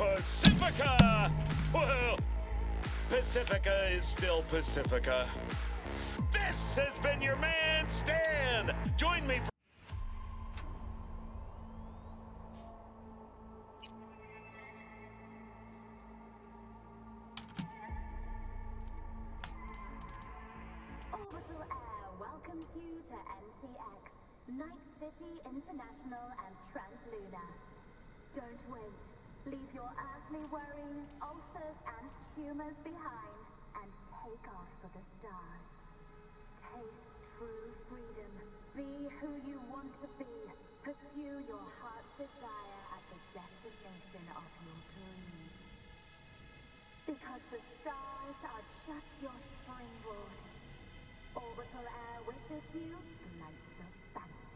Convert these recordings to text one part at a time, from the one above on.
Pacifica! Well, Pacifica is still Pacifica. This has been your man, Stan! Join me for... Orbital Air welcomes you to NCX, Night City International and Translunar. Don't wait. Leave your earthly worries, ulcers, and tumors behind and take off for the stars. Taste true freedom. Be who you want to be. Pursue your heart's desire at the destination of your dreams. Because the stars are just your springboard. Orbital Air wishes you flights of fancy.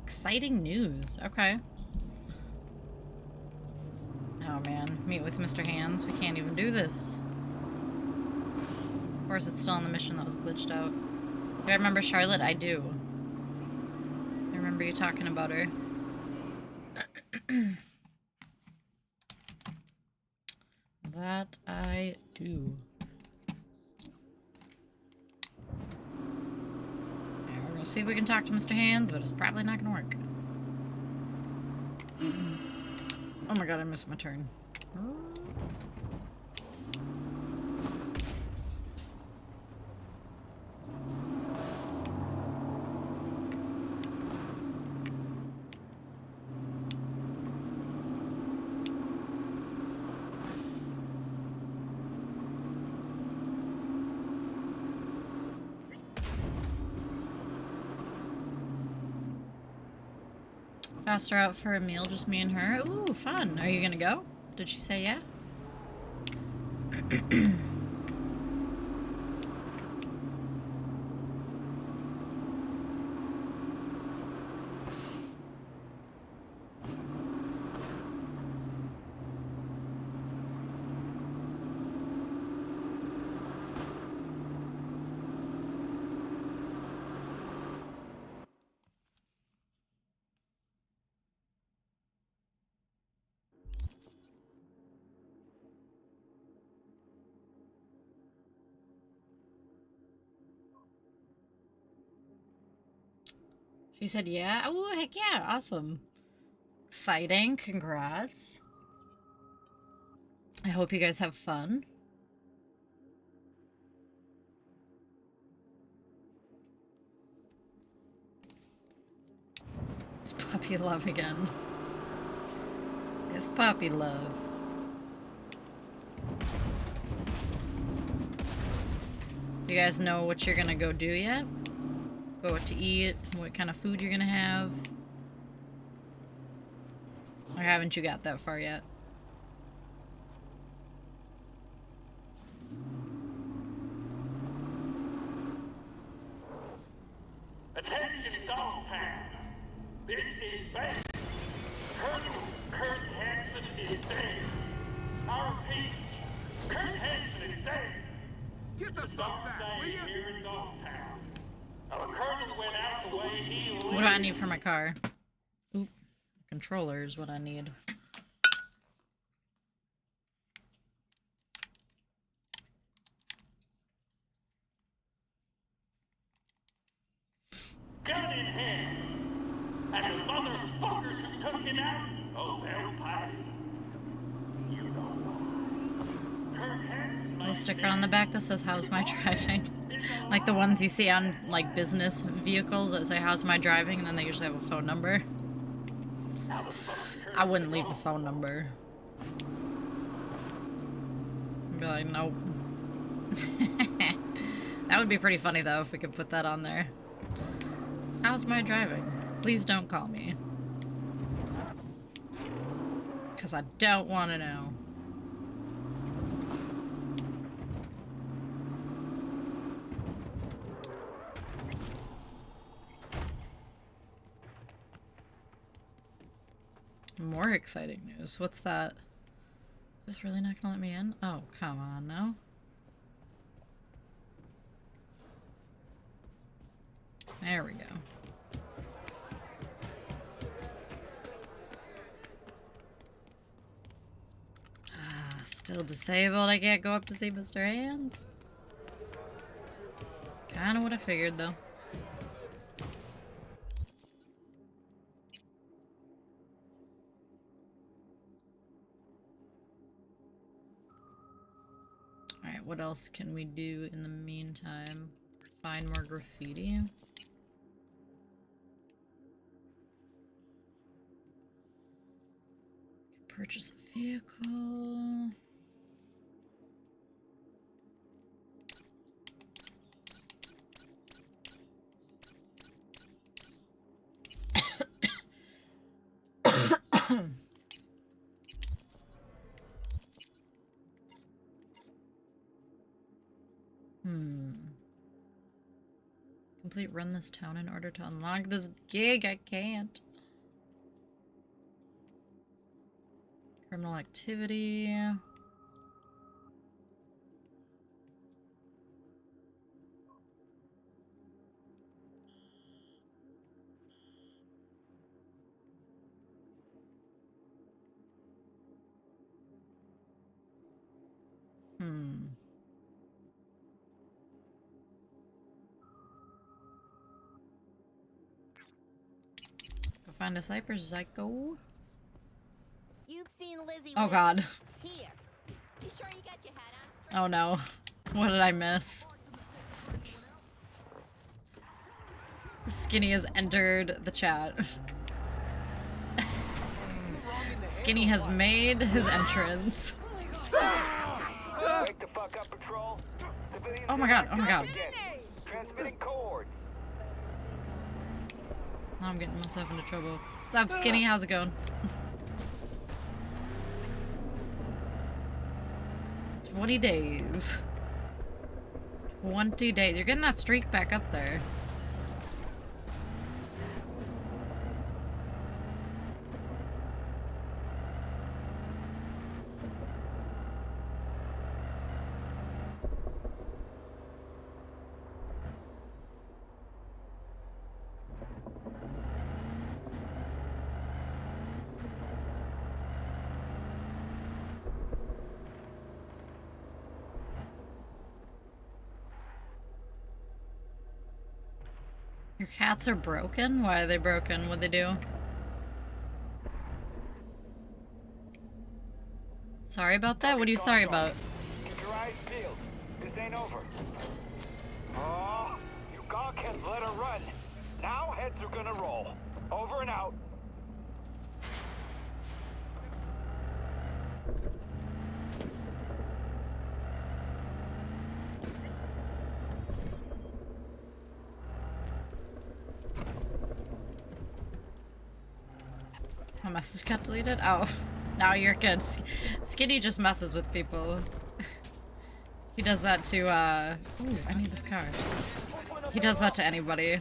Exciting news. Okay. Oh man, meet with Mr. Hands. We can't even do this. Or is it still on the mission that was glitched out? Do I remember Charlotte? I do. I remember you talking about her. That I do. We'll see if we can talk to Mr. Hands, but it's probably not gonna work. Oh my god, I missed my turn. Asked her out for a meal, just me and her. Ooh, fun. Are you gonna go? Did she say yeah? She said yeah. Oh, heck yeah. Awesome. Exciting. Congrats. I hope you guys have fun. It's puppy love again. It's puppy love. You guys know what you're gonna go do yet? Go what to eat, what kind of food you're gonna have? Or haven't you got that far yet? Attention, Dogtown! This is bad. Colonel Kurt Hansen is dead. I repeat, Kurt Hansen is dead. Get the fuck back, will you? Here in Dogtown. Our colonel went out the way he What do I need for my car? Oop. Controller is what I need. gun in hand. And the motherfuckers who took him out, oh, they'll pay. You know why. Kurt Hansen Little sticker on the back that says, "How's my driving?" Like the ones you see on, like, business vehicles that say, "How's my driving?" And then they usually have a phone number. I wouldn't leave a phone number. I'd be like, nope. That would be pretty funny, though, if we could put that on there. How's my driving? Please don't call me. Because I don't want to know. More exciting news. What's that? Is this really not gonna let me in? Oh, come on now. There we go. Ah, still disabled. I can't go up to see Mr. Hands. Kinda what I figured though. Alright, what else can we do in the meantime? Find more graffiti. Purchase a vehicle. Complete run this town in order to unlock this gig. I can't. Criminal activity. Go find a Cypher Psycho. You've seen Lizzie. Oh god. Here. You sure you got your hat on straight? Oh no. What did I miss? Skinny has entered the chat. Skinny has made his entrance. Wake the fuck up, patrol. Civilians Oh my god, oh my god. transmitting codes. Now I'm getting myself into trouble. What's up, Skinny? How's it going? 20 days. 20 days. You're getting that streak back up there. Your cats are broken? Why are they broken? What'd they do? Sorry about that? What are you sorry about? Keep your eyes peeled. This ain't over. Oh, you gawkheads let her run. Now heads are gonna roll. Over and out. My message got deleted? Oh, now you're good. Skinny just messes with people. He does that to, Ooh, I need this car. He does that to anybody.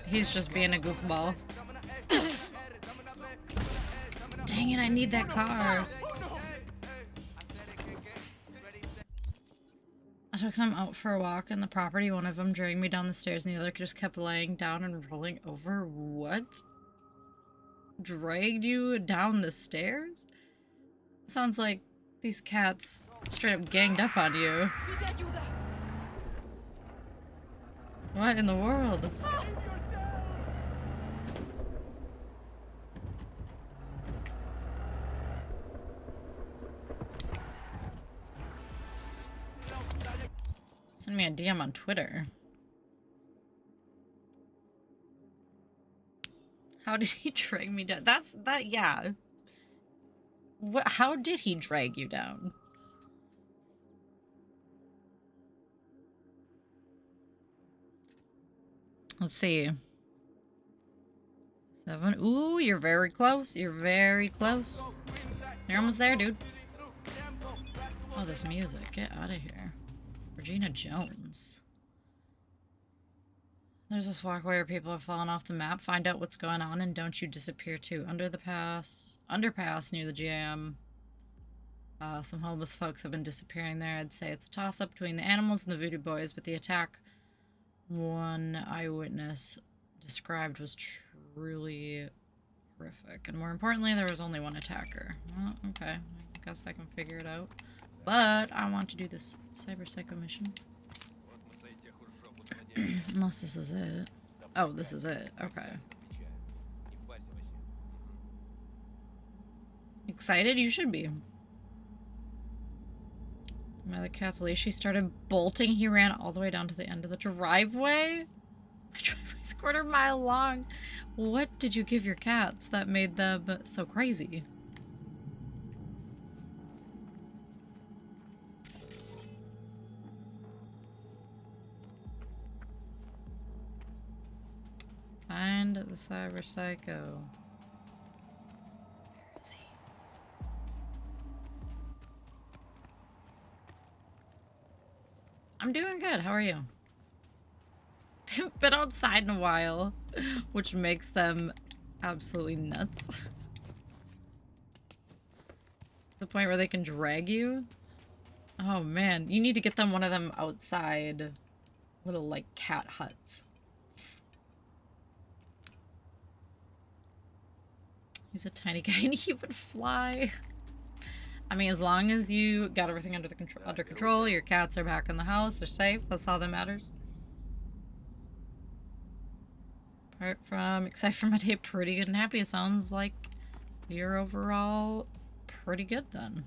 He's just being a goofball. Dang it, I need that car. I took them out for a walk in the property. One of them dragged me down the stairs and the other just kept laying down and rolling over. What? Dragged you down the stairs? Sounds like these cats straight up ganged up on you. What in the world? Send me a DM on Twitter. How did he drag me down? Yeah. What? How did he drag you down? Let's see. 7. Ooh, you're very close. You're very close. You're almost there, dude. Oh, this music. Get out of here. Regina Jones. There's this walkway where people have fallen off the map. Find out what's going on and don't you disappear too. Underpass near the GM. Some homeless folks have been disappearing there. I'd say it's a toss-up between the animals and the voodoo boys, but the attack one eyewitness described was truly horrific. And more importantly, there was only one attacker. Well, okay. I guess I can figure it out. But I want to do this Cyber Psycho mission. Unless this is it. Oh, this is it. Okay. Excited? You should be. My other cat's Leash, she started bolting. He ran all the way down to the end of the driveway. My driveway's a quarter mile long. What did you give your cats that made them so crazy? Find the Cyber Psycho. Where is he? I'm doing good. How are you? They've been outside in a while, which makes them absolutely nuts. The point where they can drag you? Oh man, you need to get them one of them outside little like cat huts. He's a tiny guy and he would fly. I mean, as long as you got everything under control, your cats are back in the house, they're safe, that's all that matters. Apart from excited for my day, pretty good and happy. It sounds like you're overall pretty good then.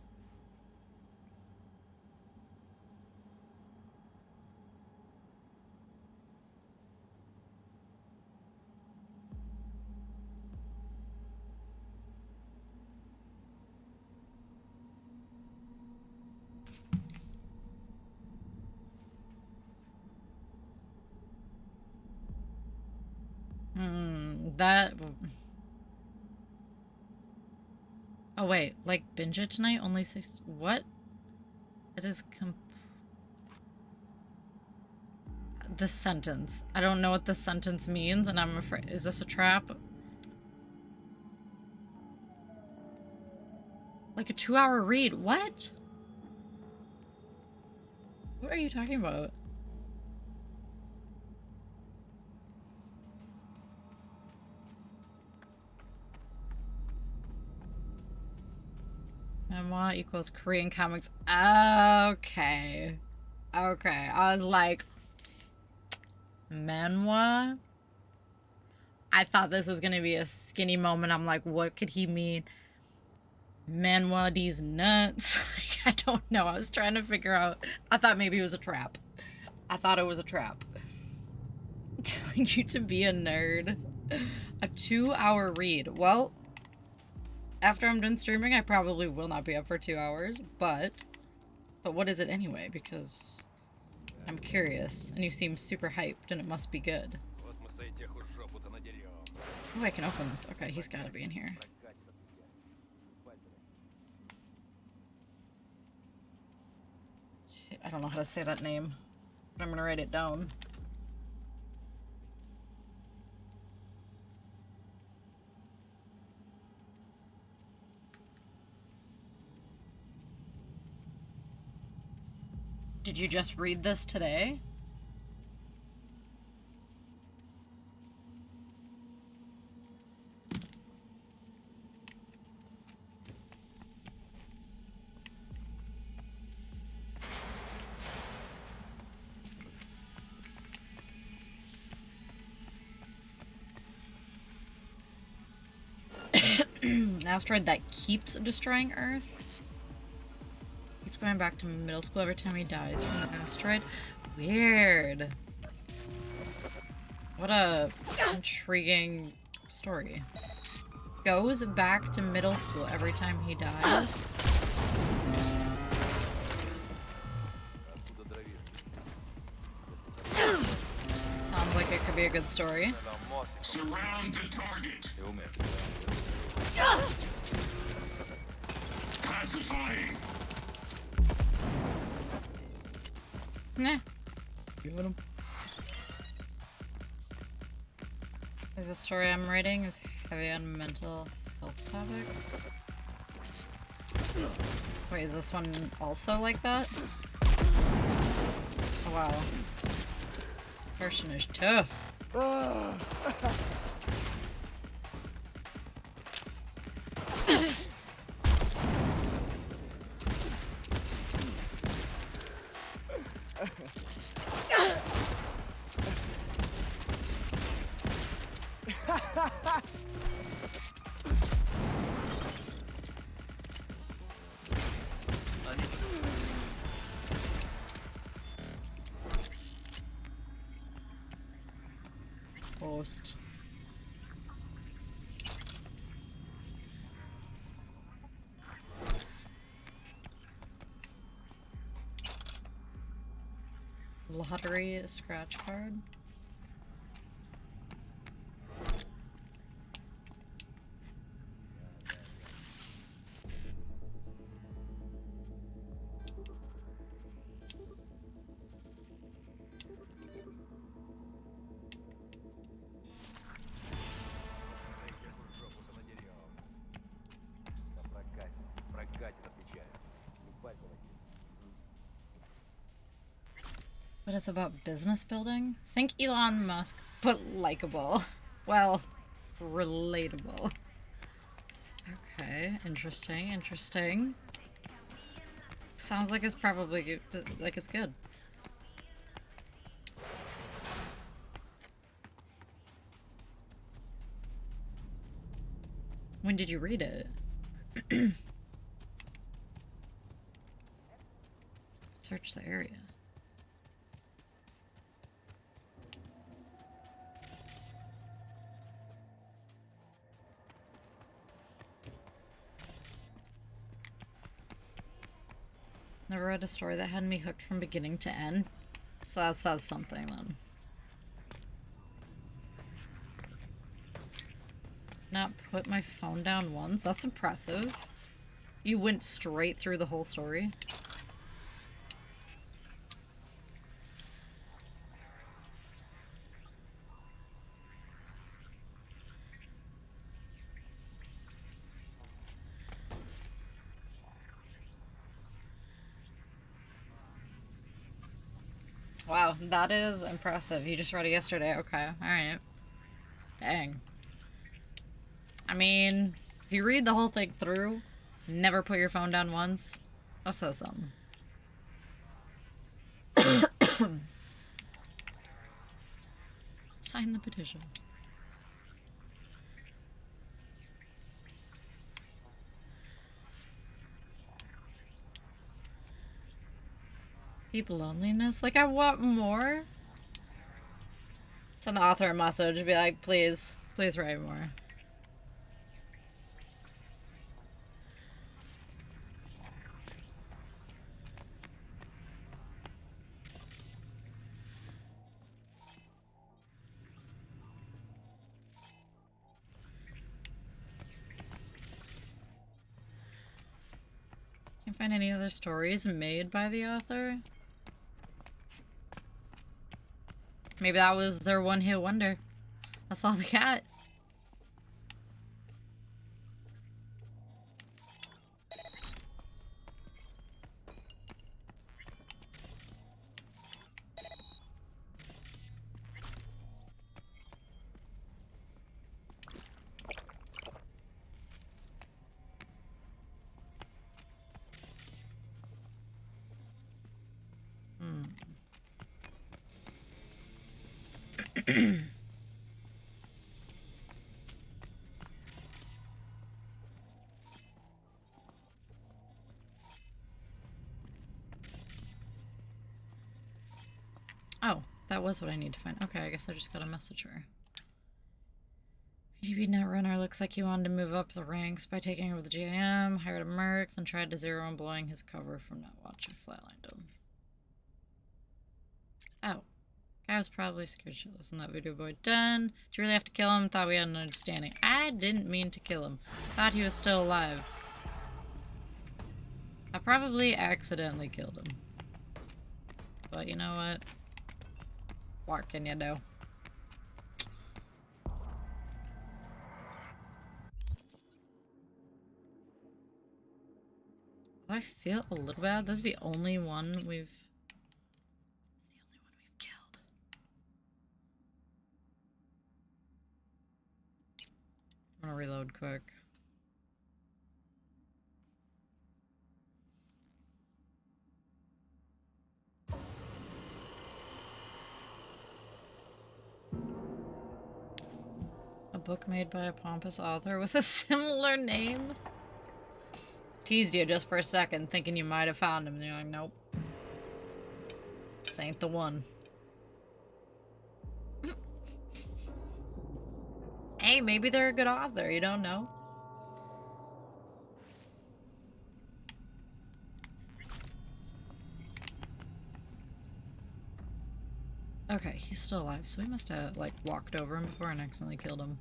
That... Oh wait, like binge it tonight? Only 6... What? It is this sentence. I don't know what this sentence means and I'm afraid... Is this a trap? Like a 2-hour read. What? What are you talking about? Manhwa equals Korean comics. Okay. Okay. I was like, manhwa? I thought this was gonna be a skinny moment. I'm like, what could he mean? Manhwa, these nuts. Like, I don't know. I was trying to figure out. I thought maybe it was a trap. I thought it was a trap. Telling you to be a nerd. A 2-hour read. Well, after I'm done streaming, I probably will not be up for 2 hours, but what is it anyway? Because I'm curious, and you seem super hyped, and it must be good. Oh, I can open this. Okay, he's gotta be in here. Shit, I don't know how to say that name, but I'm gonna write it down. Did you just read this today? An asteroid that keeps destroying Earth? Keeps going back to middle school every time he dies from the asteroid. Weird. What a intriguing story. Goes back to middle school every time he dies. Sounds like like it could be a good story. Surround the target. Pacifying. Nah. Got him. The story I'm writing is heavy on mental health topics. Wait, is this one also like that? Oh wow. Person is tough. Post. Lottery scratch card. But it's about business building? Think Elon Musk, but likable. Well, relatable. Okay, interesting, interesting. Sounds like it's probably good, like it's good. When did you read it? Search the area. Never read a story that had me hooked from beginning to end. So that says something then. Not put my phone down once? That's impressive. You went straight through the whole story. Wow, that is impressive. You just read it yesterday. Okay, alright. Dang. I mean, if you read the whole thing through, never put your phone down once, that says something. Sign the petition. Deep loneliness? Like, I want more? Send the author a message, be like, please, please write more. Can't find any other stories made by the author. Maybe that was their one-hit wonder. That's all they got. Oh, that was what I need to find. Okay, I guess I just gotta message her. PGB Netrunner looks like he wanted to move up the ranks by taking over the GM, hired a merc, then tried to zero and blowing his cover from not watching, flatlined him. Oh, Guy was probably scared shitless in that video boy. Done. Did you really have to kill him? Thought we had an understanding. I didn't mean to kill him. Thought he was still alive. I probably accidentally killed him. But you know what? What can you do? I feel a little bad. This is the only one we've killed. I'm gonna reload quick. A book made by a pompous author with a similar name? Teased you just for a second, thinking you might have found him, and you're like, nope. This ain't the one. Hey, maybe they're a good author, you don't know. Okay, he's still alive, so we must have, like, walked over him before and accidentally killed him.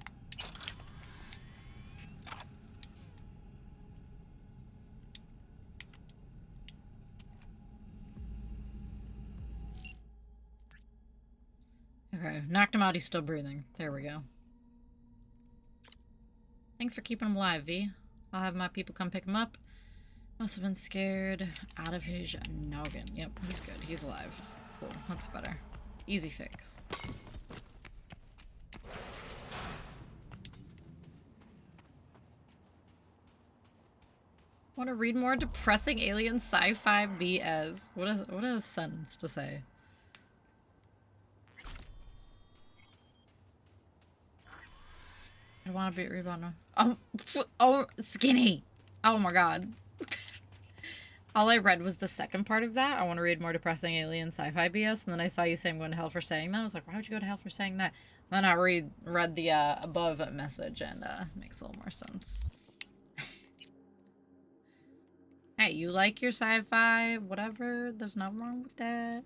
Okay, knocked him out, he's still breathing. There we go. Thanks for keeping him alive, V. I'll have my people come pick him up. Must have been scared out of his noggin. Yep, he's good. He's alive. Cool, that's better. Easy fix. Want to read more depressing alien sci-fi BS? What a sentence to say. I want to be rebound. Oh, skinny. Oh my god. All I read was the second part of that. I want to read more depressing alien sci-fi BS, and then I saw you say I'm going to hell for saying that. I was like, why would you go to hell for saying that? And then I read the above message, and makes a little more sense. Hey, you like your sci-fi, whatever. There's nothing wrong with that.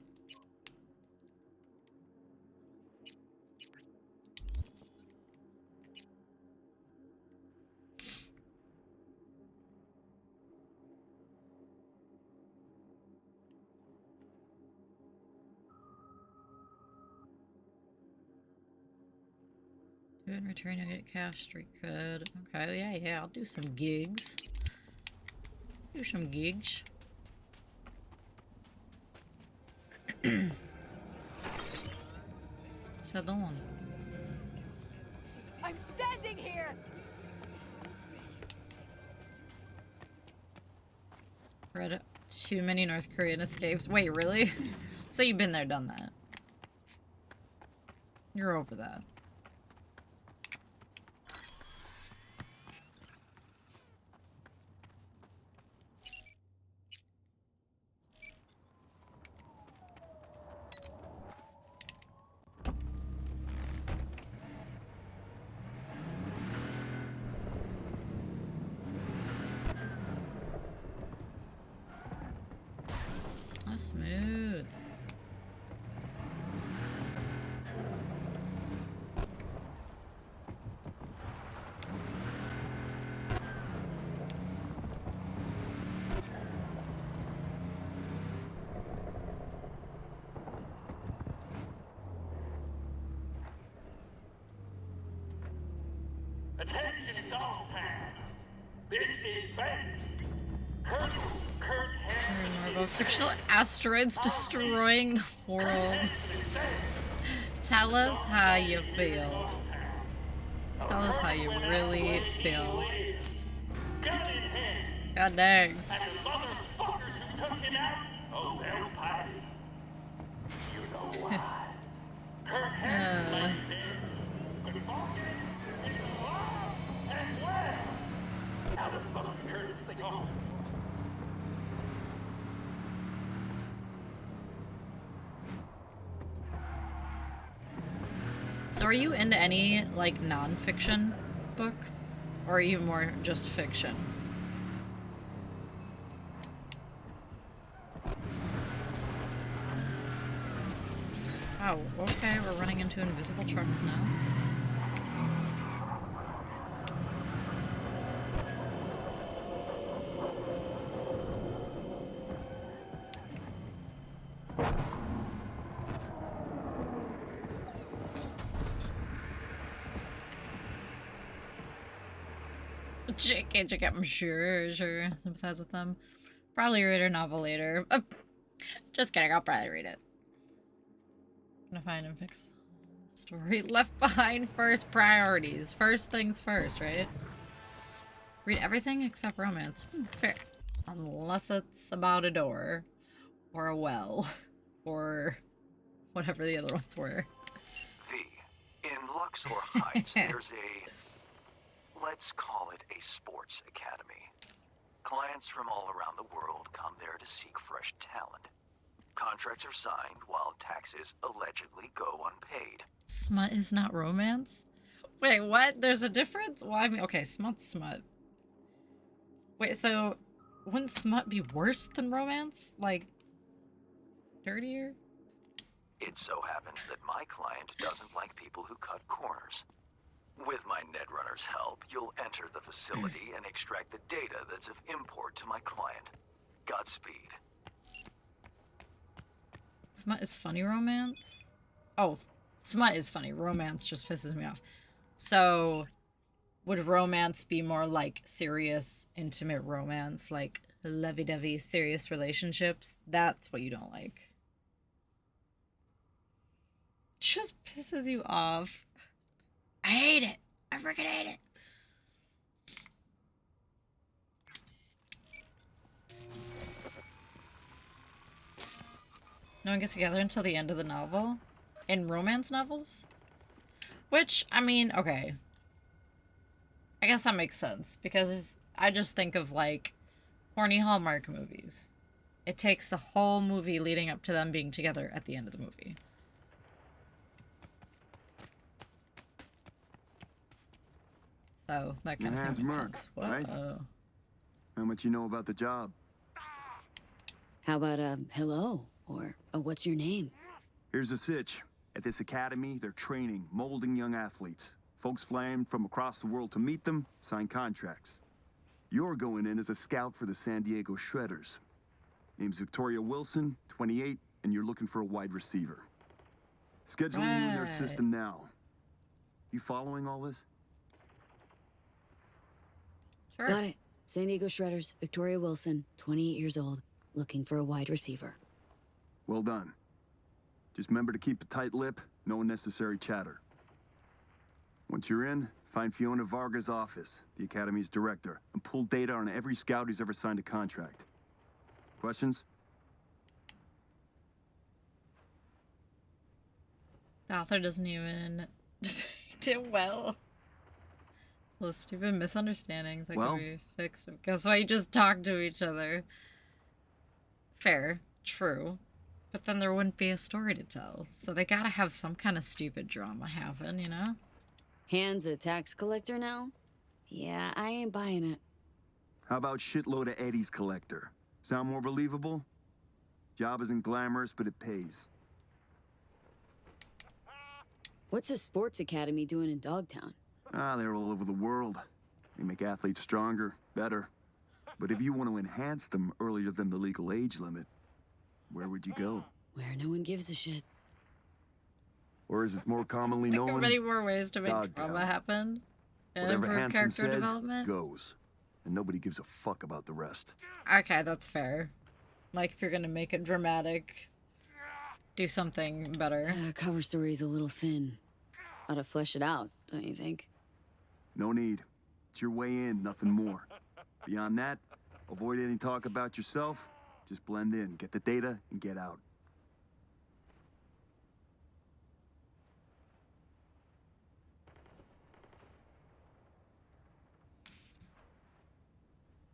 In return, I get cash, street cred. Okay, yeah, I'll do some gigs. Do some gigs. Shut on. I'm standing here. Read too many North Korean escapes. Wait, really? So you've been there, done that. You're over that. Smooth. Attention, dog pound. This is bad. Colonel Kurt More about fictional asteroids destroying the world. Tell us how you feel. Tell us how you really feel. God dang. And the motherfuckers who took him out, oh, they'll pay. You know why? Kurt has like this. But fucking, you are as well. How the fuck you turn this thing off? So are you into any, like, non-fiction books? Or are you more just fiction? Oh, okay, we're running into invisible trucks now. JK, sure. Sympathize with them. Probably read a novel later. Just kidding, I'll probably read it. Gonna find and fix the story. Left behind first priorities. First things first, right? Read everything except romance. Fair. Unless it's about a door. Or a well. Or whatever the other ones were. In Luxor Heights, there's let's call it a sports academy. Clients from all around the world come there to seek fresh talent. Contracts are signed while taxes allegedly go unpaid. Smut is not romance? Wait, what? There's a difference? Well, I mean, okay, smut's smut. Wait, so wouldn't smut be worse than romance? Like, dirtier? It so happens that my client doesn't like people who cut corners. With my Netrunner's help, you'll enter the facility and extract the data that's of import to my client. Godspeed. Smut is funny romance? Oh, smut is funny. Romance just pisses me off. So, would romance be more like serious, intimate romance? Like lovey-dovey, serious relationships? That's what you don't like. Just pisses you off. I hate it. I freaking hate it. No one gets together until the end of the novel? In romance novels? Which, I mean, okay. I guess that makes sense, because I just think of, like, corny Hallmark movies. It takes the whole movie leading up to them being together at the end of the movie. So, that kind of hands makes Merc, sense. right? Whoa. How much you know about the job? How about a hello or a what's your name? Here's the sitch. At this academy, they're training, molding young athletes. Folks flying from across the world to meet them, sign contracts. You're going in as a scout for the San Diego Shredders. Name's Victoria Wilson, 28, and you're looking for a wide receiver. Scheduling you in their Right. system now. You following all this? Sure. Got it. San Diego Shredders, Victoria Wilson, 28 years old, looking for a wide receiver. Well done. Just remember to keep a tight lip, no unnecessary chatter. Once you're in, find Fiona Varga's office, the Academy's director, and pull data on every scout who's ever signed a contract. Questions? The author doesn't even depict it well. Those stupid misunderstandings that Well? can be fixed because why you just talk to each other. Fair, true. But then there wouldn't be a story to tell. So they gotta have some kind of stupid drama happen, you know? Hands a tax collector now? Yeah, I ain't buying it. How about shitload of Eddie's collector? Sound more believable? Job isn't glamorous, but it pays. What's a sports academy doing in Dogtown? Ah, they're all over the world. They make athletes stronger, better. But if you want to enhance them earlier than the legal age limit, where would you go? Where no one gives a shit. Or as it's more commonly There are known, many more ways to make Dogtown. drama happen. And whatever improve Hansen character says development. goes. And nobody gives a fuck about the rest. Okay, that's fair. Like, if you're gonna make it dramatic, do something better. Cover story's a little thin. Ought to flesh it out, don't you think? No need. It's your way in, nothing more. Beyond that, avoid any talk about yourself. Just blend in, get the data, and get out.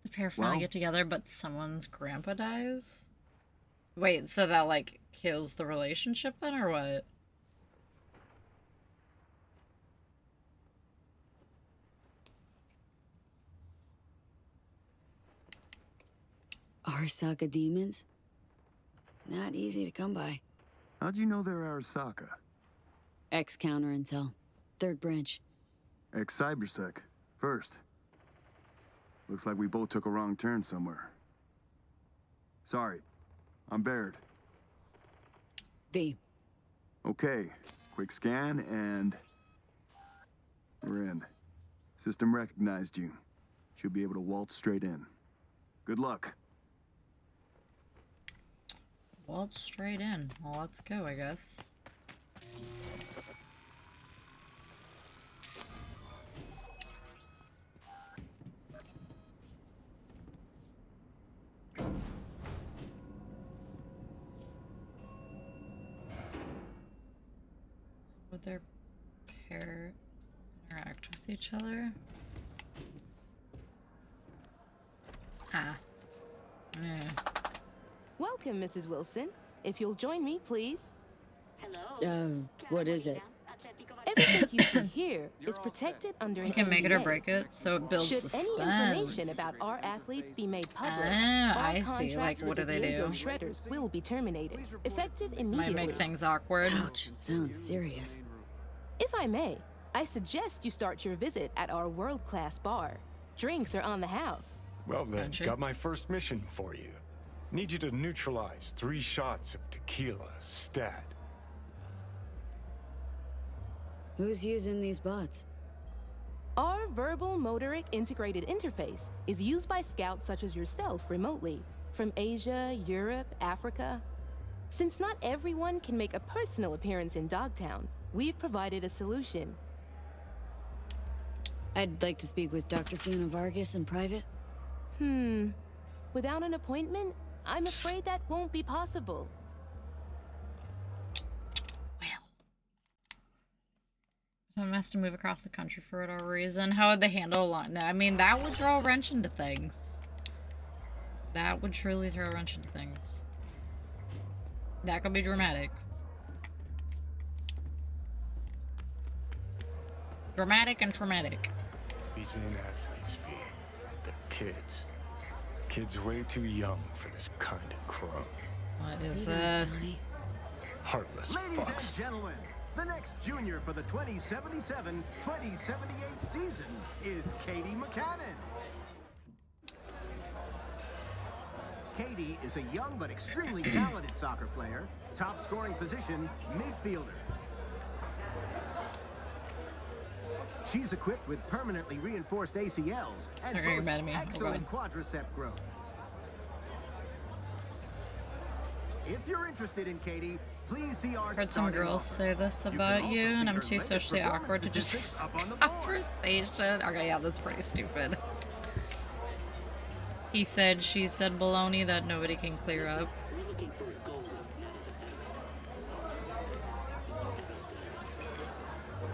The pair finally Well? get together, but someone's grandpa dies? Wait, so that, like, kills the relationship then, or what? Arasaka demons? Not easy to come by. How'd you know they're Arasaka? Ex-counter intel. Third branch. Ex-Cybersec. First. Looks like we both took a wrong turn somewhere. Sorry. I'm Baird. V. Okay. Quick scan and... we're in. System recognized you. Should be able to waltz straight in. Good luck. Waltz straight in. Well, let's go, I guess. Would their pair interact with each other? Ah. Welcome, Mrs. Wilson. If you'll join me, please. What is it? Everything you see here is protected under an You can make it or NDA. break it, so it builds Should suspense. any information about our athletes be made public, Ah, our I see. contract Like, what with do the they Diego do? Shredders will be terminated, effective Might immediately. make things awkward. Ouch. Sounds serious. If I may, I suggest you start your visit at our world-class bar. Drinks are on the house. Well then, Gotcha. got my first mission for you. Need you to neutralize 3 shots of tequila, stat. Who's using these bots? Our verbal motoric integrated interface is used by scouts such as yourself remotely, from Asia, Europe, Africa. Since not everyone can make a personal appearance in Dogtown, we've provided a solution. I'd like to speak with Dr. Fiona Vargas in private. Without an appointment, I'm afraid that won't be possible. Someone has to move across the country for whatever reason. How would they handle a lot? I mean, that would throw a wrench into things. That would truly throw a wrench into things. That could be dramatic. Dramatic and traumatic. These ain't athletes, V. They're kids. Kids way too young for this kind of crime. What is this? Heartless Ladies and fucks. gentlemen, the next junior for the 2077-2078 season is Katie McCannon. Katie is a young but extremely talented soccer player, top scoring position, midfielder. She's equipped with permanently reinforced ACLs and They're gonna get boasts mad at me. Oh, excellent God. quadricep growth. If you're interested in Katie, please see our Heard some starting girls offer. say this You can about also you, see and I'm her too latest socially performance awkward to just statistics up on the board. conversation. Okay, yeah, that's pretty stupid. He said, she said baloney that nobody can clear up.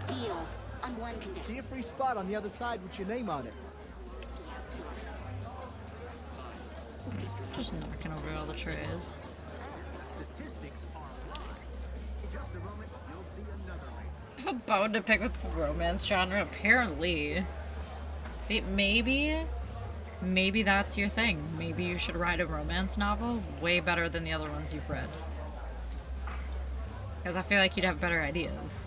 Deal on one condition. See a free spot on the other side with your name on it. Just knocking over all the trays. The statistics are live. In just a moment, you'll see another rating. I have a bone to pick with the romance genre, apparently. See, maybe that's your thing. Maybe you should write a romance novel way better than the other ones you've read. Because I feel like you'd have better ideas.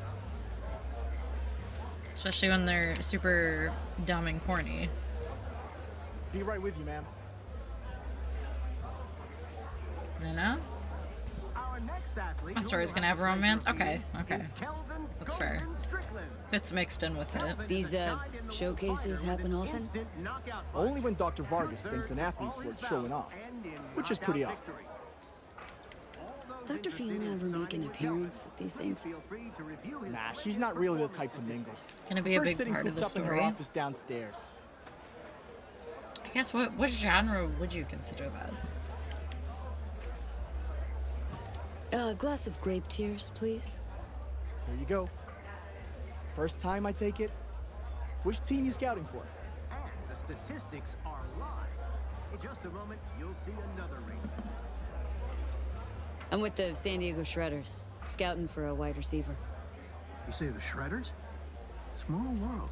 Especially when they're super dumb and corny. Be right with you, ma'am. You know? Our next athlete My who story's will gonna have the pleasure romance? of Okay, meeting okay. is Kelvin That's fair. Golden Strickland. If it's mixed in with it. Kelvin These, is a dyed-in-the-wool showcases fighter with happen an often? instant knockout punch. Only when Dr. Vargas thinks an Two-thirds of athlete's all his worth showing bouts off, end in which is knockout pretty often. victory. All those Dr. interested Fiona in ever make an signing with appearance Kelvin, at these please things? feel free to review his Nah, she's latest not really the performance type to mingle. statistics. Gonna be a First big sitting part of cooped the up in her story. office downstairs. I guess what genre would you consider that? A glass of grape tears, please. Here you go. First time I take it. Which team you scouting for? And the statistics are live. In just a moment, you'll see another rating. I'm with the San Diego Shredders, scouting for a wide receiver. You say the Shredders? Small world.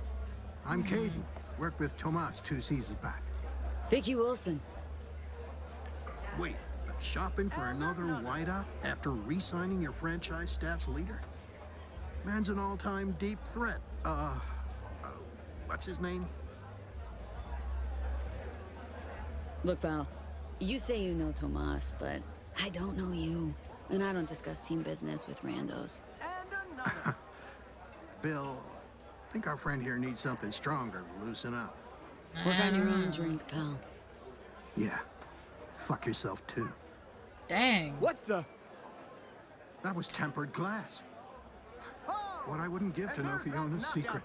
I'm Caden. Worked with Tomas 2 seasons back. Vicky Wilson. Wait, the Shopping for another wideout after re-signing your franchise stats leader? Man's an all-time deep threat. What's his name? Look, pal, you say you know Tomas, but I don't know you. And I don't discuss team business with randos. Bill, I think our friend here needs something stronger to loosen up. Work on your own drink, pal. Yeah. Fuck yourself, too. Dang. What the? That was tempered glass. What I wouldn't give to know Fiona's secret.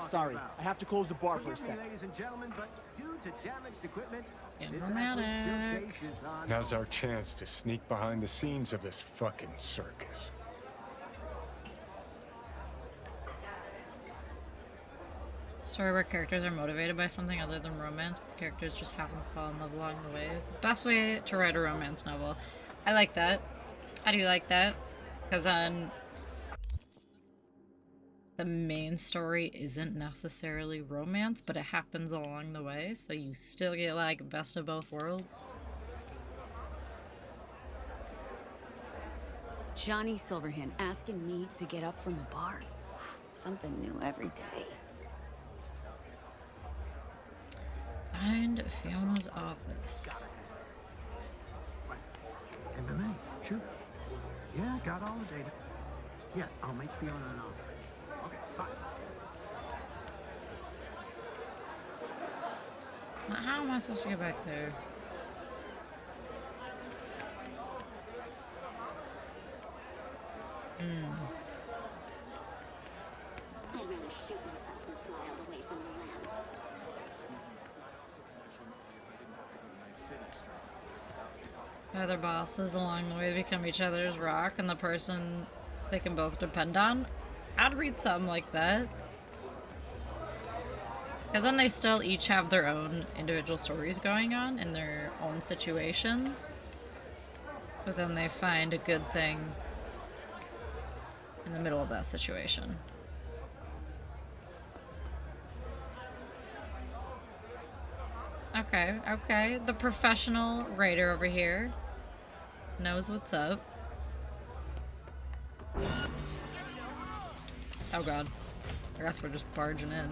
Sorry, I have to close the bar for a Forgive me, sec. ladies and gentlemen, but due to damaged equipment, this dramatic. athlete showcase is on. Now's our chance to sneak behind the scenes of this fucking circus. Story where characters are motivated by something other than romance, but the characters just happen to fall in love along the way is the best way to write a romance novel. I like that. I do like that. Because then the main story isn't necessarily romance, but it happens along the way, so you still get like best of both worlds. Johnny Silverhand asking me to get up from the bar. Something new every day. Find Fiona's office. What? MMA? Sure. Yeah, got all the data. Yeah, I'll make Fiona an offer. Okay, bye. Now, how am I supposed to get back there? I'd rather shoot myself than fly all the way from the land. Other bosses along the way become each other's rock and the person they can both depend on. I'd read something like that. Because then they still each have their own individual stories going on in their own situations. But then they find a good thing in the middle of that situation. Okay, okay. The professional writer over here knows what's up. Oh god. I guess we're just barging in.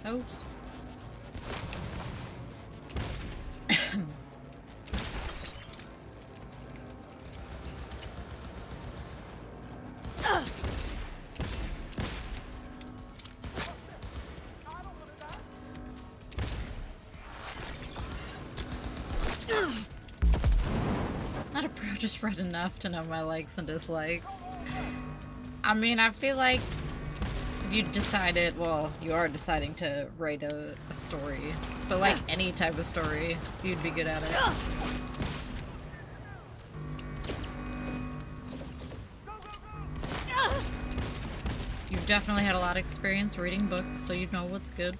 Oops. Not a pro, just read enough to know my likes and dislikes. I mean, I feel like if you decided, well, you are deciding to write a story, but like any type of story, you'd be good at it. You've definitely had a lot of experience reading books, so you know what's good.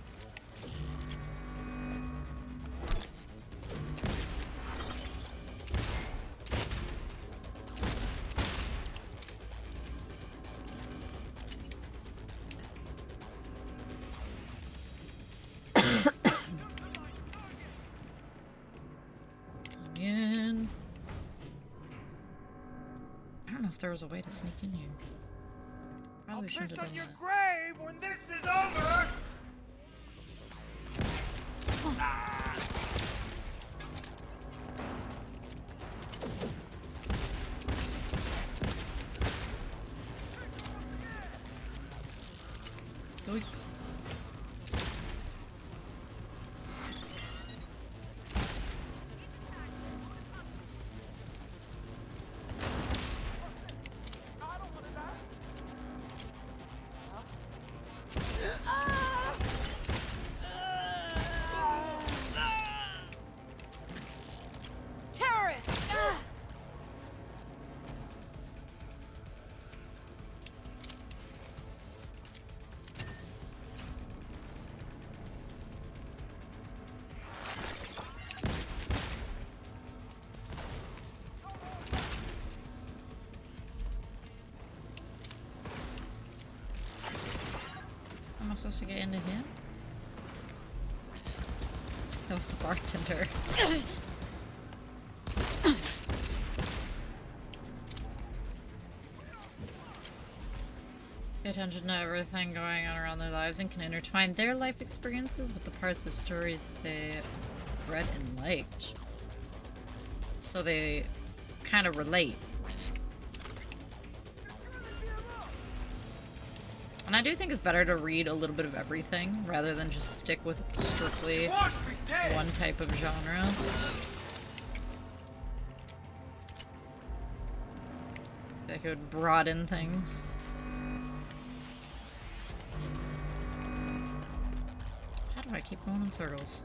In. I don't know if there was a way to sneak in here. Probably shouldn't have done that. grave when this is over! Oops. supposed to get into him? That was the bartender. Pay attention to everything going on around their lives and can intertwine their life experiences with the parts of stories they read and liked. So they kind of relate. And I do think it's better to read a little bit of everything rather than just stick with strictly one type of genre. I think it would broaden things. How do I keep going in circles?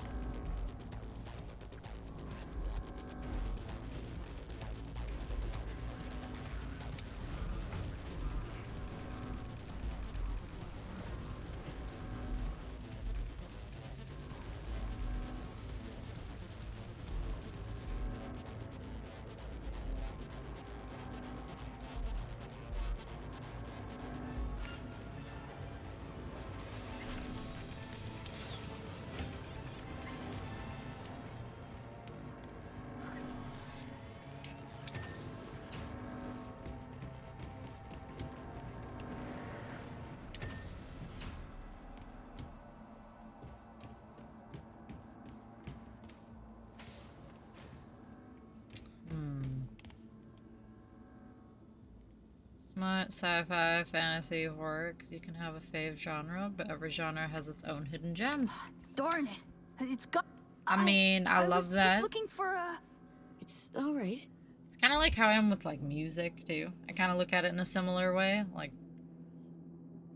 Smut, sci-fi, fantasy, horror, because you can have a fave genre, but every genre has its own hidden gems. Darn it. It's got... I mean, I love that. Just looking for a... It's alright. It's kind of like how I am with, like, music, too. I kind of look at it in a similar way. Like,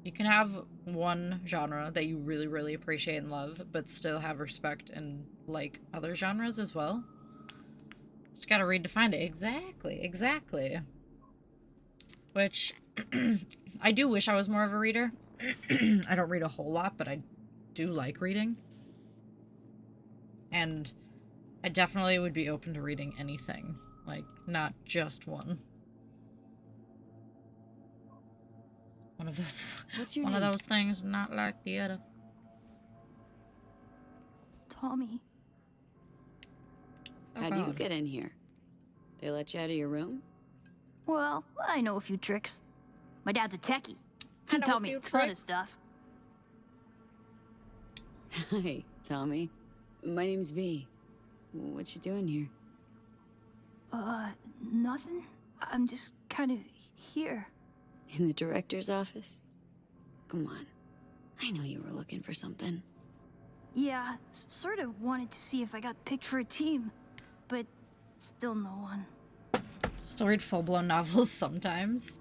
you can have one genre that you really, really appreciate and love, but still have respect and like other genres as well. Just gotta read to find it. Exactly, exactly. Which, I do wish I was more of a reader. I don't read a whole lot, but I do like reading. And I definitely would be open to reading anything. Like, not just one. One of those... What's your one name? of those things, not like the other. Tommy. How'd you get in here? They let you out of your room? Well, I know a few tricks. My dad's a techie. He taught me a ton of stuff. Hi, Tommy. My name's V. What you doing here? Nothing. I'm just kind of here. In the director's office? Come on. I know you were looking for something. Yeah, sort of wanted to see if I got picked for a team, but still no one. Still read full-blown novels sometimes.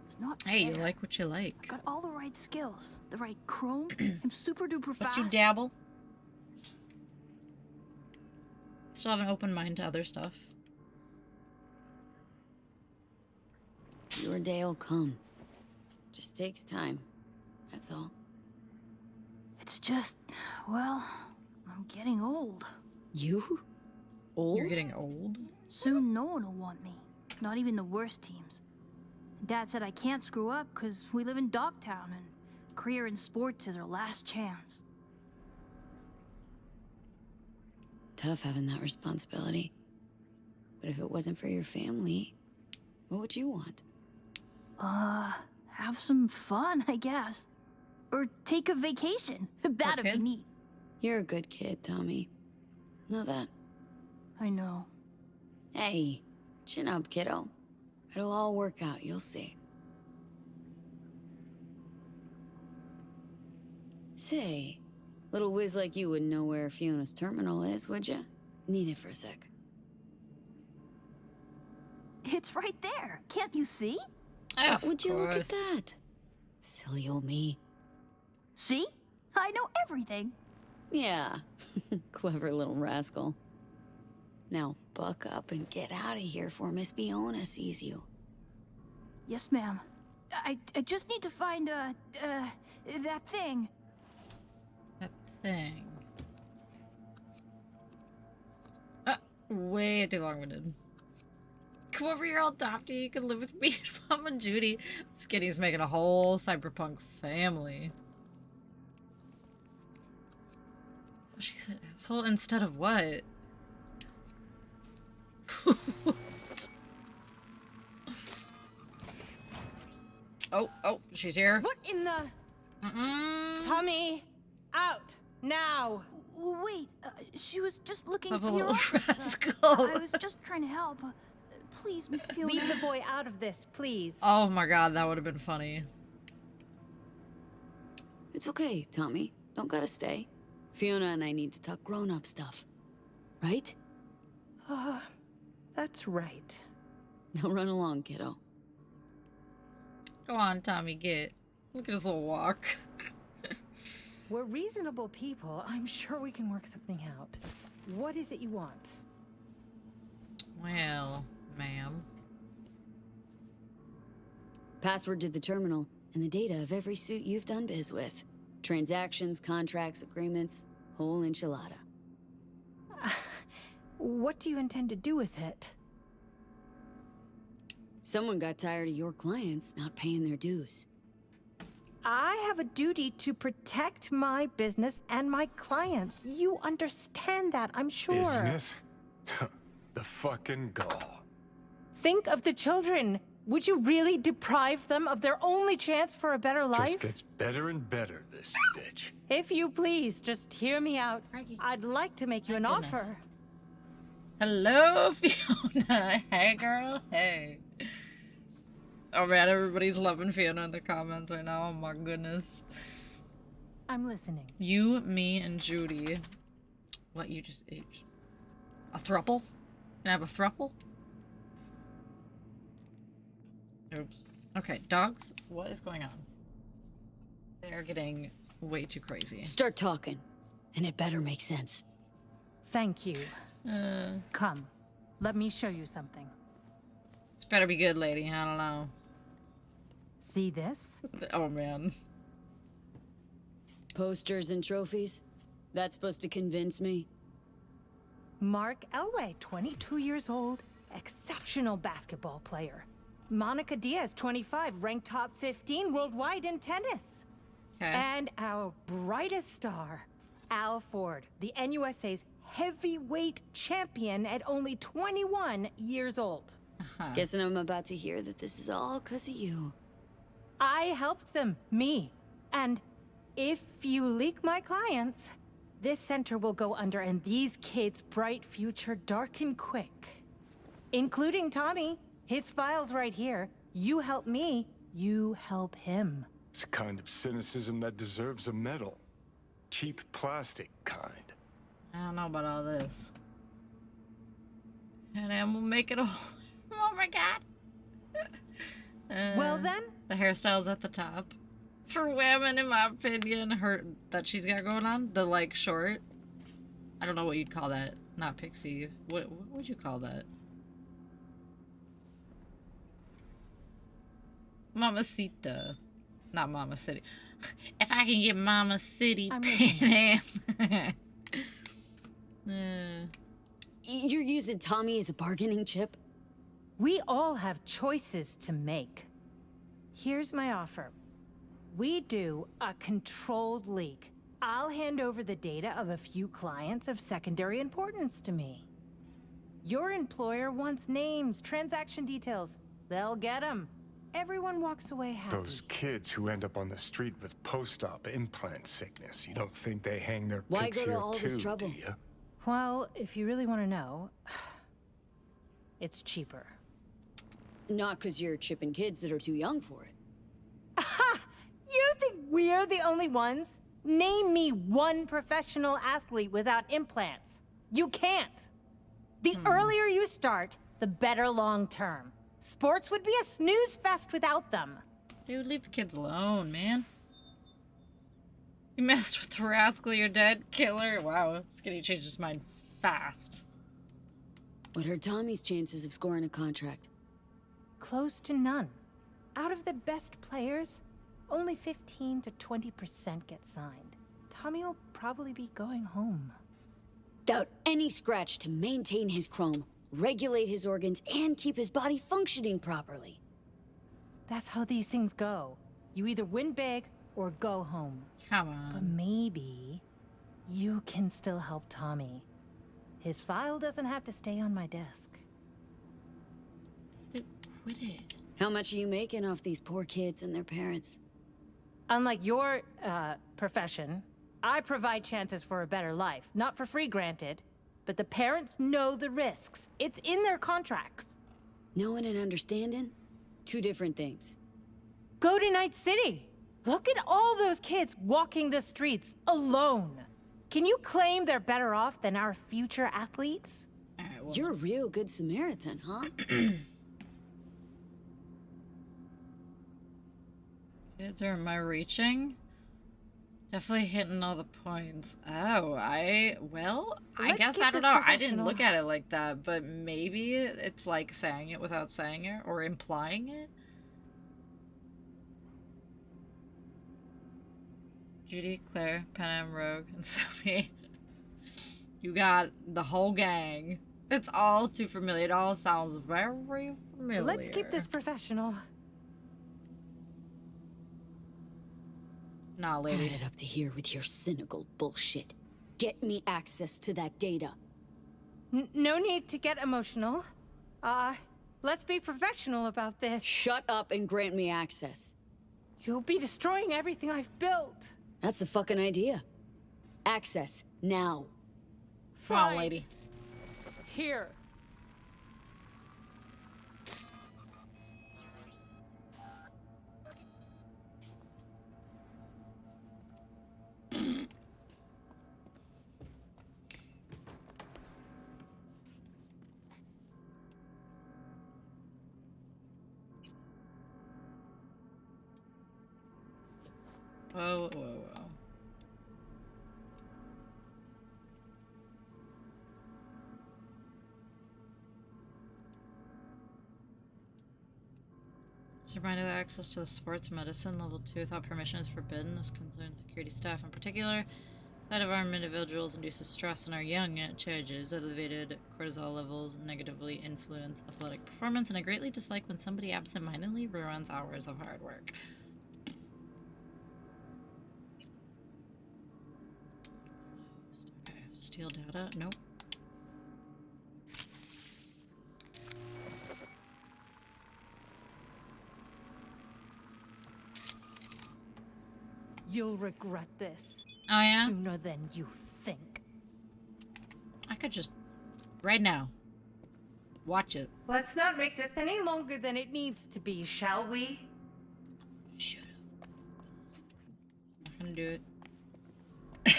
It's not Hey, you fair. like what you like. I got all the right skills. The right chrome. I'm super duper But fast. you dabble. Still have an open mind to other stuff. Your day'll come. Just takes time. That's all. It's just, well, I'm getting old. You? Old? You're getting old? Soon no one will want me. Not even the worst teams. Dad said I can't screw up because we live in Dogtown and career in sports is our last chance. Tough having that responsibility. But if it wasn't for your family, what would you want? Have some fun, I guess. Or take a vacation. That'd be neat. You're a good kid, Tommy. Know that. I know. Hey, chin up, kiddo. It'll all work out, you'll see. Say, little whiz like you wouldn't know where Fiona's terminal is, would ya? Need it for a sec. It's right there. Can't you see? Would you look at that? Silly old me. See? I know everything. Yeah, clever little rascal. Now buck up and get out of here before Miss Fiona sees you. Yes, ma'am. I just need to find, that thing. That thing. Way too long-winded. Come over here, I'll adopt you. You can live with me and Mom and Judy. Skinny's making a whole cyberpunk family. She said asshole instead of what? Oh, she's here. What in the... Tommy, out, now. Wait, she was just looking Of a for your little office. rascal. I was just trying to help. Please, Miss Fiona. Leave the boy out of this, please. Oh my god, that would have been funny. It's okay, Tommy. Don't gotta stay. Fiona and I need to talk grown-up stuff. Right? That's right. Now run along, kiddo. Go on, Tommy, get. Look at his little walk. We're reasonable people. I'm sure we can work something out. What is it you want? Well, ma'am. Password to the terminal and the data of every suit you've done biz with. Transactions, contracts, agreements, whole enchilada. What do you intend to do with it? Someone got tired of your clients not paying their dues. I have a duty to protect my business and my clients. You understand that, I'm sure. Business? The fucking gall. Think of the children. Would you really deprive them of their only chance for a better life? Just gets better and better, this bitch. If you please, just hear me out. I'd like to make you an offer. Hello, Fiona. Hey, girl. Hey. Oh man, everybody's loving Fiona in the comments right now. Oh my goodness. I'm listening. You, me, and Judy. What, you just... A throuple? Can I have a throuple? Oops. Okay, dogs, what is going on? They're getting way too crazy. Start talking, and it better make sense. Thank you. Come, let me show you something. This better be good, lady. I don't know. See this? Oh, man. Posters and trophies? That's supposed to convince me? Mark Elway, 22 years old, exceptional basketball player. Monica Diaz, 25, ranked top 15 worldwide in tennis. Okay. And our brightest star, Al Ford, the NUSA's heavyweight champion at only 21 years old. Guessing I'm about to hear that this is all 'cause of you. I helped them, me. And if you leak my clients, this center will go under and these kids' bright future darken quick. Including Tommy. His file's right here. You help me, you help him. It's a kind of cynicism that deserves a medal. Cheap plastic kind. I don't know about all this. And then we'll make it all... Oh my god. Well then? The hairstyle's at the top. For women, in my opinion, that she's got going on. The, like, short. I don't know what you'd call that. Not pixie. What would you call that? Mamacita. Not Mama City. If I can get Mama City, You're using Tommy as a bargaining chip? We all have choices to make. Here's my offer. We do a controlled leak. I'll hand over the data of a few clients of secondary importance to me. Your employer wants names, transaction details. They'll get them. Everyone walks away happy. Those kids who end up on the street with post-op implant sickness, you don't think they hang their Why pics go to here all too, this trouble? do you? Well, if you really want to know, it's cheaper. Not 'cause you're chipping kids that are too young for it. Aha! You think we're the only ones? Name me one professional athlete without implants. You can't. The earlier you start, the better long term. Sports would be a snooze fest without them. Dude, leave the kids alone, man. You messed with the rascal, you're dead. Killer. Wow, Skinny changed his mind fast. What are Tommy's chances of scoring a contract? Close to none. Out of the best players, only 15 to 20% get signed. Tommy will probably be going home. Without any scratch to maintain his chrome, regulate his organs, and keep his body functioning properly. That's how these things go. You either win big or go home. Come on. But maybe you can still help Tommy. His file doesn't have to stay on my desk. Quit it. How much are you making off these poor kids and their parents? Unlike your, profession, I provide chances for a better life. Not for free, granted. But the parents know the risks. It's in their contracts. Knowing and understanding? Two different things. Go to Night City. Look at all those kids walking the streets alone. Can you claim they're better off than our future athletes? You're a real good Samaritan, huh? Kids, or am I reaching? Definitely hitting all the points. Oh, I guess I don't know. I didn't look at it like that, but maybe it's like saying it without saying it or implying it. Judy, Claire, Panam, Rogue, and Sophie. You got the whole gang. It's all too familiar. It all sounds very familiar. Let's keep this professional. Nah, lady. Add it up to here with your cynical bullshit. Get me access to that data. No need to get emotional. Let's be professional about this. Shut up and grant me access. You'll be destroying everything I've built. That's the fucking idea. Access, now. Come on, lady. Here. Whoa, whoa, whoa. It's reminded that access to the sports medicine level 2 without permission is forbidden. This concerns security staff in particular. Sight of armed individuals induces stress in our young charges. Elevated cortisol levels negatively influence athletic performance, and I greatly dislike when somebody absent-mindedly ruins hours of hard work. Okay, steal data. Nope. You'll regret this. Oh, yeah? Sooner than you think. I could just... right now. Watch it. Let's not make this any longer than it needs to be, shall we? Shut up. I'm not gonna do it.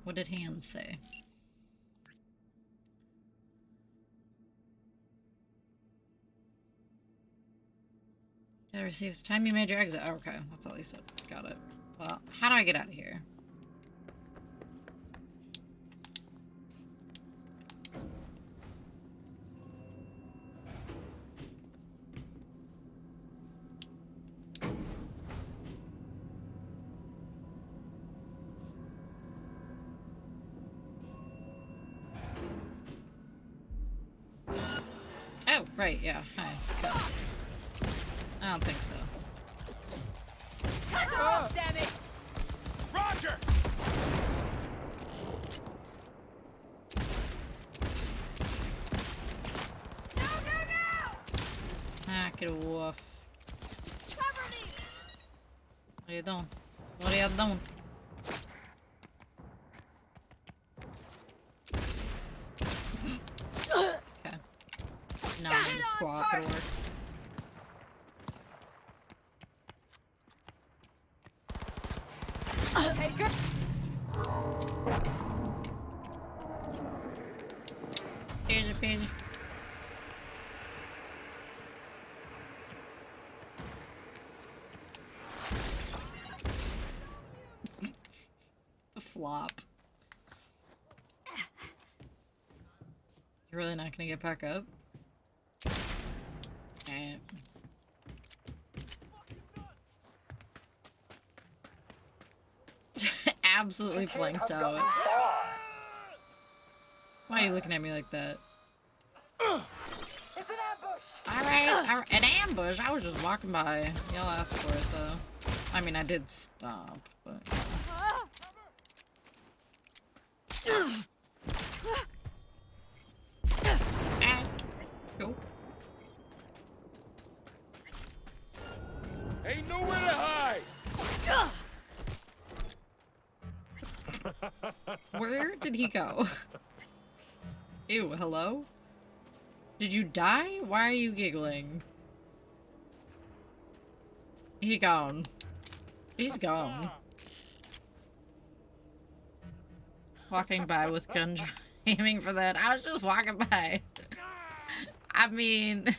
What did Hans say? Data receives time you made your exit. Oh, okay, that's all he said. Got it. Well, how do I get out of here? Oh, right, yeah. Hi. Okay. I don't think so. Cut her off, damn it! Roger! Ah, get a woof. Cover me! What are you doing? What are you doing? Okay. Now I need to squat, but it worked. Take her! Easy peasy. The flop. You're really not gonna get back up? Alright. Absolutely blanked out. Why are you looking at me like that? It's an ambush! Alright, an ambush? I was just walking by. Y'all asked for it, though. I mean, I did stop, but... did he go? Ew, hello? Did you die? Why are you giggling? He gone. He's gone. Walking by with gun aiming for that. I was just walking by. I mean,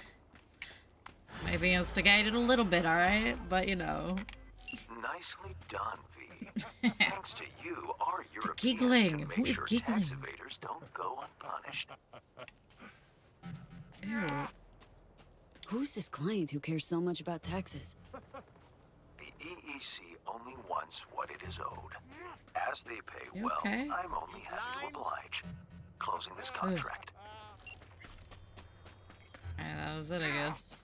maybe instigated a little bit, alright? But you know. Nicely done, V. Thanks to you, our Europeans giggling. can Who make is sure giggling? tax evaders don't go unpunished. Ew. Who's this client who cares so much about taxes? The EEC only wants what it is owed. As they pay You well, okay? I'm only happy to oblige. Closing this contract. Alright, that was it, I guess.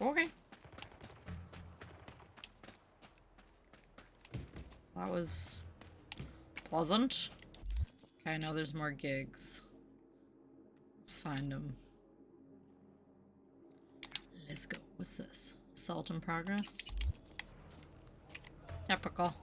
Okay. That was pleasant. Okay, I know there's more gigs. Let's find them. Let's go. What's this? Assault in progress? Typical.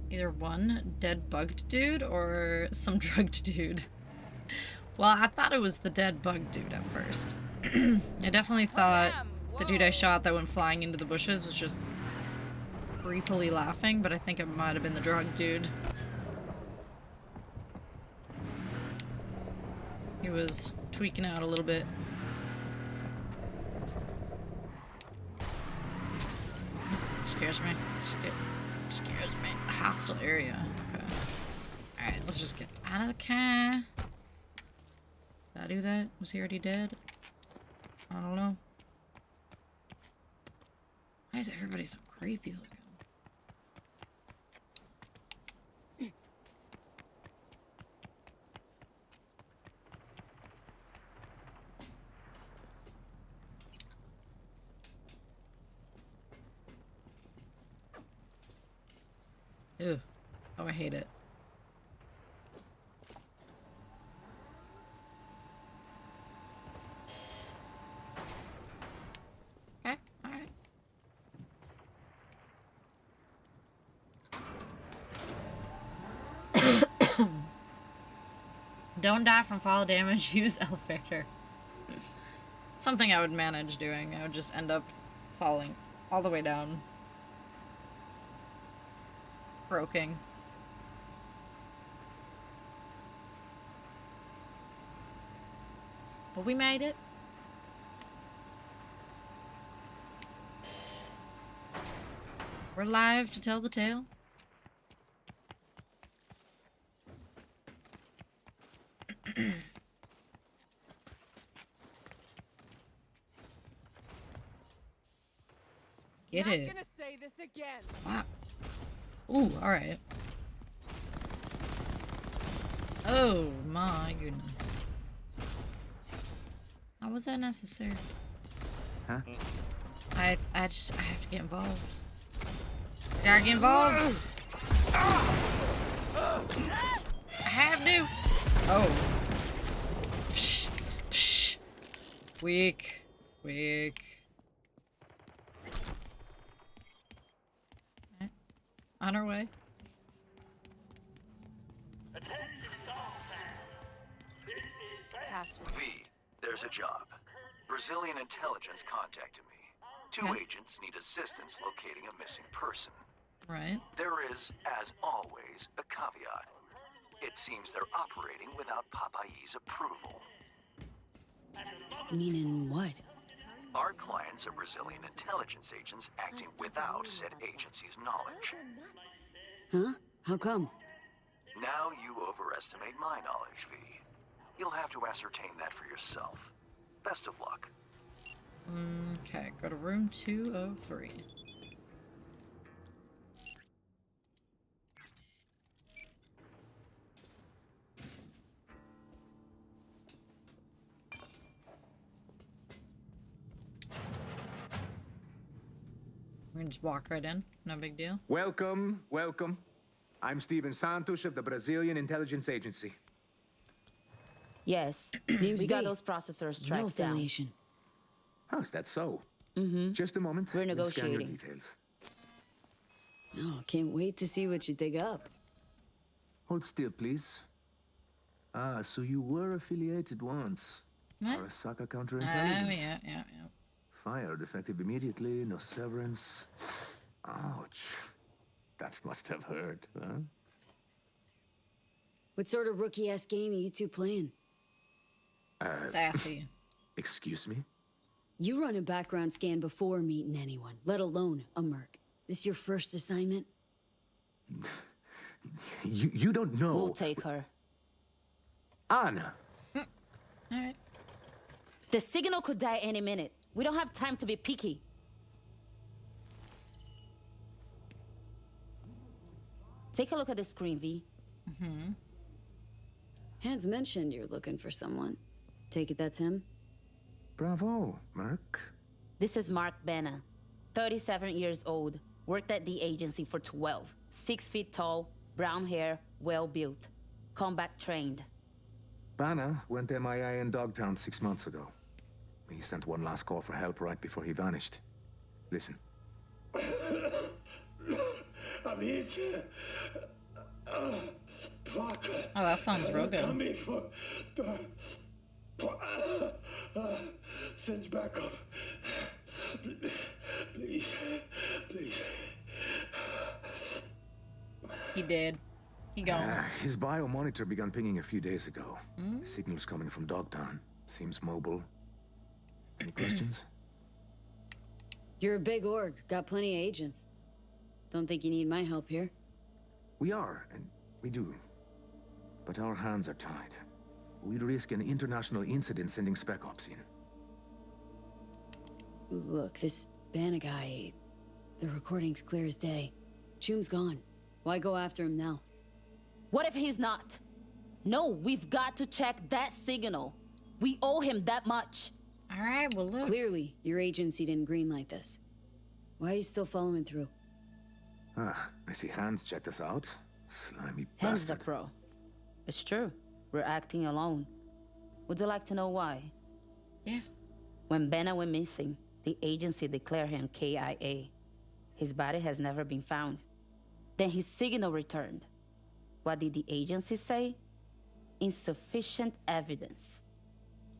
Either one dead bugged dude or some drugged dude. Well, I thought it was the dead bug dude at first. I definitely thought the dude I shot that went flying into the bushes was just creepily laughing, but I think it might have been the drug dude. He was tweaking out a little bit. Scares me. Scares me. A hostile area. Okay. Alright, let's just get out of the car. Did I do that? Was he already dead? I don't know. Why is everybody so creepy looking? Ew. Oh, I hate it. Okay, alright. Don't die from fall damage, use elevator. Something I would manage doing. I would just end up falling all the way down. Broken. But we made it. We're live to tell the tale. Get it. Not gonna say this again. Wow. Ooh, alright. Oh my goodness. How was that necessary? Huh? I have to get involved. Gotta get involved. I have to. Oh. Psh, psh. Weak. Weak. On our way. V, there's a job. Brazilian intelligence contacted me. Two agents need assistance locating a missing person. Right. There is, as always, a caveat. It seems they're operating without Papayi's approval. Meaning what? Our clients are Brazilian intelligence agents acting without said agency's knowledge. Huh? How come? Now you overestimate my knowledge, V. You'll have to ascertain that for yourself. Best of luck. Okay, go to room 203. We can just walk right in. No big deal. Welcome, welcome. I'm Steven Santos of the Brazilian Intelligence Agency. Yes. Name's We got V. those processors No tracked down. affiliation. Oh, is that so? Mm-hmm. Just a moment. We're We'll scan your negotiating. details. Oh, can't wait to see what you dig up. Hold still, please. Ah, so you were affiliated once. What? Arasaka Oh, counterintelligence. yeah. Fired effective immediately, no severance. Ouch. That must have hurt, huh? What sort of rookie-ass game are you two playing? Sassy. Excuse me? You run a background scan before meeting anyone, let alone a merc. This your first assignment? You don't know. We'll take her. Anna! Alright. The signal could die any minute. We don't have time to be picky. Take a look at the screen, V. Mm-hmm. Hans mentioned you're looking for someone. Take it that's him? Bravo, Merc. This is Mark Banner, 37 years old, worked at the agency for 12, 6 feet tall, brown hair, well-built, combat trained. Banner went MIA in Dogtown 6 months ago. He sent one last call for help right before he vanished. Listen. I'm hit. Fuck. Oh, that sounds real good. Coming for... Send backup. Please. He did. He gone. His biomonitor began pinging a few days ago. The signal's coming from Dogtown. Seems mobile. Any questions? You're a big org, got plenty of agents. Don't think you need my help here. We are, and we do. But our hands are tied. We'd risk an international incident sending spec ops in. Look, this Banner guy, the recording's clear as day. Chum's gone. Why go after him now? What if he's not? No, we've got to check that signal. We owe him that much. All right, well, look. Clearly, your agency didn't greenlight this. Why are you still following through? Ah, I see Hans checked us out. Slimy Hans the bastard. pro. It's true. We're acting alone. Would you like to know why? Yeah. When Banner went missing, the agency declared him KIA. His body has never been found. Then his signal returned. What did the agency say? Insufficient evidence.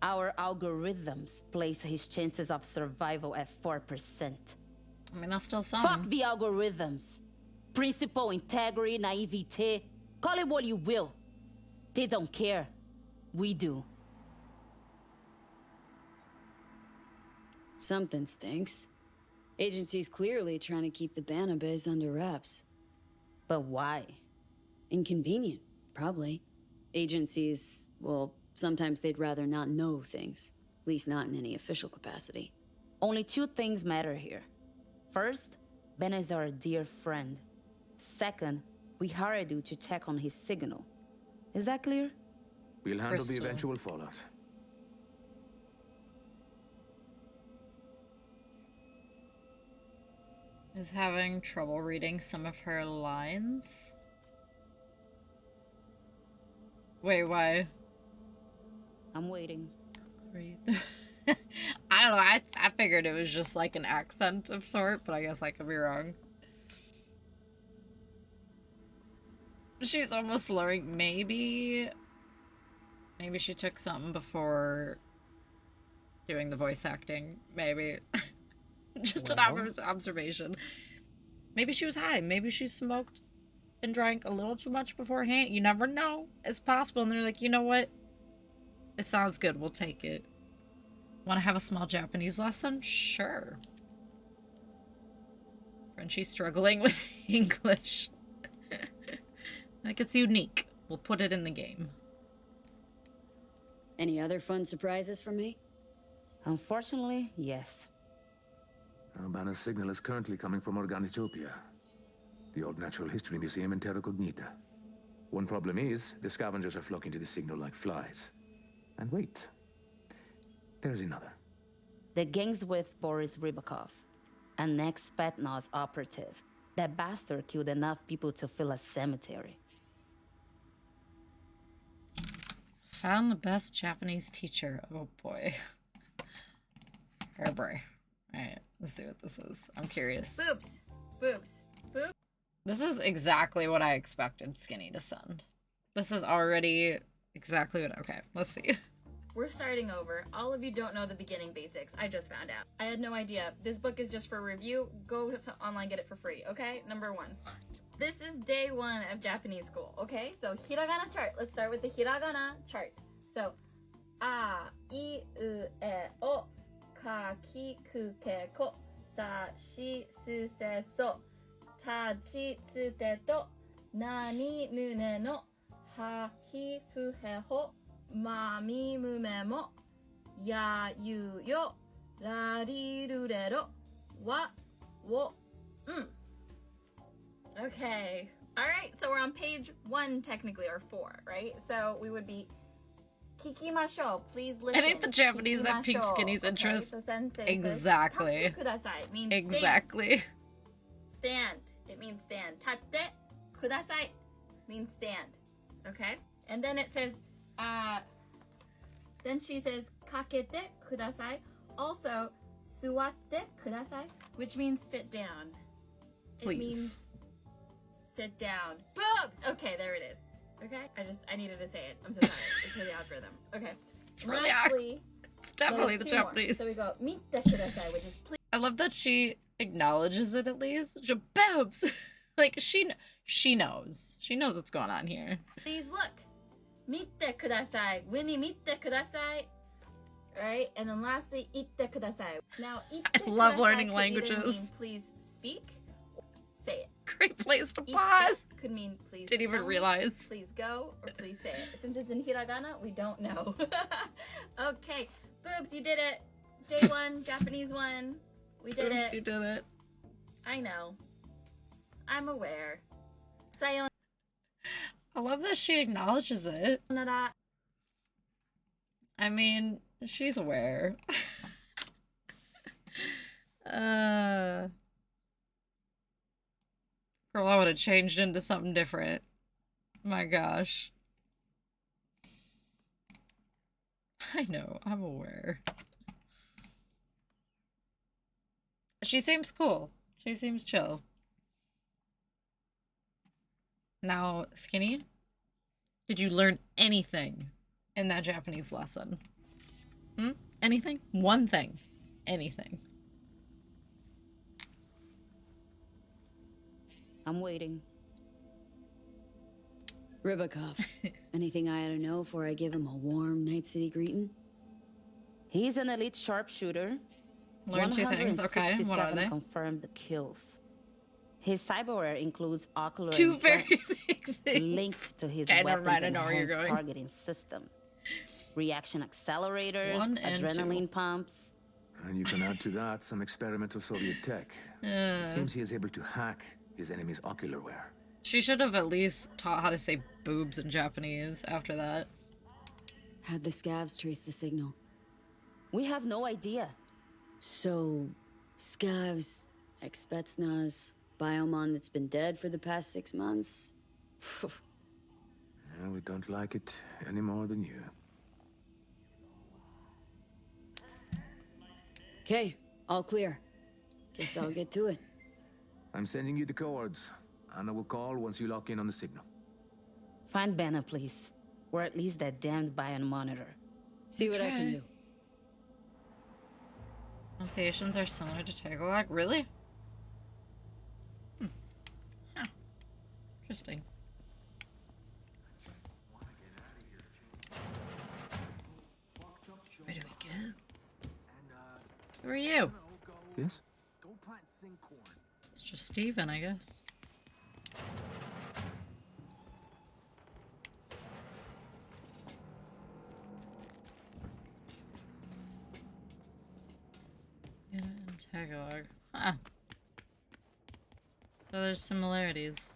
Our algorithms place his chances of survival at 4%. I mean, that's still some. Fuck the algorithms. Principle, integrity, naivete. Call it what you will. They don't care. We do. Something stinks. Agency's clearly trying to keep the Banner biz under wraps. But why? Inconvenient, probably. Agencies, well, sometimes they'd rather not know things. At least not in any official capacity. Only two things matter here. First, Ben is our dear friend. Second, we hired you to check on his signal. Is that clear? We'll handle Crystal. the eventual fallout. Is having trouble reading some of her lines. Wait, why? I'm waiting. Great. I don't know. I figured it was just like an accent of sort, but I guess I could be wrong. She's almost slurring. Maybe she took something before doing the voice acting. Maybe. Just an observation. Maybe she was high. Maybe she smoked and drank a little too much beforehand. You never know. It's possible. And they're like, you know what? It sounds good. We'll take it. Want to have a small Japanese lesson? Sure. Frenchie's struggling with English. Like, it's unique. We'll put it in the game. Any other fun surprises for me? Unfortunately, yes. Banner's signal is currently coming from Organitopia, the old natural history museum in Terra Cognita. One problem is, the scavengers are flocking to the signal like flies. And wait, there's another. The gang's with Boris Rybakov, an ex-Spetsnaz operative. That bastard killed enough people to fill a cemetery. found the best Japanese teacher. Oh boy. Oh boy. Alright, let's see what this is. I'm curious. Boobs. Boobs. Boobs. This is exactly what I expected Skinny to send. This is already exactly what... Okay, let's see. We're starting over. All of you don't know the beginning basics. I just found out. I had no idea. This book is just for review. Go online, get it for free, okay? Number 1. This is day 1 of Japanese school, okay? So, hiragana chart. Let's start with the hiragana chart. So, a, I, u, e, o, ka, ki, ku, ke, ko, sa, shi, su, se, so, ta, chi, tsu, te, to, na, ni, nu, ne, no, ha, hi, fu, he, ho, ma, mi, mu, me, mo, ya, yu, yo, ra, ri, ru, re, ro, wa, wo, Okay. Alright, so we're on page 1 technically, or 4, right? So we would be Kikimashou, please listen. I think the Japanese that piqued Skinny's interest. Okay, so sensei Exactly. says, Tatte kudasai means Exactly. stand. It means stand. Tatte kudasai means stand. Okay? And then it says, then she says, kakete kudasai. Also, suwatte kudasai, which means sit down. Please. It means sit down. Boobs! Okay, there it is. Okay? I needed to say it. I'm so sorry. It's for the algorithm. Okay. It's really Lastly, It's definitely the there's 2 more. Japanese. So we go, mitte kudasai, which is please. I love that she acknowledges it at least. Boobs! Like, she knows. She knows what's going on here. Please look. Mitte kudasai. Winnie mitte kudasai. Right? And then lastly, itte kudasai. Now, itte I love kudasai learning could either languages. mean please speak or say it. Great place to Itte pause. could mean please Didn't even tell me, realize. please go, or please say it. Since it's in hiragana, we don't know. Okay. Boobs, you did it. Day 1, Japanese 1. We did Oops, it. you did it. I know. I'm aware. Sayonara. I love that she acknowledges it. I mean, she's aware. Girl, I would have changed into something different. My gosh. I know, I'm aware. She seems cool. She seems chill. Now, Skinny, did you learn anything in that Japanese lesson? Anything? One thing. Anything. I'm waiting. Rybakov, anything I ought to know before I give him a warm Night City greeting? He's an elite sharpshooter. Learn 2 things. Okay, what are 167 they? confirmed kills. His cyberware includes ocular 2 very implants big things. linked to his Okay, never weapons mind, I and know where you're enhanced going. targeting system. Reaction accelerators, 1 and 2. adrenaline pumps. And you can add to that some experimental Soviet tech. It seems he is able to hack his enemy's ocularware. She should have at least taught how to say boobs in Japanese after that. How'd the scavs trace the signal? We have no idea. So, scavs, ex-Spetsnaz, Biomon that's been dead for the past 6 months? Yeah, we don't like it any more than you. Okay, all clear. Guess I'll get to it. I'm sending you the coords. Anna will call once you lock in on the signal. Find Banner, please. Or at least that damned Bion monitor. See what I can do. Pronunciations are similar to Tagalog. Really? Huh. Interesting. Where do we go? Who are you? Yes? It's just Steven, I guess. Yeah, and Tagalog. Huh. So there's similarities.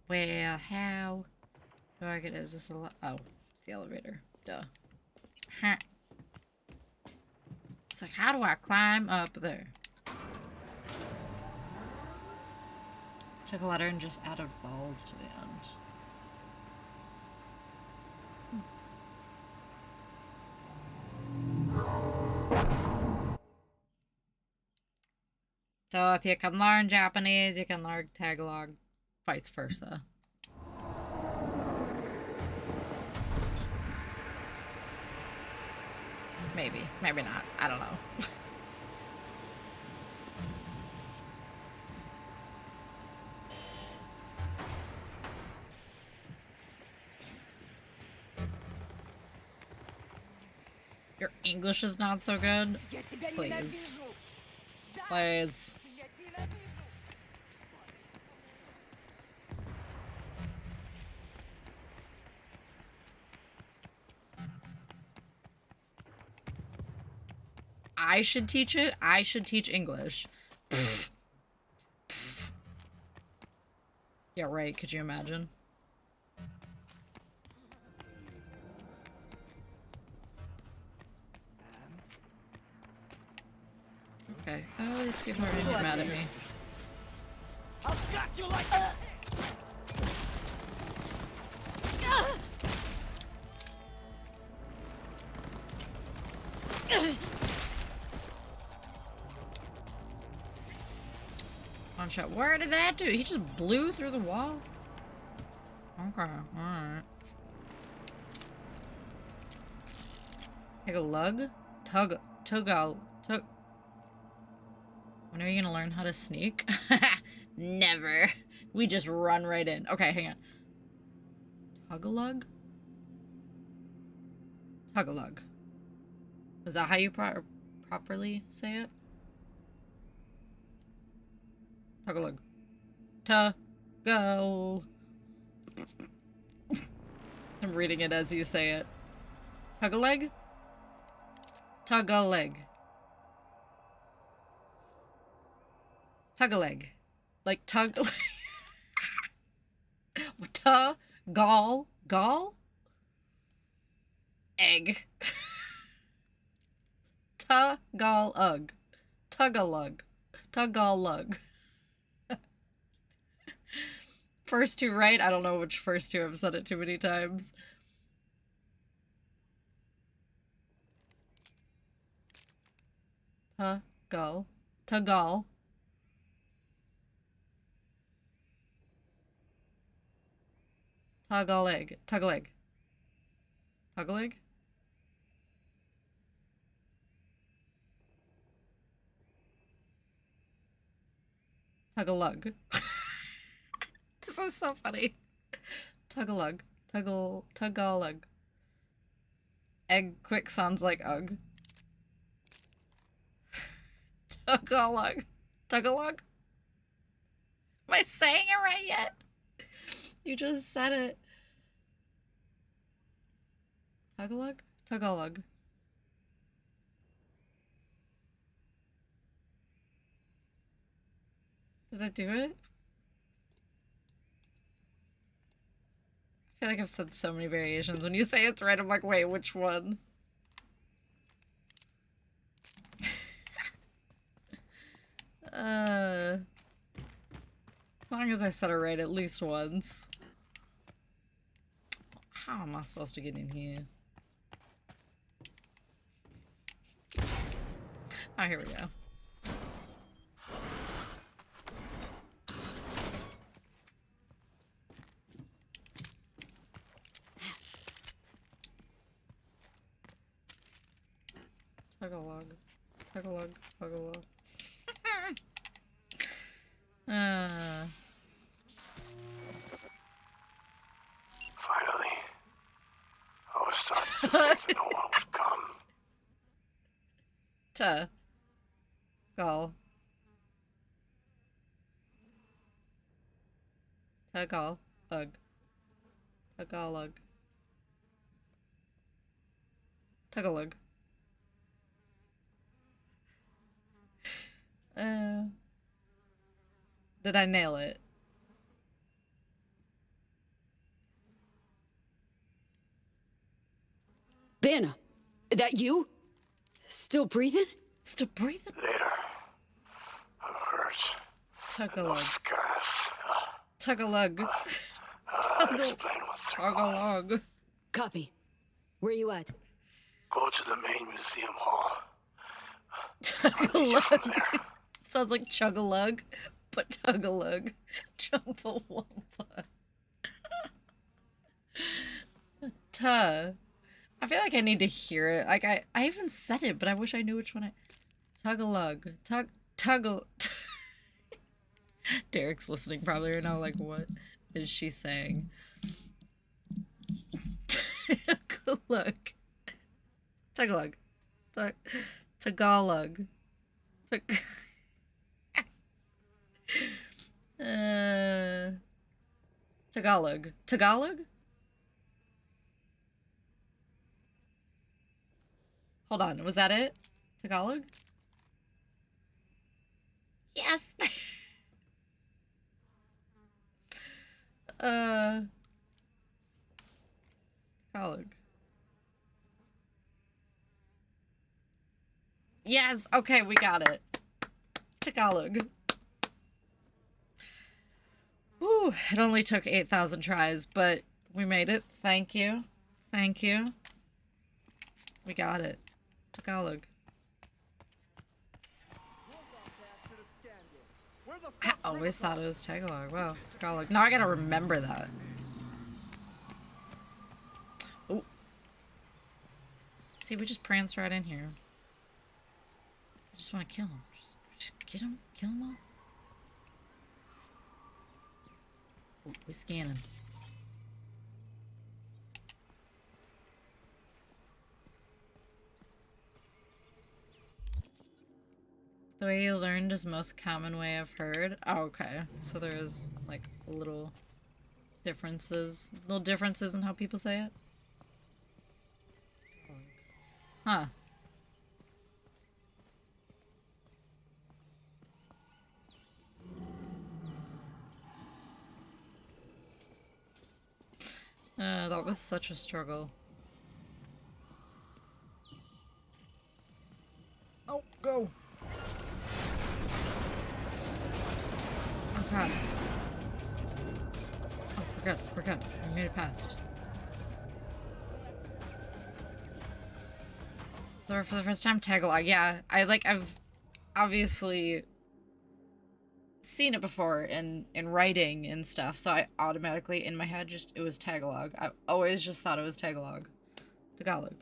Well, how do I get? Is this a? Oh, it's the elevator. Duh. Huh. It's like, how do I climb up there? Took a letter and just added vowels to the end. So if you can learn Japanese, you can learn Tagalog, vice versa. Maybe, maybe not. I don't know. Your English is not so good? Please. Please. I should teach it? I should teach English. Pfft. Pfft. Yeah, right. Could you imagine? Okay. Oh, these people are gonna get mad at me. I'll jack you like One shot. Where did that do? He just blew through the wall? Okay, alright. Take a lug? Tug. When are you gonna learn how to sneak? Never. We just run right in. Okay, hang on. Tagalog? Tagalog. Is that how you properly say it? Tagalog. Tagal. I'm reading it as you say it. Tagalog? Tagalog. Tagalog. Like tug. Tagal. Gall? Egg. Tagalog. Tagalog. Tagalog. First two right? I don't know which first two. I've said it too many times. Tagal. Tagal. Tagalog. Tagalog. Tagalog? Tagalog. This is so funny. Tagalog. Tagalog. Egg quick sounds like ugh. Tagalog. Tagalog? Am I saying it right yet? You just said it. Tagalog? Tagalog. Did I do it? I feel like I've said so many variations. When you say it's right, I'm like, wait, which one? As long as I said it right at least once. How am I supposed to get in here? Oh, here we go. Tagalog. Tagalog. Tagalog. Finally. I was starting to think that no one would come. Tagal. Tagalog. Tagalog. Tagalog. Did I nail it? Banna, that you? Still breathing? Still breathing? Later. Hurts. Tug-a-lug. Scars. Tug-a-lug. Tug-a-lug. Copy. Where you at? Go to the main museum hall. Tug-a-lug. Sounds like chug-a-lug, but tug-a-lug. Chumpawampa. Tuh. I feel like I need to hear it. Like, I even said it, but I wish I knew which one I... Tug-a-lug. Tuggle. Derek's listening probably right now, like, what is she saying? Tug-a-lug. Tug-a-lug. Tagalog. Tagalog. Tagalog? Hold on, was that it? Tagalog? Yes! Tagalog. Yes! Okay, we got it. Tagalog. Whew, it only took 8,000 tries, but we made it. Thank you. Thank you. We got it. Tagalog. I always thought it was Tagalog. Wow, Tagalog. Now I gotta remember that. Oh. See, we just pranced right in here. I just want to kill him. Just get him. Kill him all. Oh, we're scanning. The way you learned is most common way I've heard. Oh, okay. So there's like little differences in how people say it. Huh. That was such a struggle. Oh, go! Oh god. Oh, we're good, we're good. We made it past. For the first time, Tagalog. Yeah, I've obviously seen it before in writing and stuff, so I automatically, in my head, it was Tagalog. I always just thought it was Tagalog. Tagalog.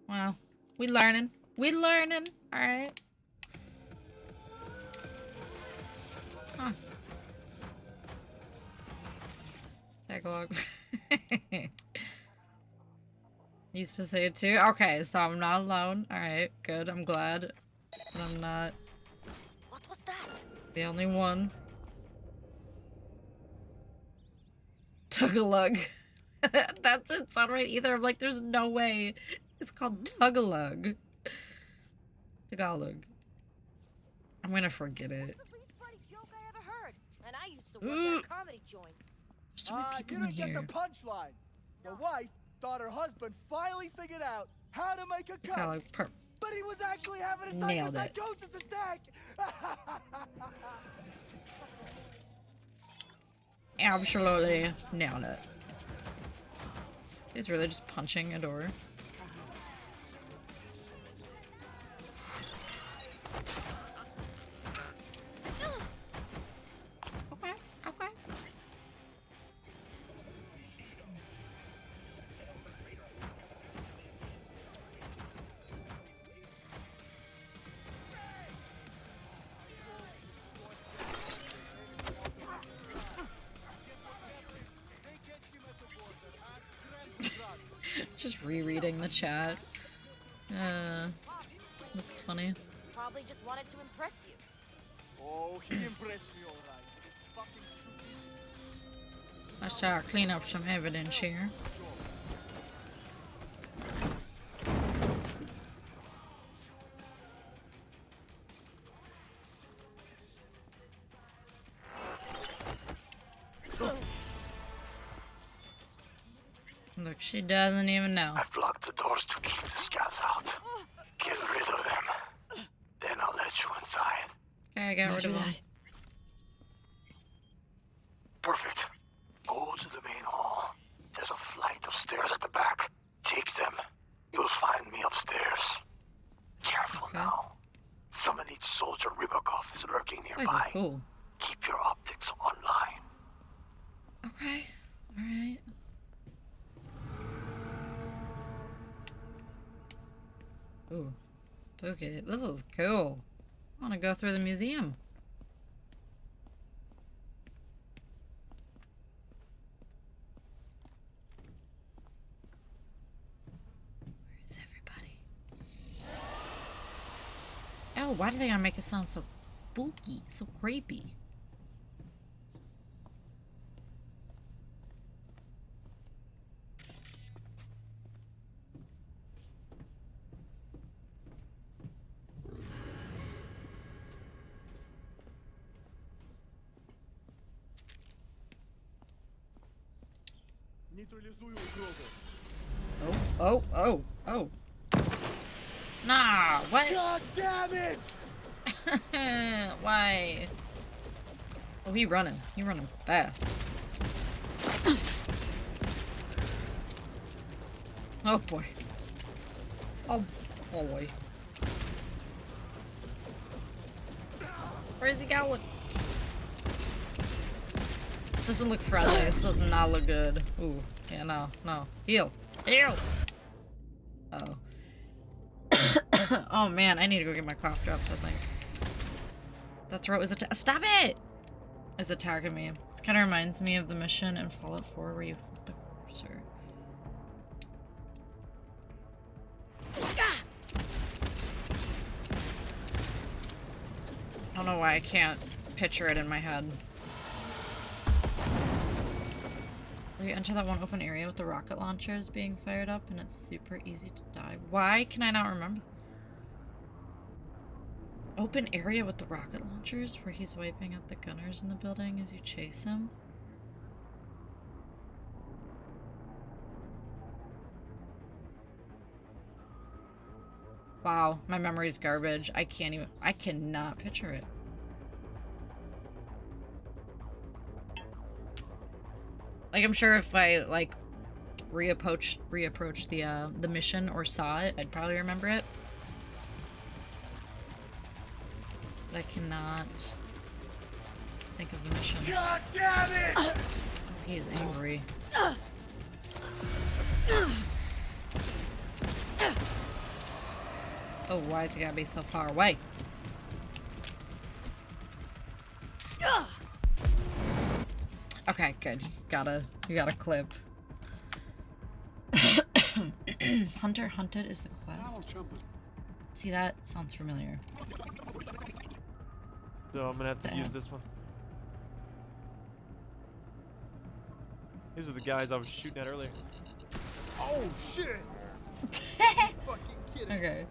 Wow. We learning. We learning. Alright. Huh. Tagalog. Used to say it too. Okay, so I'm not alone. Alright, good. I'm glad that I'm not What was that? the only one. Tagalog. That doesn't sound right either. I'm like, there's no way. It's called Tagalog. Tagalog. I'm gonna forget it. And I used to work at a comedy joint. You didn't get the punchline. The wife thought her husband finally figured out how to make a cut. Tagalog. But he was actually having a Nailed it. psychosis attack. Absolutely nailed it. He's really just punching a door. Okay, okay. Just rereading the chat. Looks funny. Probably just wanted to impress you. Oh, he impressed me all right. Let's clean up some evidence here. Look, she doesn't even know. I've locked the doors to keep the scabs out. Get rid of them. Then I'll let you inside. Okay, I got rid of them. Perfect. Go to the main hall. There's a flight of stairs at the back. Take them. You'll find me upstairs. Careful now. Summon each soldier Rybakov is lurking nearby. This is cool. Keep your optics online. Okay. Alright. Ooh. Okay, this is cool. I want to go through the museum. Where's everybody? Oh, why do they gotta make it sound so spooky, so creepy? Oh. Nah, what? God damn it! Why? Oh, he running. He running fast. Oh boy. Oh boy. Where's he going? This doesn't look friendly. This does not look good. Ooh. Yeah, no. Heal. Heal! Oh. Oh man, I need to go get my cough drops, I think. The throat is stop it! Is attacking me. This kind of reminds me of the mission in Fallout 4 where you hold the cursor. I don't know why I can't picture it in my head. Where you enter that one open area with the rocket launchers being fired up and it's super easy to die. Why can I not remember? Open area with the rocket launchers where he's wiping out the gunners in the building as you chase him. Wow, my memory's garbage. I cannot picture it. Like, I'm sure if I, like, reapproached the mission or saw it, I'd probably remember it. But I cannot think of the mission. God damn it! Oh, he is angry. Oh, why's it gotta be so far away? Okay, good. You got a clip. Hunter hunted is the quest. See, that sounds familiar. So I'm gonna have to use this one. These are the guys I was shooting at earlier. Oh shit! Fucking kidding. Okay.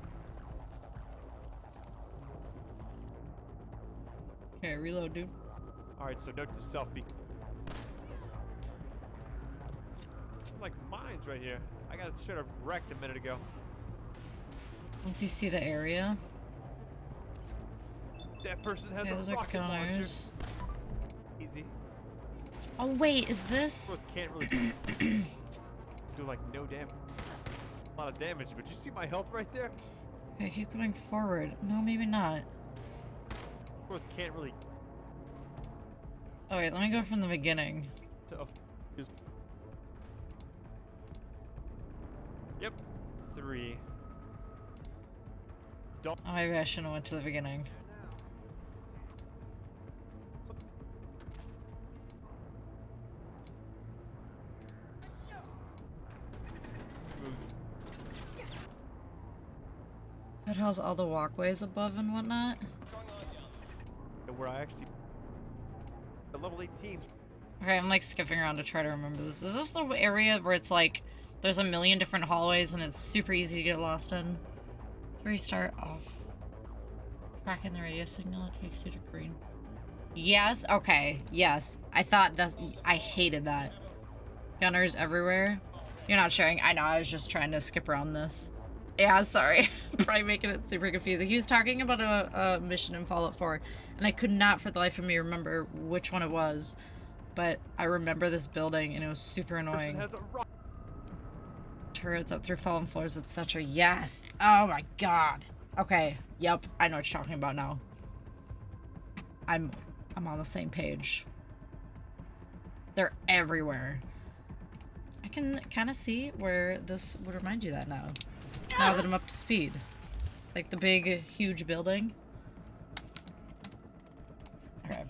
Okay, reload, dude. Alright, so note to self, be like mines right here. I got straight up wrecked a minute ago. Once you see the area. That person has those a are rocket launcher. gunners. Easy. Oh wait, is this? Can't really do like no damage. A lot of damage, but you see my health right there? Okay, keep going forward. No, maybe not. Can't really. Oh wait, let me go from the beginning. Yep. 3. Oh, maybe I shouldn't have went to the beginning. It has all the walkways above and whatnot. Where I actually the level 18. Okay, I'm like skipping around to try to remember this. Is this the area where it's like there's a million different hallways and it's super easy to get lost in? Where you start off tracking the radio signal, it takes you to green. Yes, okay, yes. I thought that's I hated that. Gunners everywhere. You're not sharing. I know, I was just trying to skip around this. Yeah, sorry. Probably making it super confusing. He was talking about a mission in Fallout 4, and I could not for the life of me remember which one it was. But I remember this building, and it was super annoying. Turrets up through fallen floors, etc. Yes! Oh my god! Okay, yep, I know what you're talking about now. I'm on the same page. They're everywhere. I can kind of see where this would remind you that now. Now that I'm up to speed. Like the big, huge building. Okay.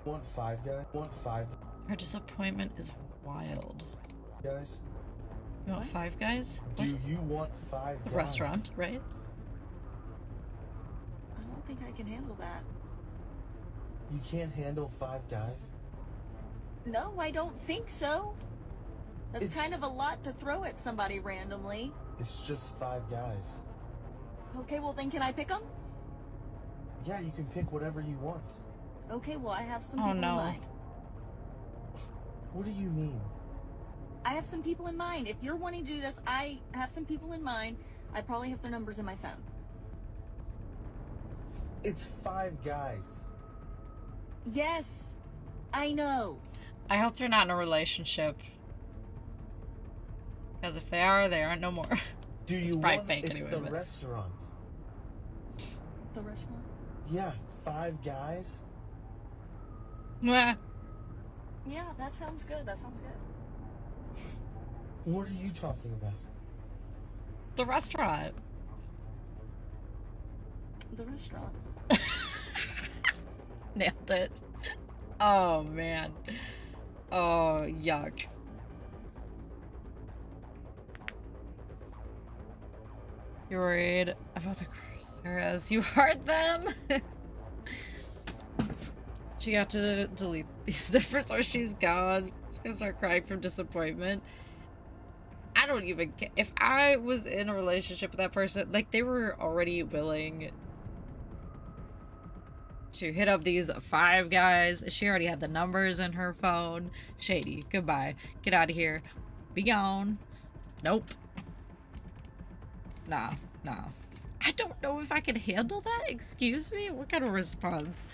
Want five guys? Want five? Her disappointment is wild. Guys? You want five guys? Do you want five The guys? restaurant, right? I don't think I can handle that. You can't handle five guys? No, I don't think so. That's It's- kind of a lot to throw at somebody randomly. It's just five guys. Okay, well then can I pick them? Yeah, you can pick whatever you want. Okay, well I have some Oh, people no. in mind. What do you mean? I have some people in mind. If you're wanting to do this, I have some people in mind. I probably have their numbers in my phone. It's five guys. Yes, I know. I hope they're not in a relationship. Because if they aren't no more. Do you It's probably want fake it's anyway, the but- restaurant? The restaurant? Yeah, five guys? Mwah. Yeah, that sounds good. That sounds good. What are you talking about? The restaurant. The restaurant. Nailed it. Oh, man. Oh, yuck. You're worried about the as you heard them? She got to delete these numbers or she's gone. She's gonna start crying from disappointment. I don't even care. If I was in a relationship with that person, like, they were already willing to hit up these five guys. She already had the numbers in her phone. Shady, goodbye. Get out of here. Be gone. Nope. Nah. I don't know if I can handle that. Excuse me? What kind of response?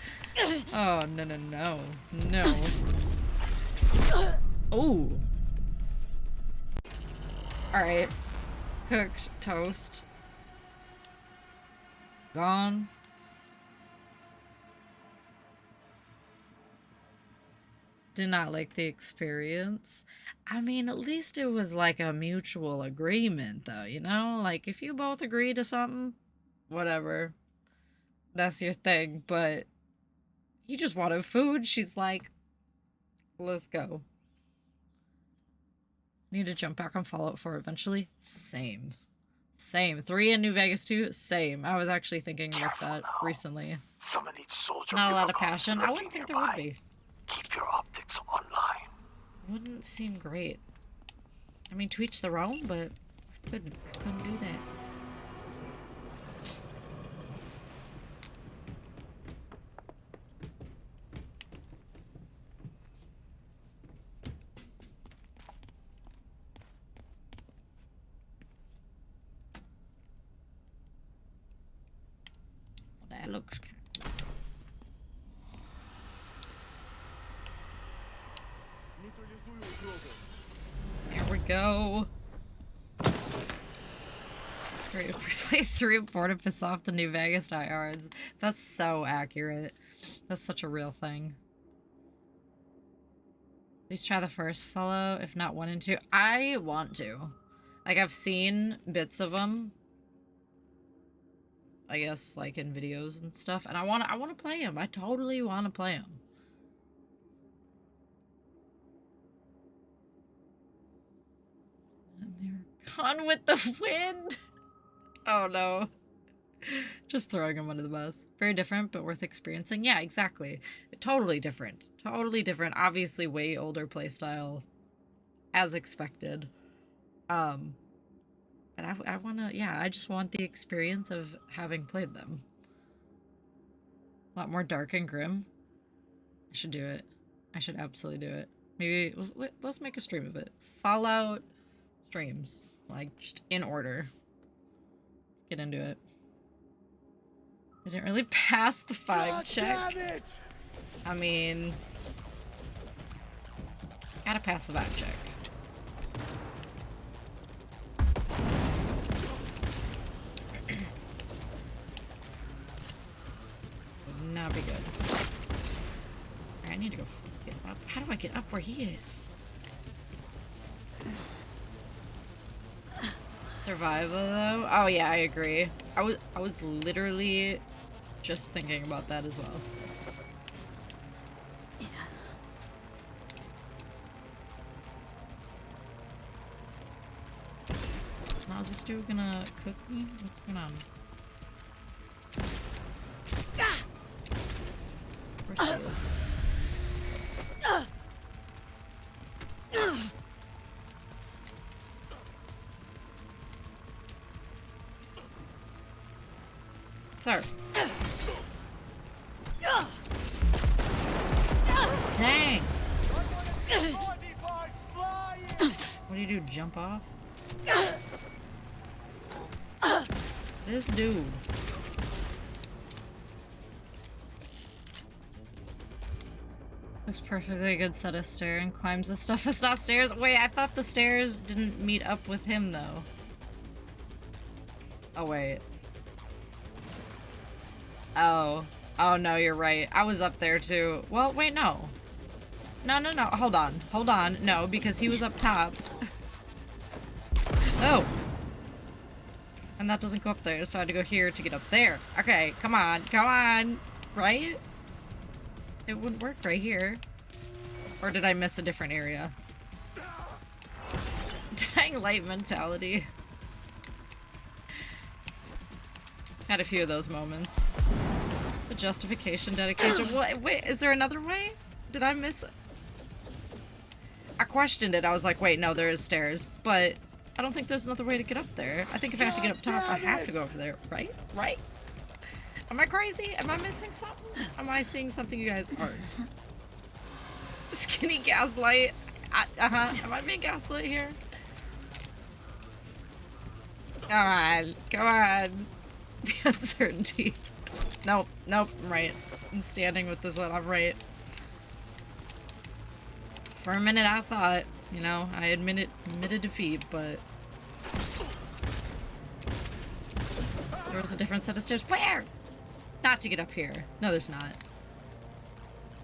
Oh, no. Oh. Alright. Cooked toast. Gone. Did not like the experience. I mean, at least it was like a mutual agreement, though, you know? Like, if you both agree to something, whatever. That's your thing, but he just wanted food. She's like, let's go. Need to jump back on Fallout 4 eventually. Same. 3 in New Vegas too. Same. I was actually thinking about that recently. Someone needs soldier Not a lot of ripoffs passion. I lurking wouldn't think there nearby. would be. Keep your optics online. Wouldn't seem great. I mean, to each their own, but I couldn't do that. That looks kind of... There we go. We play 3 and 4 to piss off the New Vegas diehards. That's so accurate. That's such a real thing. Please try the first fellow, if not 1 and 2. I want to. Like, I've seen bits of them. I guess, like, in videos and stuff. And I want to play them. I totally want to play them. And they're gone with the wind. Oh, no. Just throwing them under the bus. Very different, but worth experiencing. Yeah, exactly. Totally different. Totally different. Obviously, way older playstyle. As expected. And I want to, yeah, I just want the experience of having played them. A lot more dark and grim. I should do it. I should absolutely do it. Maybe let's make a stream of it. Fallout streams, like just in order. Let's get into it. I didn't really pass the 5 check. I mean, gotta pass the 5 check. Would not be good. I need to go get up. How do I get up where he is? Survival though? Oh yeah, I agree. I was literally just thinking about that as well. Yeah. Now is this dude gonna cook me? What's going on? Of course he is. Sir. Dang. What do you do? Jump off? This dude. Looks perfectly a good set of stairs and climbs the stuff that's not stairs. Wait, I thought the stairs didn't meet up with him though. Oh wait. Oh. Oh no, you're right. I was up there too. Well, wait, no. No. Hold on. Hold on. No, because he was up top. Oh. And that doesn't go up there, so I had to go here to get up there. Okay, come on. Come on. Right? It wouldn't work right here. Or did I miss a different area? Dying light mentality. Had a few of those moments. The justification, dedication. What? Wait, is there another way? Did I miss it? I questioned it. I was like, wait, no, there is stairs. But I don't think there's another way to get up there. I think if I have to get up top, I have to go over there. Right? Right? Am I crazy? Am I missing something? Am I seeing something you guys aren't? Skinny gaslight. Am I being gaslit here? Come on. Come on. The uncertainty. Nope. Nope. I'm right. I'm standing with this one. I'm right. For a minute I thought, you know, I admitted defeat, but there was a different set of stairs. Where? Not to get up here. No, there's not.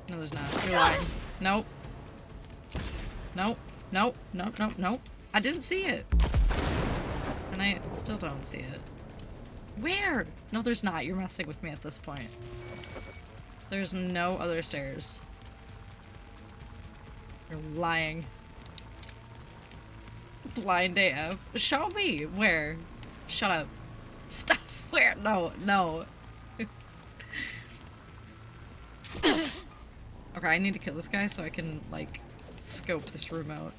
No, there's not. You're lying. Nope. Nope. Nope. Nope. Nope. Nope. I didn't see it. And I still don't see it. Where? No, there's not. You're messing with me at this point. There's no other stairs. You're lying. Blind AF. Show me. Where? Shut up. Stop. Where? No. No. Okay, I need to kill this guy so I can, like, scope this room out.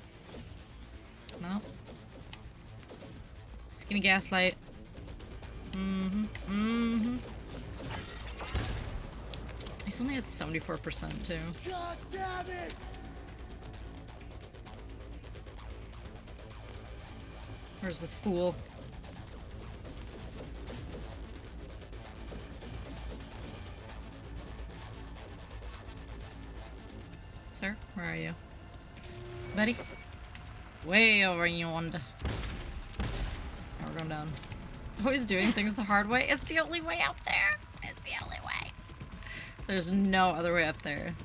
No? Skinny gaslight. He's only at 74% too. God damn it! Where's this fool? Sir, where are you? Buddy? Way over yonder. Now we're going down. Always doing things the hard way. It's the only way out there. It's the only way. There's no other way up there.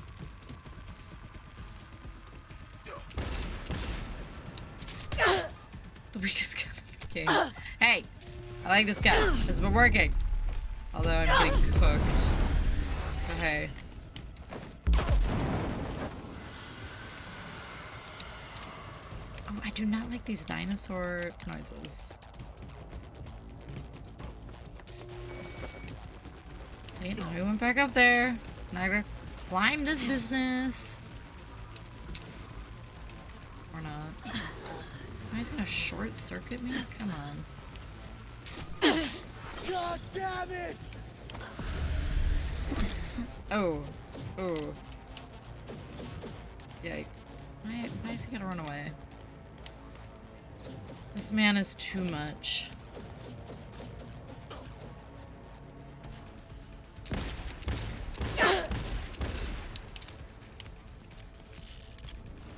The weakest gun. Okay. Hey! I like this gun. This has been working. Although I'm getting cooked. Okay. Oh, I do not like these dinosaur noises. See, now we went back up there. Now I gotta climb this business. Or not. Am I just gonna short circuit me? Come on. God damn it! Oh. Oh. Yikes. Why is he gonna run away? This man is too much.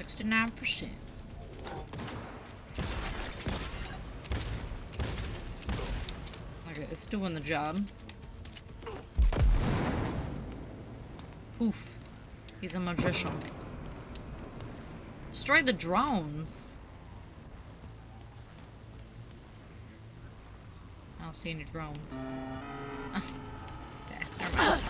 %. Okay, it's doing the job. Poof. He's a magician. Destroy the drones. I don't see any drones. Okay, never mind.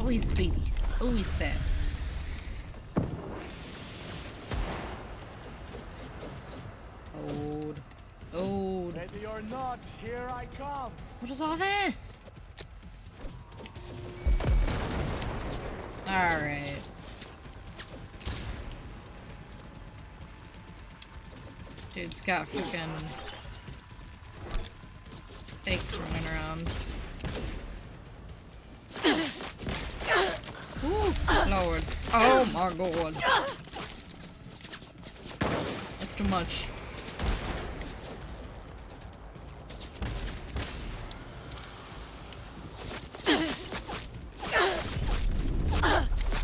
Oh, he's speedy. Oh, he's fast. Old. Ready or not, here I come. What is all this? Alright. Dude's got freaking fakes running around. Ooh, Lord. Oh my God. That's too much.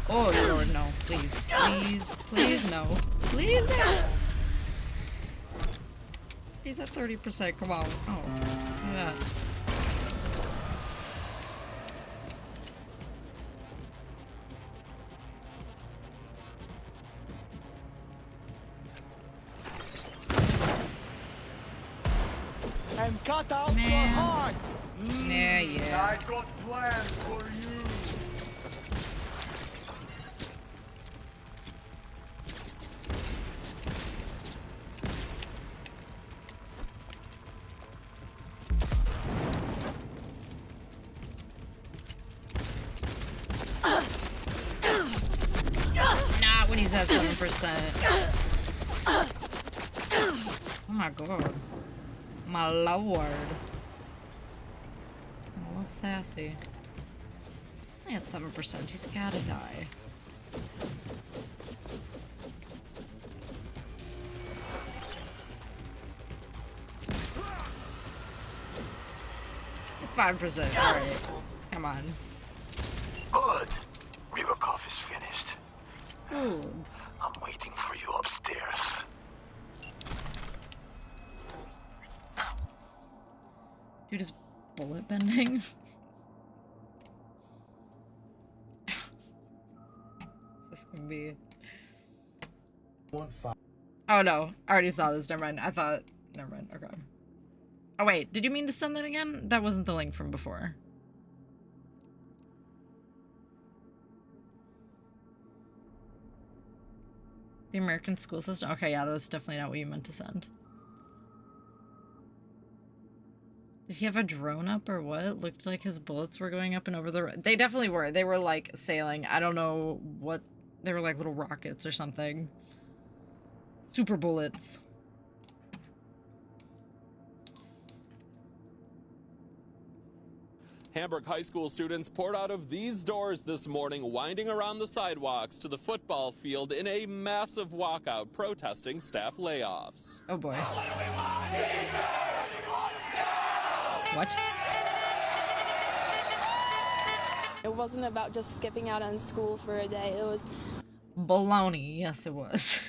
Oh Lord, no. Please. Please. Please, no. Please, no. He's at 30%. Come on. Oh. Yeah. And cut out your heart. Yeah. I got plans for you. Not when he's at 7%. Oh my God. My lord. A little sassy. Only at 7%. He's gotta die. $5%. Alright. Come on. Good. Rivakov is finished. Good. I'm waiting for you upstairs. Dude is bullet bending. This can be. Oh no, I already saw this. Never mind. I thought. Never mind. Okay. Oh wait, did you mean to send that again? That wasn't the link from before. The American school system. Okay, yeah, that was definitely not what you meant to send. Did he have a drone up or what? It looked like his bullets were going up and over the... They definitely were. They were like sailing. I don't know what... They were like little rockets or something. Super bullets. Hamburg High School students poured out of these doors this morning, winding around the sidewalks to the football field in a massive walkout protesting staff layoffs. Oh boy. What? It wasn't about just skipping out on school for a day. It was baloney. Yes, it was.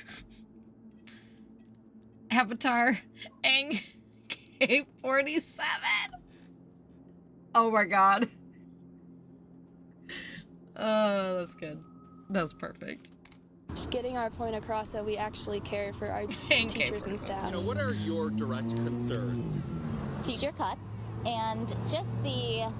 Avatar Aang K-47. Oh my God. Oh, that's good. That was perfect. just getting our point across that we actually care for our teachers and staff. You know, what are your direct concerns? Teacher cuts and just the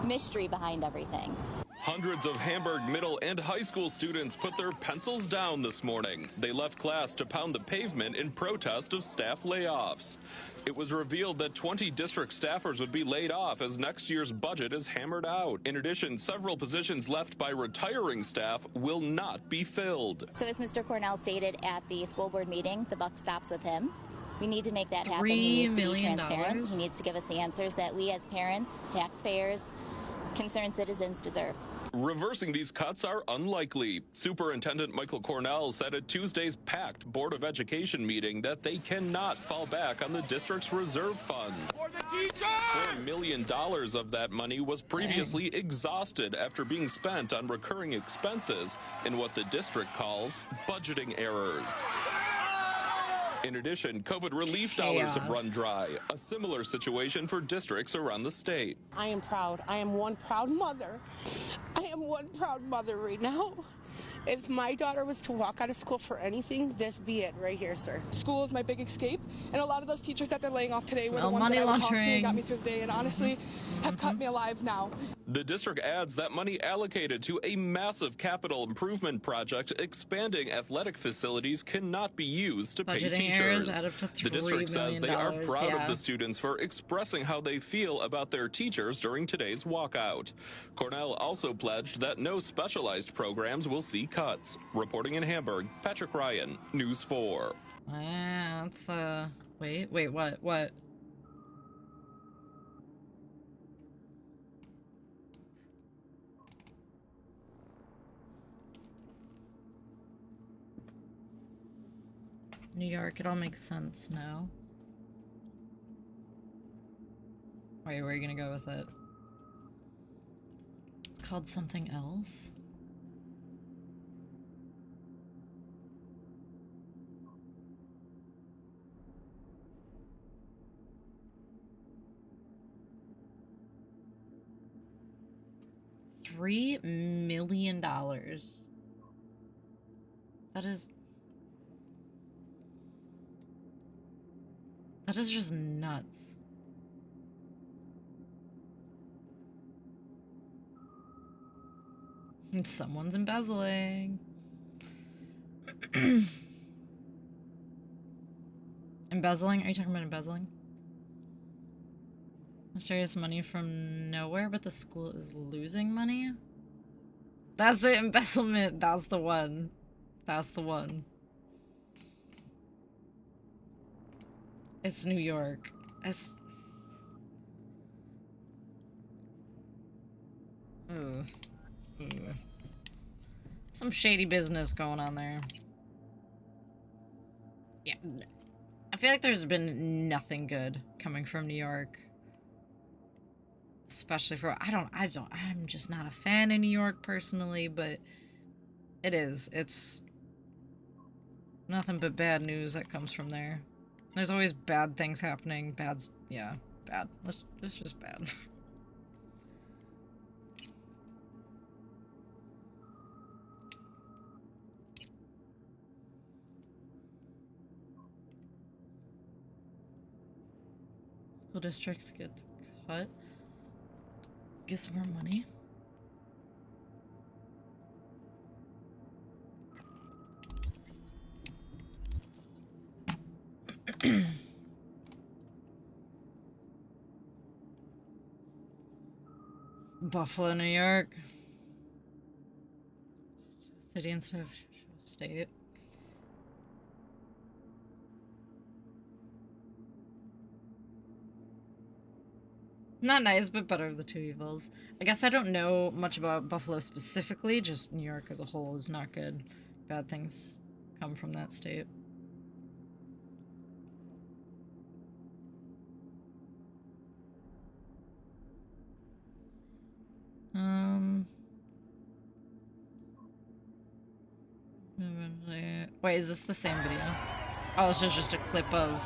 mystery behind everything. Hundreds of Hamburg middle and high school students put their pencils down this morning. They left class to pound the pavement in protest of staff layoffs. It was revealed that 20 district staffers would be laid off as next year's budget is hammered out. In addition, several positions left by retiring staff will not be filled. So as Mr. Cornell stated at the school board meeting, the buck stops with him. We need to make that happen. He needs to be transparent. He needs to give us the answers that we as parents, taxpayers, concerned citizens deserve. Reversing these cuts are unlikely. Superintendent Michael Cornell said at Tuesday's packed Board of Education meeting that they cannot fall back on the district's reserve funds. For the teachers! $4 million of that money was previously exhausted after being spent on recurring expenses in what the district calls budgeting errors. In addition, COVID relief dollars have run dry, a similar situation for districts around the state. I am proud. I am one proud mother. I am one proud mother right now. If my daughter was to walk out of school for anything, this be it right here, sir. School is my big escape, and a lot of those teachers that they're laying off today were the ones money that I would talk to laundering. and got me through the day, and honestly have cut me alive now. The district adds that money allocated to a massive capital improvement project expanding athletic facilities cannot be used to pay Budgeting errors teachers. add up to $3 The district says they are million, proud yeah. of the students for expressing how they feel about their teachers during today's walkout. Cornell also pledged that no specialized programs will see cuts. Reporting in Hamburg, Patrick Ryan, News 4. Yeah, that's wait, what? New York, it all makes sense now. Wait, where are you gonna go with it? It's called something else? $3 million. That is just nuts. Someone's embezzling. Embezzling? Are you talking about embezzling? Mysterious money from nowhere, but the school is losing money? That's the embezzlement. That's the one. That's the one. It's New York. It's... Ugh. Ugh. Some shady business going on there. Yeah. I feel like there's been nothing good coming from New York. Especially for... I'm just not a fan of New York personally, but it is. It's nothing but bad news that comes from there. There's always bad things happening. Bad. It's just bad. School districts get cut. Get some more money. Buffalo, New York. City instead of state. Not nice, but better of the two evils. I guess I don't know much about Buffalo specifically, just New York as a whole is not good. Bad things come from that state. Wait, is this the same video? Oh, this is just a clip of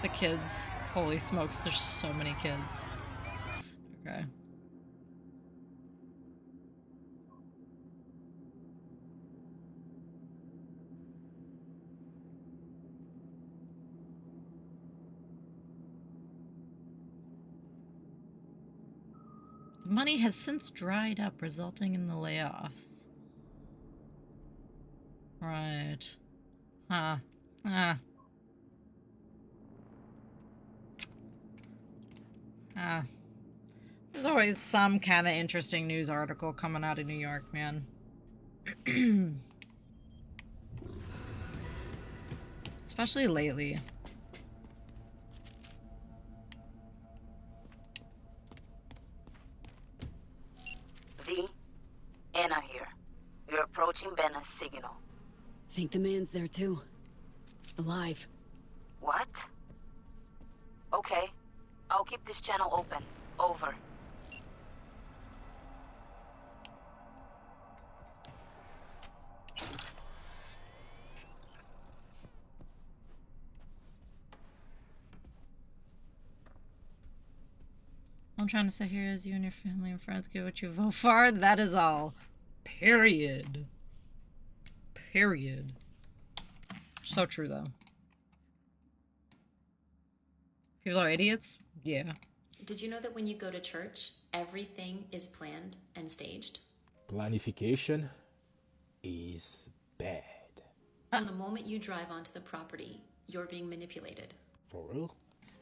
the kids. Holy smokes, there's so many kids. Okay. money has since dried up, resulting in the layoffs. Right. Huh. There's always some kind of interesting news article coming out of New York, man. Especially lately. V, Anna here. You're approaching Benna's signal. Think the man's there too. Alive. What? Okay. I'll keep this channel open. Over. All I'm trying to say here is you and your family and friends get what you vote for. That is all. Period. Period. So true, though. People are idiots? Yeah. Did you know that when you go to church, everything is planned and staged? Planification is bad. From the moment you drive onto the property, you're being manipulated. For real?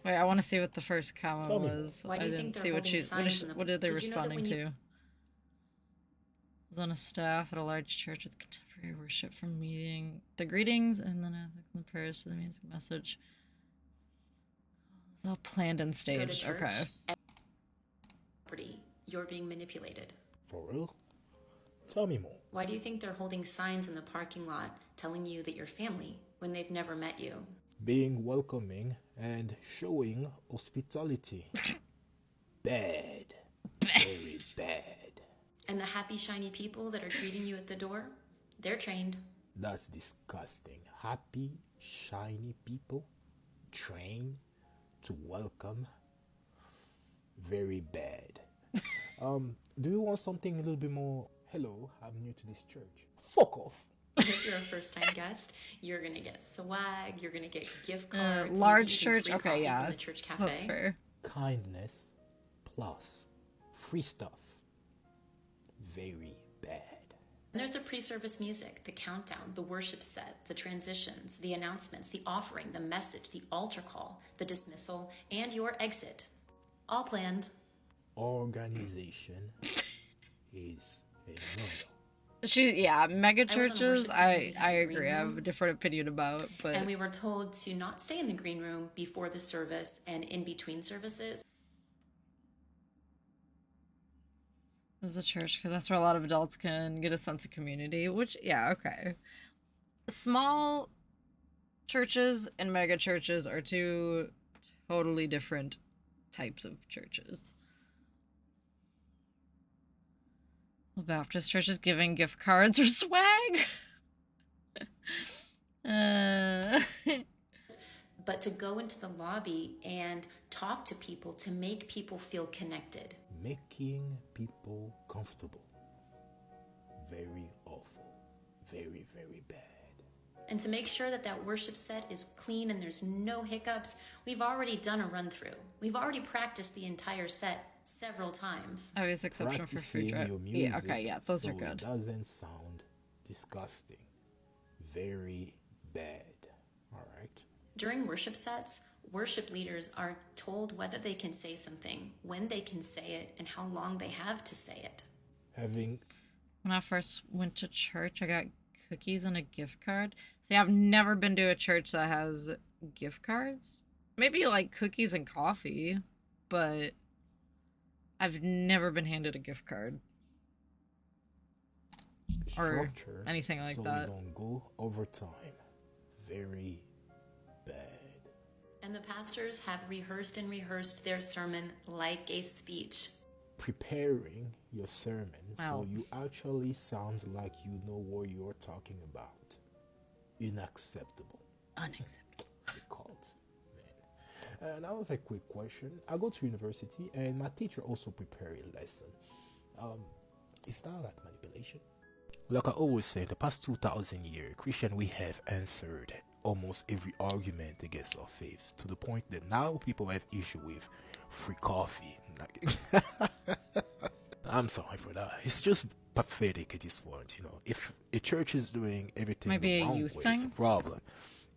Wait, I want to see what the first comment was. Why do you think they're see what holding she's. signs in the- What are they Did you know that responding when you- to? Was on a staff at a large church with contemporary worship from meeting the greetings and then the prayers to the music message. It's all planned and Go to staged. church, Okay. property, you're being manipulated. For real? Tell me more. Why do you think they're holding signs in the parking lot telling you that you're family when they've never met you? Being welcoming and showing hospitality. Bad. Very bad. And the happy, shiny people that are greeting you at the door, they're trained. That's disgusting. Happy, shiny people trained to welcome. Very bad. Do you want something a little bit more? Hello, I'm new to this church. Fuck off. If you're a first-time guest, you're gonna get swag. You're gonna get gift cards. maybe Large even church. free Okay, coffee yeah. From the church cafe. That's fair. Kindness plus free stuff. Very bad. And there's the pre-service music, the countdown, the worship set, the transitions, the announcements, the offering, the message, the altar call, the dismissal, and your exit. All planned. Organization is a no-no. Mega I was on a churches. worship team where we I had a green agree. I have room. a different opinion about, but And we were told to not stay in the green room before the service and in between services. as a church, because that's where a lot of adults can get a sense of community. Which, yeah, okay. Small churches and mega churches are two totally different types of churches. Baptist churches giving gift cards or swag. But to go into the lobby and talk to people to make people feel connected. Making people comfortable. Very awful. Very, very bad. And to make sure that that worship set is clean and there's no hiccups, we've already done a run through. We've already practiced the entire set several times. Obvious exception for food Practicing drive. your music Yeah, okay, yeah, those so are good. It doesn't sound disgusting. Very bad. Alright. During worship sets, worship leaders are told whether they can say something, when they can say it, and how long they have to say it. When I first went to church, I got cookies and a gift card. See, I've never been to a church that has gift cards. Maybe like cookies and coffee, but I've never been handed a gift card. Or Structure anything like so that. you don't go over time. Very bad. And the pastors have rehearsed and rehearsed their sermon like a speech. Preparing your sermon Well. so you actually sound like you know what you're talking about. Unacceptable. Unacceptable. The cult, man. And I have a quick question. I go to university and my teacher also prepare a lesson. Is that like manipulation? Like I always say, in the past 2,000 years, Christian, we have answered almost every argument against our faith to the point that now people have issue with free coffee. Like I'm sorry for that. It's just pathetic at this point, you know. If a church is doing everything Might be the a wrong youth way, thing? it's a problem.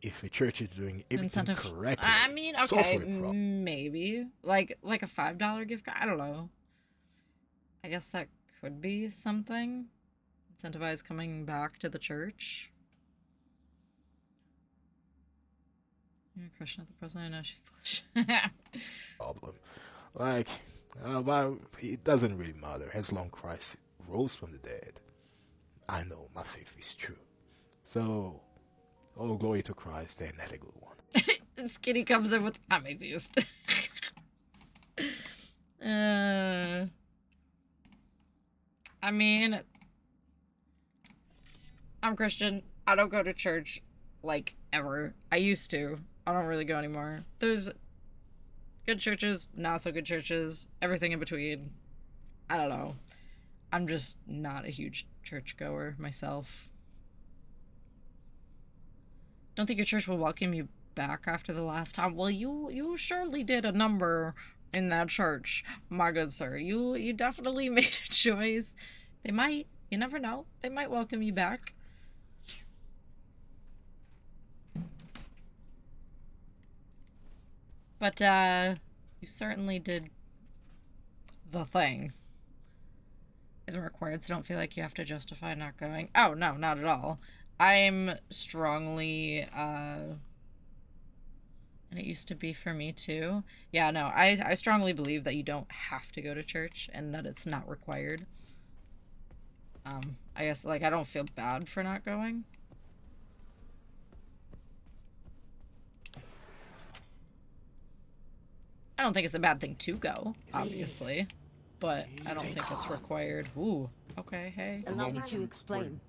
If a church is doing everything Incentive. correctly, I mean, it's okay, also a problem. maybe like a $5 gift card. I don't know. I guess that could be something. Incentivize coming back to the church. You're a Christian at the president. I know she's foolish. Problem. Like, well, it doesn't really matter as long Christ rose from the dead. I know my faith is true. So, all glory to Christ and had a good one. Skinny comes in with, I'm atheist. I mean, I'm Christian. I don't go to church, like, ever. I used to. I don't really go anymore. There's good churches, not so good churches, everything in between. I don't know. I'm just not a huge churchgoer myself. Don't think your church will welcome you back after the last time. Well, you surely did a number in that church, my good sir. You definitely made a choice. They might. You never know. They might welcome you back. But, you certainly did the thing. Isn't required, so don't feel like you have to justify not going. Oh, no, not at all. I'm strongly, and it used to be for me too. Yeah, no, I strongly believe that you don't have to go to church and that it's not required. I guess, like, I don't feel bad for not going. I don't think it's a bad thing to go, obviously, but I don't think it's required. Ooh, okay, hey. Allow me to explain.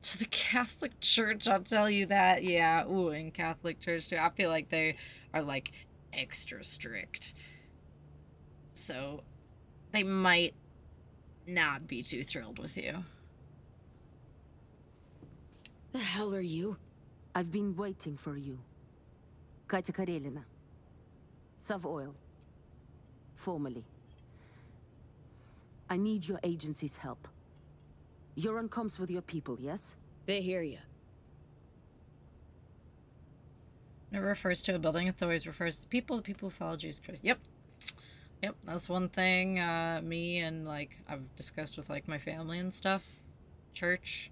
To the Catholic Church, I'll tell you that. Yeah, ooh, in Catholic Church too. I feel like they are, like, extra strict. So, they might not be too thrilled with you. The hell are you? I've been waiting for you. Katya Karelina. Sav Oil. Formally. I need your agency's help. Euron comes with your people, yes? They hear you. Never refers to a building, it's always refers to people, the people who follow Jesus Christ. Yep. Yep, that's one thing, me and, like, I've discussed with, like, my family and stuff. Church,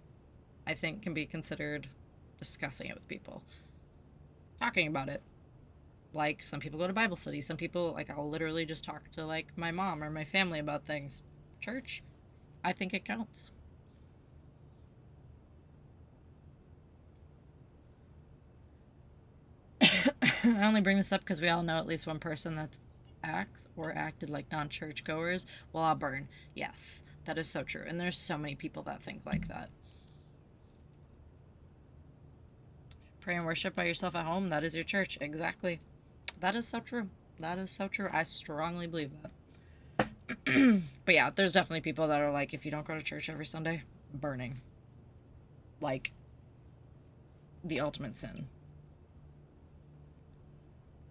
I think, can be considered discussing it with people. Talking about it. Like, some people go to Bible study, some people, like, I'll literally just talk to, like, my mom or my family about things. Church, I think it counts. I only bring this up because we all know at least one person that's acts or acted like non-church goers. Well, I'll burn. Yes, that is so true. And there's so many people that think like that. Pray and worship by yourself at home. That is your church. Exactly. That is so true. That is so true. I strongly believe that. But yeah, there's definitely people that are like, if you don't go to church every Sunday, burning. Like, the ultimate sin.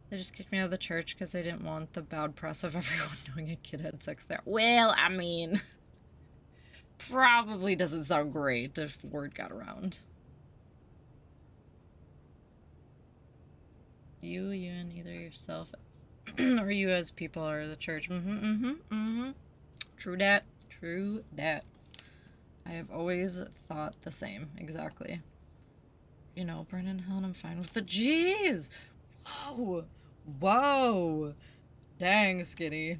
They just kicked me out of the church because they didn't want the bad press of everyone knowing a kid had sex there. Well, I mean, probably doesn't sound great if word got around. You and either yourself or you as people or the church. True dat. True dat. I have always thought the same. Exactly. You know, burn in hell and I'm fine with the Jeez. Whoa. Whoa. Dang, Skinny.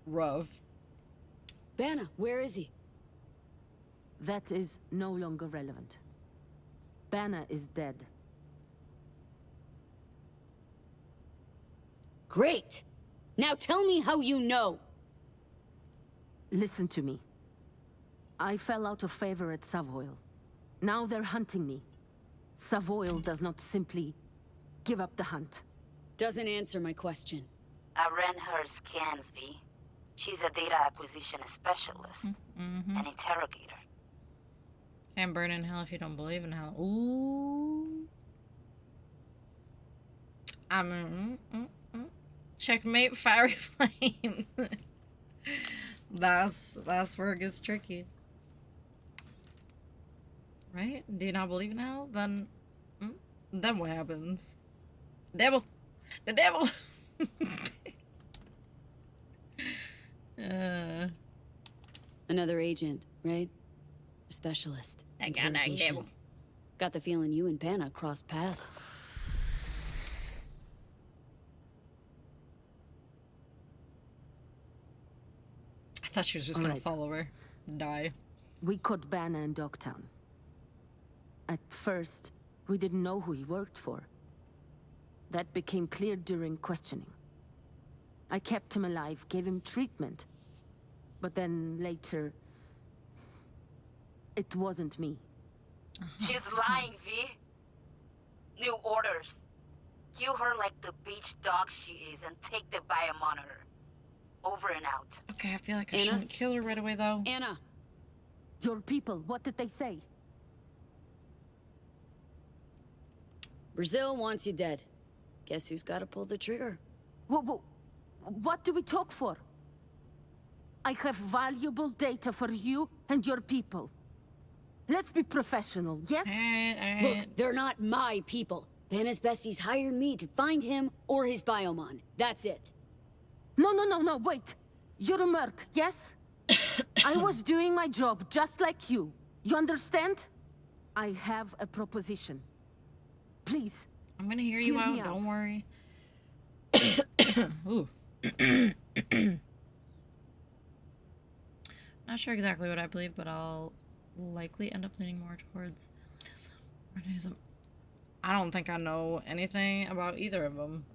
Rough. Banna, where is he? That is no longer relevant. Banna is dead. Great! Now tell me how you know! Listen to me. I fell out of favor at Savoil. Now they're hunting me. Savoil does not simply give up the hunt. Doesn't answer my question. I ran her scans, V. She's a data acquisition specialist. An interrogator. Can't burn in hell if you don't believe in hell. Ooh. Checkmate, fiery flame. Last word is tricky. Right? Do you not believe in hell? Then what happens? Devil! The devil! Another agent, right? A specialist. I got that devil. Got the feeling you and Panna crossed paths. I thought she was just gonna fall over and die. We caught Banner in Dogtown. At first, we didn't know who he worked for. That became clear during questioning. I kept him alive, gave him treatment. But then later, it wasn't me. She's lying, V. New orders. Kill her like the beach dog she is and take the biomonitor. Over and out. Okay, I feel like I shouldn't kill her right away, though. Anna! Your people, what did they say? Brazil wants you dead. Guess who's gotta pull the trigger? What do we talk for? I have valuable data for you and your people. Let's be professional, yes? Look, they're not my people. Banna's besties hired me to find him or his biomon. That's it. No, wait. You're a merc, yes? I was doing my job just like you. You understand? I have a proposition. Please. I'm gonna hear you out, don't worry. Ooh. Not sure exactly what I believe, but I'll likely end up leaning more towards Mormonism. I don't think I know anything about either of them.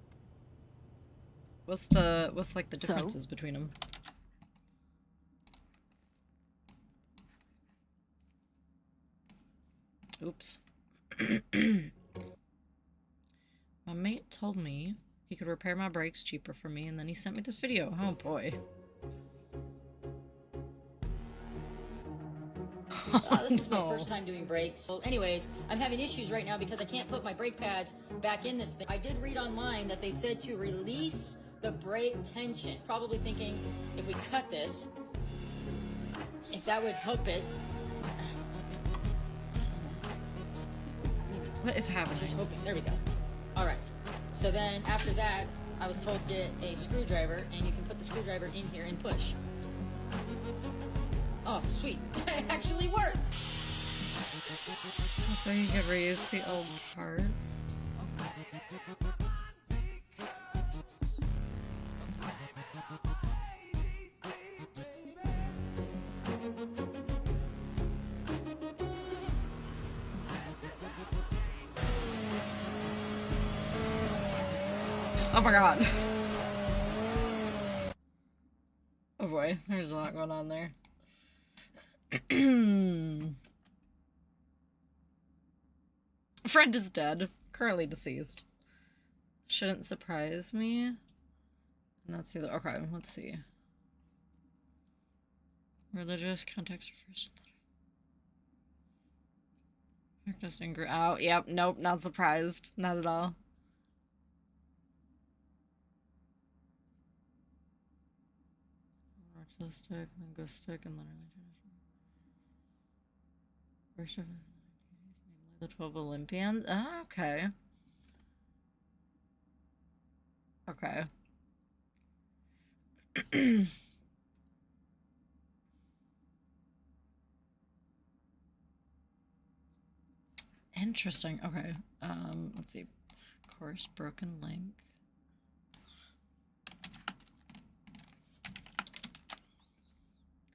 What's like the differences between them? Oops. My mate told me he could repair my brakes cheaper for me, and then he sent me this video. Oh boy. This is my first time doing brakes. So anyways, I'm having issues right now because I can't put my brake pads back in this thing. I did read online that they said to release the brake tension. Probably thinking if we cut this, if that would help it. What is happening? Just hoping. There we go. All right. So then after that, I was told to get a screwdriver, and you can put the screwdriver in here and push. Oh, sweet. It actually worked! So you could reuse the old part. Oh my god. Oh boy, there's a lot going on there. Friend is dead. Currently deceased. Shouldn't surprise me. And that's the other. Okay, let's see. Religious context refers to just oh, yep, nope, not surprised. Not at all. Artistic, linguistic, and literary tradition. Worship, namely the 12 Olympians. Ah, okay. Okay. Interesting. Okay. Let's see. Course, broken link.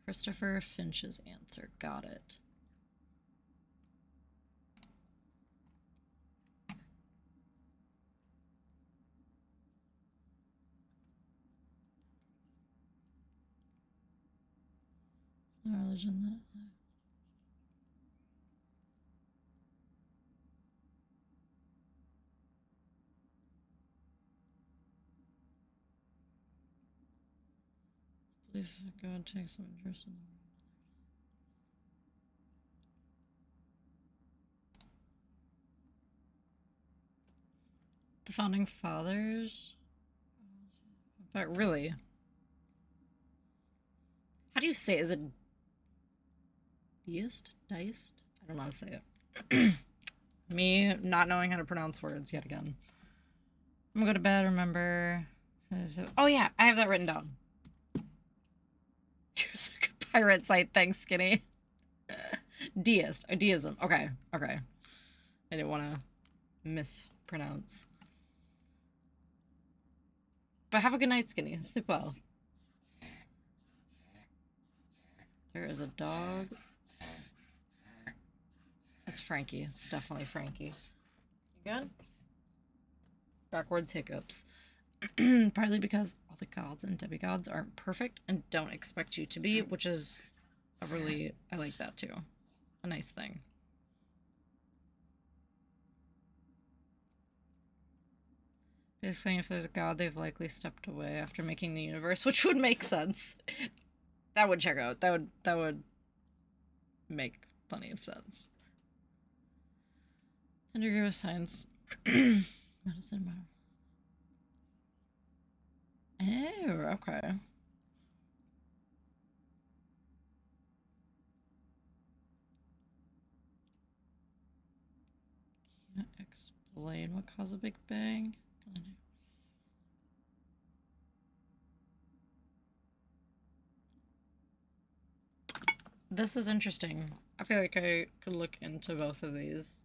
Christopher Finch's answer. Got it. No religion that. Please, God, take some interest in the world. The founding fathers? But really? How do you say it? Is it deist? Deist? I don't know how to say it. Me not knowing how to pronounce words yet again. I'm gonna go to bed, remember. Oh yeah, I have that written down. Here's a good pirate site, thanks, Skinny. Deist. Deism. Okay, okay. I didn't want to mispronounce. But have a good night, Skinny. Sleep well. There is a dog. That's Frankie. It's definitely Frankie. You good? Backwards hiccups. Partly because all the gods and demigods aren't perfect and don't expect you to be, which is a really... I like that too. A nice thing. Basically, if there's a god, they've likely stepped away after making the universe, which would make sense. That would check out. That would make plenty of sense. And agree with science. Medicine. Oh, okay. Can't explain what caused a Big Bang. This is interesting. I feel like I could look into both of these.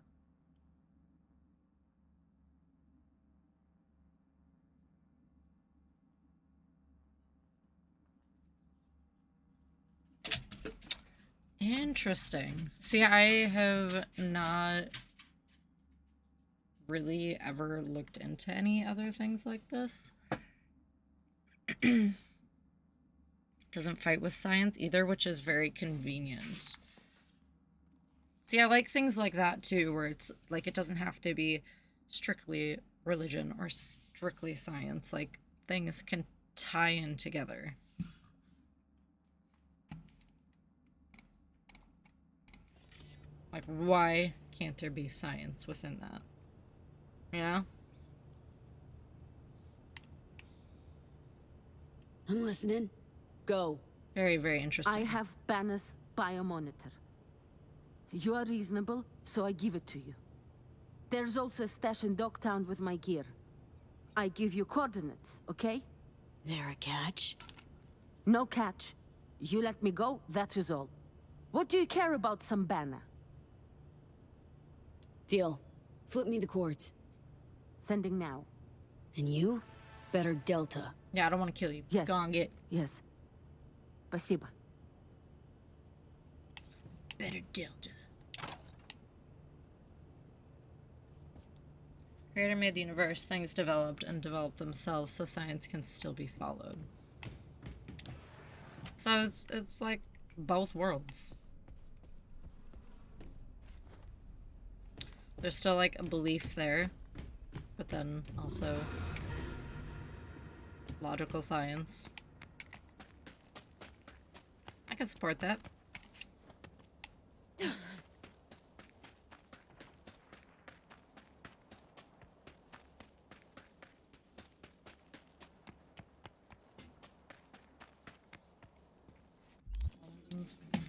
Interesting. See, I have not really ever looked into any other things like this. Doesn't fight with science either, which is very convenient. See, I like things like that too, where it's like it doesn't have to be strictly religion or strictly science. Like, things can tie in together. Like, why can't there be science within that? You know? I'm listening. Go. Very, very interesting. I have Banner's biomonitor. You are reasonable, so I give it to you. There's also a stash in Dogtown with my gear. I give you coordinates, okay? There a catch? No catch. You let me go, that is all. What do you care about some Banner? Deal. Flip me the cords. Sending now. And you? Better Delta. Yeah, I don't want to kill you. Yes. Go on, get. Yes. Спасибо. Better Delta. Creator made the universe, things developed and developed themselves so science can still be followed. So it's like both worlds. There's still like a belief there, but then also logical science. I can support that.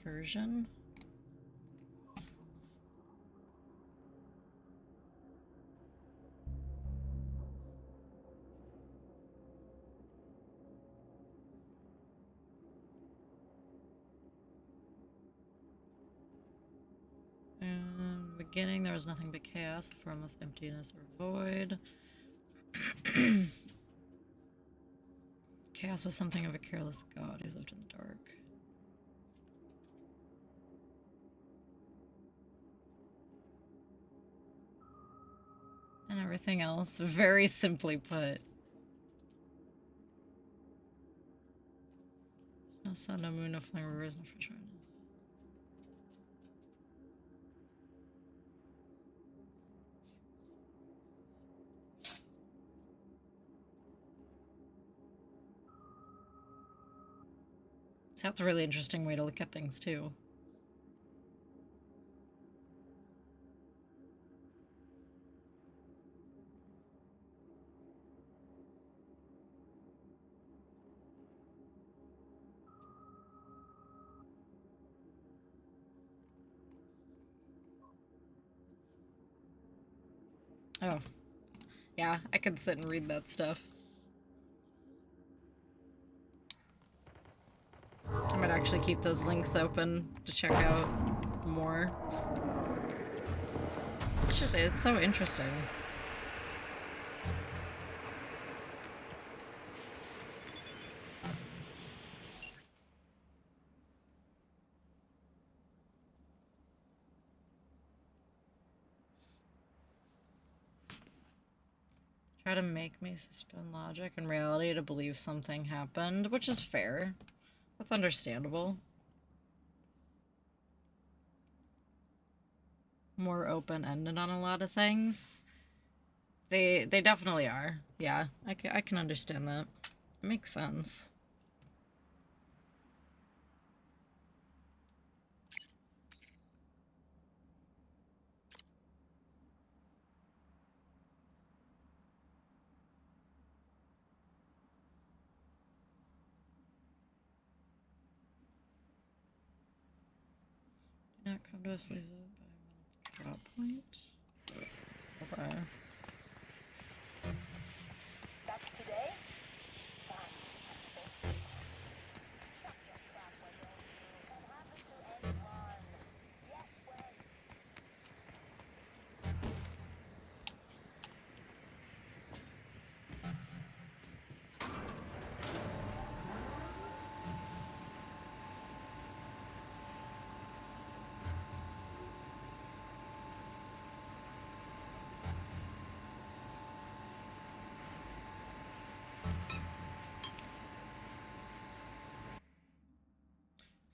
Version. Beginning, there was nothing but chaos, a formless emptiness or void. Chaos was something of a careless god who lived in the dark. And everything else, very simply put. There's no sun, no moon, no flowing rivers, no fresh water. So that's a really interesting way to look at things too. Oh. Yeah, I could sit and read that stuff. I might actually keep those links open to check out more. It's so interesting. Try to make me suspend logic and reality to believe something happened, which is fair. That's understandable. More open-ended on a lot of things. They definitely are. Yeah, I can understand that. It makes sense. Do not come to us, Lisa, by a minute drop point. Okay.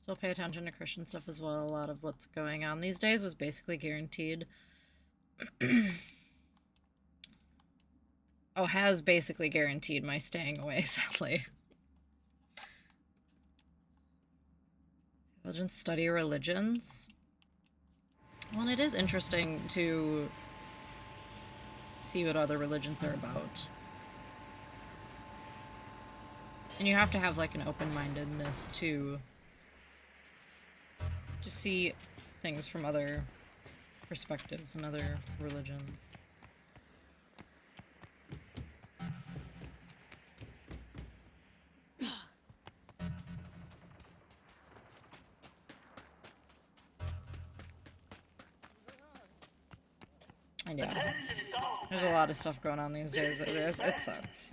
Still pay attention to Christian stuff as well. A lot of what's going on these days was basically guaranteed. Oh, has basically guaranteed my staying away, sadly. Theologians study religions. Well, and it is interesting to see what other religions are about. And you have to have, like, an open-mindedness to see things from other perspectives and other religions. And yeah, there's a lot of stuff going on these days. It sucks.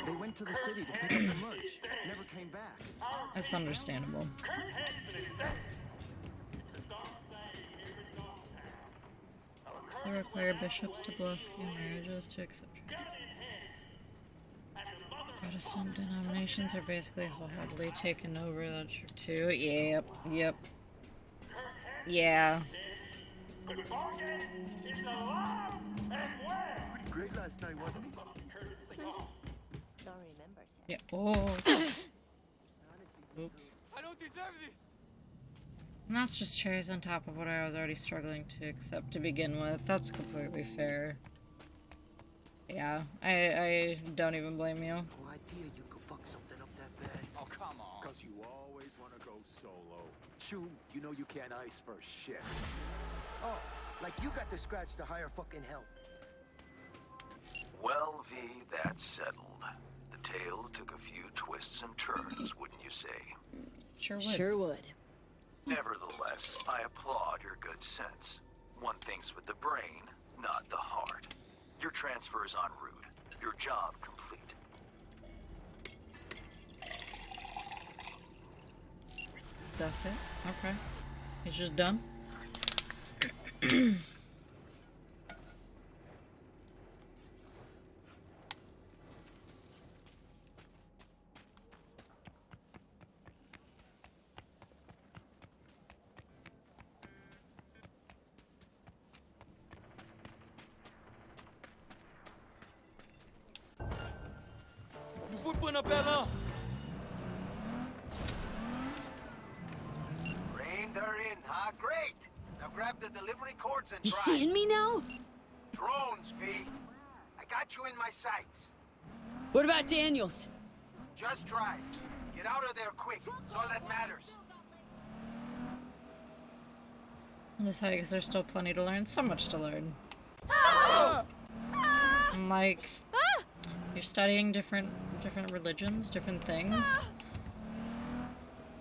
They went to the city to pick up the merch. Never came back. It's understandable. They require bishops to bless gay marriages to accept Protestant denominations are basically wholeheartedly taken over. That's true too. Yep. Yeah. Pretty great last night, wasn't he? Don't remember, sir. Yeah. Oh. Oops. I don't deserve this. And that's just cherries on top of what I was already struggling to accept to begin with. That's completely fair. Yeah, I don't even blame you. No idea you could fuck something up that bad. Oh, come on. Because you always want to go solo. Chew, you know you can't ice for shit. Oh, like you got to scratch to higher fucking help. Well, V, that's settled. The tale took a few twists and turns, wouldn't you say? Sure would. Sure would. Nevertheless, I applaud your good sense. One thinks with the brain, not the heart. Your transfer is en route. Your job complete. That's it? Okay. It's just done? Reined her in, huh? Great! Now grab the delivery cords and You drive. seeing me now? Drones, V. I got you in my sights. What about Daniels? Just drive. Get out of there quick. It's all that matters. I'm just saying, because there's still plenty to learn. So much to learn. And like, you're studying different religions, different things.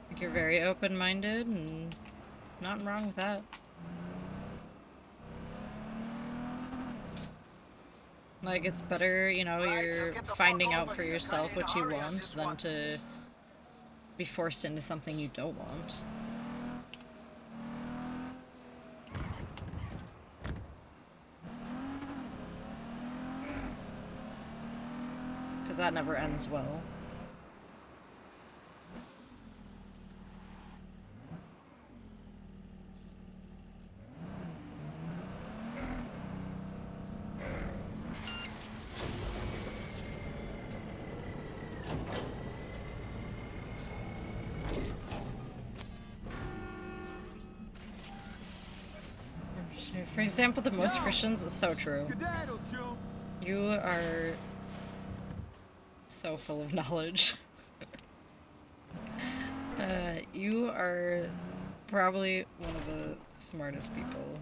Like, you're very open-minded, and nothing wrong with that. Like, it's better, you know, you're finding out for yourself what you want than to be forced into something you don't want. Because that never ends well. For example, the most Christians is so true. You are so full of knowledge. You are probably one of the smartest people.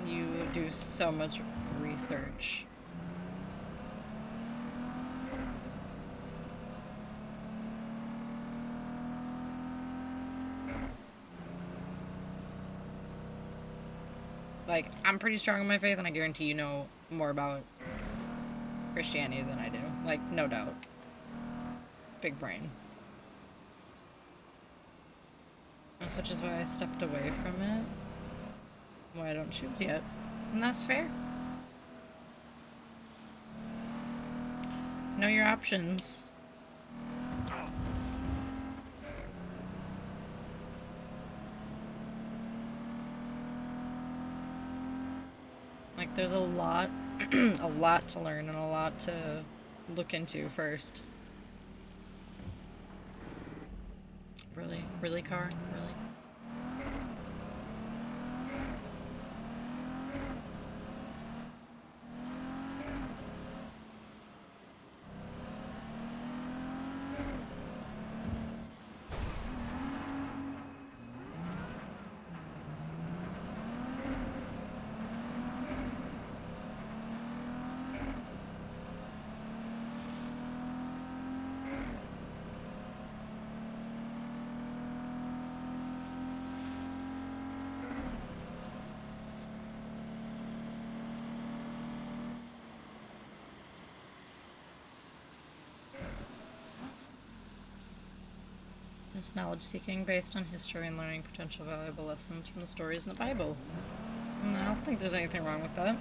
You do so much research. Like, I'm pretty strong in my faith, and I guarantee you know more about Christianity than I do. Like, no doubt. Big brain. Which is why I stepped away from it. Why I don't choose yet. And that's fair. Know your options. Like, there's a lot, a lot to learn and a lot to look into first. Really? Really, car? Really? It's knowledge seeking based on history and learning potential valuable lessons from the stories in the Bible. And I don't think there's anything wrong with that.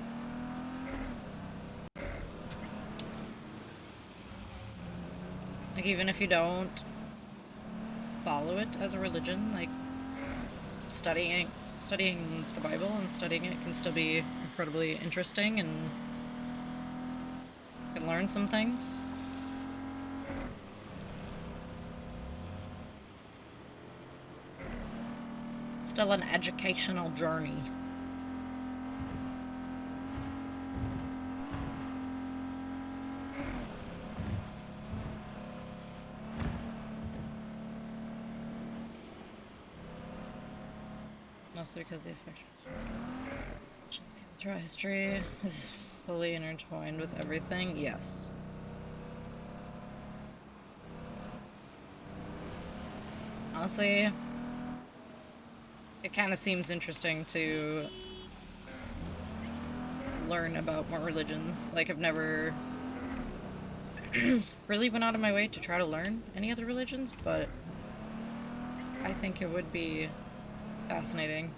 Like, even if you don't follow it as a religion, like, studying the Bible and studying it can still be incredibly interesting, and you can learn some things. Still an educational journey. Mostly because the effect throughout history is fully intertwined with everything. Yes. Honestly, it kind of seems interesting to learn about more religions. Like, I've never really went out of my way to try to learn any other religions, but I think it would be fascinating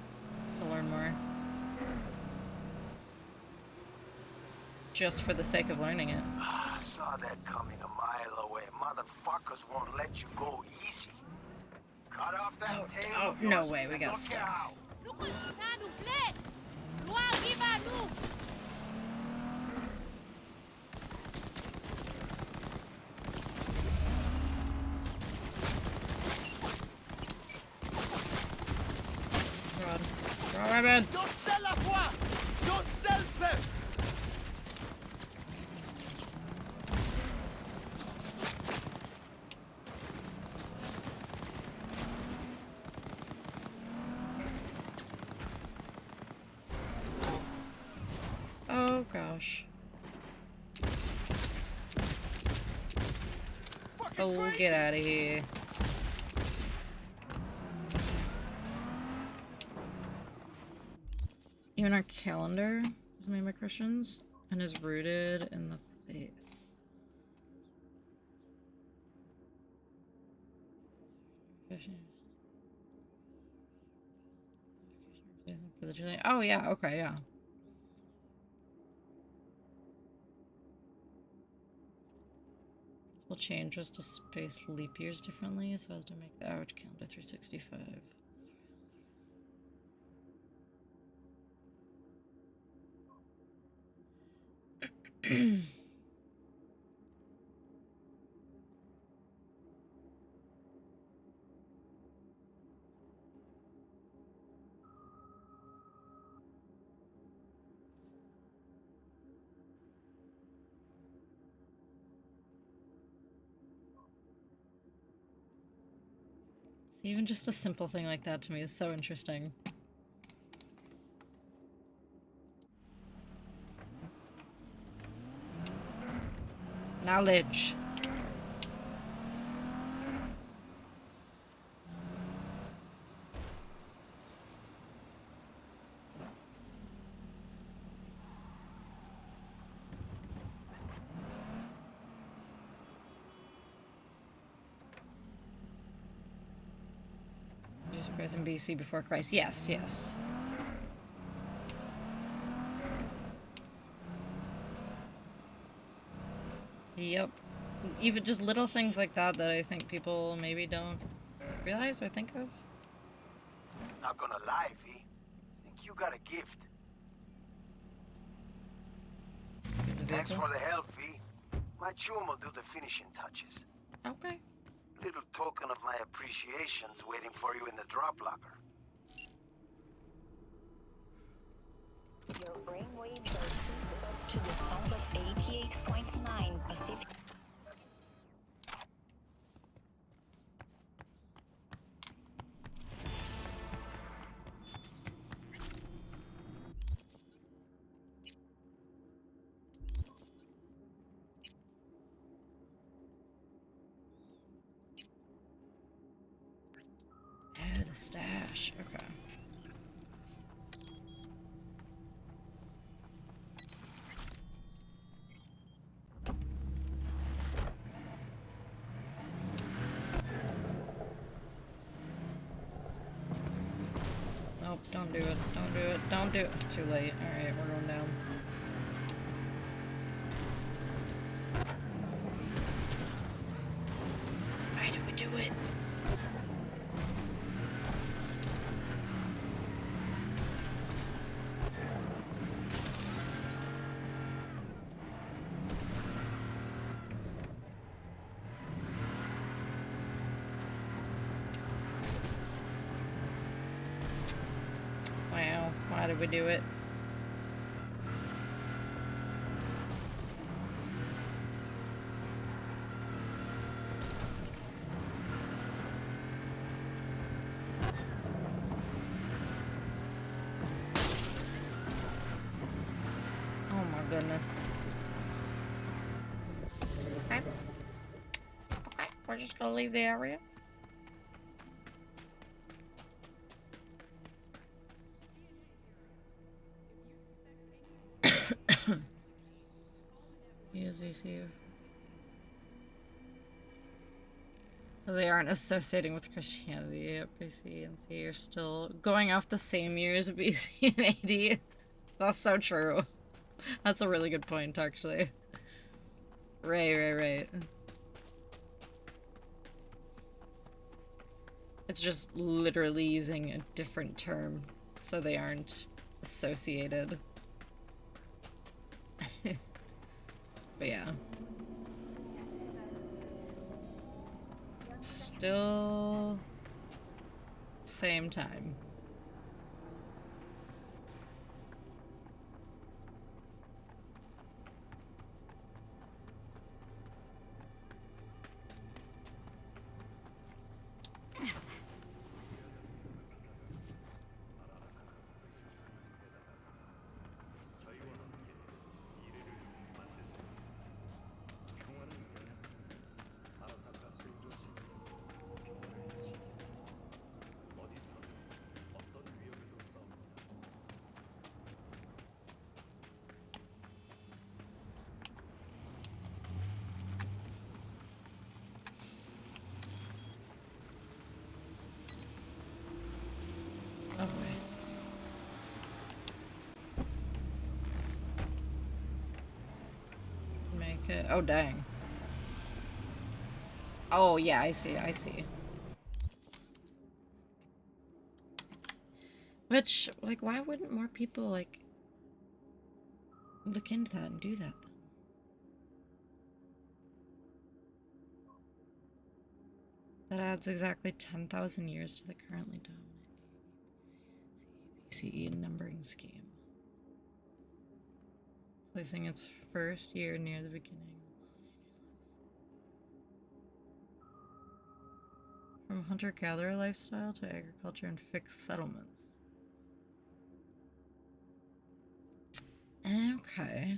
to learn more. Just for the sake of learning it. I saw that coming a mile away. Motherfuckers won't let you go easy. Cut off that tail. Oh, no way, we got stuck. Run, man. Oh gosh. Oh, get out of here. Even our calendar is made by Christians and is rooted in the faith. For the July. Oh yeah, okay, yeah. We'll change just to space leap years differently so as to make the average calendar 365. Even just a simple thing like that to me is so interesting. Knowledge. Jesus Christ in BC before Christ. Yes, yes. Yep. Even just little things like that that I think people maybe don't realize or think of. Not gonna lie, V. Think you got a gift. Thanks for the help, V. My chum will do the finishing touches. Okay. Little token of my appreciation's waiting for you in the drop locker. Your brainwaves are tuned up to the sound of 88.9 Pacific. Oh, the stash. Okay. Nope, don't do it. Don't do it. Don't do it. Too late. Alright, we're going down. Why did we do it? Wow, why did we do it? Oh my goodness. Okay. Okay, we're just gonna leave the area. Easy here. So they aren't associating with Christianity. Yep, BC and C are still going off the same years of BC and AD. That's so true. That's a really good point, actually. Right. It's just literally using a different term, so they aren't associated. But yeah. Still same time. Oh, dang. Oh, yeah, I see, I see. Which, like, why wouldn't more people, like, look into that and do that, then? That adds exactly 10,000 years to the currently dominant BCE numbering scheme, placing its first year near the beginning. From hunter-gatherer lifestyle to agriculture and fixed settlements. Okay.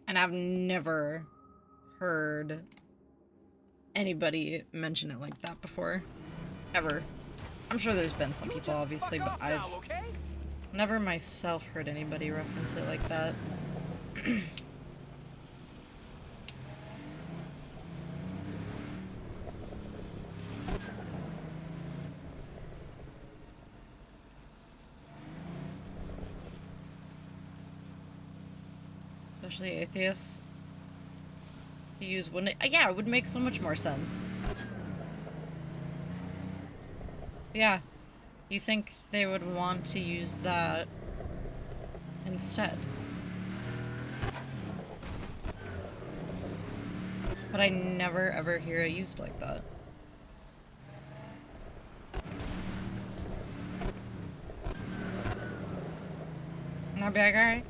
And I've never heard anybody mention it like that before. Ever. I'm sure there's been some people, obviously, but I've never myself heard anybody reference it like that. Especially atheists to use when it, yeah, it would make so much more sense. Yeah, you think they would want to use that instead. But I never ever hear it used like that. And I'd be like, alright,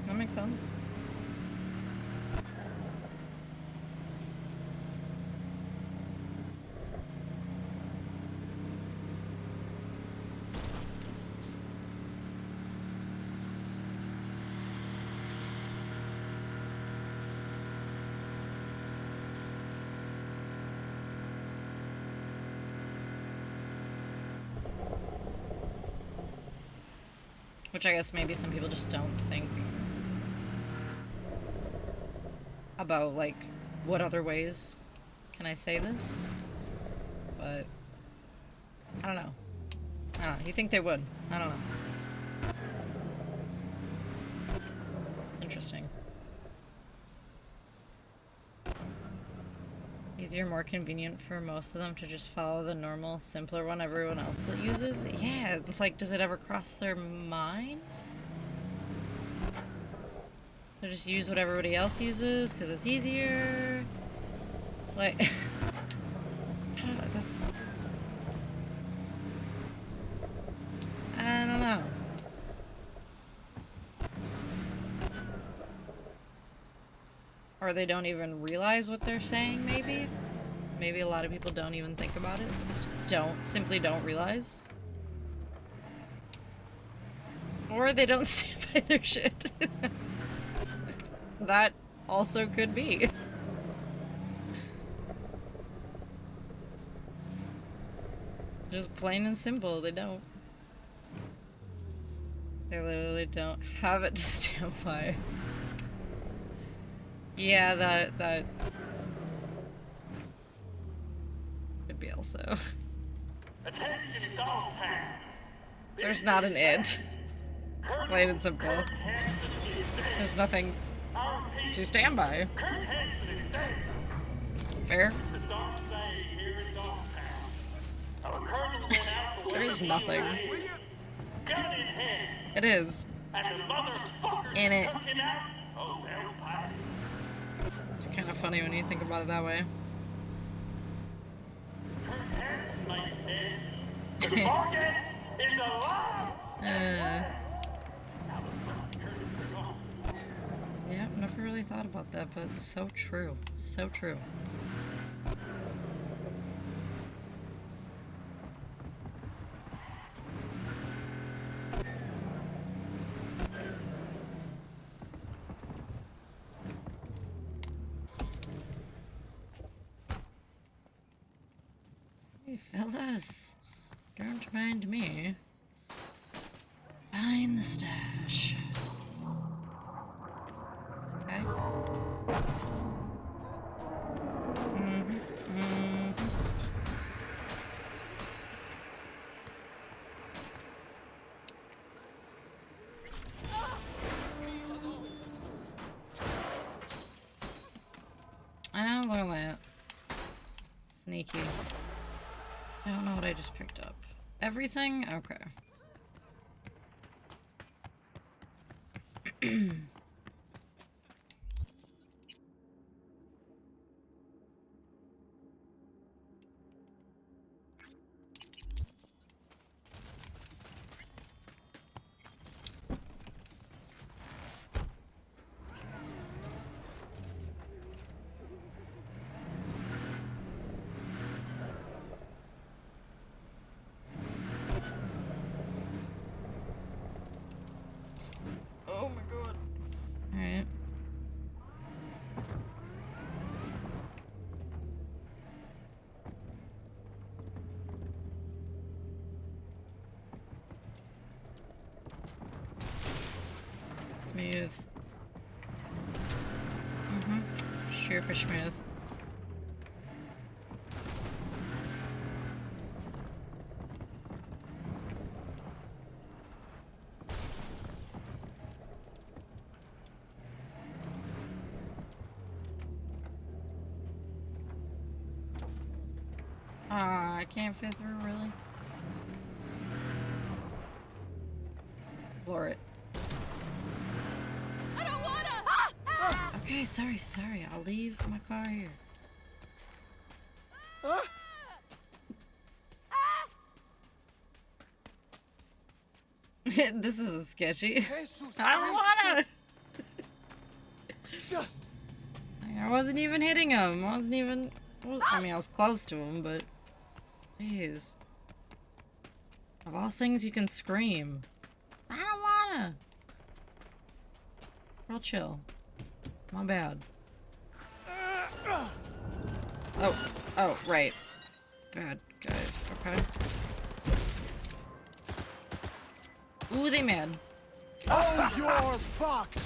that makes sense. Which I guess maybe some people just don't think about, like, what other ways can I say this? But I don't know. You think they would? I don't know. Interesting. Easier, more convenient for most of them to just follow the normal, simpler one everyone else uses? Yeah, it's like, does it ever cross their mind? They just use what everybody else uses because it's easier? Like, I don't know, this... I don't know. Or they don't even realize what they're saying, maybe? Maybe a lot of people don't even think about it. Just simply don't realize. Or they don't stand by their shit. That also could be. Just plain and simple, they don't. They literally don't have it to stand by. Yeah, that could be also. There's not an it. Plain and simple. There's nothing to stand by. Fair? There is nothing. It is. In it. It's kind of funny when you think about it that way. Yeah, never really thought about that, but it's so true. So true. Hey, fellas. Don't mind me. Find the stash. Okay. look at that. Sneaky. I don't know what I just picked up. Everything? Okay. Oh my god. Alright. Smooth. Super smooth. I can't fit through, really. Floor it. I don't wanna! Okay, sorry. I'll leave my car here. This is sketchy. I don't wanna! I wasn't even hitting him. I wasn't even... Well, I mean, I was close to him, but... Jeez. Of all things you can scream. I don't wanna! Real chill. My bad. Oh, right. Bad guys, okay. Ooh, they mad. Oh, you're fucked!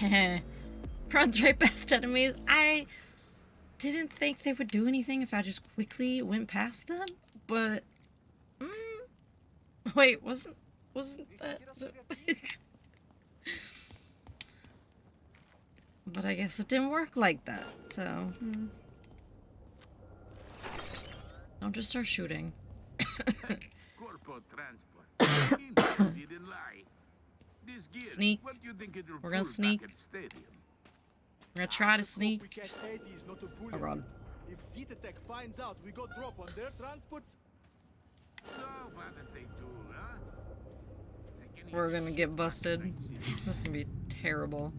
Okay. Runs right past enemies. I didn't think they would do anything if I just quickly went past them, but... Wait, wasn't that... But I guess it didn't work like that, so... Don't just start shooting. Sneak. We're gonna sneak. We're gonna try to sneak. Oh, run. If Zetatech finds out we got drop on their transport, We're gonna get busted. This is gonna be terrible.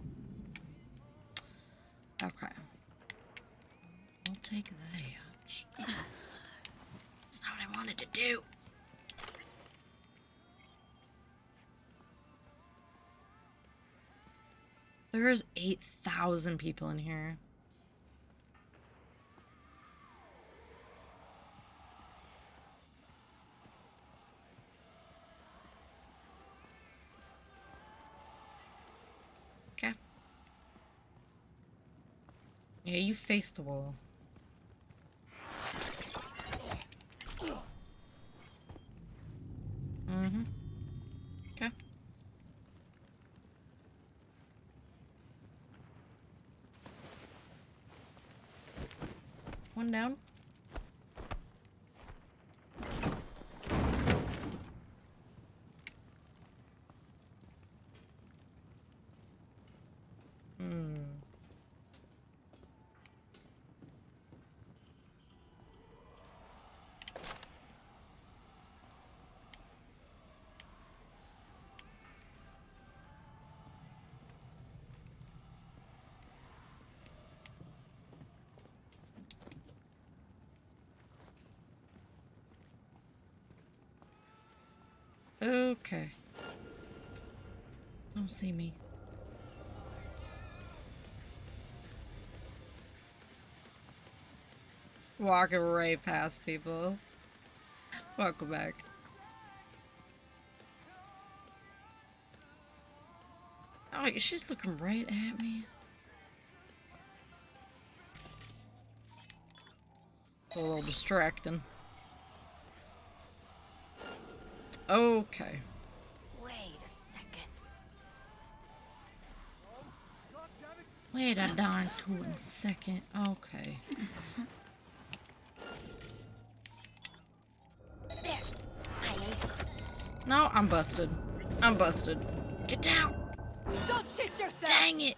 Okay. We'll take that. That's not what I wanted to do. There's 8,000 people in here. Okay. Yeah, you face the wall. Okay. One down. Okay. Don't see me. Walking right past people. Welcome back. Oh, she's looking right at me. A little distracting. Okay. Wait a second. Wait a darn second. Okay. There. No, I'm busted. I'm busted. Get down. Don't shit yourself. Dang it.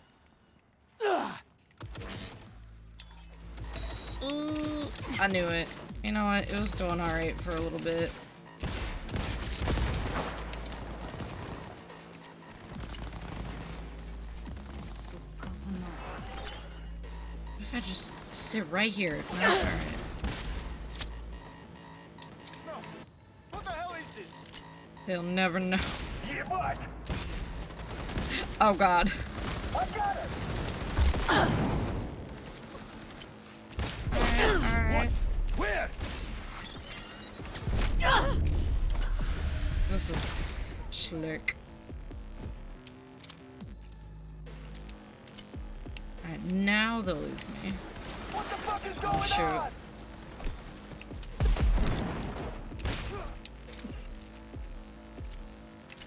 Ooh, I knew it. You know what? It was going alright for a little bit. What if I just sit right here? No, alright. What the hell is this? They'll never know. Yeah, what? Oh god. I got it. Alright. Where? This is slick. Alright, now they'll lose me. What the fuck is going Shoot. on?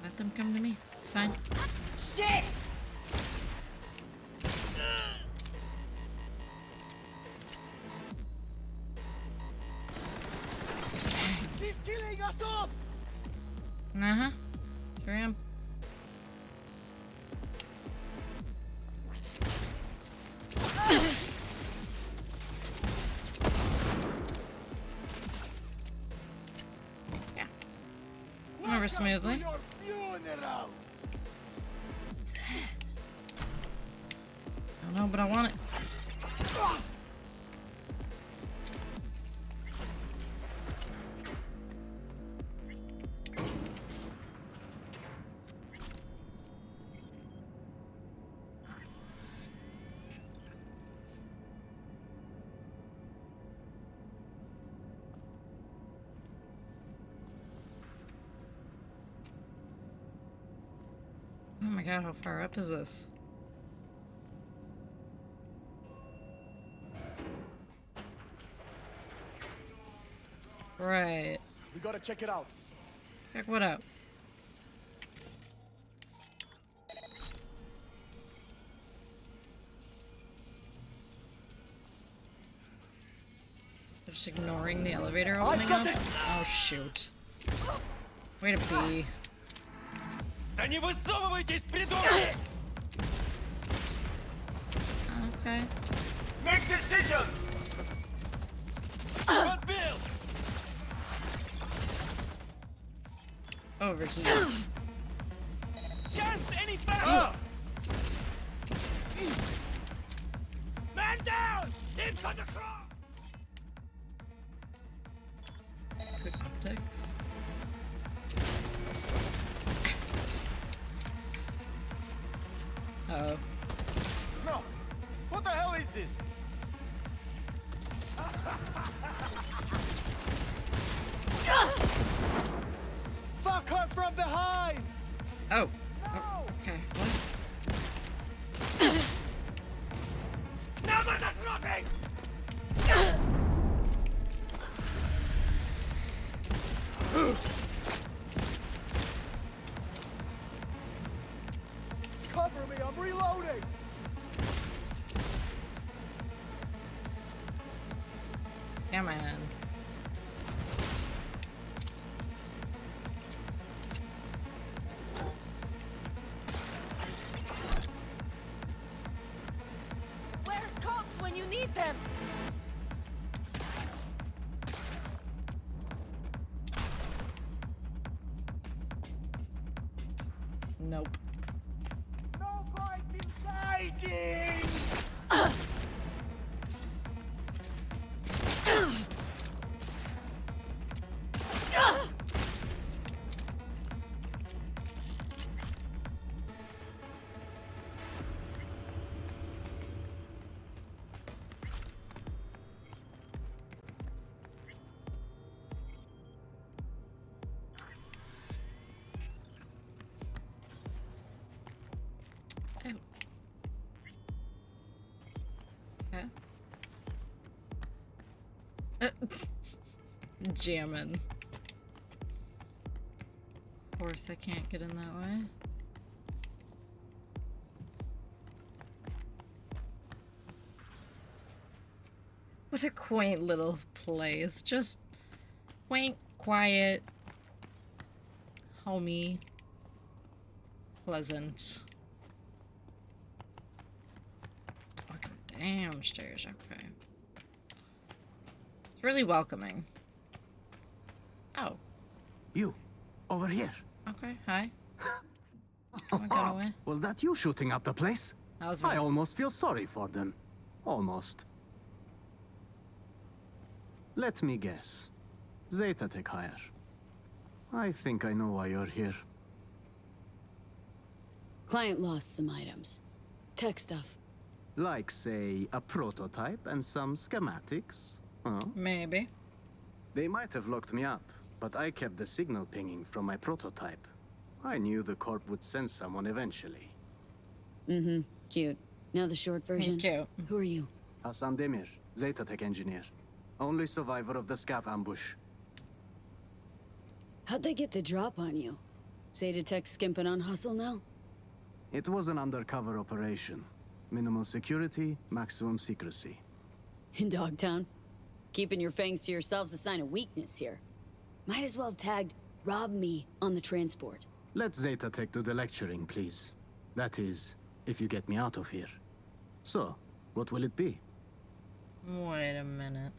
Let them come to me. It's fine. Shit! He's killing us off! Uh-huh. Sure am. Yeah. Over smoothly. I don't know, but I want it. Oh my god, how far up is this? Right. We gotta check it out. Check what out? Just ignoring the elevator opening up? Oh shoot. Way to be. Да не высовывайтесь, придурки! Okay. Make decisions! Отбил! Over here. Chance any faster! Man down! Into the cross! Good optics. Uh-oh. No! What the hell is this? Fuck her from behind! Oh. No! Oh, okay. What? Never the dropping! Cover me, I'm reloading! Come on. Where's cops when you need them? Nope. No fighting! Fighting! Okay. Jamming. course I can't get in that way. What a quaint little place. Just quaint, quiet, homey, pleasant. Fucking damn stairs, okay. It's really welcoming. Oh. You, over here. Okay, hi. Oh, I got away. Was that you shooting up the place? That was me. I almost feel sorry for them. Almost. Let me guess. Zeta Tech hire. I think I know why you're here. Client lost some items. Tech stuff. Like, say, a prototype and some schematics? Huh? Maybe. They might have locked me up, but I kept the signal pinging from my prototype. I knew the Corp would send someone eventually. Mm-hmm. Cute. Now the short version. Cute. Who are you? Hassan Demir, Zeta Tech engineer. Only survivor of the scav ambush. How'd they get the drop on you? Zeta Tech skimping on hustle now? It was an undercover operation. Minimal security, maximum secrecy. In Dogtown? Keeping your fangs to yourselves a sign of weakness here. Might as well have tagged "Rob me" on the transport. Let Zeta Tech do the lecturing, please. That is, if you get me out of here. So, what will it be? Wait a minute.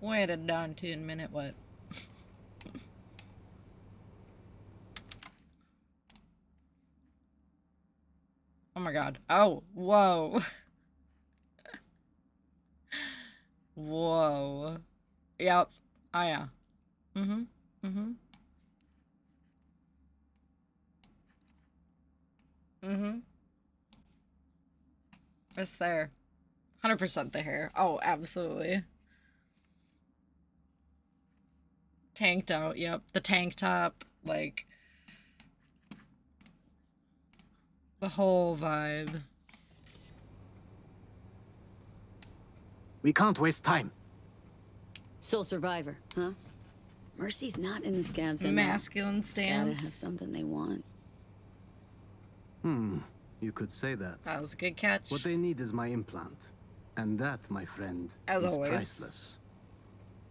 Wait a darn 10 minute, what? Oh my god. Oh, whoa. Whoa. Yep. Oh yeah. Mm-hmm. Mm-hmm. Mm-hmm. It's there. 100% the hair. Oh, absolutely. Tanked out, yep. The tank top, like... the whole vibe. We can't waste time. Sole survivor, huh? Mercy's not in the scabs anymore. Masculine stance. Gotta have something they want. You could say that. That was a good catch. What they need is my implant. And that, my friend, As is always. priceless.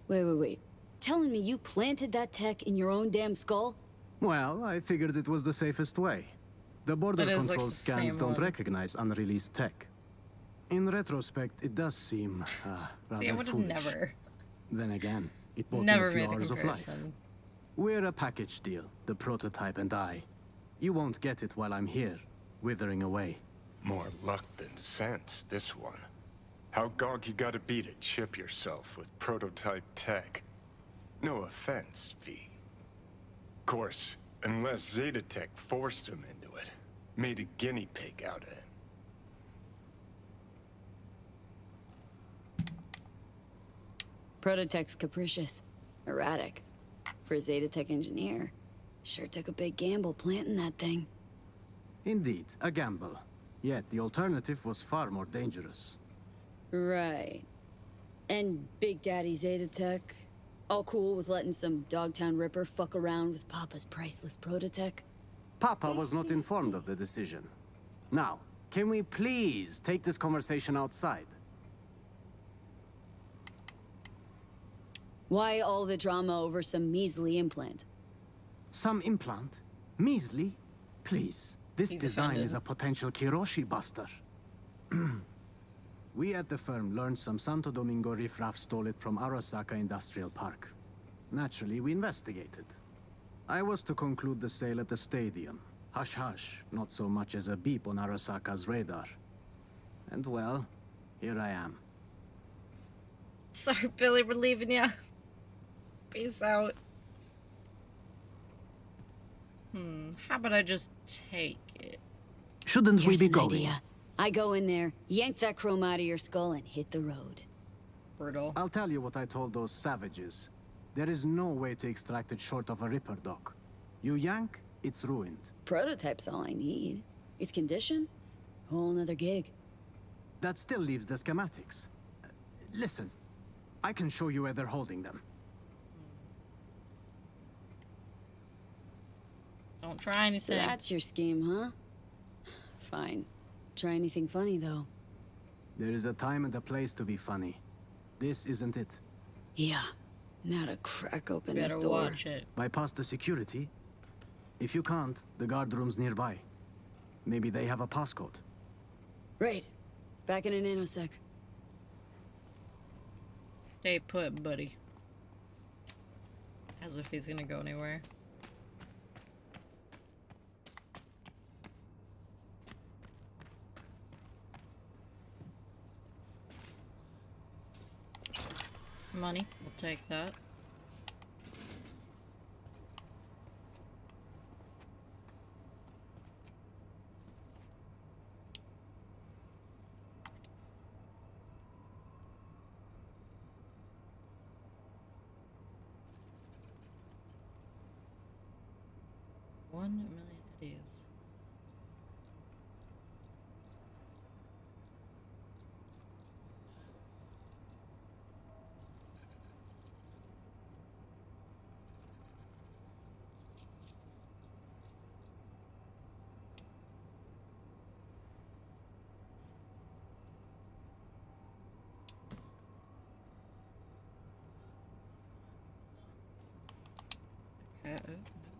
Wait. Telling me you planted that tech in your own damn skull? Well, I figured it was the safest way. The border It is, control like, the scans same don't one. recognize unreleased tech. In retrospect, it does seem rather See, I would have foolish. never. Then again, it bought Never me a few made the hours of life. comparison. We're a package deal, the prototype and I. You won't get it while I'm here, withering away. More luck than sense, this one. How gog you gotta be to chip yourself with prototype tech? No offense, V. Course, unless Zeta Tech forced him into it. Made a guinea pig out of it. Prototech's capricious. Erratic. For a Zeta Tech engineer, sure took a big gamble planting that thing. Indeed, a gamble. Yet the alternative was far more dangerous. Right. And Big Daddy Zeta Tech? All cool with letting some Dogtown Ripper fuck around with Papa's priceless prototech? Papa was not informed of the decision. Now, can we please take this conversation outside? Why all the drama over some measly implant? Some implant? Measly? Please, this He's design offended. is a potential Kiroshi buster. We at the firm learned some Santo Domingo riffraff stole it from Arasaka Industrial Park. Naturally, we investigated. I was to conclude the sale at the stadium. Hush-hush, not so much as a beep on Arasaka's radar. And well, here I am. Sorry, Billy, we're leaving ya. Peace out. How about I just take it? Shouldn't Here's we be an going? idea. I go in there, yank that chrome out of your skull, and hit the road. Brutal. I'll tell you what I told those savages. There is no way to extract it short of a Ripper dock. You yank, it's ruined. Prototype's all I need. Its condition? Whole nother gig. That still leaves the schematics. Listen, I can show you where they're holding them. Don't try anything. So that's your scheme, huh? Fine. Try anything funny, though. There is a time and a place to be funny. This isn't it. Yeah. Now to crack open this Better door. watch it. Bypass the security? If you can't, the guard room's nearby. Maybe they have a passcode. Right. Back in a nanosec. Stay put, buddy. As if he's gonna go anywhere. Money, we'll take that. $1 million ideas.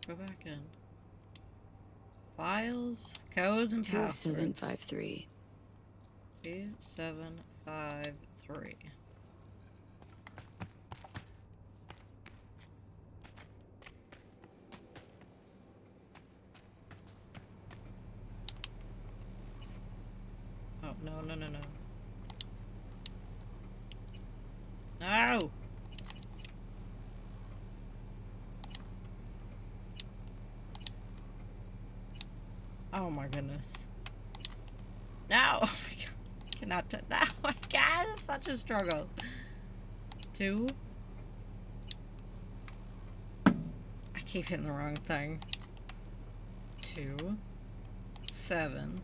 Go back in. Files, codes, and passwords. 2753. 2753. Oh, no, no, no, no. No! Oh my goodness. No! Oh my god. I cannot no, oh my god, it's such a struggle. 2. I keep hitting the wrong thing. 2, 7,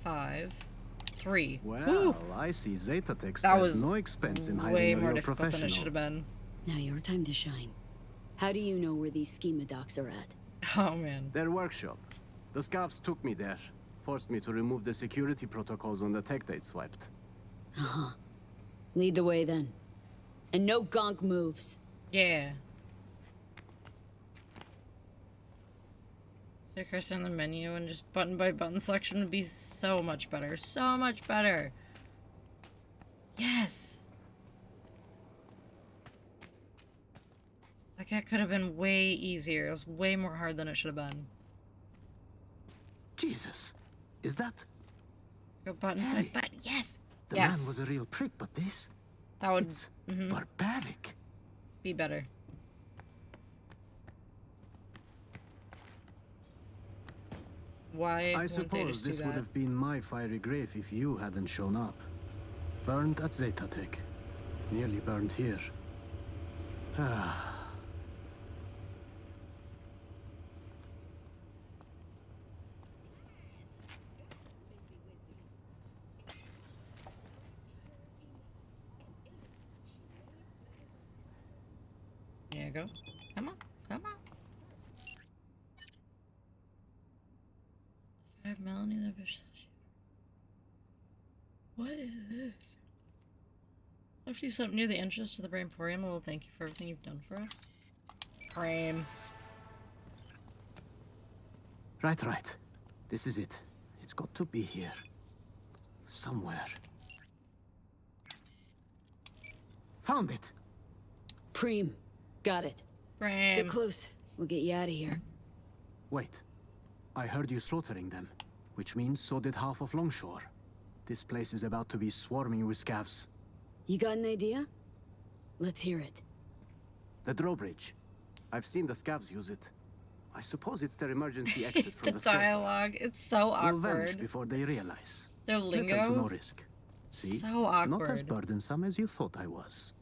5, 3. Well, Woo. I see Zeta Tech That spared was no expense in way hiring a more real difficult than it professional. should have been. Now your time to shine. How do you know where these schema docs are at? Oh man. Their workshop. The scavs took me there, forced me to remove the security protocols on the tech they'd swiped. Uh-huh. Lead the way then. And no gonk moves. Yeah. So cursor in the menu and just button by button selection would be so much better. So much better. Yes. Like that could have been way easier. It was way more hard than it should have been. Jesus, is that... Go button by button. Yes. The yes. man was a real prick, but this... That would... It's barbaric. Be better. Why I wouldn't they suppose just do this would that? have been my fiery grave if you hadn't shown up. Burned at Zeta Tech. Nearly burned here. Ah. There you go. Come on. Come on. 5 millimeter. What is this? Left you something near the entrance to the Brainporium. A little thank you for everything you've done for us. Frame. Right. This is it. It's got to be here. Somewhere. Found it! Preem. Got it. Frame. Stick close. We'll get you out of here. Wait. I heard you slaughtering them, which means so did half of Longshore. This place is about to be swarming with scavs. You got an idea? Let's hear it. The drawbridge. I've seen the scavs use it. I suppose it's their emergency exit from The the scope. dialogue. It's so Will vanish awkward. before they realize. Their lingo. Little to no risk. See? So awkward. Not as burdensome as you thought I was.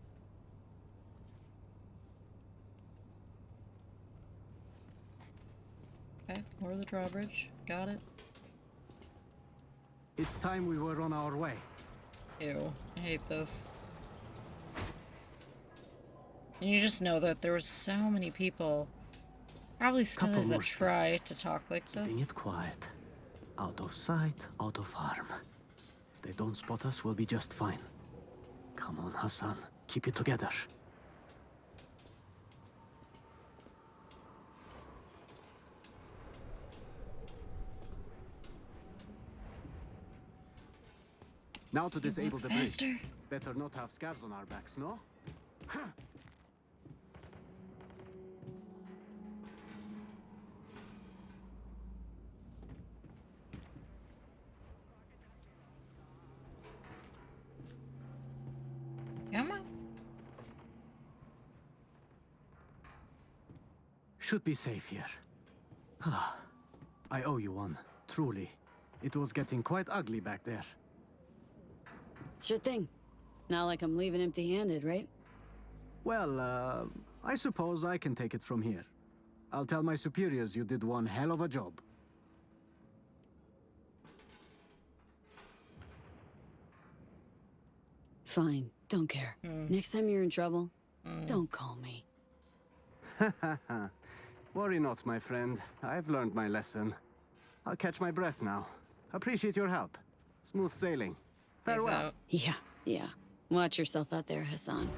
Okay, or the drawbridge. Got it. It's time we were on our way. Ew, I hate this. And you just know that there were so many people Probably still Couple is a more try steps. to talk like Keeping this. it quiet. Out of sight, out of harm. They don't spot us, we'll be just fine. Come on, Hassan. Keep it together. Now to disable the bridge. faster. Better not have scavs on our backs, no? Come on. Should be safe here. I owe you one, truly. It was getting quite ugly back there. Sure thing. Not like I'm leaving empty-handed, right? Well, I suppose I can take it from here. I'll tell my superiors you did one hell of a job. Fine, don't care. Next time you're in trouble, don't call me. Worry not, my friend. I've learned my lesson. I'll catch my breath now. Appreciate your help. Smooth sailing. Farewell. Yeah. Watch yourself out there, Hassan.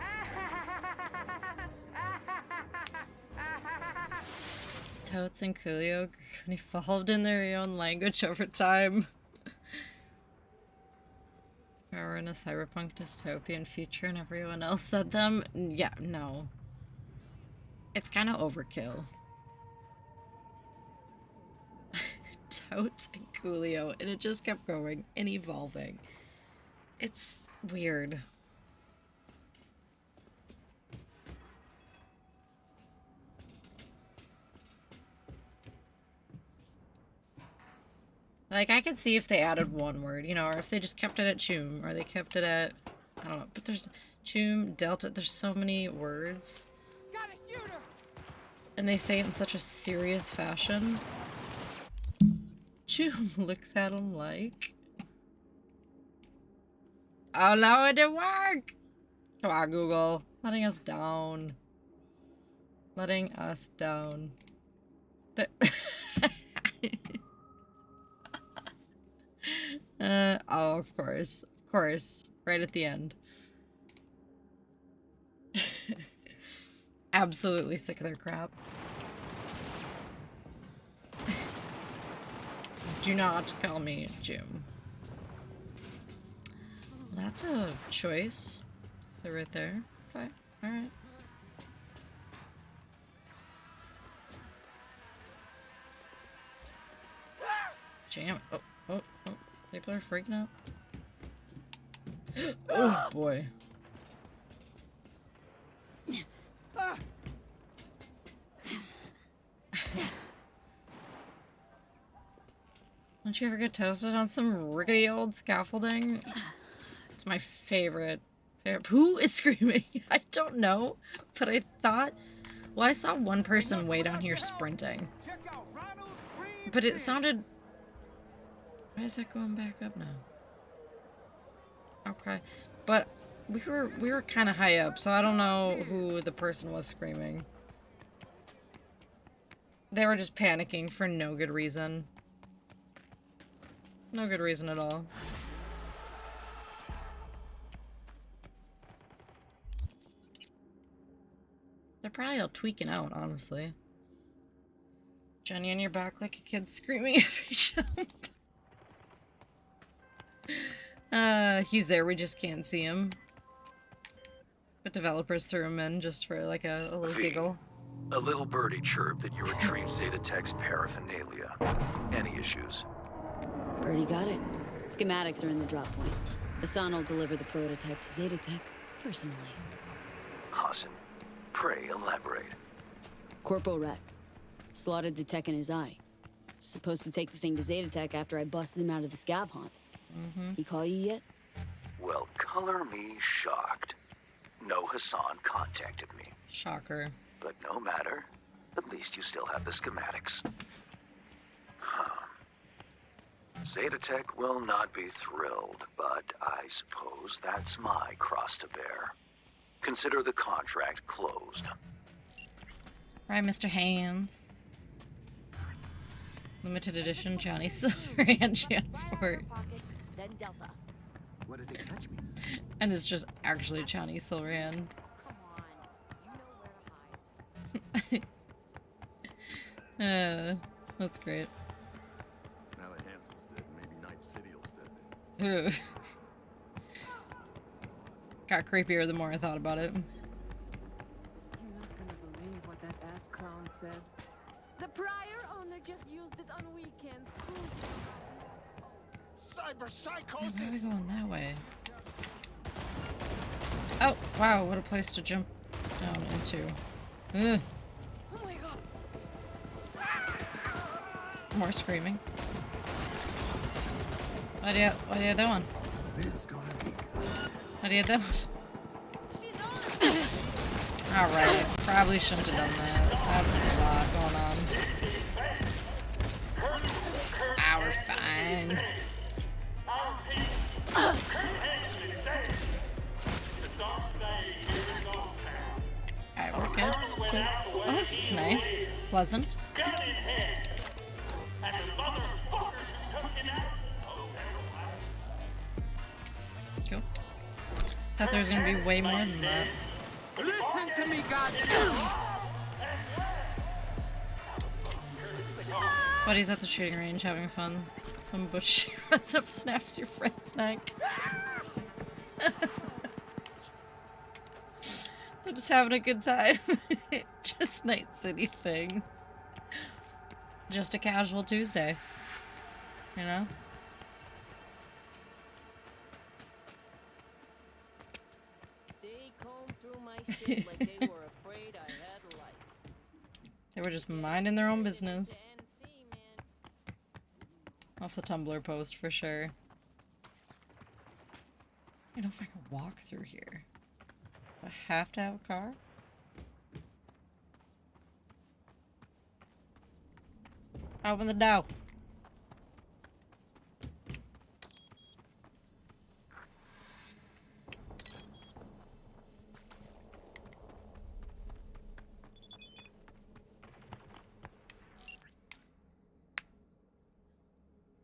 Totes and Coolio evolved in their own language over time. If I were in a cyberpunk dystopian future and everyone else said them, yeah, no. It's kind of overkill. Totes and Coolio, and it just kept going and evolving. It's weird. Like, I could see if they added one word, you know, or if they just kept it at Choom, or they kept it at, I don't know, but there's Choom, Delta, there's so many words. And they say it in such a serious fashion. Choom looks at him like, oh no, it didn't work! Come on, Google. Letting us down. Letting us down. Oh, of course. Of course. Right at the end. Absolutely sick of their crap. Do not call me Jim. Well, that's a choice. So right there. Okay. Alright. Jam. Oh. People are freaking out. Oh boy. Don't you ever get toasted on some rickety old scaffolding? It's my favorite. Who is screaming? I don't know, but I thought... Well, I saw one person way down here sprinting. But it sounded... Why is that going back up now? Okay. But we were kind of high up, so I don't know who the person was screaming. They were just panicking for no good reason. No good reason at all. They're probably all tweaking out, honestly. Jenny on your back like a kid screaming every jump. He's there, we just can't see him. But developers threw him in just for like a little giggle. A little birdie chirped that you retrieved Zeta Tech's paraphernalia. Any issues? Birdie got it. Schematics are in the drop point. Hassan will deliver the prototype to Zeta Tech personally. Hassan, pray elaborate. Corpo Rat. Slotted the tech in his eye. Supposed to take the thing to Zeta Tech after I busted him out of the scav haunt. He call you yet? Well, color me shocked. No Hassan contacted me. Shocker. But no matter. At least you still have the schematics. Zeta Tech will not be thrilled, but I suppose that's my cross to bear. Consider the contract closed. Right, Mr. Hands. Limited edition Johnny Silverhand transport. Then Delta. Where did they catch me? And it's just actually Johnny Silverhand. That's great. Now that Hansel's dead, maybe Night City will step Ugh. Got creepier the more I thought about it. You're not gonna believe what that ass clown said. The prior owner just used it on weekends. Cyber Why are we psychosis. going that way? Oh, wow, what a place to jump down into. Ugh. Oh my god. More screaming. What are you doing? This gonna be good. What are you doing? Alright, probably shouldn't have done that. That's a lot going on. Ah, we're fine. Alright, we're good. That's cool. Oh, this is nice. Pleasant. Cool. Thought there was gonna be way more than that. Listen to me, goddamn. Buddy's at the shooting range having fun. Some butch runs up, snaps your friend's neck. They're just having a good time. Just Night City things. Just a casual Tuesday. You know? They combed through my shit like they were afraid I had lice. They were just minding their own business. That's a Tumblr post for sure. I don't know if I can walk through here. Do I have to have a car? Open the door.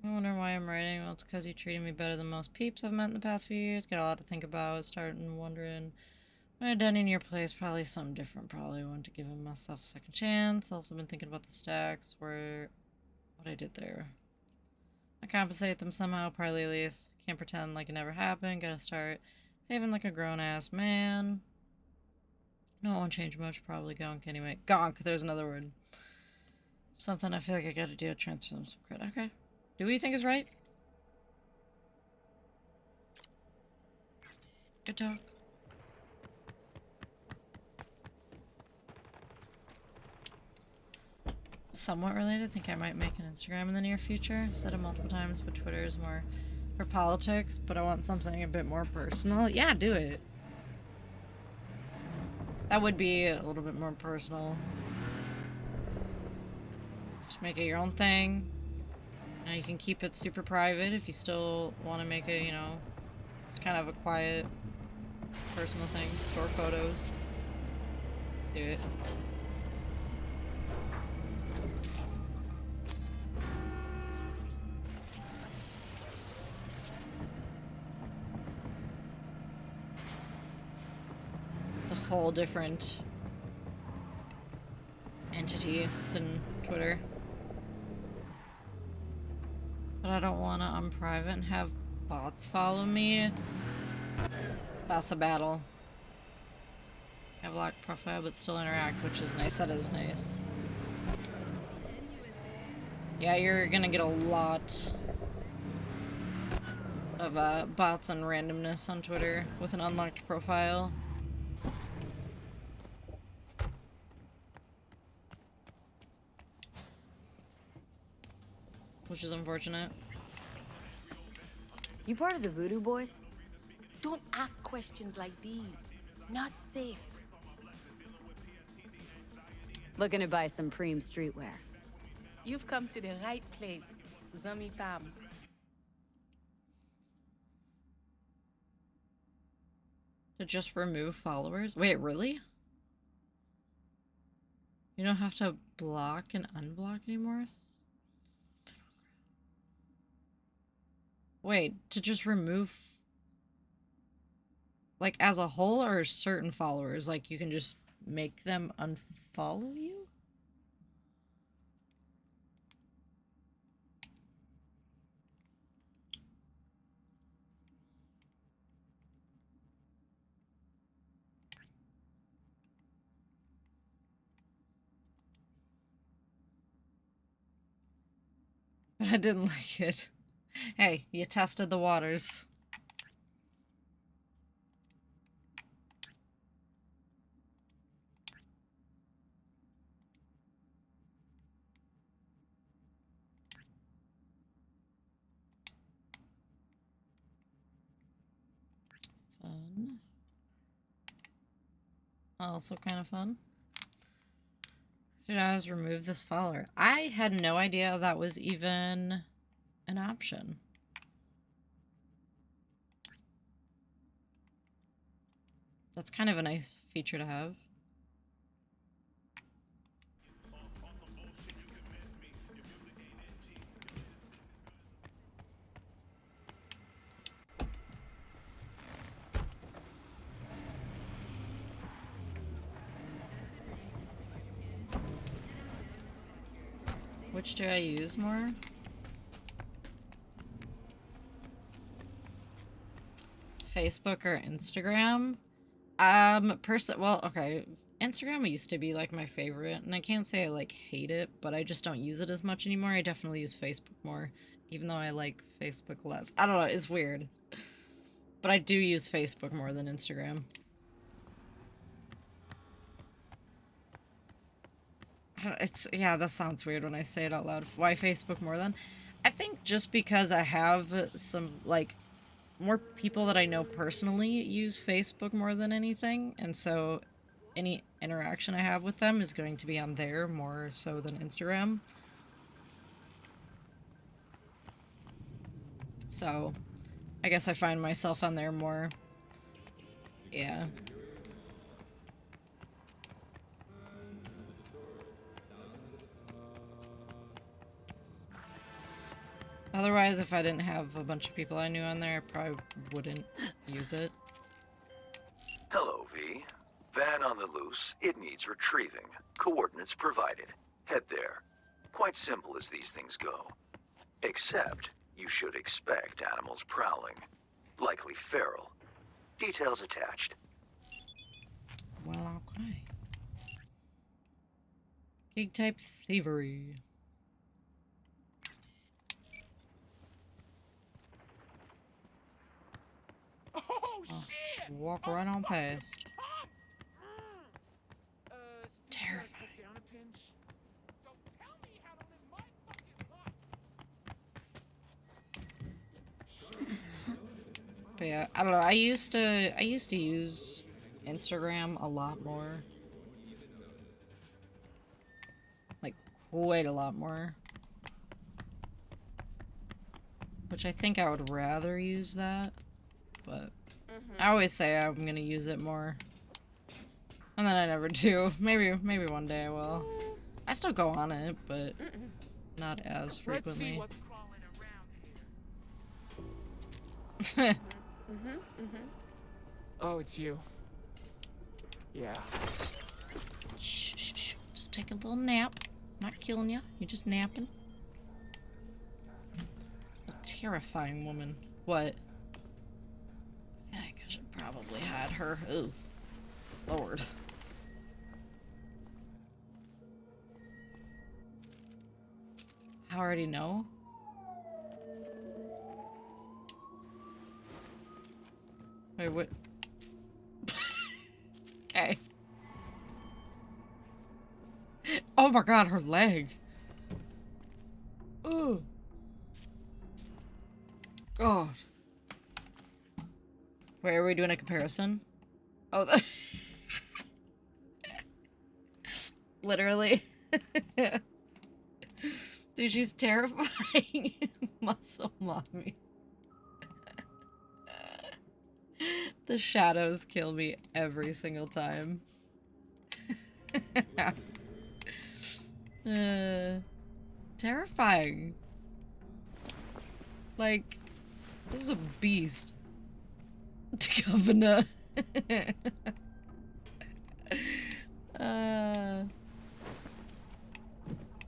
I wonder why I'm writing. Well, it's because you treated me better than most peeps I've met in the past few years. Got a lot to think about. Starting wondering what I'd done in your place. Probably something different. Probably wanted to give myself a second chance. Also been thinking about the stacks. What I did there. I compensate them somehow. Probably at least. Can't pretend like it never happened. Gotta start behaving like a grown-ass man. No, it won't change much. Probably gonk anyway. Gonk. There's another word. Something I feel like I gotta do. Transfer them some credit. Okay. Do what you think is right. Good talk. Somewhat related. I think I might make an Instagram in the near future. I've said it multiple times, but Twitter is more for politics, but I want something a bit more personal. Yeah, do it. That would be a little bit more personal. Just make it your own thing. Now you can keep it super private if you still want to make it, you know, kind of a quiet, personal thing. Store photos. Do it. It's a whole different entity than Twitter. But I don't want to unprivate and have bots follow me. That's a battle. I have a locked profile but still interact, which is nice. That is nice. Yeah, you're gonna get a lot of bots and randomness on Twitter with an unlocked profile. Which is unfortunate. You part of the Voodoo Boys? Don't ask questions like these. Not safe. Looking to buy some Preem streetwear. You've come to the right place. Zami Pam. To just remove followers? Wait, really? You don't have to block and unblock anymore? Wait, to just remove... Like, as a whole, or certain followers? Like, you can just make them unfollow you? But I didn't like it. Hey, you tested the waters. Fun. Also kind of fun. Should I just remove this follower? I had no idea that was even an option. That's kind of a nice feature to have. Which do I use more? Facebook or Instagram? Well, okay. Instagram used to be like my favorite, and I can't say I like hate it, but I just don't use it as much anymore. I definitely use Facebook more, even though I like Facebook less. I don't know, it's weird. But I do use Facebook more than Instagram. Yeah, that sounds weird when I say it out loud. Why Facebook more than? I think just because I have some, like, more people that I know personally use Facebook more than anything, and so any interaction I have with them is going to be on there more so than Instagram. So, I guess I find myself on there more. Yeah. Otherwise, if I didn't have a bunch of people I knew on there, I probably wouldn't use it. Hello, V. Van on the loose. It needs retrieving. Coordinates provided. Head there. Quite simple as these things go. Except, you should expect animals prowling. Likely feral. Details attached. Well, okay. Gig type thievery. Oh, shit! Walk right on past. Terrifying. But yeah, I don't know. I used to use Instagram a lot more. Like quite a lot more. Which I think I would rather use that. But I always say I'm gonna use it more. And then I never do. Maybe one day I will. I still go on it, but not as frequently. Let's see what's crawling around. Oh, it's you. Yeah. Shh, shh, shh. Just take a little nap. Not killing you. You're just napping. A terrifying woman. What? I think I should probably hide her. Ooh. Lord. I already know. Wait, what? Okay. Oh my god, her leg. Oh. God. Wait, are we doing a comparison? Oh, literally. Dude, she's terrifying. Muscle mommy. The shadows kill me every single time. Terrifying. Like, This is a beast. Governor. I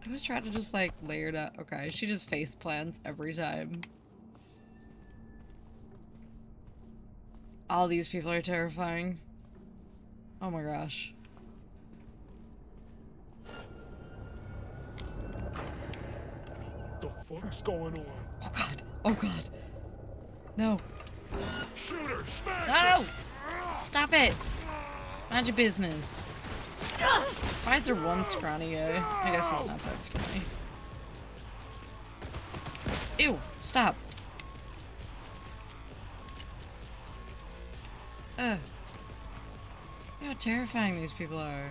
always try to just like layer it up. Okay, she just face plants every time. All these people are terrifying. Oh my gosh. The fuck's going on? Oh god. Oh god. No. Shooter, smash No! Stop it! Mind your business. Why is there one scrawny guy? I guess he's not that scrawny. Ew! Stop! Ugh. Look how terrifying these people are.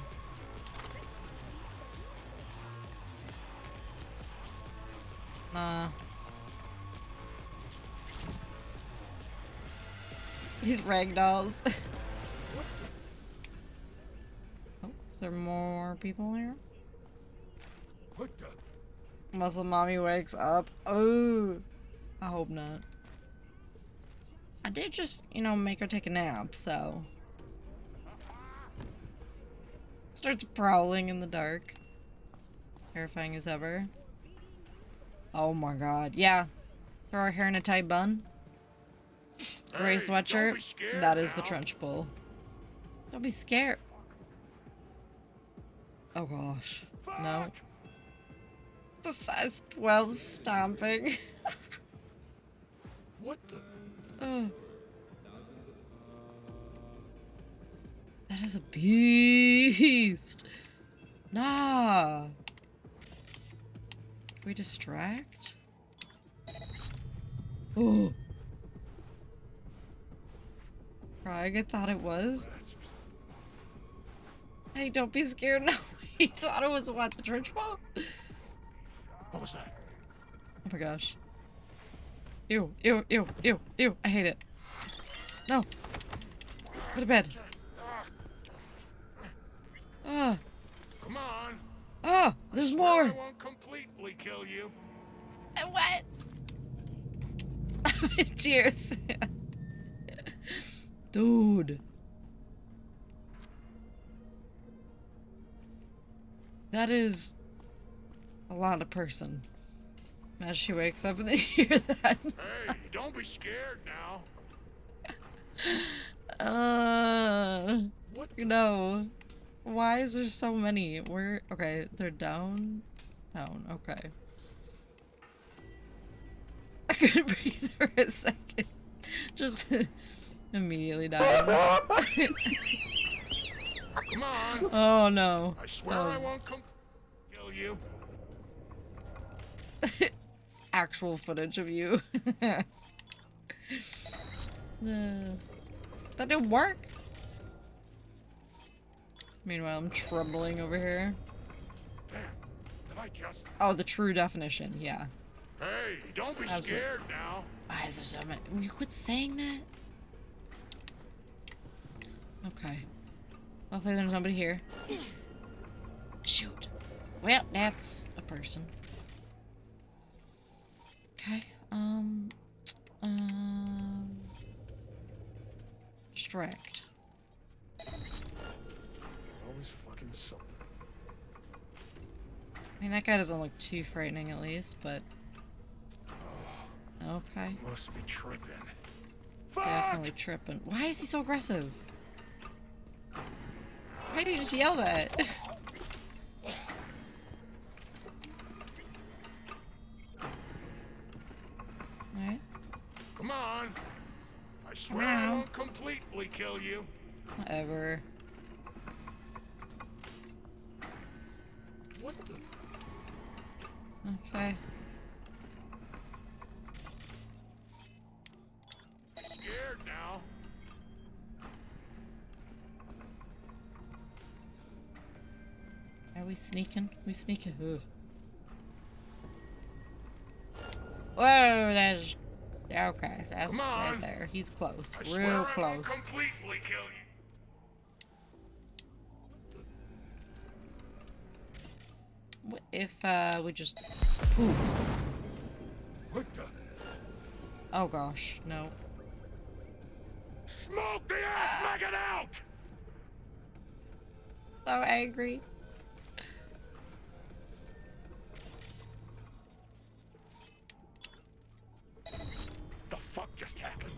Nah. These ragdolls. Oh, is there more people here? What the? Muscle mommy wakes up. Oh, I hope not. I did just, you know, make her take a nap, so. Starts prowling in the dark. Terrifying as ever. Oh my god. Yeah. Throw her hair in a tight bun. Gray sweatshirt. That is the trench bull. Don't be scared. Oh gosh. No. The size 12 stomping. What the? That is a beast. Nah. Can we distract? Oh. Craig, I thought it was. Hey, don't be scared. No, he thought it was what? The trench ball? What was that? Oh my gosh. Ew, ew, ew, ew, ew. I hate it. No. Go to bed. Ah. Come on. Ah, there's more. I won't completely kill you. What? I'm in tears. Dude. That is a lot of person. As she wakes up and they hear that. Hey, don't be scared now. No. Why is there so many? Where? Okay, they're down. Down. Okay. I couldn't breathe for a second. Just immediately died. Come on. Oh no. I swear I won't kill you. Actual footage of you. That didn't work. Meanwhile, I'm troubling over here. Damn, did I just... Oh, the true definition, yeah. Hey, don't be scared now. Why is there so many? Will you quit saying that? Okay. Hopefully there's nobody here. Shoot. Well, that's a person. Okay, distract. Always fucking something. I mean, that guy doesn't look too frightening at least, but... Okay. Must be tripping. Definitely tripping. Why is he so aggressive? Why did he just yell that? Alright. Come on. I swear I won't completely kill you. Whatever. What the? Okay. Scared now. Are we sneaking? We sneaking. Ooh. Whoa, that's... Okay, that's right there. He's close. Real close. Completely kill you. What if, we just... Poof. What the? Oh gosh, no. Smoke the ass maggot out! So angry. The fuck just happened?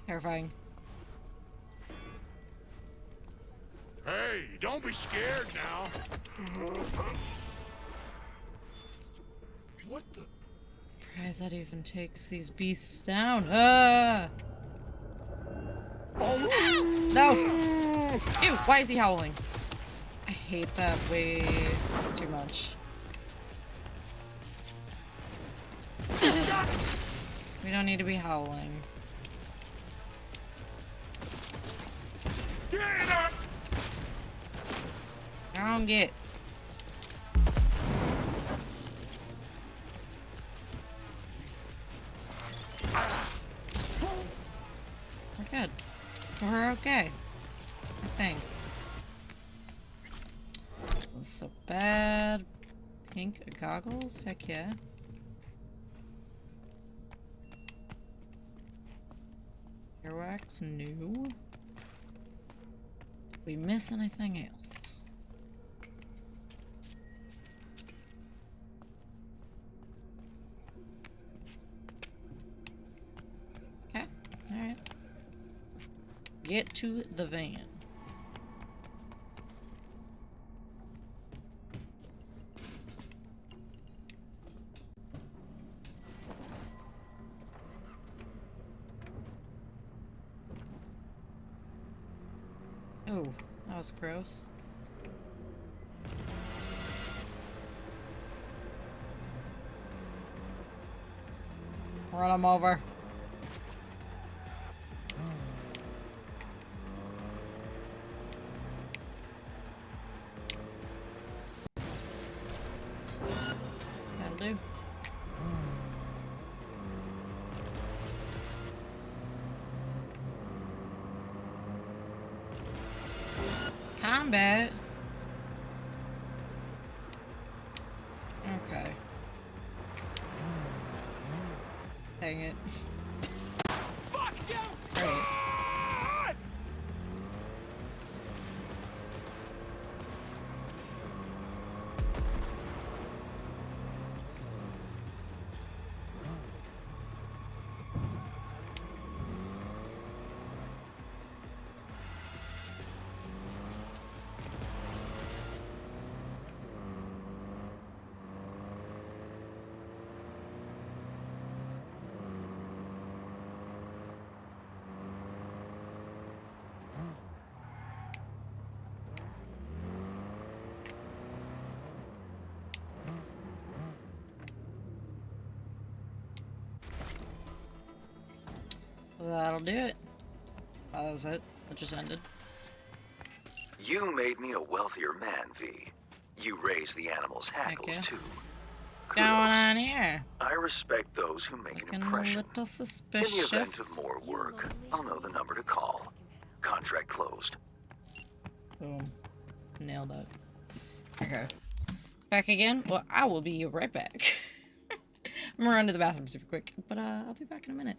Terrifying. Hey, don't be scared now. What the? Surprised that even takes these beasts down. Ah! Oh, no! Ew, why is he howling? I hate that way too much. We don't need to be howling. I don't get. We're good. We're okay. I think. This is so bad. Pink goggles? Heck yeah. Earwax? No. Did we miss anything else? Okay. Alright. Get to the van. Oh, that was gross. Run him over. That'll do. Combat. Okay. Dang it. Fuck you! Great. That'll do it. Oh, that was it. It just ended. You made me a wealthier man, V. You raised the animals' hackles, too. What's going on here? I respect those who make an Looking impression. a little In suspicious. the event of more work, I'll know the number to call. Contract closed. Boom. Nailed it. Okay. Back again? Well, I will be right back. I'm gonna run to the bathroom super quick, but I'll be back in a minute.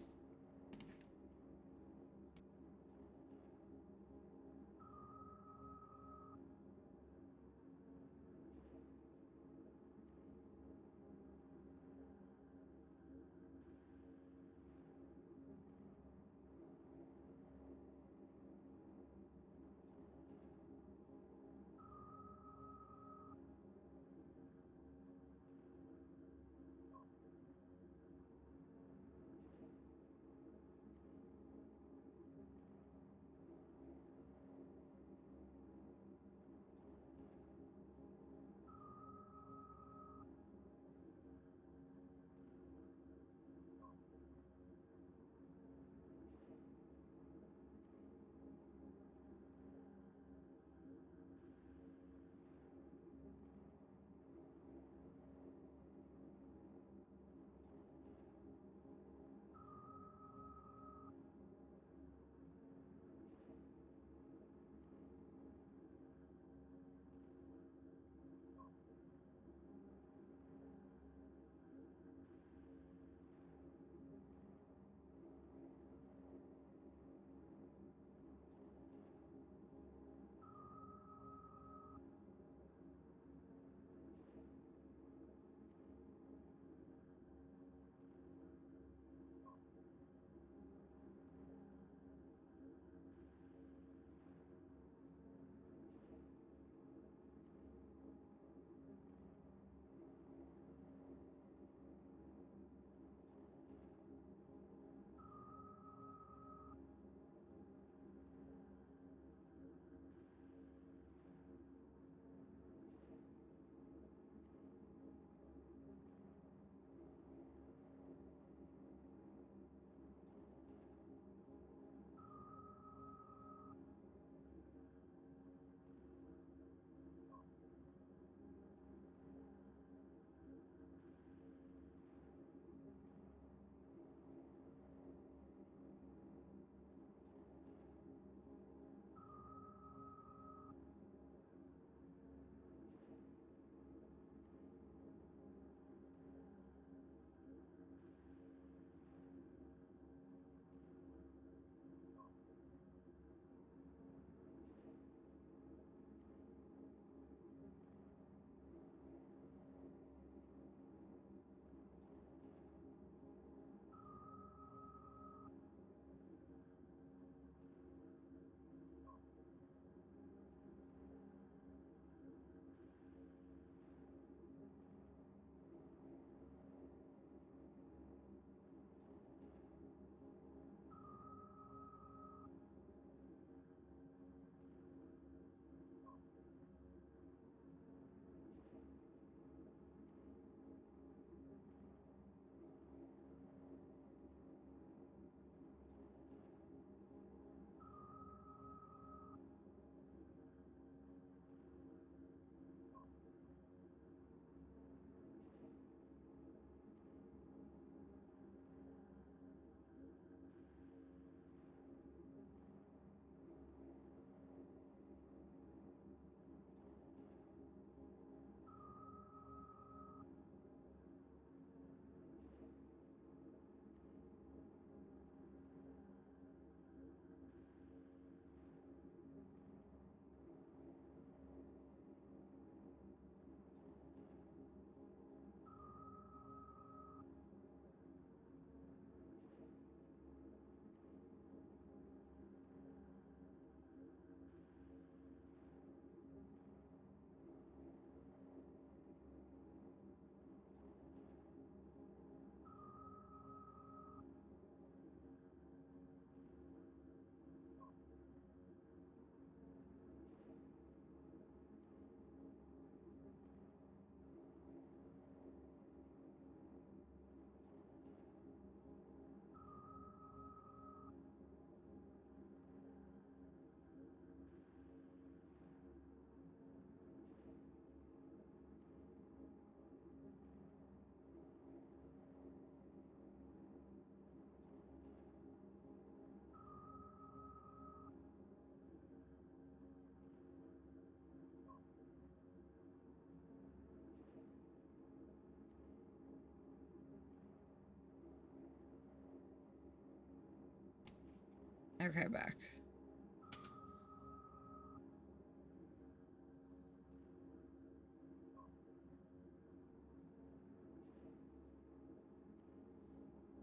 Okay, back.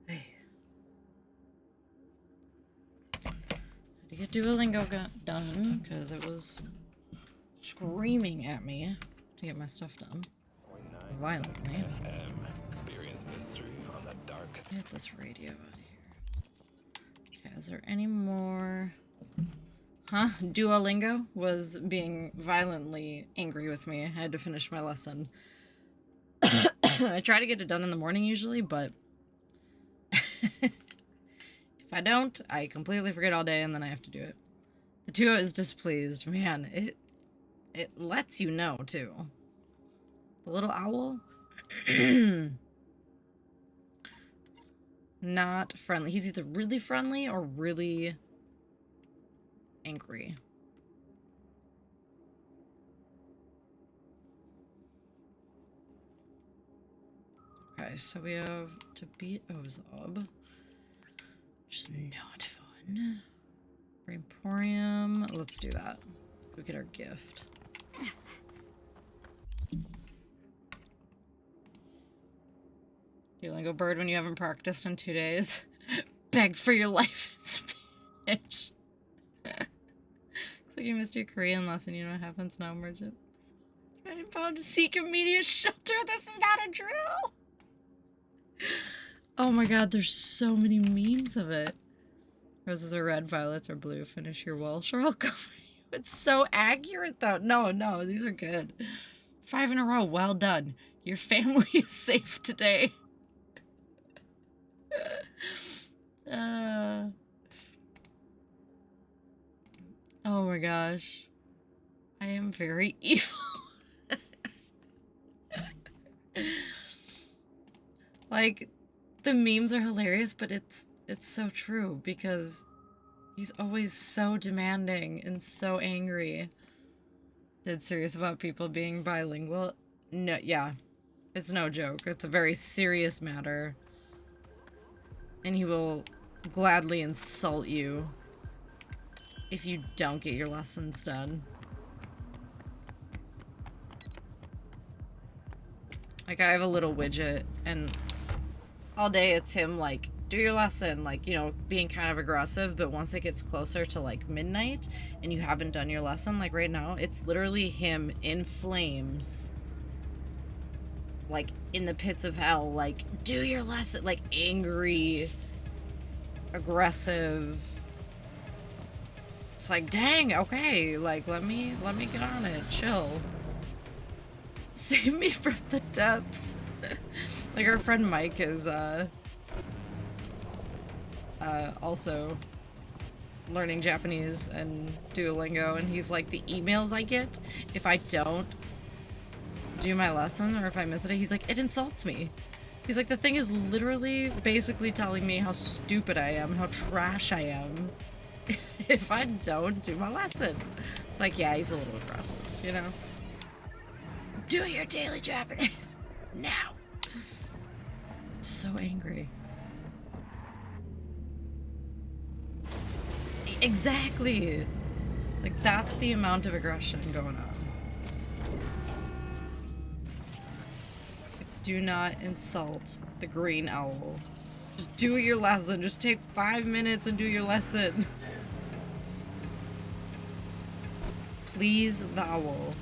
Hey. Had to get Duolingo done because it was screaming at me to get my stuff done violently. Experience mystery on the dark. Get this radio out of here. Okay, is there any more? Huh? Duolingo was being violently angry with me. I had to finish my lesson. I try to get it done in the morning usually, but if I don't, I completely forget all day and then I have to do it. The Tuo is displeased. Man, it lets you know, too. The little owl? Not friendly. He's either really friendly or really angry. Okay, so we have to beat Ozob, which is not fun. Emporium. Let's do that. Let's go get our gift. Duolingo bird when you haven't practiced in 2 days. Beg for your life in Spanish. Looks like you missed your Korean lesson. You know what happens now, Merchant. I'm bound to seek immediate shelter. This is not a drill. Oh my god, there's so many memes of it. Roses are red, violets are blue. Finish your Welsh or I'll cover you. It's so accurate though. No, these are good. 5 in a row. Well done. Your family is safe today. Oh my gosh. I am very evil. Like, the memes are hilarious, but it's so true because he's always so demanding and so angry. Dead serious about people being bilingual? No, yeah. It's no joke. It's a very serious matter. And he will gladly insult you if you don't get your lessons done. Like, I have a little widget, and all day it's him, like, do your lesson, like, you know, being kind of aggressive, but once it gets closer to, like, midnight, and you haven't done your lesson, like, right now, it's literally him in flames, like, in the pits of hell, like, do your lesson, like, angry, aggressive. It's like, dang, okay, like, let me get on it, chill. Save me from the depths. Like, our friend Mike is, also learning Japanese and Duolingo, and he's like, the emails I get, if I don't do my lesson, or if I miss it, he's like, it insults me. He's like, the thing is literally basically telling me how stupid I am, how trash I am, if I don't do my lesson. It's like, yeah, he's a little aggressive, you know? Do your daily Japanese now. It's so angry. Exactly. Like, that's the amount of aggression going on. Do not insult the green owl. Just do your lesson. Just take 5 minutes and do your lesson. Please, the owl.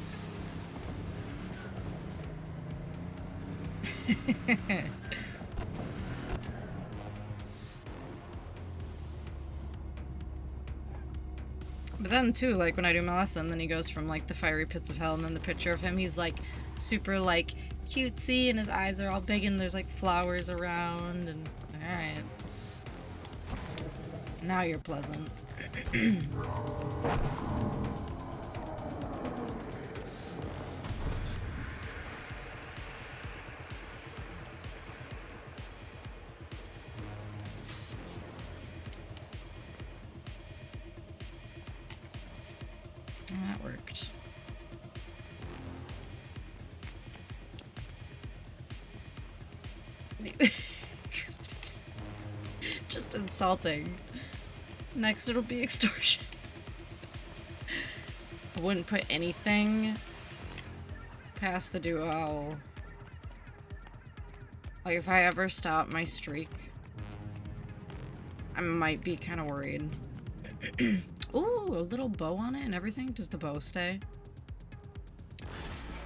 But then too, like, when I do my lesson, then he goes from, like, the fiery pits of hell, and then the picture of him, he's, like, super, like, cutesy, and his eyes are all big, and there's, like, flowers around, and alright. Now you're pleasant. That worked. Just insulting. Next it'll be extortion. I wouldn't put anything past the duo. Like, if I ever stop my streak, I might be kind of worried. Ooh, a little bow on it and everything. Does the bow stay?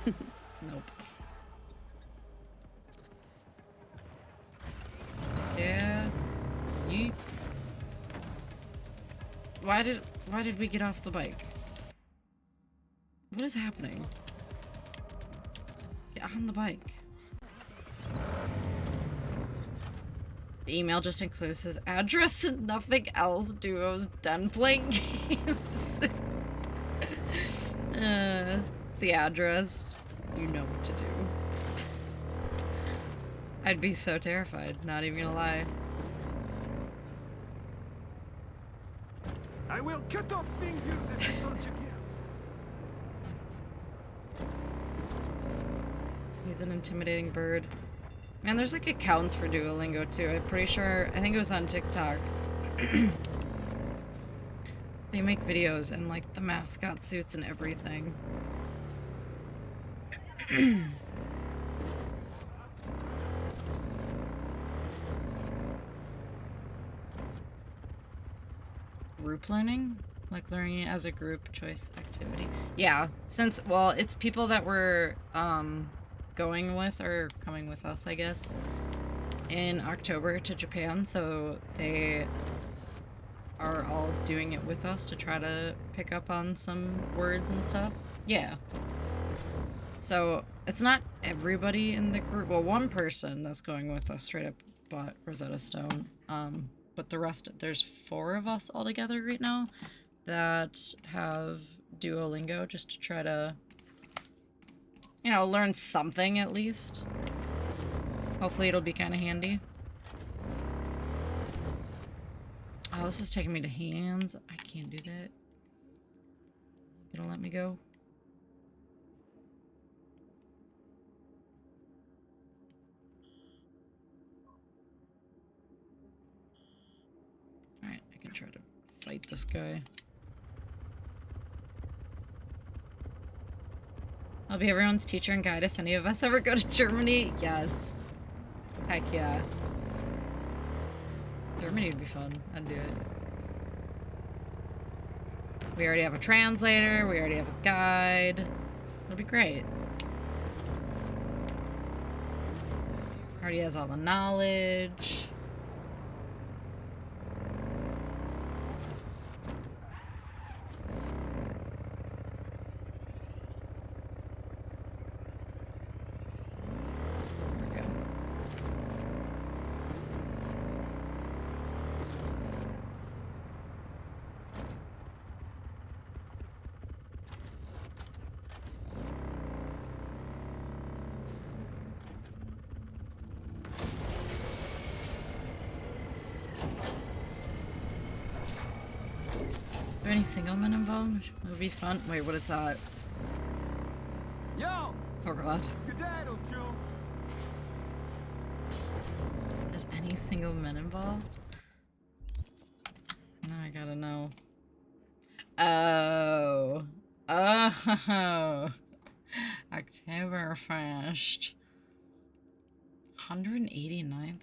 Nope. Yeah. Yeet. Why did we get off the bike? What is happening? Get on the bike. The email just includes his address and nothing else. Duo's done playing games. It's the address. You know what to do. I'd be so terrified, not even gonna lie. I will cut off fingers if you touch again. He's an intimidating bird. Man, there's like accounts for Duolingo too. I'm pretty sure, I think it was on TikTok. They make videos and like the mascot suits and everything. Group learning? Like learning it as a group choice activity. Yeah, since, well, it's people that we're going with or coming with us, I guess, in October to Japan, so they are all doing it with us to try to pick up on some words and stuff. Yeah. So it's not everybody in the group. Well, one person that's going with us straight up bought Rosetta Stone. But the rest, there's 4 of us all together right now that have Duolingo just to try to, you know, learn something at least. Hopefully it'll be kind of handy. Oh, this is taking me to hands. I can't do that. You gonna let me go? Alright, I can try to fight this guy. I'll be everyone's teacher and guide if any of us ever go to Germany. Yes. Heck yeah. Germany would be fun. I'd do it. We already have a translator. We already have a guide. It'll be great. Already has all the knowledge. Are there any single men involved? It would be fun. Wait, what is that? Yo! Oh god. Skedaddle, Joe. If there's any single men involved? Now I gotta know. Oh. Oh. Oktoberfest. 189th?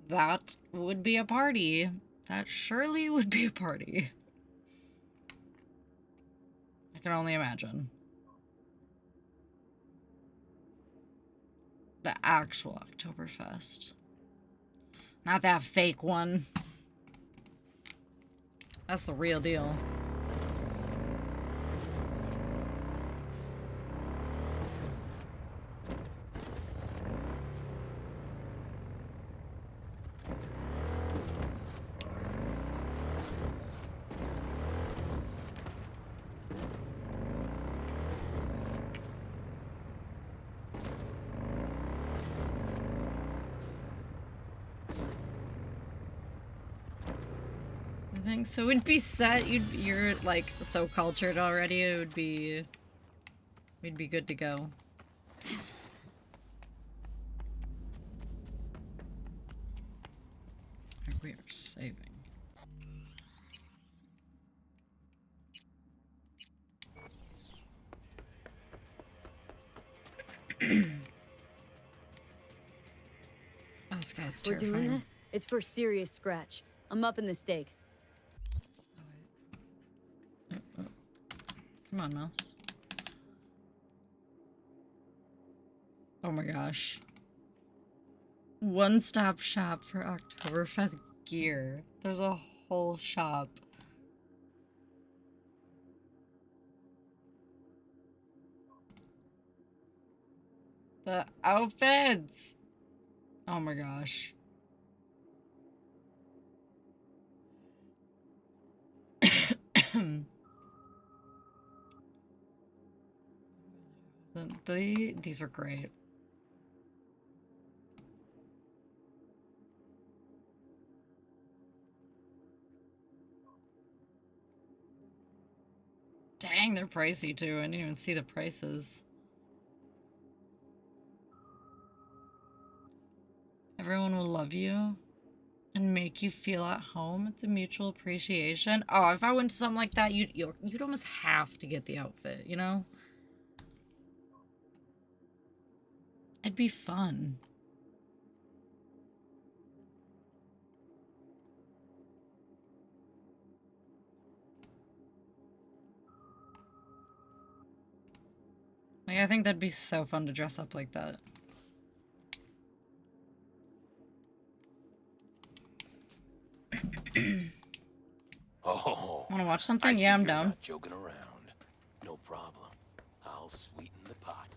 That would be a party. That surely would be a party. I can only imagine. The actual Oktoberfest. Not that fake one. That's the real deal. So it'd be set, you're like so cultured already, we'd be good to go. We are saving. Oh, this guy's We're terrifying. doing this? It's for serious scratch. I'm up in the stakes. Come on, mouse. Oh my gosh. One-stop shop for Oktoberfest gear. There's a whole shop. The outfits! Oh my gosh. These are great. Dang, they're pricey too. I didn't even see the prices. Everyone will love you and make you feel at home. It's a mutual appreciation. Oh, if I went to something like that, you'd almost have to get the outfit, you know? It'd be fun. Like, I think that'd be so fun to dress up like that. Oh, wanna watch something? I see Yeah, I'm you're down. not joking around. No problem. I'll sweeten the pot.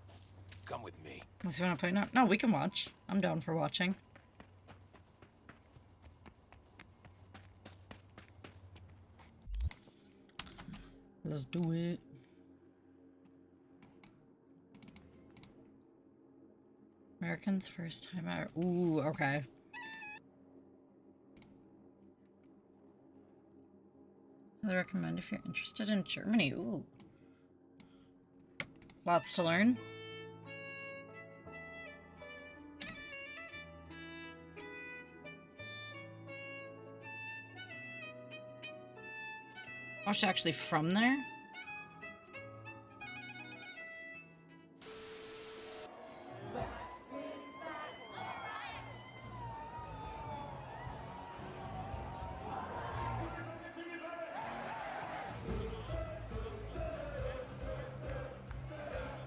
Come with me. Unless you wanna play now? No, we can watch. I'm down for watching. Let's do it. Americans first time out. Ooh, okay. I recommend if you're interested in Germany. Ooh. Lots to learn. Oh, she's actually from there?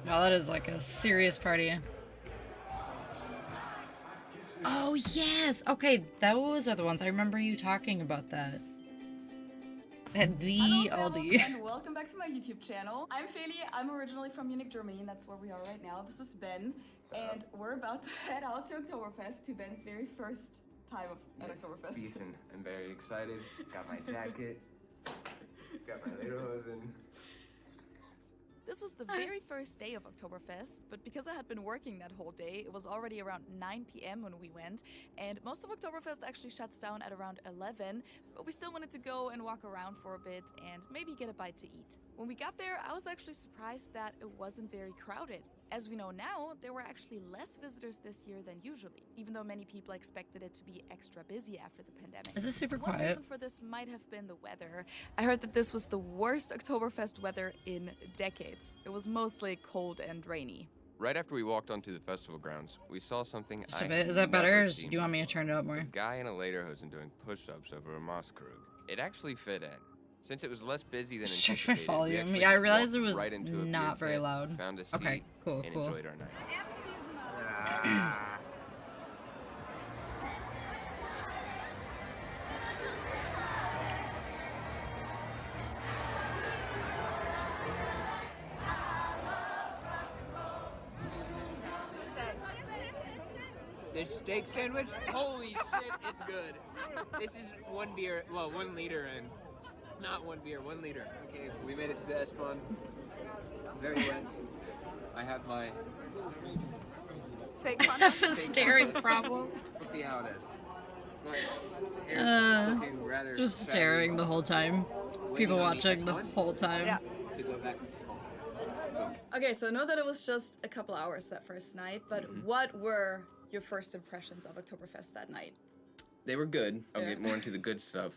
Wow, that is like a serious party. Oh, yes! Okay, those are the ones. I remember you talking about that. At the Hello, Aldi. and welcome back to my YouTube channel. I'm Feli, I'm originally from Munich, Germany, and that's where we are right now. This is Ben, and we're about to head out to Oktoberfest, to Ben's very first time at Oktoberfest. Decent. I'm very excited. Got my jacket. Got my lederhosen. This was the very first day of Oktoberfest, but because I had been working that whole day, it was already around 9 p.m. when we went, and most of Oktoberfest actually shuts down at around 11, but we still wanted to go and walk around for a bit and maybe get a bite to eat. When we got there, I was actually surprised that it wasn't very crowded. As we know now, there were actually less visitors this year than usually, even though many people expected it to be extra busy after the pandemic. Is this super One quiet? reason for this might have been the weather. I heard that this was the worst Oktoberfest weather in decades. It was mostly cold and rainy. Right after we walked onto the festival grounds, we saw something Just a I bit. had Is that better? never Or do seen you want me to turn it up more? A guy in a lederhosen doing push-ups over a Mosskrug. It actually fit in. Since it was less busy than Just check my anticipated, we volume. actually Yeah, I just realized walked it was right into a beer not very tent, loud. Found a seat, Okay, cool, and cool. enjoyed our night. This steak sandwich? Holy shit, it's good. This is 1 beer, well, 1 liter and not 1 beer, 1 liter. Okay, we made it to the S-Bahn. Very wet. I have my... Fake I have a staring problem. We'll see how it is. My hair's looking rather Just saggy. staring the whole time. People watching the whole time. Yeah. To go back. Okay, so I know that it was just a couple hours that first night, but what were your first impressions of Oktoberfest that night? They were good. I'll Yeah. get more into the good stuff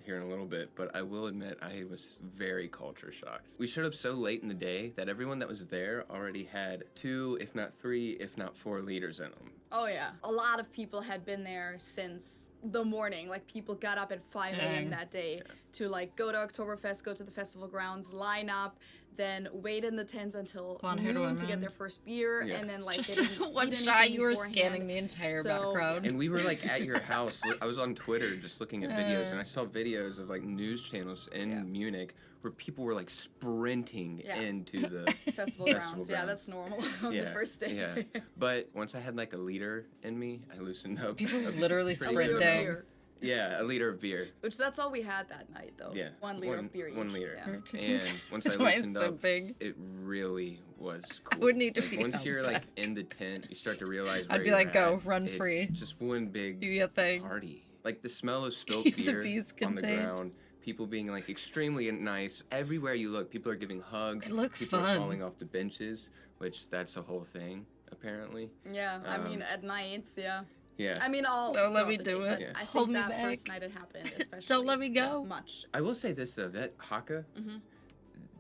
here in a little bit, but I will admit I was very culture shocked. We showed up so late in the day that everyone that was there already had 2, if not 3, if not 4 liters in them. Oh yeah, a lot of people had been there since the morning. Like people got up at 5 a.m. that day to like go to Oktoberfest, go to the festival grounds, line up, then wait in the tents until noon to get their first beer, and then like just one shot. You were scanning the entire background, and we were like at your house. I was on Twitter just looking at videos, and I saw videos of like news channels in Munich where people were like sprinting into the festival grounds. Yeah, that's normal on the first day. Yeah, but once I had like a liter in me, I loosened up. People literally sprinting. Yeah, a liter of beer. Which that's all we had that night, though. Yeah, 1 liter of beer each. 1 liter. Yeah. And once I loosened up, it really was cool. I would need to be once you're like in the tent, you start to realize. I'd be like, go run it's free. Just one big do your thing. Party. Like the smell of spilled Keep beer the bees on the contained. ground. People being like extremely nice. Everywhere you look, people are giving hugs. It looks people fun. Are falling off the benches, which that's a whole thing apparently. Yeah, I mean at nights, yeah. Yeah. I mean, don't let me do it. I Hold think me that back. first night it happened, especially. Don't let me go. Much. I will say this though, that Haka,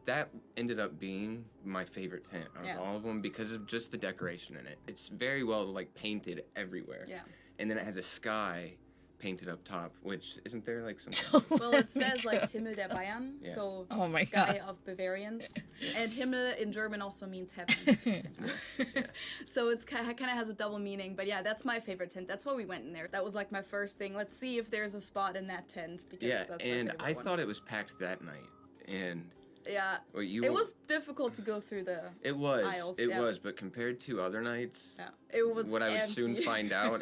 that ended up being my favorite tent out of all of them because of just the decoration in it. It's very well like painted everywhere. Yeah. And then it has a sky painted up top, which isn't there like some. Well, it says like Himmel der Bayern, so sky of Bavarians, and Himmel in German also means heaven. At the same time. So it's kind of has a double meaning. But yeah, that's my favorite tent. That's why we went in there. That was like my first thing. Let's see if there's a spot in that tent because that's my favorite I one. thought it was packed that night, and. Yeah, well, it was difficult to go through the aisles. It was, but compared to other nights, it was what empty. I would soon find out,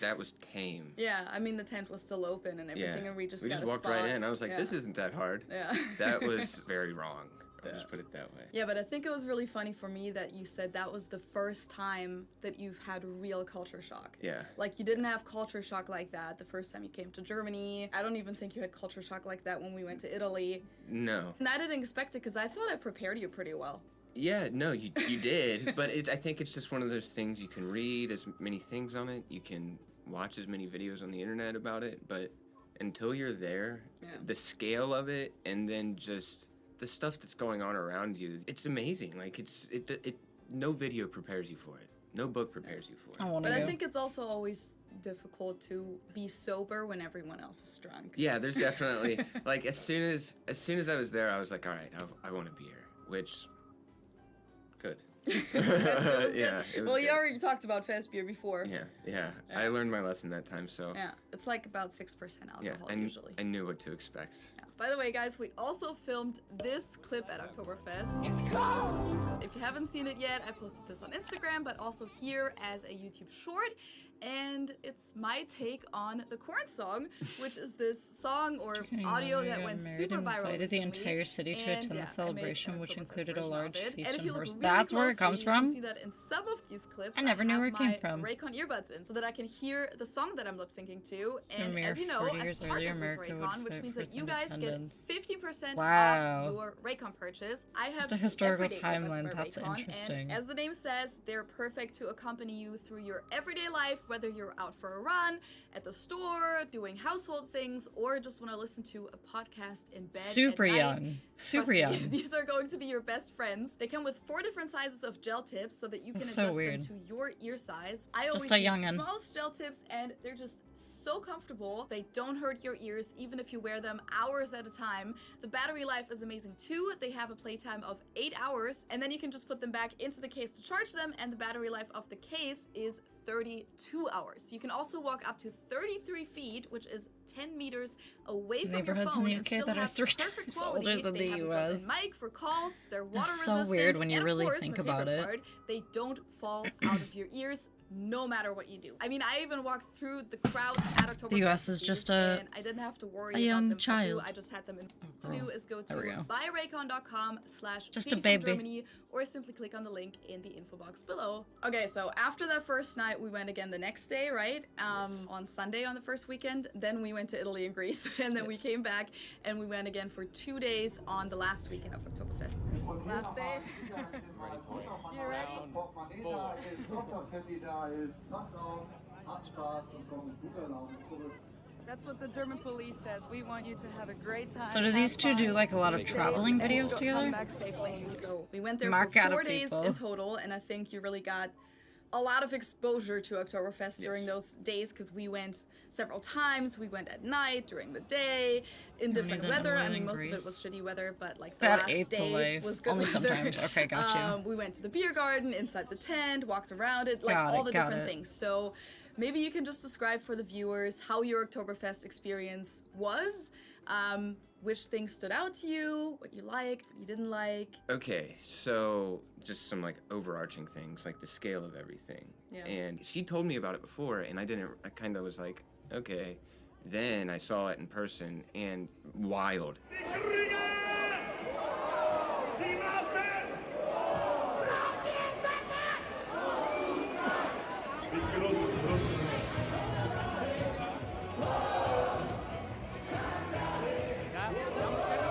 that was tame. Yeah, I mean the tent was still open and everything, and we just got walked a spot. right in. I was like, this isn't that hard. Yeah, that was very wrong. I'll just put it that way. Yeah, but I think it was really funny for me that you said that was the first time that you've had real culture shock. Yeah. Like, you didn't have culture shock like that the first time you came to Germany. I don't even think you had culture shock like that when we went to Italy. No. And I didn't expect it because I thought I prepared you pretty well. Yeah, no, you did. But I think it's just one of those things you can read as many things on it. You can watch as many videos on the internet about it. But until you're there, the scale of it and then just the stuff that's going on around you, it's amazing. Like no video prepares you for it. No book prepares you for it. But I think it's also always difficult to be sober when everyone else is drunk. Yeah, there's definitely like as soon as I was there, I was like, all right, I want a beer, which good. Yeah. Well, you already talked about fast beer before. Yeah. I learned my lesson that time, so. Yeah, it's like about 6% alcohol usually. I knew what to expect. Yeah. By the way, guys, we also filmed this clip at Oktoberfest. If you haven't seen it yet, I posted this on Instagram, but also here as a YouTube short. And it's my take on the Corn song, which is this song or audio that went super viral. Invited the entire city to attend the celebration, which included a large feast and horse. Really That's where it comes from? You can see that in some of these clips. I never knew where it came from. Raycon earbuds in so that I can hear the song that I'm lip syncing to. And Mere as you know, 40 I've years partnered earlier, with America Raycon, would which fight means for that its you guys get independence. 50% Wow. off your Raycon purchase. I have Just a historical everyday earbuds timeline. by That's Raycon, interesting. And as the name says, they're perfect to accompany you through your everyday life, whether you're out for a run, at the store, doing household things, or just want to listen to a podcast in bed. Super at night. young. Super Trust me, young. These are going to be your best friends. They come with 4 different sizes of gel tips so that you can That's so adjust weird. them to your ear size. I always Just a use the youngin'. smallest gel tips, and they're just so comfortable. They don't hurt your ears, even if you wear them hours at a time. The battery life is amazing too. They have a playtime of 8 hours, and then you can just put them back into the case to charge them, and the battery life of the case is 32 hours. You can also walk up to 33 feet, which is 10 meters away from your Neighborhoods phone in the and UK still that are have 3 perfect times quality. older than They the have a US. built-in mic for calls. They're water That's so resistant. weird when you and of really course, think my favorite about it. part, they don't fall out of your ears no matter what you do. I mean, I even walked through the crowds at Oktoberfest. The US is just and I didn't have to worry a young about them child. I just had them in. girl. To do is go There we to go. buyraycon.com/Just Just a baby. Germany, or simply click on the link in the info box below. Okay, so after that first night, we went again the next day, right? On Sunday on the first weekend. Then we went to Italy and Greece, and then we came back and we went again for 2 days on the last weekend of Oktoberfest. Last day. You ready? That's what the German police says. We want you to have a great time. So do these two do like a lot of traveling videos together? Come back safely. So we went there Mark for out 4 of days people. in total, and I think you really got a lot of exposure to Oktoberfest during those days because we went several times. We went at night, during the day, in different than weather. I Oil mean, in most of it Greece. was shitty weather, but like the That last ate the day life. was good Only weather. sometimes. Okay, got you. We went to the beer garden, inside the tent, walked around it, like Got all it, the got different it. things. So maybe you can just describe for the viewers how your Oktoberfest experience was, which things stood out to you, what you liked, what you didn't like. Okay, so just some like overarching things, like the scale of everything. Yeah. And she told me about it before, and I kind of was like, okay. Then I saw it in person, and wild.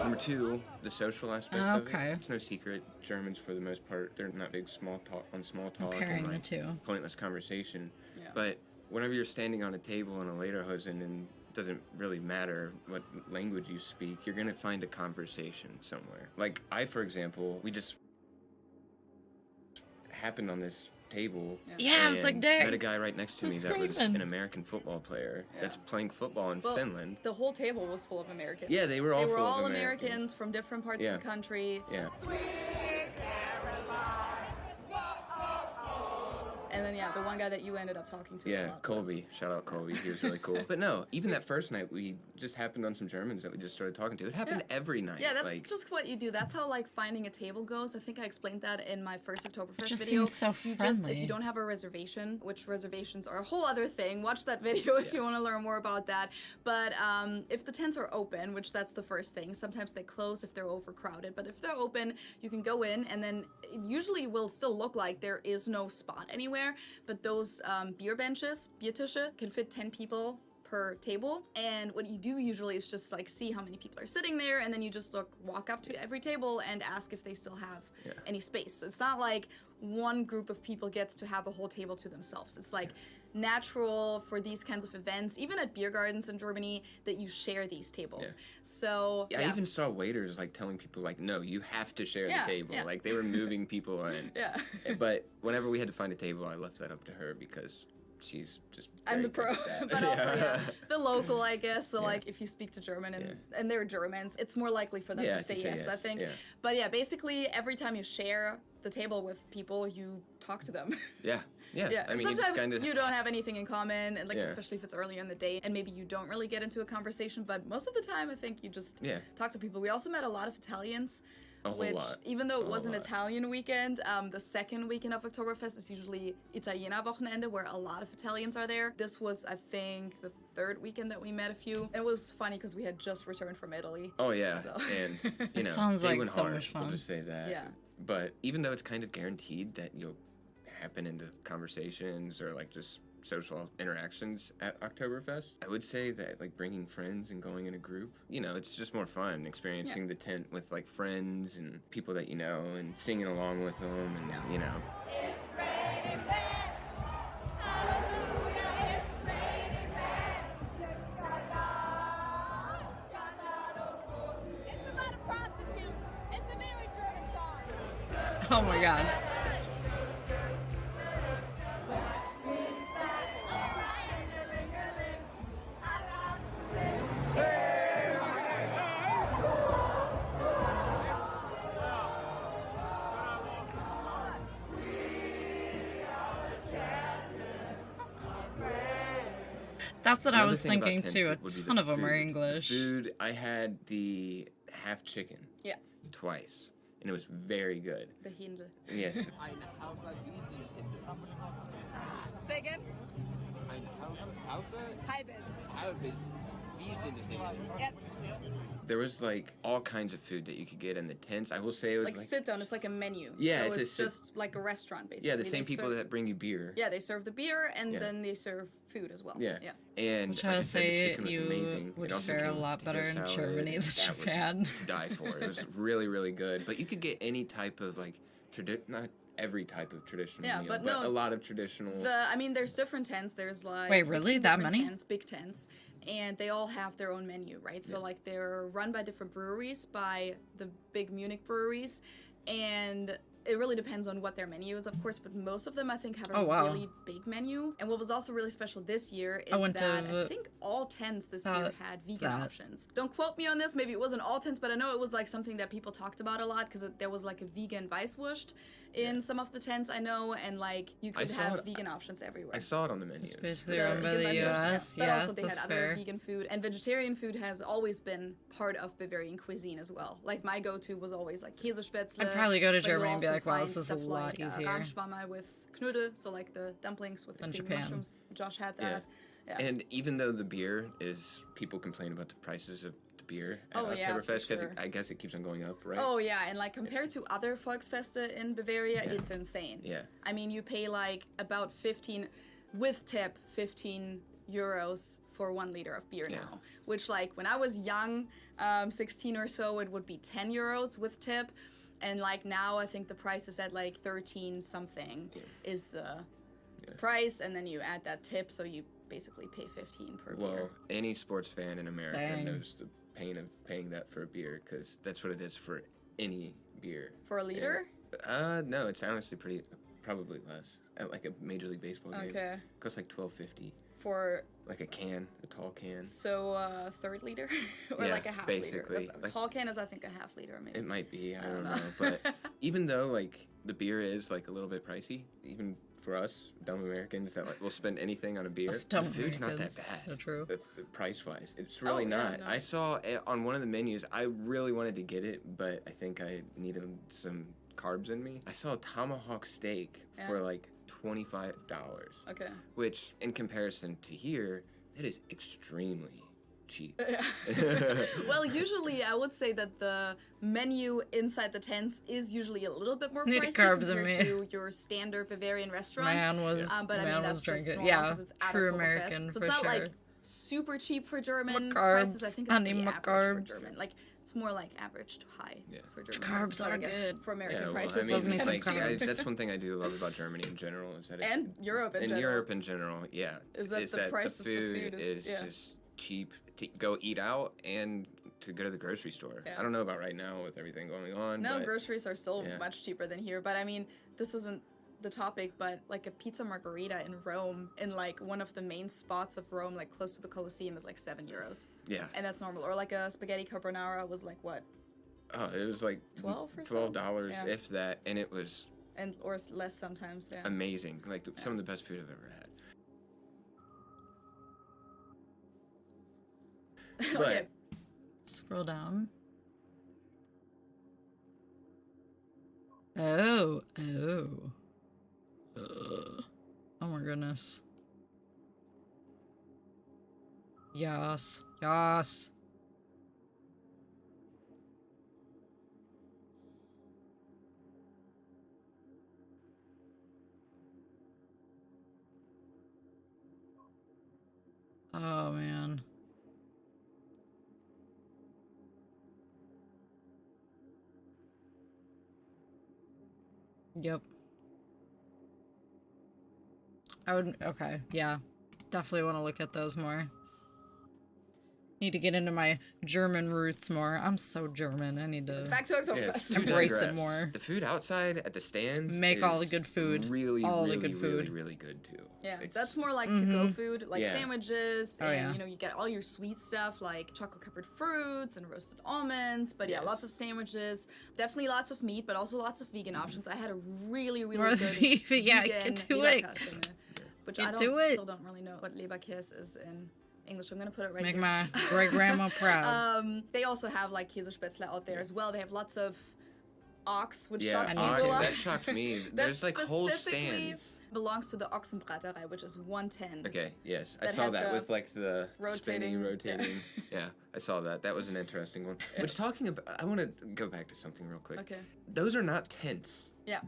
Number two, the social aspect of it. Okay. It's no secret. Germans, for the most part, they're not big small talk Comparing and the like two. pointless conversation. Yeah. But whenever you're standing on a table in a Lederhosen, and it doesn't really matter what language you speak, you're gonna find a conversation somewhere. Like for example, we just happened on this table. Yeah, I was like, and dang. Met a guy right next to me Who's that was screaming? an American football player Yeah. that's playing football in Well, Finland. the whole table was full of Americans. Yeah, they were all full of all Americans. from different parts Yeah. of the country. Yeah. And then, yeah, the one guy that you ended up talking to. a Yeah, lot Colby. Shout out Colby. He was really cool. But no, even that first night, we just happened on some Germans that we just started talking to. It happened every night. Yeah, that's like, just what you do. That's how like finding a table goes. I think I explained that in my first Oktoberfest just video. seems so If friendly. you don't have a reservation, which reservations are a whole other thing, watch that video if you want to learn more about that. But if the tents are open, which that's the first thing, sometimes they close if they're overcrowded. But if they're open, you can go in, and then it usually will still look like there is no spot anywhere. But those beer benches, Biertische, can fit 10 people per table, and what you do usually is just like see how many people are sitting there, and then you just walk up to every table and ask if they still have any space. So it's not like one group of people gets to have a whole table to themselves. It's like natural for these kinds of events, even at beer gardens in Germany, that you share these tables. Yeah. So I even saw waiters like telling people like, no, you have to share Yeah, the table. yeah. Like they were moving people in. Yeah. But whenever we had to find a table, I left that up to her because she's just. I'm the very pro, good at that. but also Yeah. the local, I guess. So Yeah. like if you speak to German and they're Germans, it's more likely for them Yeah, to say yes, I think. yeah. But yeah, basically every time you share the table with people, you talk to them. Yeah. Yeah. Yeah, I and mean, it's sometimes kind of. you don't have anything in common, and like Yeah. especially if it's earlier in the day, and maybe you don't really get into a conversation. But most of the time, I think you just Yeah. talk to people. We also met a lot of Italians, A whole which lot. even though it A was whole an lot. Italian weekend, the second weekend of Oktoberfest is usually Italiener Wochenende, where a lot of Italians are there. This was, I think, the third weekend that we met a few. It was funny because we had just returned from Italy. Oh yeah, So. and you know, Sounds they like went so hard. much fun. We'll just say that. Yeah. But even though it's kind of guaranteed that you'll happen into conversations or like just social interactions at Oktoberfest, I would say that like bringing friends and going in a group, you know, it's just more fun experiencing the tent with like friends and people that you know and singing along with them and you know. Oh my god. That's what I Another was thing about thinking tents too. A would be the ton of them are food. English. The food, I had the half chicken. Yeah. Twice, and it was very good. The Hindle. Yes. Say again? Halbes Wiesenhindel. Yes. There was like all kinds of food that you could get in the tents. I will say it was Like sit down, it's like a menu. Yeah, so it's a it's sit- just like a restaurant basically. yeah, the They same people serve- that bring you beer. Yeah, they serve the beer and Yeah. then they serve food as well. Yeah. Yeah. And Which like I I would said, the say chicken was you amazing. would It also fare a came with lot better potato in salad. Germany than That was Japan. to die for. It was really, really good. But you could get any type of like not every type of traditional Yeah, meal, but no, a lot of traditional. I mean, there's different tents. There's like Wait, really? 16 That different many? tents, big tents, and they all have their own menu, right? So like they're run by different breweries, by the big Munich breweries, and it really depends on what their menu is, of course, but most of them, I think, have a really big menu. And what was also really special this year is that I think all tents this year had vegan options. Don't quote me on this, maybe it wasn't all tents, but I know it was like something that people talked about a lot because there was like a vegan Weisswurst in some of the tents, I know, and like you could have vegan options everywhere. I saw it on the menu. Basically run by the US, but also they had that's other fair. vegan food, and vegetarian food has always been part of Bavarian cuisine as well. Like my go-to was always like Käsespätzle. I'd probably go to but you'll Germany and be also like, wow, find this is a stuff lot like, easier. Rahmschwammer with Knödel, so like the dumplings with the Than creamy Japan. mushrooms. Josh had that. Yeah. And even though the beer is, people complain about the prices of the beer at Oktoberfest, because I guess it keeps on going up, right? Oh yeah, and like compared to other Volksfeste in Bavaria, it's insane. Yeah. I mean, you pay like about 15, with tip, 15 euros for 1 liter of beer now. Which like when I was young, 16 or so, it would be 10 euros with tip. And like now I think the price is at like 13 something is the price, and then you add that tip, so you basically pay 15 per beer. Well, any sports fan in America Dang. knows the pain of paying that for a beer, because that's what it is for any beer. For a liter? No, it's honestly probably less. At like a Major League Baseball game. Okay. It costs like $12.50. For like a tall can. So third liter or like a half basically. liter. A tall can is I think a half liter maybe. It might be, I don't know. But even though like the beer is like a little bit pricey, even for us dumb Americans that like will spend anything on a beer, Us the dumb food's not that Americans, bad. so true. Price wise, it's really not. no. I saw it on one of the menus. I really wanted to get it, but I think I needed some carbs in me. I saw a tomahawk steak for like $25. Okay. Which, in comparison to here, that is extremely cheap. Well, usually I would say that the menu inside the tents is usually a little bit more Need pricey carbs in compared me. to your standard Bavarian restaurant. Man was but I mean that's just drinking. normal Yeah, because it's at true Oktoberfest. American So for it's not sure. like super cheap for German My prices. carbs, I think it's I pretty need my average carbs. for German. Like it's more like average to high for German Carbs prices, but I are guess good. for American well, prices. I mean, it's kind of like, cheap. that's one thing I do love about Germany in general is that And Europe in general. Europe in general, yeah, Is that the prices of food is- yeah. just cheap to go eat out and to go to the grocery store. Yeah. I don't know about right now with everything going on. No, but groceries are still yeah. much cheaper than here. But I mean, this isn't the topic, but like a pizza margherita in Rome, in like one of the main spots of Rome, like close to the Colosseum, is like 7 euros. Yeah. And that's normal. Or like a spaghetti carbonara was like what? Oh, it was like 12 or so? $12 Yeah. if that, and it was Or less sometimes, yeah. amazing. Like some of the best food I've ever had. But Okay. Scroll down. Oh. Oh my goodness. Yes. Oh man. Yep. Okay, yeah. Definitely want to look at those more. Need to get into my German roots more. I'm so German. I need to Back to Oktoberfest. embrace it more. The food outside at the stands Make all the is good food. Really, All the really, good really, food. really good too. Yeah, It's- that's more like to-go food, like Yeah. sandwiches, Oh, and yeah. you know, you get all your sweet stuff like chocolate-covered fruits and roasted almonds. But yeah, Yes. lots of sandwiches, definitely lots of meat, but also lots of vegan options. I had a really, really More good beef, yeah, vegan get to it. Leberkäse, which Get I to it. still don't really know what Leberkäse is in English. I'm gonna put it right Make here. my great grandma proud. They also have like Käsespätzle out there as well. They have lots of ox, which Yeah, shocked ox, people a lot. that shocked me. That There's like whole specifically stands. belongs to the Ochsenbraterei, which is one tent. Okay, yes, I that saw had that the with like the spinning, rotating- rotating. Yeah, I saw that. That was an interesting one. Which talking about, I want to go back to something real quick. Okay. Those are not tents. Yeah.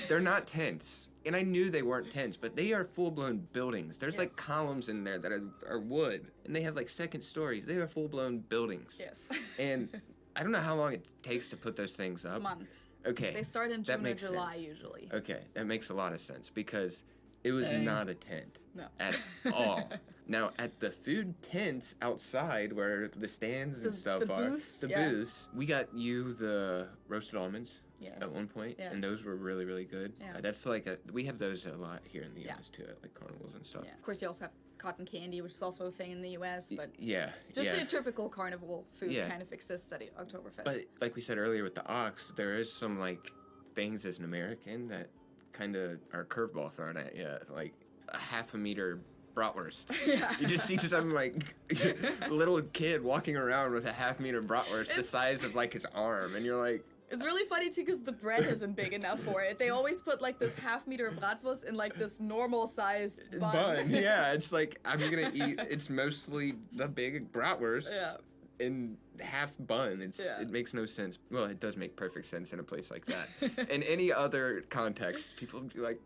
They're not tents. And I knew they weren't tents, but they are full-blown buildings. There's like Yes. columns in there that are wood, and they have like second stories. They are full-blown buildings. Yes. And I don't know how long it takes to put those things up. Months. Okay. They start in that June or makes July sense. usually. Okay, that makes a lot of sense because it was not a tent No. at all. Now, at the food tents outside where the stands and stuff the are, booths, the yeah. booths, we got you the roasted almonds Yes. at one point, Yes. and those were really, really good. Yeah. That's like we have those a lot here in the US too, at like carnivals and stuff. Yeah. Of course, you also have cotton candy, which is also a thing in the US, but Yeah, just yeah. the typical carnival food Yeah. kind of exists at Oktoberfest. But like we said earlier with the ox, there is some like things as an American that kind of are curveball thrown at you, like a half a meter bratwurst. Yeah. You just see some like little kid walking around with a half meter bratwurst the size of like his arm, and you're like, It's really funny too because the bread isn't big enough for it. They always put like this half-meter bratwurst in like this normal-sized bun. Yeah, it's like I'm gonna eat. It's mostly the big bratwurst. Yeah. In half bun. It makes no sense. Well, it does make perfect sense in a place like that. In any other context, people would be like,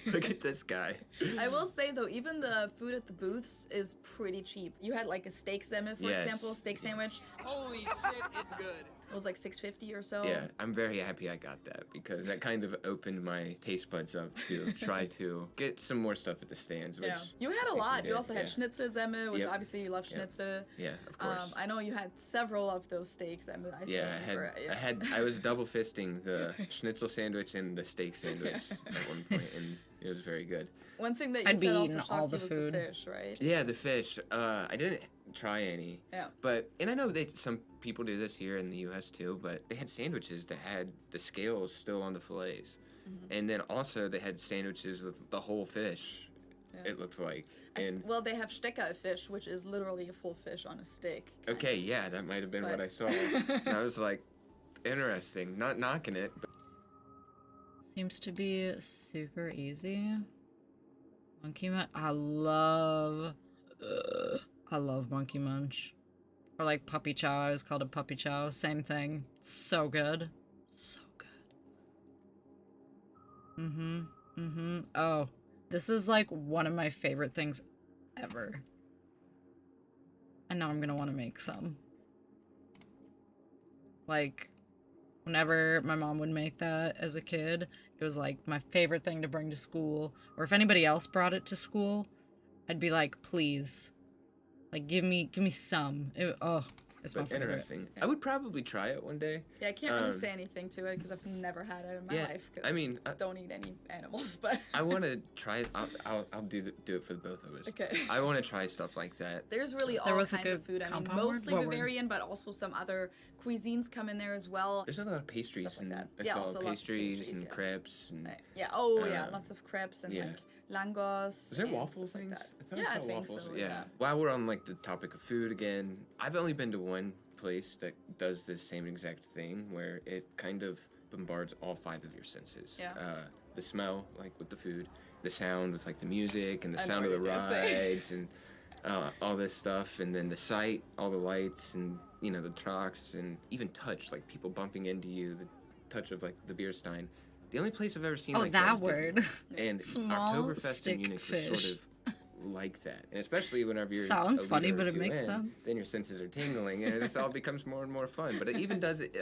look at this guy. I will say though, even the food at the booths is pretty cheap. You had like a steak semmel, for example, steak sandwich. Holy shit, it's good. It was like $6.50 or so. Yeah, I'm very happy I got that because that kind of opened my taste buds up to try to get some more stuff at the stands. Which You had a lot. You also had schnitzel semmel, which Yep. obviously you love schnitzel. Yeah, of course. I know you had several of those steaks. I think. I was double fisting the schnitzel sandwich and the steak sandwich at one point, and it was very good. One thing that you I'd be said also eating shocked all you the was food. the fish, right? Yeah, the fish. I didn't try any. Yeah. But I know some people do this here in the U.S. too. But they had sandwiches that had the scales still on the fillets, and then also they had sandwiches with the whole fish. Yeah. It looked like. And Well, they have steckerl fish, which is literally a full fish on a stick. okay, yeah, that might have been what But- I saw. And I was like, interesting. Not knocking it, but Seems to be super easy. Monkey Munch. I love Monkey Munch. Or like Puppy Chow. I always called it Puppy Chow. Same thing. So good. So good. Oh, this is like one of my favorite things ever. And now I'm gonna want to make some. Like, whenever my mom would make that as a kid, it was like my favorite thing to bring to school. Or if anybody else brought it to school, I'd be like, please, like give me some. It's my favorite. interesting. I would probably try it one day. Yeah, I can't really say anything to it because I've never had it in my life. 'Cause I mean, don't eat any animals, but I want to try it. I'll do it for the both of us. Okay. I want to try stuff like that. there's really There all was a kinds of good food. I mean, compound word? mostly What word? Bavarian, but also some other cuisines come in there as well. There's a lot of pastries and I Yeah, saw also lots of pastries pastries, and yeah. crepes and Yeah. Oh, yeah. Lots of crepes and like langos. Is there and waffle stuff like things? that. I Yeah, thought I saw think waffles. so. Yeah. While we're on like the topic of food again, I've only been to one place that does this same exact thing where it kind of bombards all 5 of your senses. Yeah. The smell, like with the food, the sound with like the music and the I know sound of what the you're gonna say. rides and all this stuff, and then the sight, all the lights, and the trucks, and even touch, like people bumping into you, the touch of like the beer stein. The only place I've ever seen like that is word. Disney. And Small Oktoberfest in stick Munich fish. was sort of like that, and especially whenever you're Sounds a funny, liter or but it two makes in, sense. then your senses are tingling, and it all becomes more and more fun. But it even does it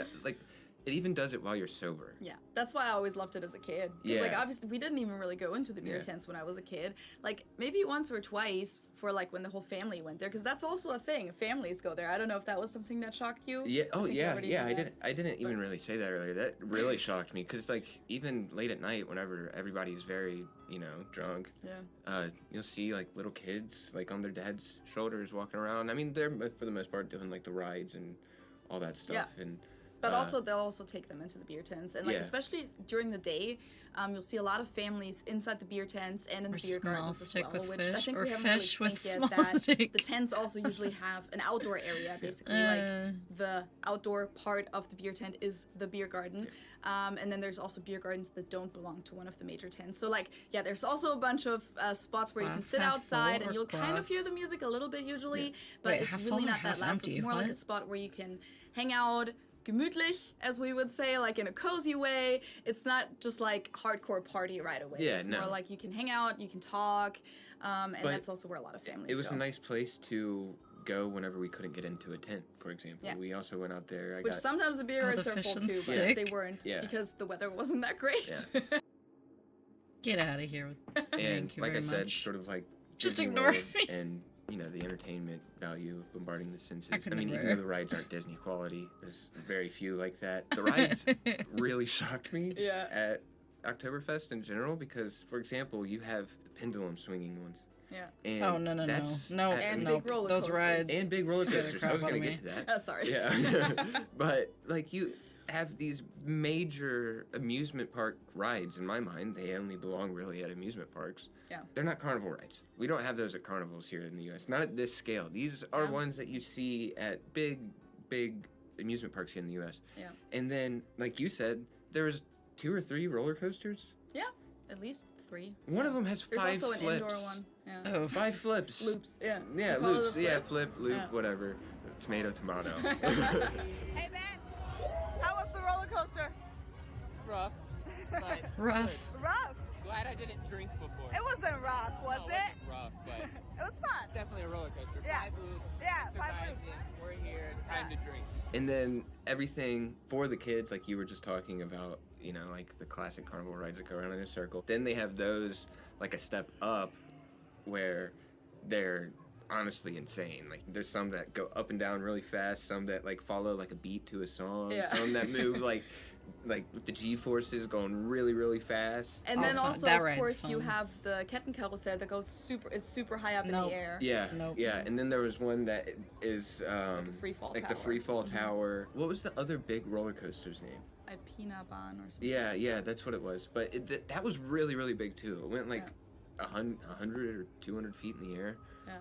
it even does it while you're sober. Yeah, that's why I always loved it as a kid. 'Cause, like, Yeah. obviously, we didn't even really go into the beer Yeah. tents when I was a kid. Like, maybe once or twice for, like, when the whole family went there, because that's also a thing. Families go there. I don't know if that was something that shocked you. Yeah. Oh, I think you yeah. already Yeah. knew that. I didn't even really say that earlier. That really shocked me because, like, even late at night, whenever everybody's very, drunk, Yeah. you'll see like little kids like on their dad's shoulders walking around. I mean, they're for the most part doing like the rides and all that stuff. Yeah. And But also, they'll also take them into the beer tents. And, like, Yeah. especially during the day, you'll see a lot of families inside the beer tents and in the Or beer small gardens as stick well. with Which I fish, think or we haven't fish really with explained yet small that stick. the tents also usually have an outdoor area, basically. Like, the outdoor part of the beer tent is the beer garden. And then there's also beer gardens that don't belong to one of the major tents. So, like, yeah, there's also a bunch of spots where you can Glass sit half outside full and or you'll kind of hear glass? the music a little bit usually, but Wait, it's half really full or not that half loud. So it's empty? more like a What? spot where you can hang out gemütlich, as we would say, like in a cozy way. It's not just like hardcore party right away. Yeah, it's no. more like you can hang out, you can talk, and But that's also where a lot of families it was go. a nice place to go whenever we couldn't get into a tent, for example. Yeah. We also went out there. Which sometimes the beer rides are full too, but they weren't because the weather wasn't that great. Yeah. Get out of here. And Thank you like I very said, much. sort of like Just Disney ignore World me. and the entertainment value of bombarding the senses. I I couldn't mean, even agree. though the rides aren't Disney quality, there's very few like that. The rides really shocked me at Oktoberfest in general because, for example, you have the pendulum swinging ones. Yeah. And Oh, no. And big roller those coasters. rides. And big roller scared the coasters. I crap was out going of to me. get to that. Sorry. Yeah. But, like, you have these major amusement park rides. In my mind, they only belong really at amusement parks. Yeah. They're not carnival rides. We don't have those at carnivals here in the U.S. Not at this scale. These are ones that you see at big amusement parks here in the U.S. Yeah. And then, like you said, there's 2 or 3 roller coasters. Yeah, at least 3. One of them has 5 There's also flips. an indoor one. Yeah. Oh, 5 flips. Loops, yeah. Yeah, We call it a loops. Yeah, flip. flip, loop, Yeah. whatever. Tomato. Hey man, how was the roller coaster? Rough. But Rough. good. Rough. Glad I didn't drink before. It wasn't rough, was No, it? wasn't rough, but It was fun. definitely a roller coaster. Yeah. 5 loops. Yeah, 5 survived loops. it. We're here. Time to drink. And then everything for the kids, like you were just talking about, like the classic carnival rides that go around in a circle. Then they have those like a step up where they're honestly insane. Like there's some that go up and down really fast, some that like follow like a beat to a song, some that move like with the G-forces going really, really fast. And then also, of course, you have the Kettenkarussell that goes super high up in the air. Yeah, yeah. And then there was one that is free fall like tower. the free fall tower. What was the other big roller coaster's name? Alpina Bahn or something. Yeah, that's what it was. But that was really, really big too. It went like 100 or 200 feet in the air,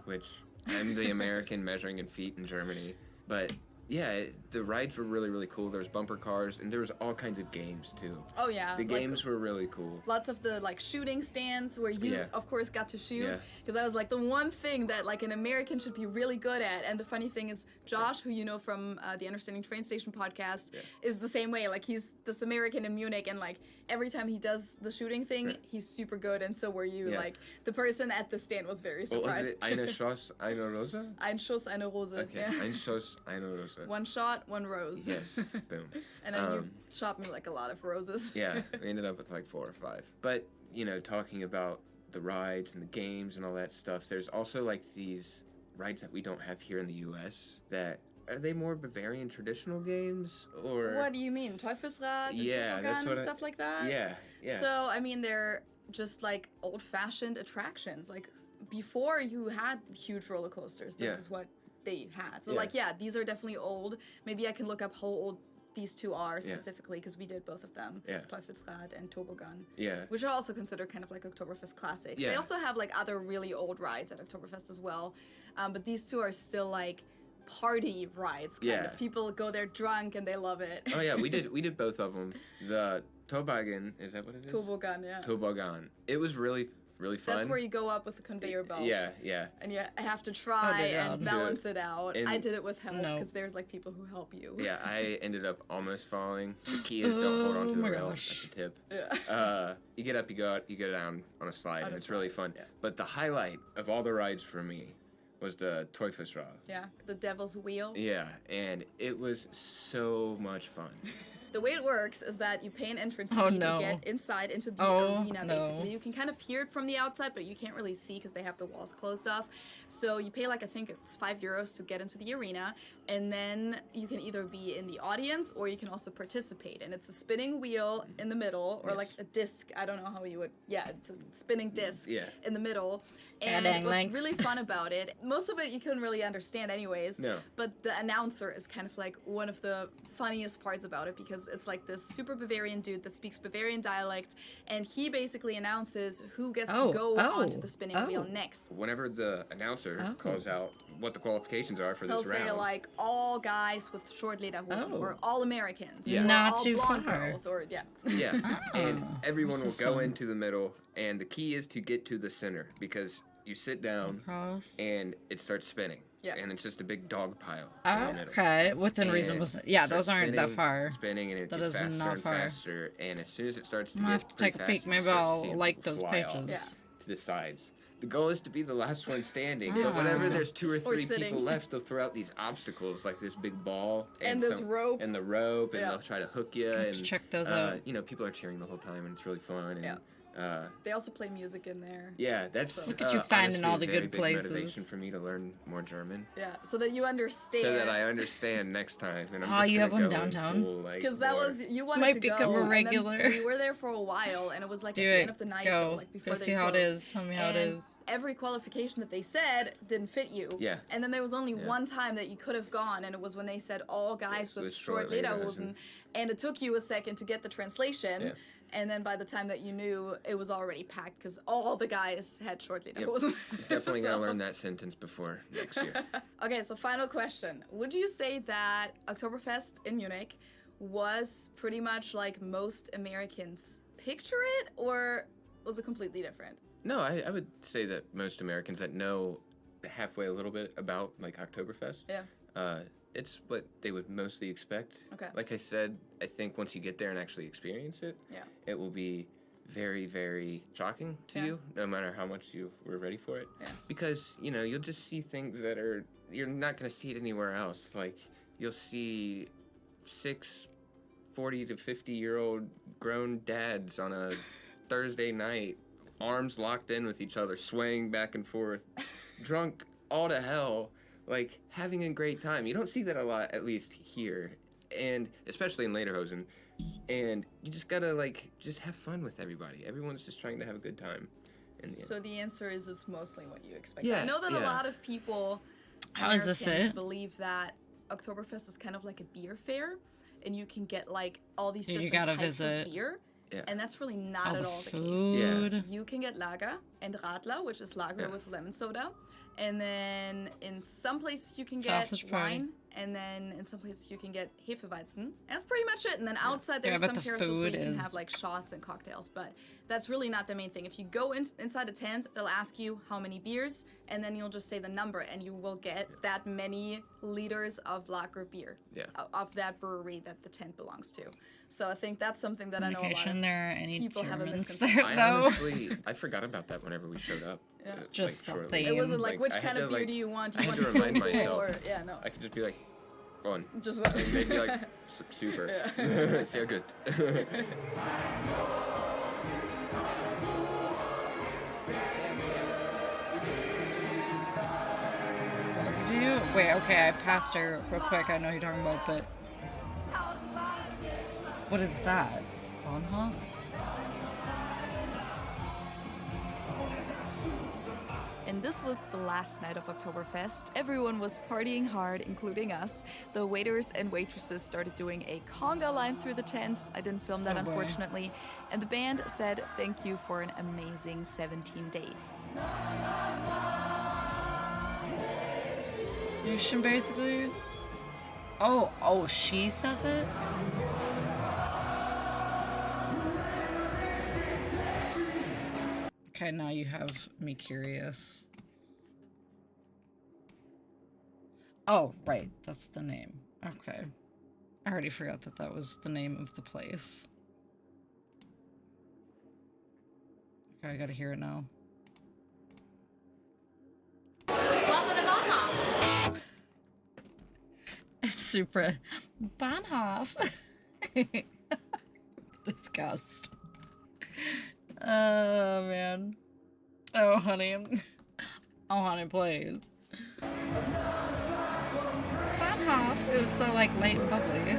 which I'm the American measuring in feet in Germany. But yeah, the rides were really, really cool. There was bumper cars, and there was all kinds of games too. Oh yeah, the games were really cool. Lots of the shooting stands where you, of course, got to shoot. Yeah. Because that was like the one thing that an American should be really good at. And the funny thing is, Josh, who you know from the Understanding Train Station podcast, is the same way. Like he's this American in Munich, and every time he does the shooting thing, he's super good. And so were you. Yeah. Like the person at the stand was very What was surprised. it? Eine Schuss, eine Rose? Ein Schuss, eine Rose. Okay, Yeah. ein Schuss, eine Rose. One shot, one rose. Yes, boom. And then you shot me a lot of roses. Yeah, we ended up with 4 or 5. But, talking about the rides and the games and all that stuff, there's also these rides that we don't have here in the US that are they more Bavarian traditional games or What do you mean? Teufelsrad? Yeah, that's what and stuff like that? Yeah. So, I mean, they're just old-fashioned attractions. Before you had huge roller coasters, this is what they had. So these are definitely old. Maybe I can look up how old these two are specifically because we did both of them. Yeah. Teufelsrad and Toboggan. Yeah. Which are also considered kind of Oktoberfest classics. Yeah. They also have other really old rides at Oktoberfest as well. But these two are still party rides kind of. People go there drunk and they love it. Oh yeah, we did both of them. The Toboggan, is that what it is? Toboggan, yeah. Toboggan. It was really fun. That's where you go up with the conveyor belt. Yeah. And you have to try and balance it out. And I did it with help because there's people who help you. Yeah, I ended up almost falling. The key is don't hold on to the rail. That's the tip. Yeah. You get up, you go out, you go down on a slide, and it's really fun. Yeah. But the highlight of all the rides for me was the Teufelsrad. Yeah, the Devil's Wheel. Yeah, and it was so much fun. The way it works is that you pay an entrance fee Oh, to no. get inside into the Oh, arena, no. basically. You can kind of hear it from the outside, but you can't really see because they have the walls closed off. So you pay I think it's €5 to get into the arena, and then you can either be in the audience or you can also participate. And it's a spinning wheel in the middle, or a disc. I don't know how you would. Yeah, it's a spinning disc in the middle. And what's really fun about it, most of it you couldn't really understand anyways. No. But the announcer is kind of one of the funniest parts about it because it's this super Bavarian dude that speaks Bavarian dialect, and he basically announces who gets to go onto the spinning wheel next. Whenever the announcer calls out what the qualifications are for He'll this say round. all guys with short lederhosen, or all Americans, Yeah. or Not all too blonde far. girls, or Yeah, and everyone will This is go fun. into the middle, and the key is to get to the center because you sit down and it starts spinning. Yeah. And it's just a big dog pile in the middle. Okay, within And reasonable. it Yeah, starts those aren't that spinning, far. Spinning, and it That gets is faster not and far. faster. And as soon as it starts to I'm gonna get have to take a pretty peek. fast, you Maybe start I'll seeing like people those fly off pages. to the sides. The goal is to be the last one standing. Ah. But whenever there's 2 or 3 sitting. people left, they'll throw out these obstacles, like this big ball And this rope. and the rope, and Yeah. they'll try to hook you. Let's And check those out. You know, people are cheering the whole time, and it's really fun. And, Yeah. They also play music in there. Yeah, that's Look at you finding honestly all the a very good big places. motivation for me to learn more German, Yeah, so that you understand. so that I understand next time. And I'm Oh, just you have gonna one go in downtown? full, like, Because that lore. was you wanted Might to become go, a and then regular. we were there for a while, and it was like Do at it. the end of the night, Go. though, like before Go they see how it closed. is. Tell me how it And is. Every qualification that they said didn't fit you. Yeah. And then there was only Yeah. one time that you could have gone, and it was when they said all guys with short short lederhosen, and it took you a second to get the translation. Yeah. And then by the time that you knew, it was already packed because all the guys had short lederhosen. Definitely So- gonna learn that sentence before next year. Okay, so final question. Would you say that Oktoberfest in Munich was pretty much like most Americans picture it, or was it completely different? No, I would say that most Americans that know halfway a little bit about like Oktoberfest, Yeah. it's what they would mostly expect. Okay. Like I said, I think once you get there and actually experience it, Yeah. it will be very, very shocking to Yeah. you, no matter how much you were ready for it. Yeah. Because, you know, you'll just see things that are, you're not going to see it anywhere else. Like, you'll see 6 40 to 50-year-old grown dads on a Thursday night, arms locked in with each other, swaying back and forth, drunk all to hell, like having a great time. You don't see that a lot, at least here, and especially in Lederhosen. And you just gotta like just have fun with everybody. Everyone's just trying to have a good time. And, yeah. So the answer is it's mostly what you expect. Yeah, I know that a yeah. lot of people, How is this Americans, it? believe that Oktoberfest is kind of like a beer fair, and you can get like all these You different gotta types visit. of beer. Yeah. And that's really not All at the all the food. case. You can get lager and radler, which is lager with lemon soda. And then in some places you can get Sausage party. wine. And then in some places you can get Hefeweizen. And that's pretty much it. And then outside Yeah, there's I some bet the carousels where food you can is- have like shots and cocktails. But that's really not the main thing. If you go inside a tent, they'll ask you how many beers. And then you'll just say the number. And you will get that many liters of lager beer. Yeah. Of that brewery that the tent belongs to. So I think that's something that I know a lot Communication, of there are any people have a Germans misconception. there, I though? honestly, I forgot about that whenever we showed up. Yeah. Just the shortly. theme. It wasn't like, which I had kind of to, beer like- do you want? I Do you had want to remind local myself. or yeah, no. I could just be like, one. Just one. And they'd be like, super. Yeah. Sehr good. Do you? Wait, okay, I passed her real quick. I know who you're talking about, but what is that? Bonhoff? And this was the last night of Oktoberfest. Everyone was partying hard, including us. The waiters and waitresses started doing a conga line through the tent. I didn't film that, Oh, boy. unfortunately. And the band said thank you for an amazing 17 days. You should basically. Oh, she says it? Okay, now you have me curious. Oh, right, that's the name. Okay. I already forgot that that was the name of the place. Okay, I gotta hear it now. Welcome to Bonhoff. It's super Bahnhof. Disgust. Oh man. Oh honey. Oh honey, please. Bahnhof is so like light and bubbly.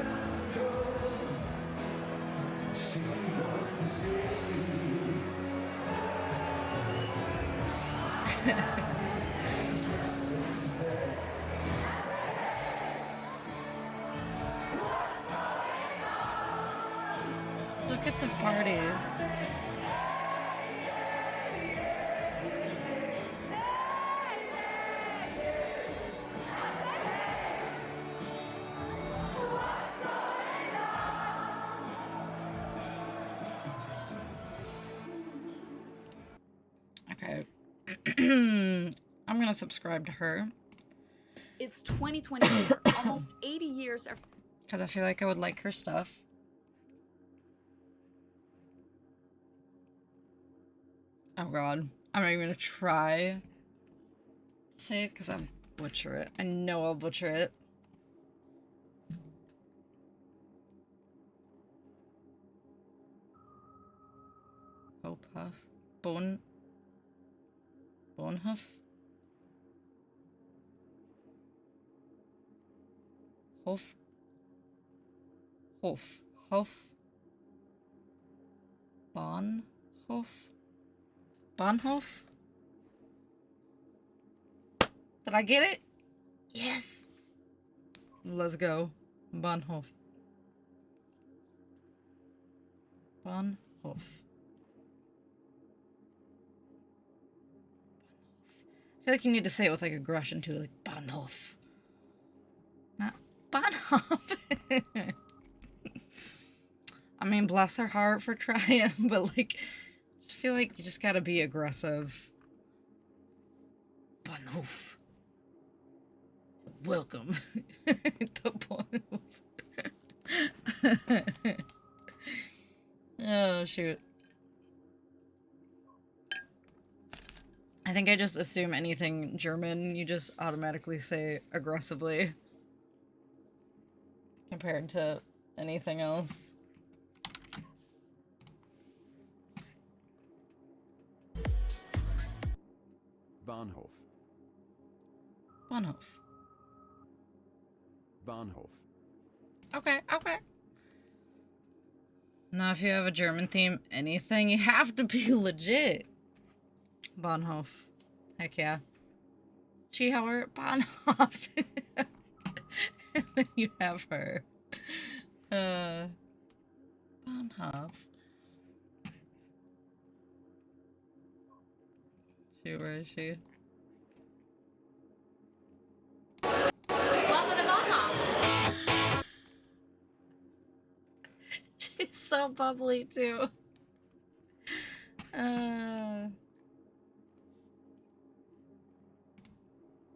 Look at the party. Okay. I'm gonna subscribe to her. It's 2024, almost 80 years after. Because I feel like I would like her stuff. Oh god. I'm not even gonna try to say it because I'll butcher it. I know I'll butcher it. Hopuff. Bonehuff? Hof? Hof? Bahnhof? Bahnhof? Did I get it? Yes! Let's go. Bahnhof. Bahnhof. I feel like you need to say it with like aggression too, like Bahnhof. Not Bahnhof. I mean, bless her heart for trying, but like, I just feel like you just gotta be aggressive. Bahnhof. Welcome to Bahnhof. Oh, shoot. I think I just assume anything German, you just automatically say aggressively. Compared to anything else. Bahnhof. Bahnhof. Bahnhof. Okay, okay. Now, if you have a German theme, anything, you have to be legit. Bahnhof. Heck yeah. Skihauer, Bahnhof. And then you have her. Bahnhof. Where is she? Welcome to Bahnhof. She's so bubbly too.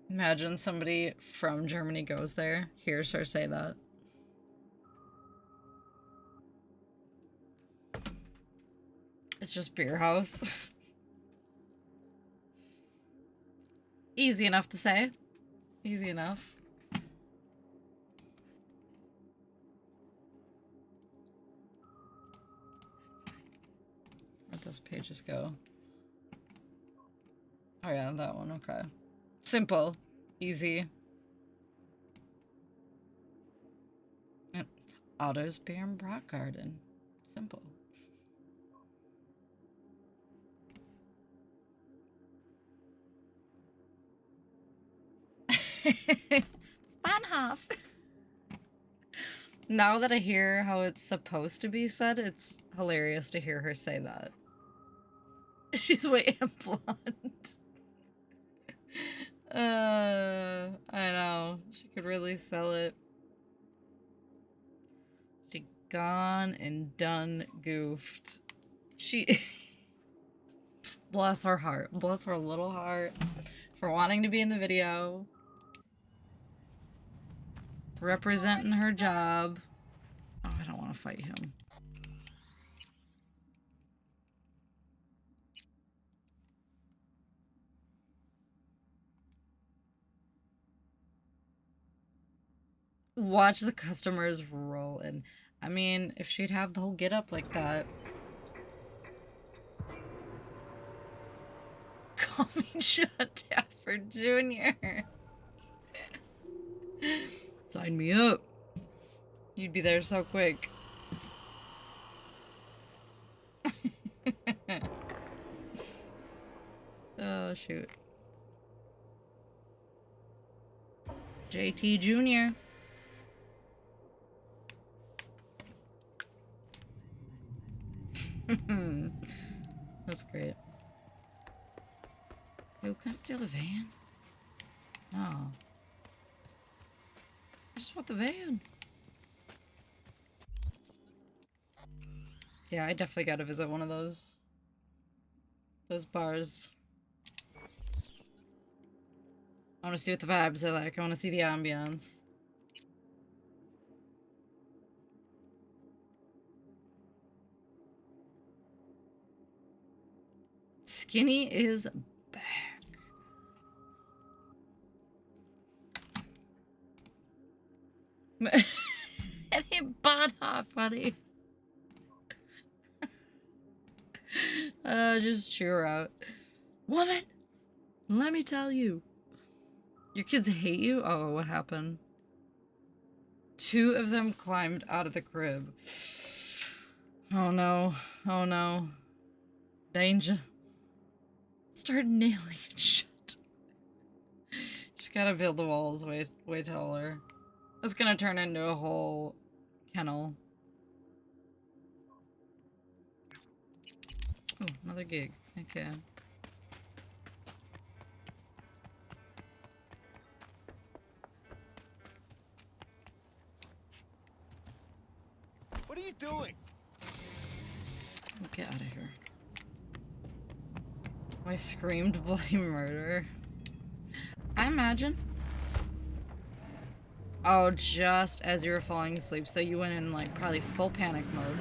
Imagine somebody from Germany goes there, hears her say that. It's just beer house. Easy enough to say. Easy enough. Where'd those pages go? Oh yeah, that one, okay. Simple. Easy. Otto's Beer and Brock Garden. Simple. Bahnhof. Now that I hear how it's supposed to be said, it's hilarious to hear her say that. She's white and blonde. I know. She could really sell it. She gone and done goofed. She... Bless her heart. Bless her little heart for wanting to be in the video. Representing her job. Oh, I don't want to fight him. Watch the customers roll in. I mean, if she'd have the whole get up like that. Call me John Tafford Jr. Sign me up. You'd be there so quick. Oh, shoot. JT Jr. That's great. Yo, can I steal the van? No. I just want the van. Yeah, I definitely gotta visit one of those bars. I wanna see what the vibes are like. I wanna see the ambiance. Skinny is back. It ain't bad hot, buddy. Just cheer out. Woman, let me tell you. Your kids hate you? Oh, what happened? 2 of them climbed out of the crib. Oh no. Oh no. Danger. Start nailing it shut. Just gotta build the walls way taller. It's gonna turn into a whole kennel. Oh, another gig. Okay. What are you doing? Get out of here. I screamed bloody murder. I imagine. Oh, just as you were falling asleep, so you went in like probably full panic mode.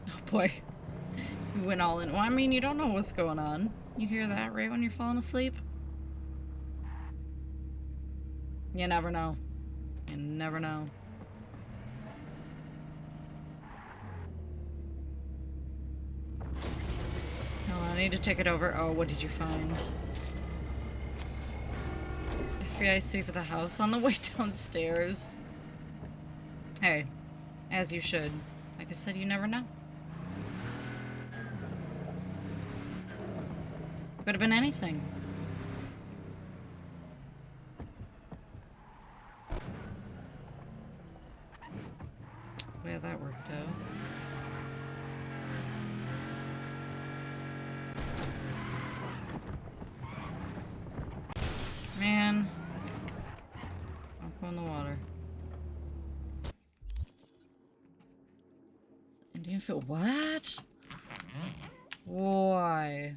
Oh boy. You went all in. Well, I mean, you don't know what's going on. You hear that right when you're falling asleep? You never know. You never know. Oh, I need to take it over. Oh, what did you find? FBI sweep of the house on the way downstairs. Hey, as you should. Like I said, you never know. Could have been anything. Well, that worked out. Man. Don't go in the water. Indian field. What? Why?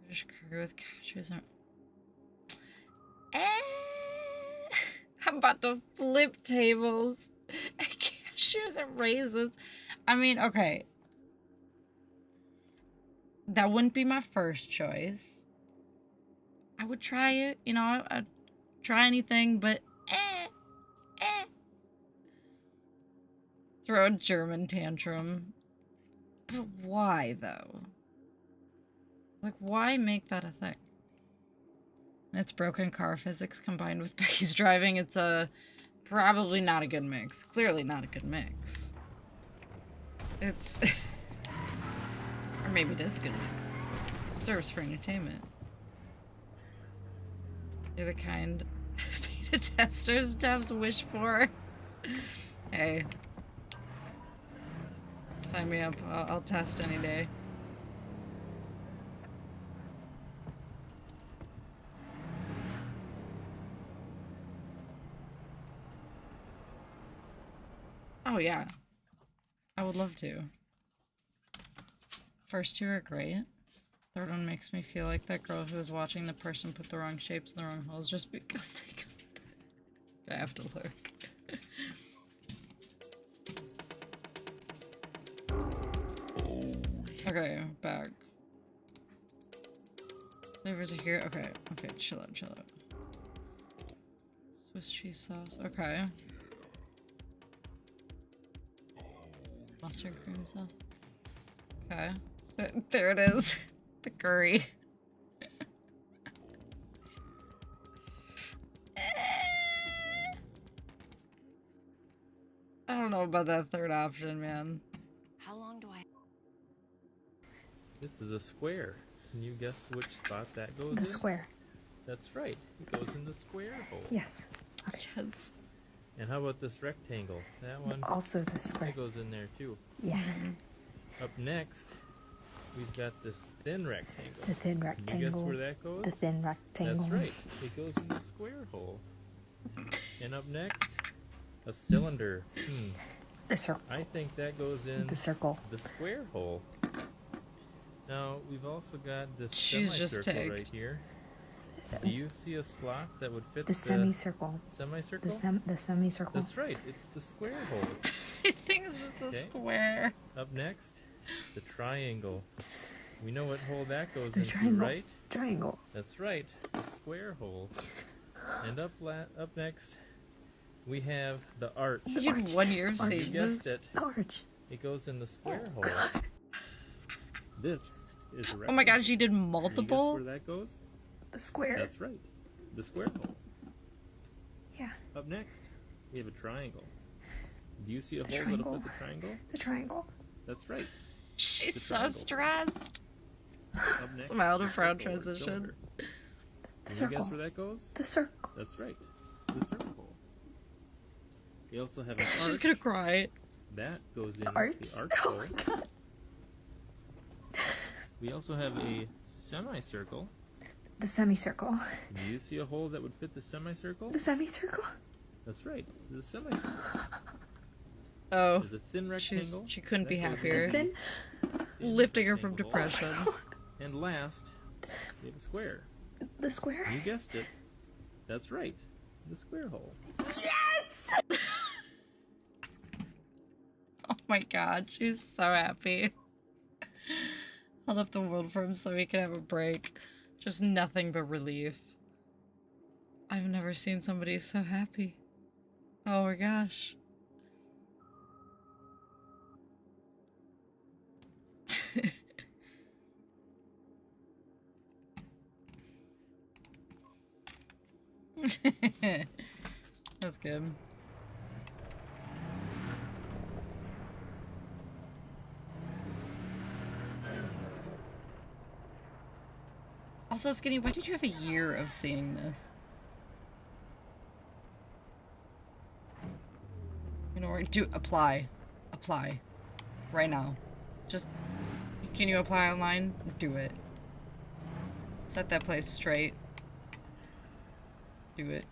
British curry with cashews and... I'm about to flip tables. Cashews and raisins. I mean, okay. That wouldn't be my first choice. I would try it, you know, I'd try anything, but Throw a German tantrum. But why, though? Like, why make that a thing? It's broken car physics combined with Becky's driving. It's probably not a good mix. Clearly not a good mix. It's... or maybe it is a good mix. Serves for entertainment. You're the kind beta testers devs wish for. Hey. Sign me up. I'll test any day. Oh, yeah. I would love to. First 2 are great. Third one makes me feel like that girl who was watching the person put the wrong shapes in the wrong holes just because they could. I have to look. Okay, back. Flavors are here. Okay, okay, chill out, chill out. Swiss cheese sauce. Okay. Mustard cream sauce. Okay. There it is. The curry. I don't know about that third option, man. How long do I... This is a square. Can you guess which spot that goes in? The square. That's right. It goes in the square hole. Yes. Okay. Yes. And how about this rectangle? That one? Also the square. It goes in there too. Yeah. Up next, we've got this thin rectangle. The thin rectangle. Can you guess where that goes? The thin rectangle. That's right. It goes in the square hole. And up next, a cylinder. The circle. I think that goes in The circle. the square hole. Now, we've also got this She's just semicircle tagged. right here. Do you see a slot that would fit The semicircle. semicircle? The semicircle. That's right, it's the square hole. I think it's just the Okay. square. Up next, the triangle. We know what hole that goes The into, triangle. right? Triangle. That's right, the square hole. And up next, we have the arch. You had 1 year of You seeing guessed this. it. The arch. It goes in the square hole. This is a Oh my god, she did Can you guess multiple? where that goes? The square. That's right, the square hole. Yeah. Up next, we have a triangle. Do you see a The hole triangle. that'll fit the triangle? The triangle. That's right. She's The so triangle. stressed. Up next, Smile to the frown circle or transition. cylinder. The Can you circle. guess where that goes? The circle. That's right, the circle hole. We also have an arch. She's gonna cry. That goes in Arch? the arch Oh hole. my god. We also have a semicircle. The semicircle. Do you see a hole that would fit the semicircle? The semicircle. That's right, the semicircle. Oh, There's a thin rectangle. she couldn't be that goes happier. in Thin. Lifting her from rectangle hole. depression. And last, we have a square. The square. You guessed it. That's right, the square hole. Yes! Oh my god, she's so happy. I left the world for him so he can have a break. Just nothing but relief. I've never seen somebody so happy. Oh my gosh. That's good. Also, Skinny, why did you have a year of seeing this? You know, apply. Apply. Right now. Just, can you apply online? Do it. Set that place straight. Do it.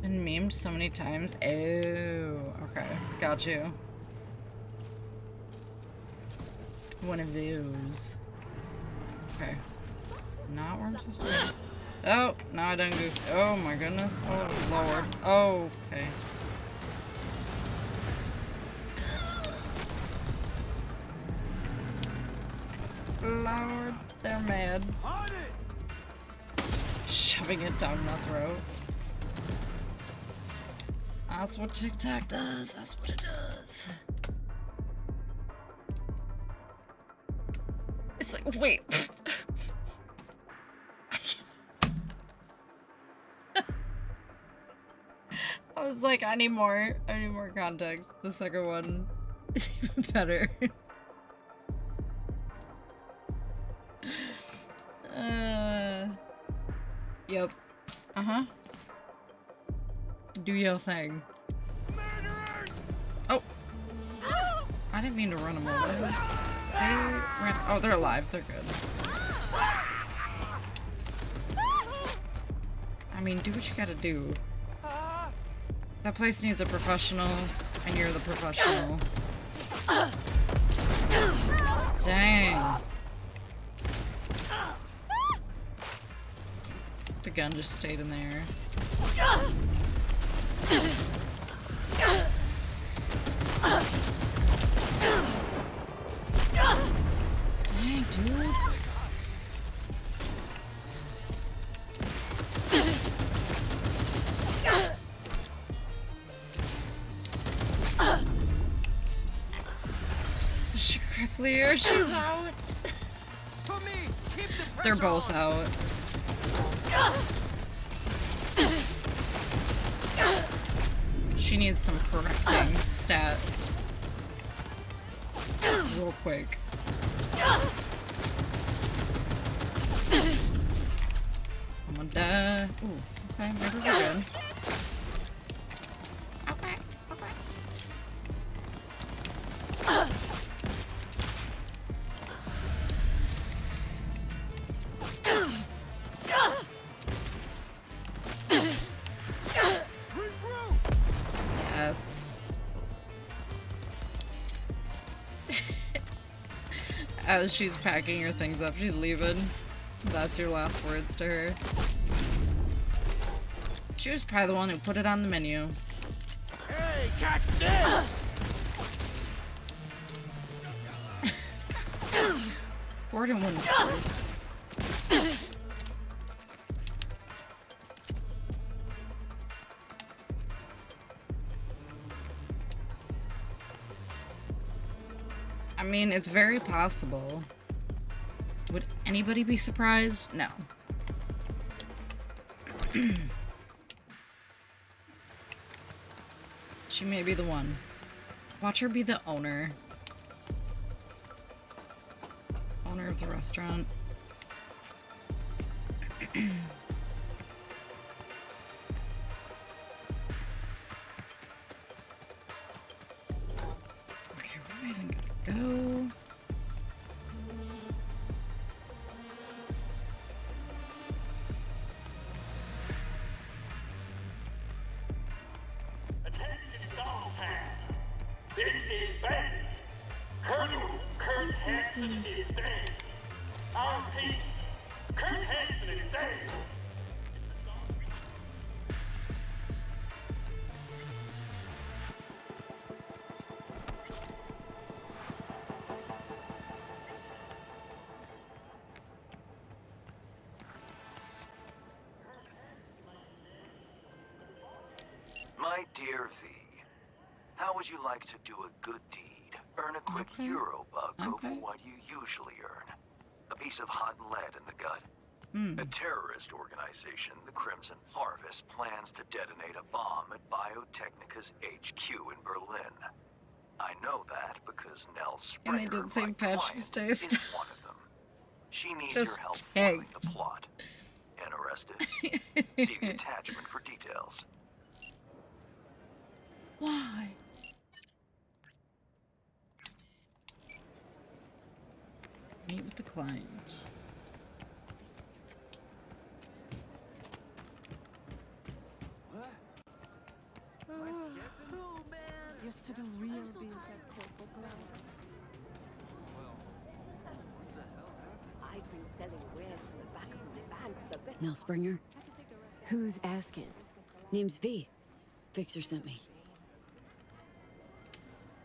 Been memed so many times. Oh, okay. Got you. One of those. Okay. Not where I'm supposed to be. Oh, no, I done goofed. Oh my goodness. Oh, Lord. Oh, okay. Lord, they're mad. Shoving it down my throat. That's what TikTok does. That's what it does. It's like, wait. I was like, I need more context. The second one is even better. Yep. Uh-huh. Do your thing. Oh! I didn't mean to run them over. They ran. Oh, they're alive. They're good. I mean, do what you gotta do. That place needs a professional, and you're the professional. Dang. The gun just stayed in there. Dang, dude. Is she correctly or she's out? They're both out. She needs some correcting stat. Real quick. I'm gonna die. Ooh, okay, maybe we're good. Okay, okay. As she's packing her things up, she's leaving. That's your last words to her. She was probably the one who put it on the menu. Hey, catch this! Gordon wouldn't. I mean, it's very possible. Would anybody be surprised? No. She may be the one. Watch her be the owner. Owner of the restaurant. Okay, where am I even gonna go? This is Ben. Colonel Kurt Hansen is dead. Our peace. Kurt Hansen is dead. My dear V, how would you like to do a good deed? Earn a quick Eurobug over what you usually earn. A piece of hot lead in the gut. A terrorist organization, the Crimson Harvest, plans to detonate a bomb at Biotechnica's HQ in Berlin. I know that because Nell Springer, And I did St. my Patrick's client, taste. is one of them. She needs Just your help tagged. foiling the plot. Interested? See the attachment for details. Why? Meet with the client. Used to do real biz at Corporal Ground. I've been selling wares in the back of my van for the best. Nell Springer? Who's asking? Name's V. Fixer sent me.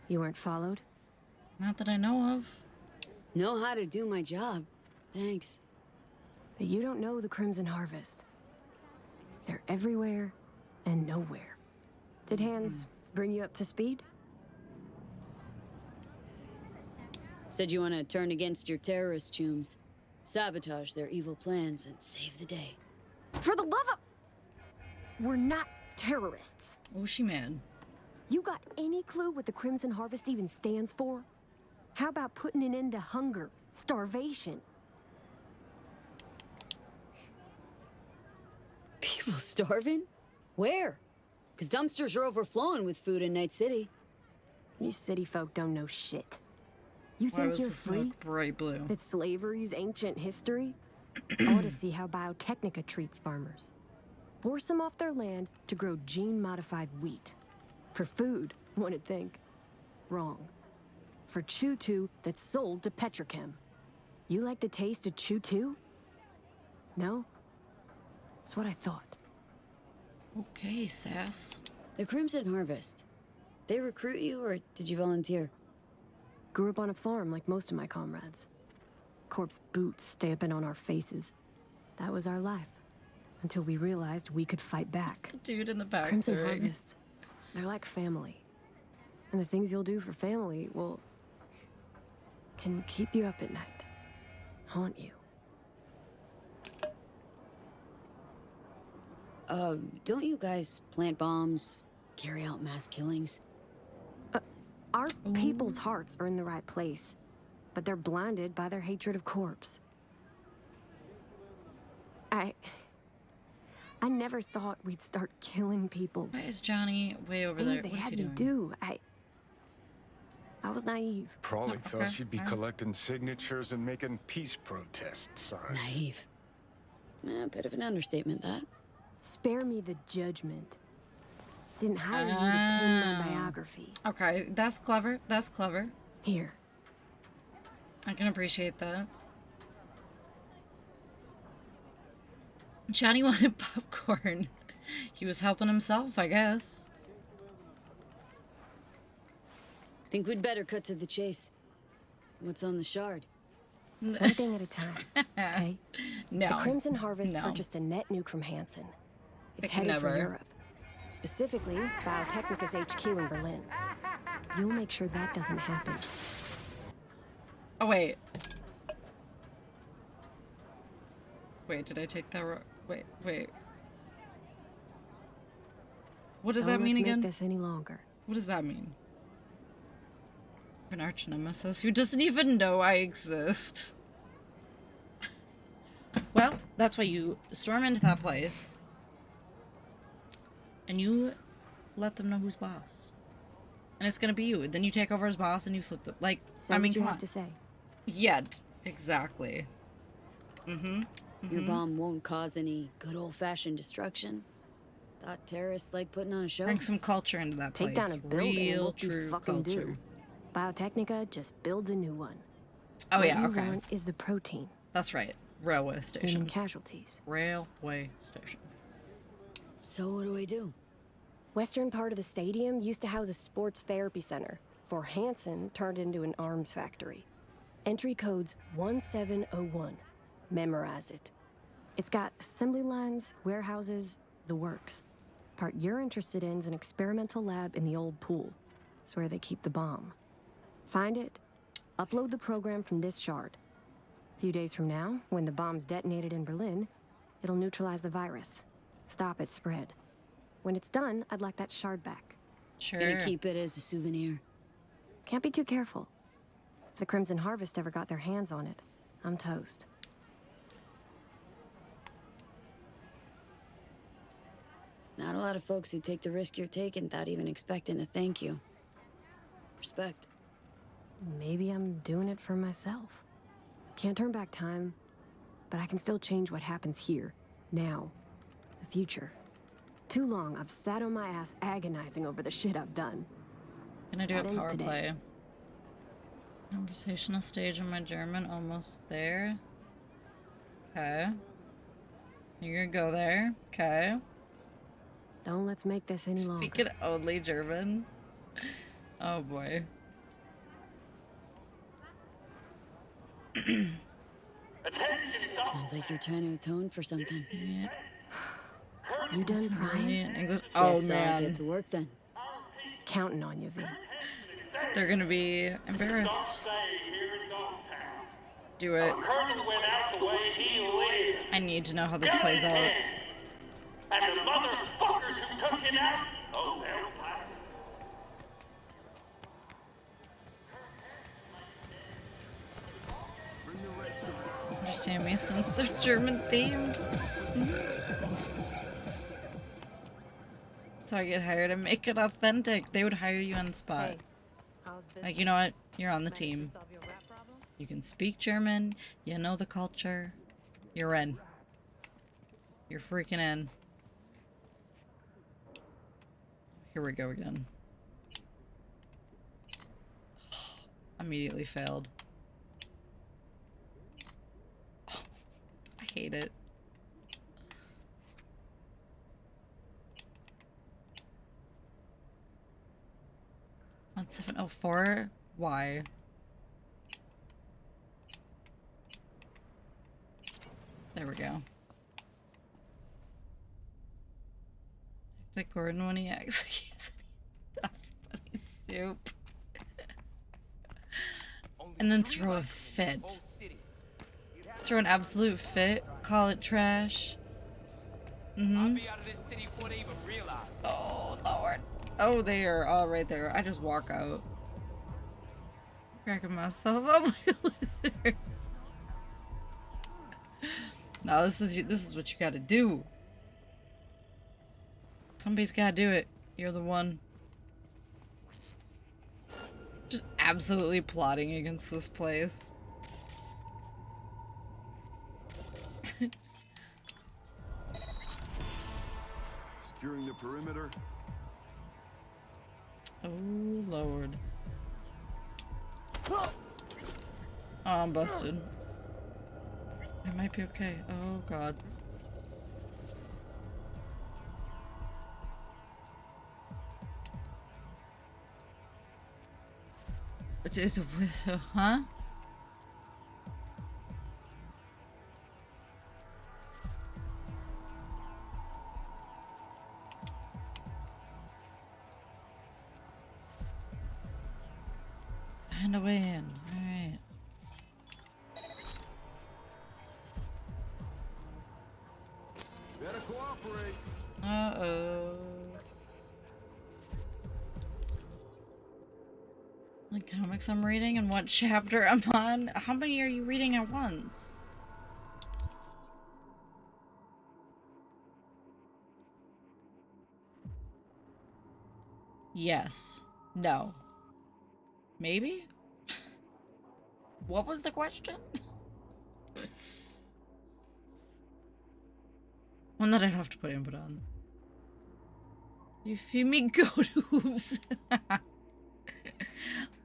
You weren't followed? Not that I know of. Know how to do my job. Thanks. But you don't know the Crimson Harvest. They're everywhere and nowhere. Did Hands bring you up to speed? Said you want to turn against your terrorist chooms. Sabotage their evil plans and save the day. For the love of... We're not terrorists. Oh, she mad. You got any clue what the Crimson Harvest even stands for? How about putting an end to hunger, starvation? People starving? Where? Because dumpsters are overflowing with food in Night City. You city folk don't know shit. You Why think was you're the free? smoke bright blue? That slavery's ancient history? I want to see how Biotechnica treats farmers. Force them off their land to grow gene-modified wheat. For food, one'd think. Wrong. For Chew-2 that's sold to Petrochem. You like the taste of Chew-2? No? That's what I thought. Okay, sass. The Crimson Harvest. They recruit you, or did you volunteer? Grew up on a farm like most of my comrades. Corpse boots stamping on our faces. That was our life. Until we realized we could fight back. The dude in the back. Crimson Harvest. They're like family. And the things you'll do for family, well, can keep you up at night. Haunt you. Don't you guys plant bombs, carry out mass killings? Our people's hearts are in the right place, but they're blinded by their hatred of corpse. I never thought we'd start killing people. Why is Johnny way over Things there? they What is had he me doing? do. I was naive. Probably thought okay, she'd be alright. collecting signatures and making peace protest signs. Naive. A bit of an understatement, that. Spare me the judgment. Didn't hire you to pen my biography. Okay, that's clever. That's clever. Here. I can appreciate that. Johnny wanted popcorn. He was helping himself, I guess. Think we'd better cut to the chase. What's on the shard? One thing at a time, okay? No. The Crimson Harvest No. purchased a net nuke from Hansen. It's It can headed for never. Europe. Specifically, Biotechnica's HQ in Berlin. You'll make sure that doesn't happen. Oh, wait. Wait, did I take that wrong? Wait. What does that mean Don't let's again? make this any longer. What does that mean? An arch nemesis who doesn't even know I exist. Well, that's why you storm into that place. And you let them know who's boss. And it's gonna be you. Then you take over as boss and you flip the like. Say I mean, what you come have on. to say. Yeah, exactly. Your bomb won't cause any good old-fashioned destruction. Thought terrorists like putting on a show. Bring some culture into that Take place. down a building and Real, what you true fucking culture. do. Biotechnica just builds a new one. Oh What yeah, you okay. want is the protein. That's right. Railway station. Human casualties. Railway station. So what do I do? Western part of the stadium used to house a sports therapy center. For Hansen, turned into an arms factory. Entry code's 1701. Memorize it. It's got assembly lines, warehouses, the works. Part you're interested in is an experimental lab in the old pool. It's where they keep the bomb. Find it, upload the program from this shard. A few days from now, when the bomb's detonated in Berlin, it'll neutralize the virus. Stop its spread. When it's done, I'd like that shard back. Sure. Gonna keep it as a souvenir. Can't be too careful. If the Crimson Harvest ever got their hands on it, I'm toast. Not a lot of folks who take the risk you're taking without even expecting a thank you. Respect. Maybe I'm doing it for myself. Can't turn back time, but I can still change what happens here, now, the future. Too long I've sat on my ass agonizing over the shit I've done. Gonna do That a ends power today. play. Conversational stage in my German, almost there. Okay. You're gonna go there. Okay. Don't let's make this any longer. Speaking only German. Oh boy. Sounds like you're trying to atone for something. Yeah. You done crying? English. Oh Guess I'll man. get to work then. Counting on you, V. They're gonna be embarrassed. Do it. Colonel went out the way he lived. I need to know how this plays out. And the motherfuckers who took him out, oh, they'll fight. Understand me since they're German themed. So I get hired and make it authentic. They would hire you on the spot. Like, you know what? You're on the team. You can speak German. You know the culture. You're in. You're freaking in. Here we go again. Immediately failed. Oh, I hate it. On 704? Why? There we go. Like Gordon when he acts like he has that's funny soup. And then throw a fit. Throw an absolute fit. Call it trash. Oh, Lord. Oh, they are all right there. I just walk out. Cracking myself up like a lizard. No, this is what you gotta do. Somebody's gotta do it. You're the one. Just absolutely plotting against this place. Securing the perimeter. Oh, Lord. Oh, I'm busted. It might be okay. Oh god. It is a huh? Find a way in. Alright. Better cooperate. Uh-oh. The comics I'm reading and what chapter I'm on? How many are you reading at once? Yes. No. Maybe? What was the question? One that I'd have to put input on. You feel me? Goat hooves.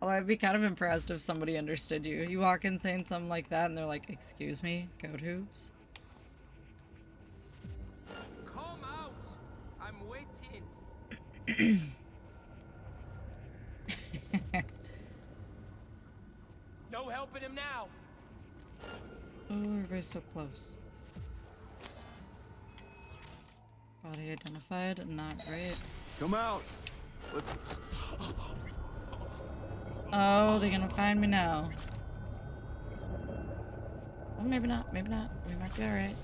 Although I'd be kind of impressed if somebody understood you. You walk in saying something like that and they're like, excuse me, goat hooves? Come out! I'm waiting. No helping him now. Oh, everybody's so close. Body identified, not great. Come out. Let's. Oh, they're gonna find me now. Oh, maybe not, maybe not. We might be alright.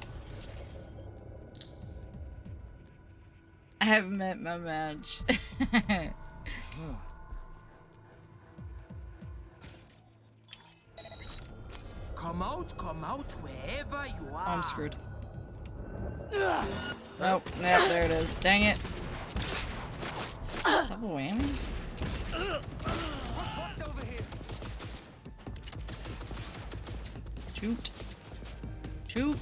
I have met my match. Come out wherever you are. Oh, I'm screwed. Nope, yep, there it is. Dang it. Double whammy? Shoot. Shoot.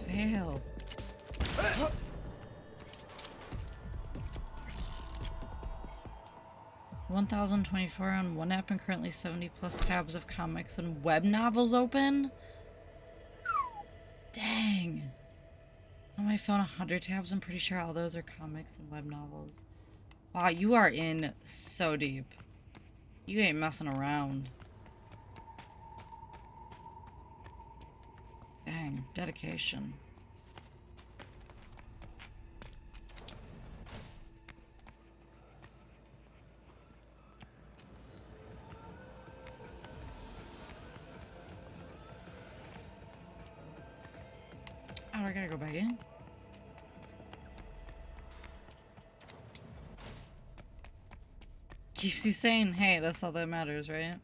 Fail. 1,024 on one app and currently 70 plus tabs of comics and web novels open? Dang. On my phone, 100 tabs. I'm pretty sure all those are comics and web novels. Wow, you are in so deep. You ain't messing around. Dang, dedication. Oh, I gotta go back in. Keeps you sane. Hey, that's all that matters, right?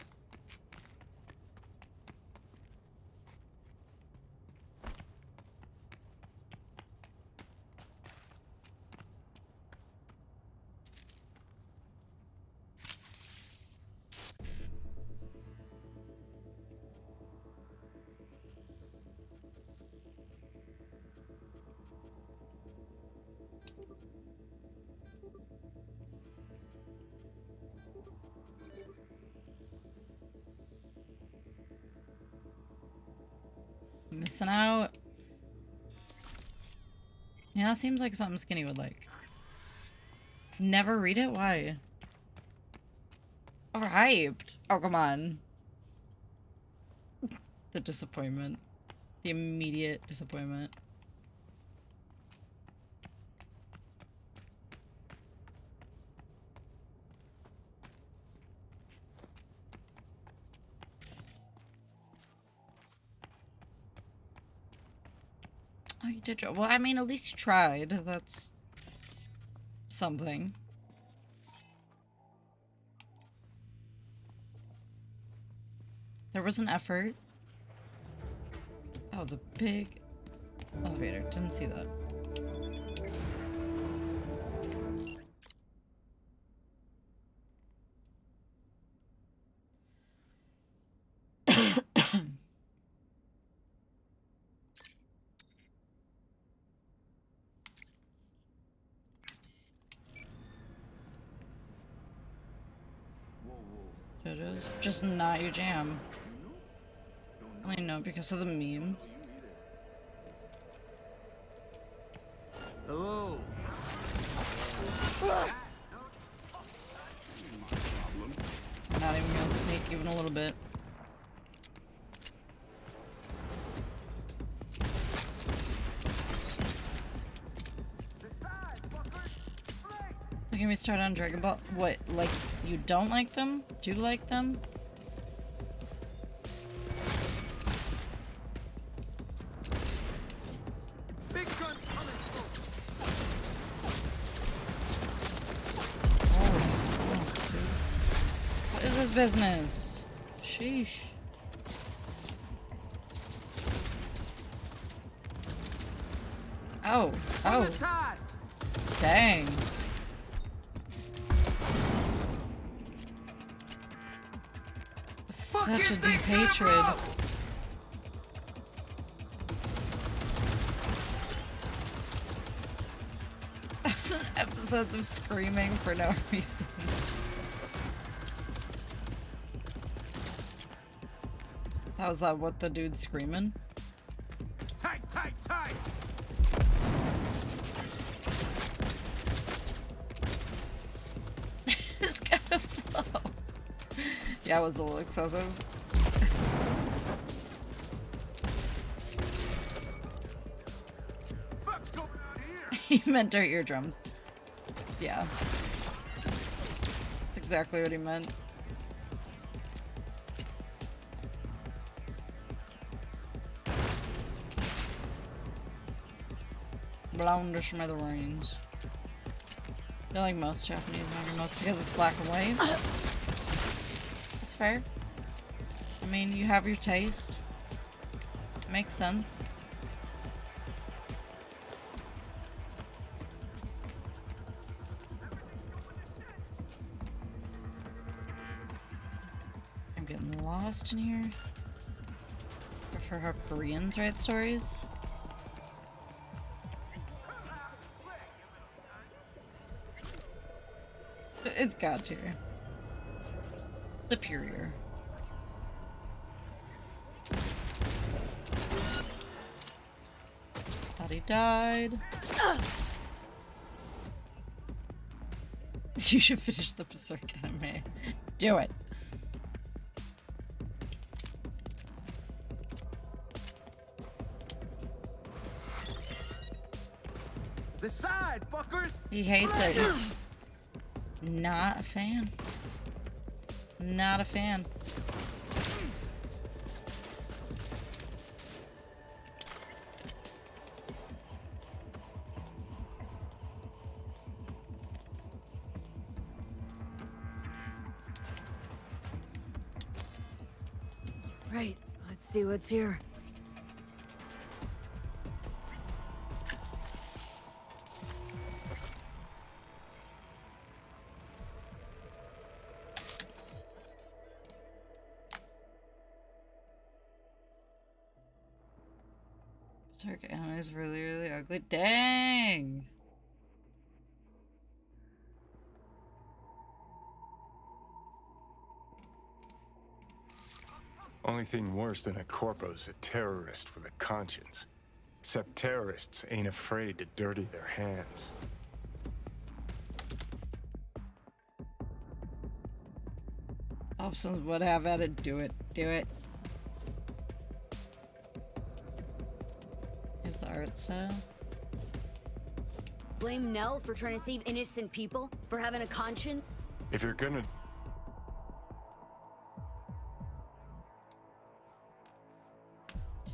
Missing out. Yeah, that seems like something Skinny would like. Never read it? Why? Overhyped. Oh, come on. The disappointment. The immediate disappointment. Oh, you did. Well, I mean, at least you tried. That's something. There was an effort. Oh, the big elevator. Didn't see that. just not your jam. I know, because of the memes. Hello. Not even gonna sneak even a little bit. Don't get me started on Dragon Ball. What, like, you don't like them? Do you like them? Big guns coming through. Holy smokes, dude. What is this business? Sheesh. Oh, oh. Dang. Such a deep hatred. Episodes of screaming for no reason. How's that? What the dude's screaming? Tight, tight, tight. It's kind of flow. Yeah, it was a little excessive. Fuck's going on here? He meant our eardrums. Yeah. That's exactly what he meant. Blown to smithereens. I feel like most Japanese maybe most because it's black and white. It's fair. I mean, you have your taste. Makes sense. I'm getting lost in here. Prefer how Koreans write stories. It's God tier. Superior. Thought he died. You should finish the Berserk anime. Do it. This side, fuckers. He hates it. He's not a fan. Not a fan. Right, let's see what's here. Berserk anime is really, really ugly. Dang! Only thing worse than a corpo's a terrorist with a conscience. Except terrorists ain't afraid to dirty their hands. Options would have at it. Do it. Do it. Here's the art style. Blame Nell for trying to save innocent people? For having a conscience? If you're gonna...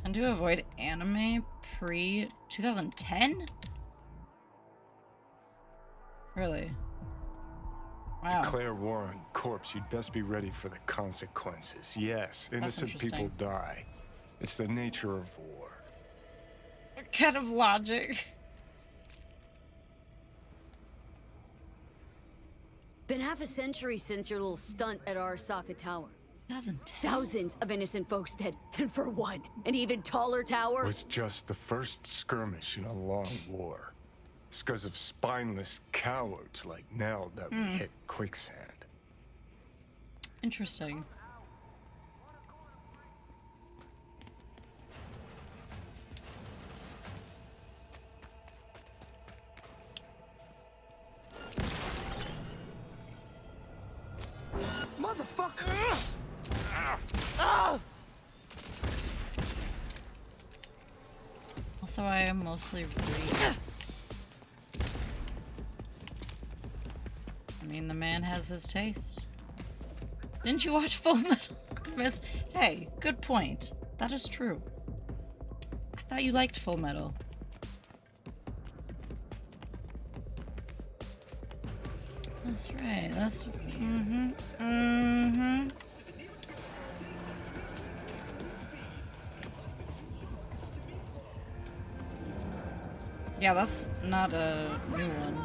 Tend to avoid anime pre-2010? Really? Wow. Declare war on corpse, you'd best be ready for the consequences. Yes, innocent people die. It's the nature of war. What kind of logic? It's been half a century since your little stunt at Arasaka Tower. 2010. Thousands of innocent folks dead. And for what? An even taller tower? It was just the first skirmish in a long war. It's because of spineless cowards like Nell that we hit quicksand. Interesting. Also, I am mostly reading. I mean, the man has his taste. Didn't you watch Full Metal Alchemist? Hey, good point. That is true. I thought you liked Full Metal. That's right. That's... Mm-hmm. Mm-hmm. Yeah, that's not a new one.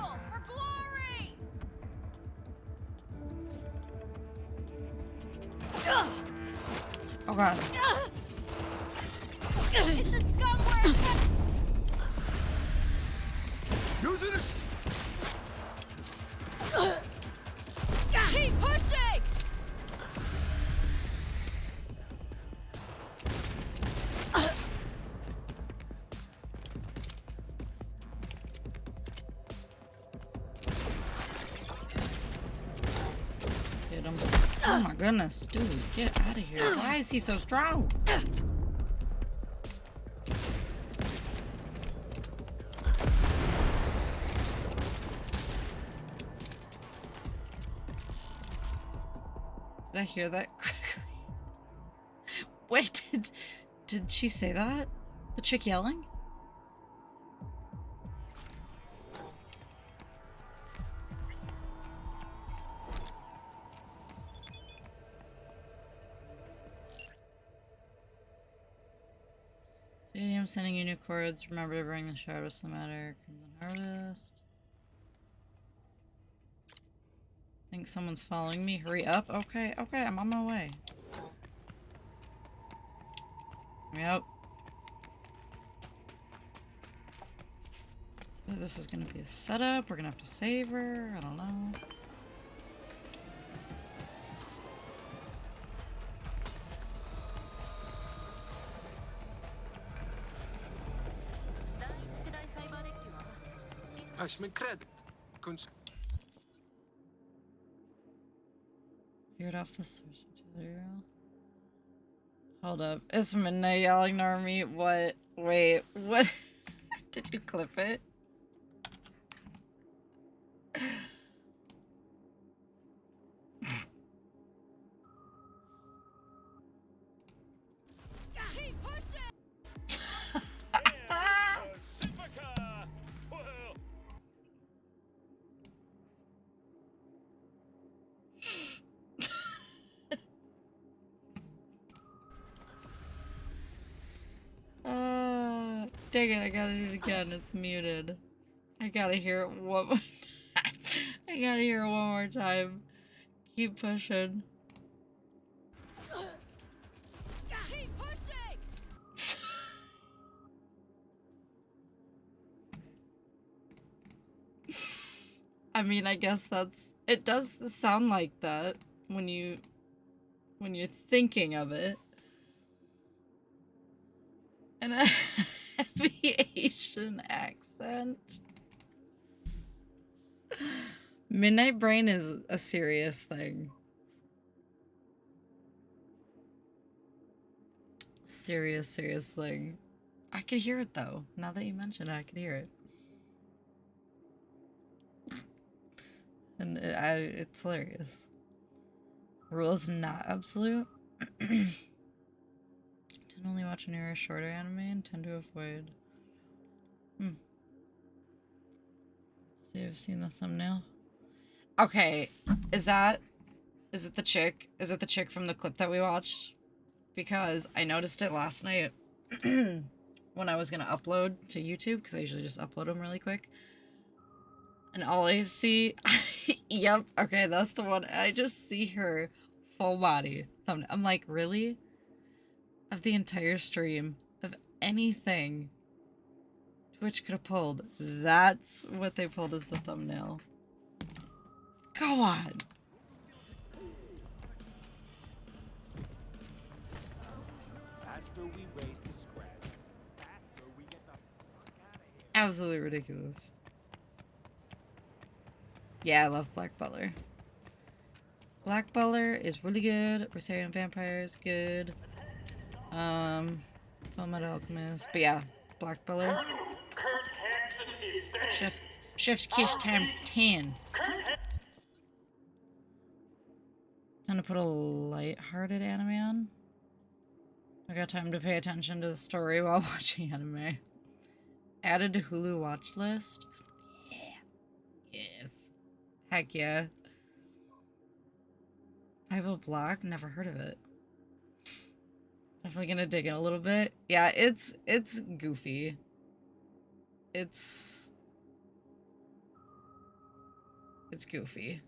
Oh god. It's the scum where Using a keep pushing! Hit him. Oh my goodness, dude, get out of here. Why is he so strong? Did I hear that correctly? Wait, did she say that? The chick yelling? Stadium sending you new chords. Remember to bring the shard. What's the matter? Crimson Harvest. Think someone's following me. Hurry up. Okay, okay, I'm on my way. Yep. So this is gonna be a setup. We're gonna have to save her. I don't know. Aż mi credit. Veered off the source material. Hold up. It's Midnight yelling near me. What? Wait, what? Did you clip it? Dang it, I gotta do it again. It's muted. I gotta hear it one more time. I gotta hear it one more time. Keep pushing. Keep pushing! I mean, I guess that's... It does sound like that when you're thinking of it. And a heavy Asian accent. Midnight Brain is a serious thing. Serious thing. I could hear it though. Now that you mention it, I could hear it. And it's hilarious. Rule is not absolute. Can only watch an era shorter anime and tend to avoid. So you've seen the thumbnail? Okay, is it the chick? Is it the chick from the clip that we watched? Because I noticed it last night when I was gonna upload to YouTube, because I usually just upload them really quick. And all I see, yep, okay, that's the one. I just see her full body thumbnail. I'm like, really? Of the entire stream, of anything Twitch could have pulled, that's what they pulled as the thumbnail. Go on. Faster we raise the scratch, faster we get the fuck out of here. Absolutely ridiculous. Yeah, I love Black Butler. Black Butler is really good. Rosarian Vampire is good. Full Metal Alchemist. But yeah, Black Biller. Colonel Kurt Hansen is dead. Chef's kiss time 10. Time to put a light-hearted anime on. I got time to pay attention to the story while watching anime. Added to Hulu watch list. Yeah. Yes. Heck yeah. Bible Black, never heard of it. Definitely gonna dig in a little bit. Yeah, it's goofy. It's goofy.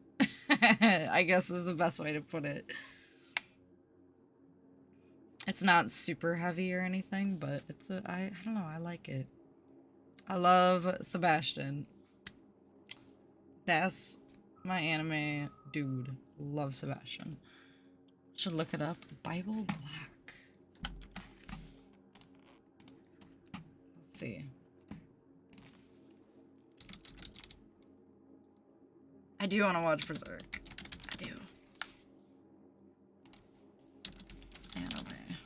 I guess is the best way to put it. It's not super heavy or anything, but it's I don't know, I like it. I love Sebastian. That's my anime dude. Love Sebastian. Should look it up. Bible Black. Let's see. I do want to watch Berserk. I do. Anime.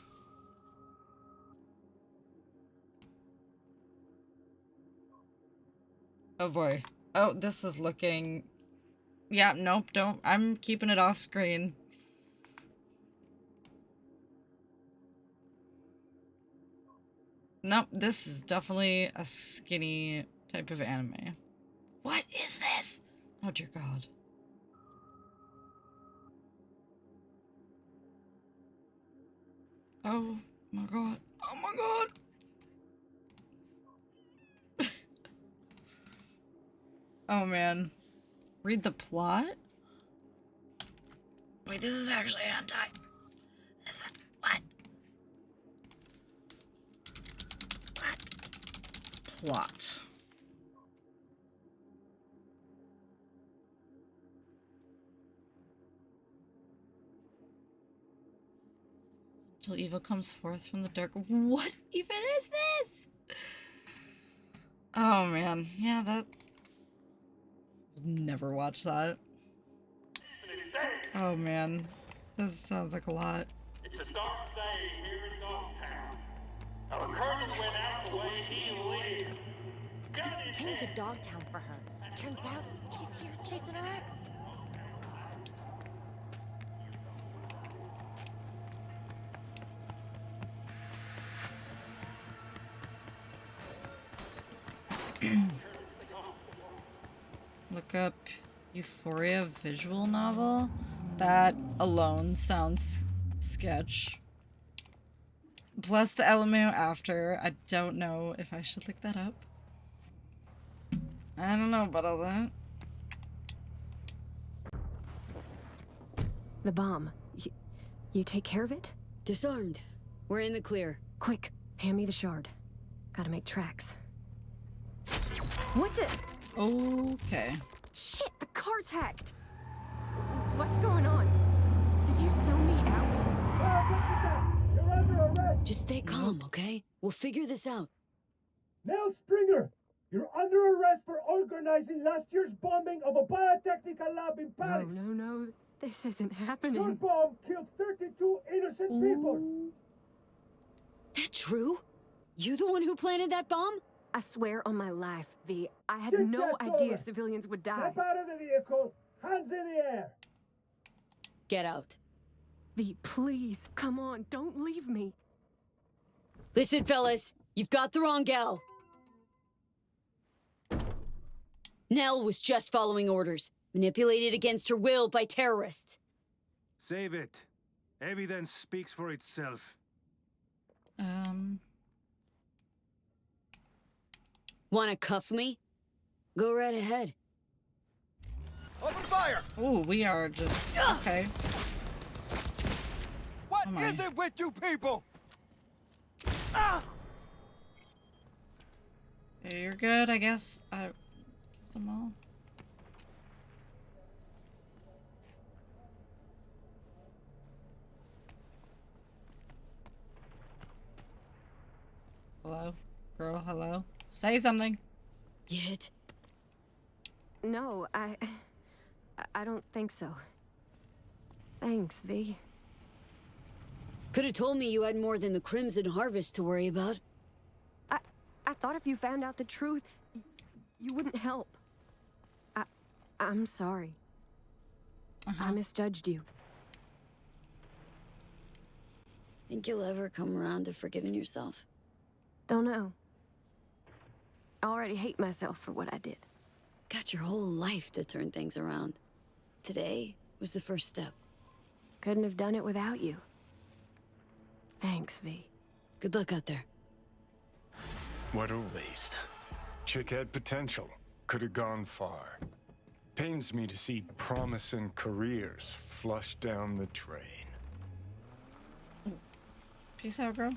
Oh boy. Oh, this is looking... Yeah, nope, don't. I'm keeping it off screen. Nope, this is definitely a skinny type of anime. What is this? Oh dear God. Oh my God. Oh my God. Oh man. Read the plot? Wait, this is actually hentai. What? What? Plot. Till evil comes forth from the dark. What even is this? Oh man, yeah, that... Never watch that. Oh man, this sounds like a lot. It's a dark day here in Dogtown. Our colonel went out the way he lived. Got his Came to head. Dogtown for her. Turns out she's here chasing her ex. Look up Euphoria visual novel. That alone sounds sketch. Plus the LMAO after. I don't know if I should look that up. I don't know about all that. The bomb. You take care of it? Disarmed. We're in the clear. Quick, hand me the shard. Gotta make tracks. What the? Okay. Shit, the car's hacked. What's going on? Did you sell me out? You're under arrest. Just stay calm, okay? We'll figure this out. Mel Stringer, you're under arrest for organizing last year's bombing of a biotechnical lab in Paris. No. This isn't Your happening. bomb killed 32 innocent people. That true? You the one who planted that bomb? I swear on my life, V, I had Get no that idea door. civilians would die. Step out of the vehicle, hands in the air. Get out. V, please, come on, don't leave me. Listen, fellas, you've got the wrong gal. Nell was just following orders, manipulated against her will by terrorists. Save it. Evidence speaks for itself. Wanna cuff me? Go right ahead. Open fire! Oh, we are just... Okay. What Oh my. is it with you people? Ah! Yeah, you're good, I guess. I killed them all. Hello? Girl, hello? Say something. You hit? No, I don't think so. Thanks, V. Could have told me you had more than the Crimson Harvest to worry about. I thought if you found out the truth, you wouldn't help. I'm sorry. I misjudged you. Think you'll ever come around to forgiving yourself? Don't know. I already hate myself for what I did. Got your whole life to turn things around. Today was the first step. Couldn't have done it without you. Thanks, V. Good luck out there. What a waste. Chick had potential. Could have gone far. Pains me to see promising careers flushed down the drain. Peace out, bro.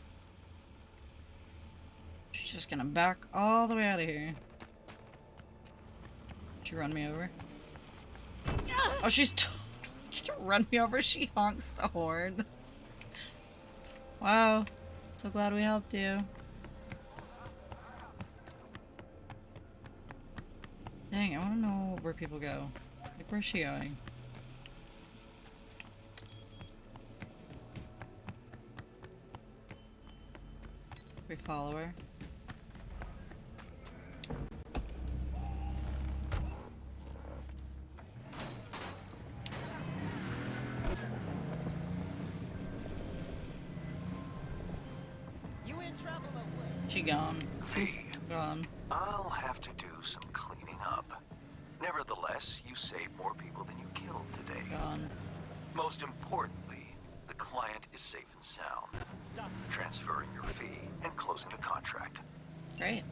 She's just gonna back all the way out of here. She run me over? Oh, she's totally gonna run me over. She honks the horn. Wow. So glad we helped you. Dang, I wanna know where people go. Like, where's she going? We follow her. You in trouble or what? She gone. V. Gone. I'll have to do some cleaning up. Nevertheless, you saved more people than you killed today. Gone. Most importantly, the client is safe and sound. Transferring your fee and closing the contract. Great.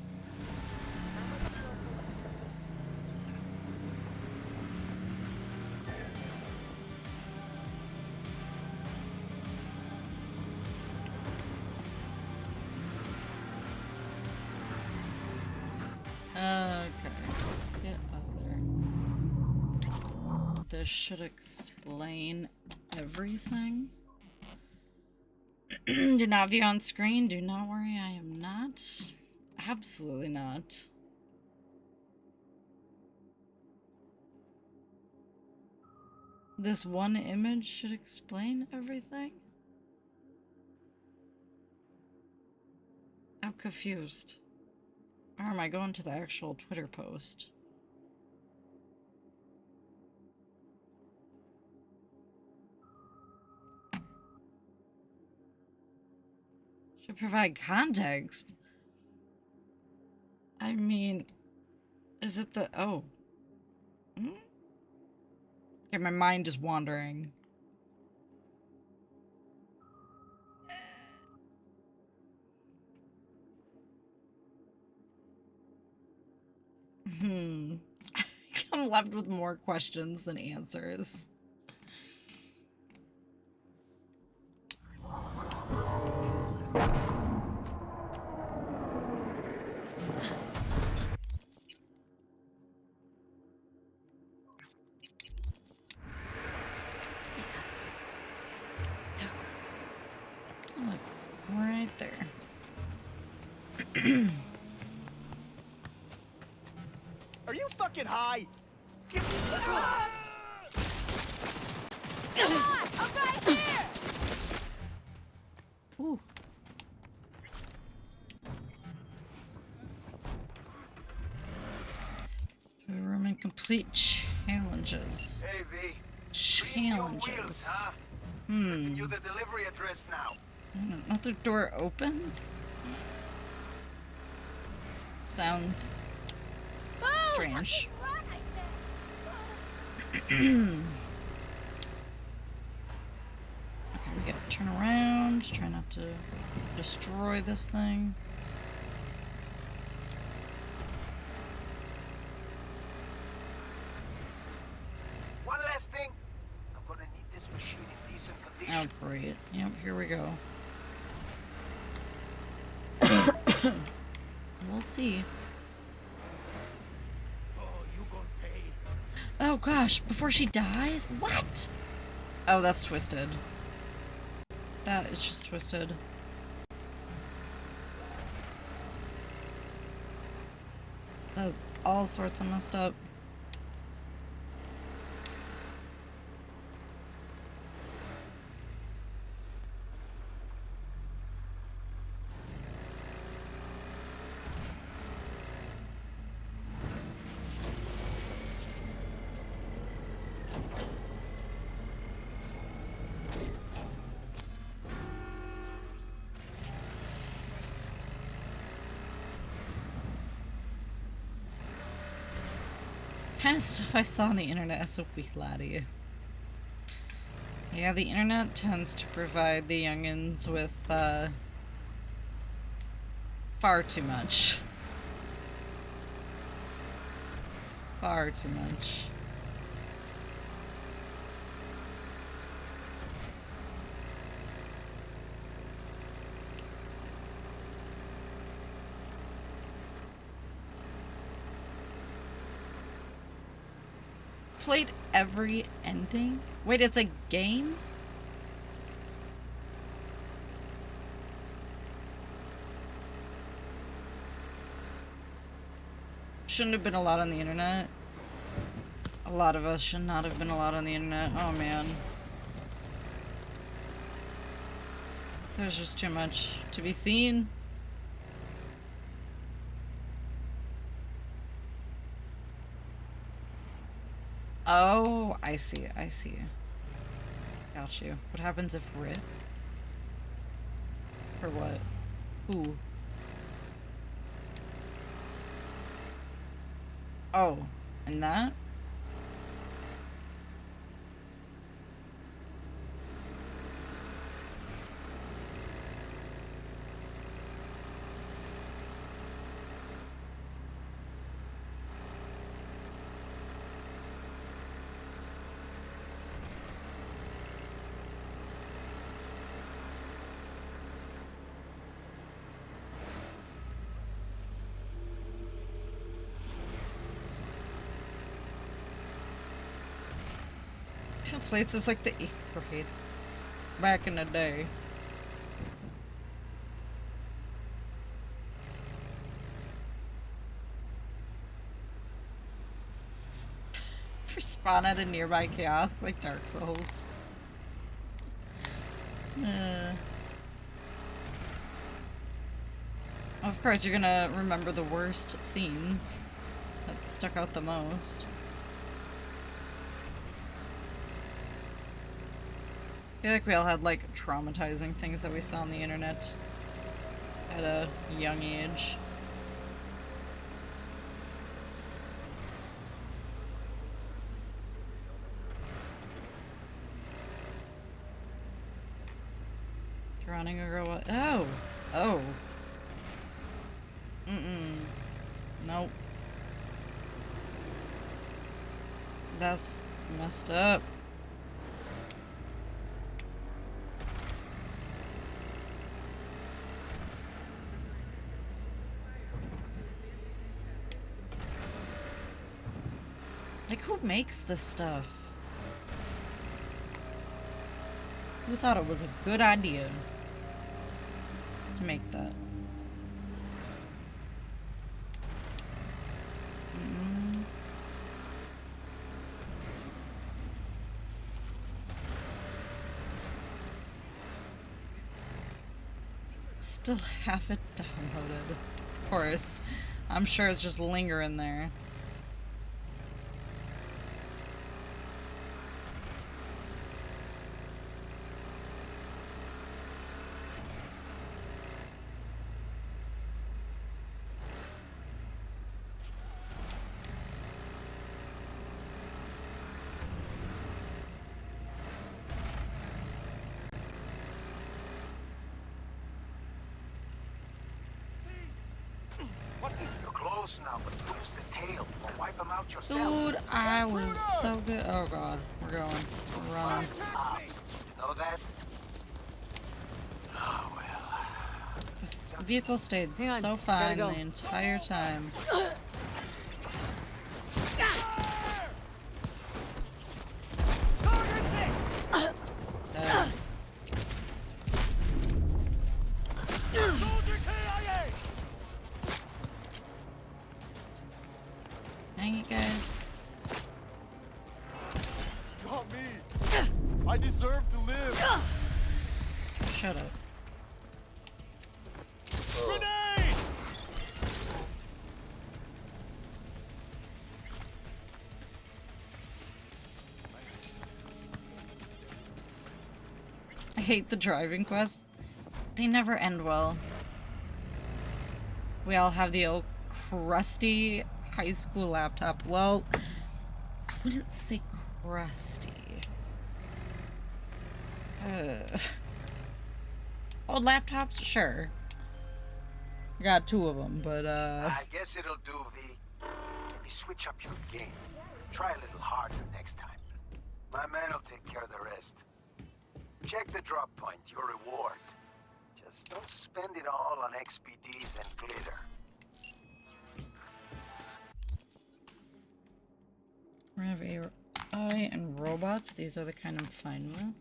Okay. Get out of there. This should explain everything. Do not view on screen. Do not worry, I am not. Absolutely not. This one image should explain everything? I'm confused. Or am I going to the actual Twitter post? Should provide context. I mean, is it the... Oh. Hmm? Okay, my mind is wandering. I think I'm left with more questions than answers. Look, right there. Are you fucking high? Come on! I'm right here! Ooh. Room and complete challenges. Hey, V. Challenges. You the delivery address now. Another door opens? Sounds strange. Okay, we gotta turn around, try not to destroy this thing. One last thing. I'm gonna need this machine in decent condition. Oh, great. Yep, here we go. We'll see. Oh gosh, before she dies? What? Oh, that's twisted. That is just twisted. That was all sorts of messed up. kind of stuff I saw on the internet as a wee laddie. Yeah, the internet tends to provide the youngins with far too much. Far too much. Played every ending? Wait, it's a game? Shouldn't have been a lot on the internet. A lot of us should not have been a lot on the internet. Oh man. There's just too much to be seen. Oh, I see, I see. Got you. What happens if RIP? For what? Who? Oh, and that? Places like the 8th grade back in the day. Respawn at a nearby kiosk like Dark Souls. Of course, you're gonna remember the worst scenes that stuck out the most. I feel like we all had like traumatizing things that we saw on the internet at a young age. Drowning a girl. Oh! Oh! Nope. That's messed up. Like, who makes this stuff? Who thought it was a good idea to make that? Still have it downloaded. Of course. I'm sure it's just lingering there. You're close now, but lose the tail or wipe them out yourself. Dude, I was so good. Oh god, we're going. We're running. You know that? Oh well. This vehicle stayed so fine the entire time. Dang it, guys. Not me. I deserve to live. Shut up. Grenade! I hate the driving quests. They never end well. We all have the old crusty high school laptop. Well, I wouldn't say crusty. Old laptops? Sure. I got 2 of them, but I guess it'll do, V. Maybe switch up your game. Try a little harder next time. My man will take care of the rest. Check the drop point, your reward. Just don't spend it all on XPDs and glitter. we have AI and robots. These are the kind I'm fine with.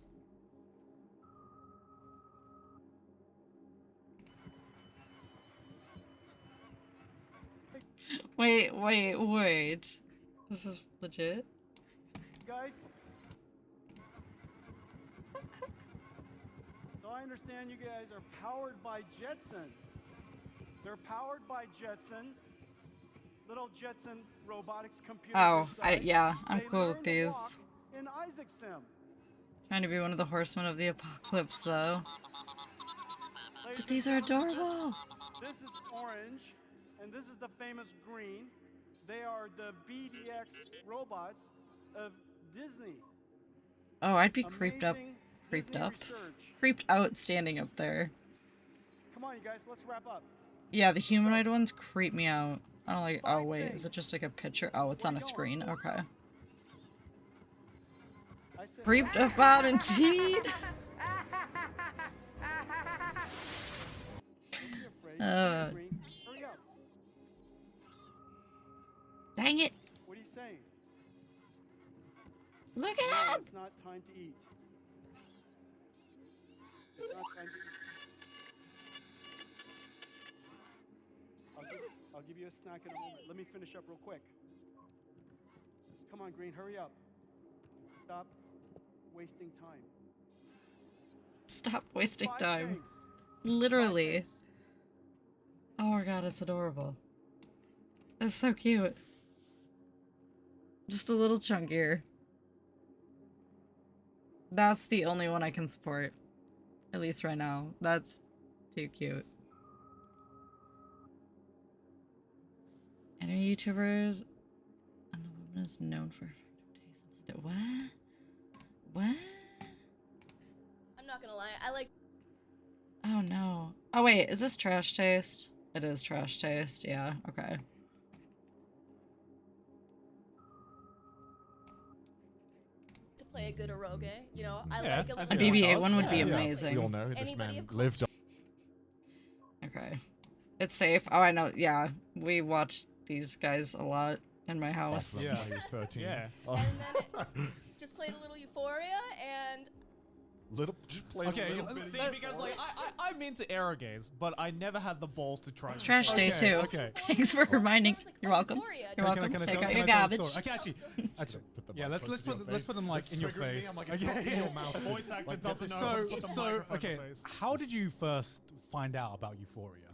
Wait. This is legit? Guys? So I understand you guys are powered by Jetsons. They're powered by Jetsons. Little Jetson robotics computers. Oh, inside. yeah, I'm They cool with learn to these. walk in Isaac Sim. Trying to be one of the horsemen of the apocalypse, though. Ladies But these and are gentlemen, adorable. This is orange, and this is the famous green. They are the BDX robots of Disney. Oh, I'd be creeped up. Amazing Creeped Disney up. research. Creeped out standing up there. Come on, you guys, let's wrap up. Yeah, the humanoid ones creep me out. I don't like. Oh, wait, is it just like a picture? Oh, it's on a screen. Okay. Creeped up out indeed. Hurry up. Dang it. What are you saying? Look No, at him. it's not time to eat. It's not time to eat. I'll give you a snack in a moment. Let me finish up real quick. Come on, Green, hurry up. Stop wasting time. Stop wasting 5 time. things. Literally. Oh my god, it's adorable. It's so cute. Just a little chunkier. That's the only one I can support. At least right now. That's too cute. Any YouTubers and the woman is known for effective taste and hit. What? I'm not gonna lie, I like. Oh no. Oh wait, is this trash taste? It is trash taste, yeah, okay. To play a good eroge, you know, I Yeah, like a A BB-8 one would be amazing. We all know who this Anybody man of- lived on. Okay. It's safe. Oh, I know. Yeah, we watched these guys a lot in my house. Yeah, he was 13. Yeah. Oh. And then just played a little Euphoria and Just play Okay, a little bit. see, because like I'm into erogaze, but I never had the balls to try. It's trash day too. Okay. Thanks for reminding. You're welcome. You're welcome. Can I Take tell- out can your I tell the garbage. story? Okay, actually, Put the yeah. mic Let's closer to your let's face. put them like This in your is triggering me. face. I'm like, it's not in your mouth. Voice actor Like, doesn't this know. is- Put the so, microphone okay, in your face. how did you first find out about Euphoria?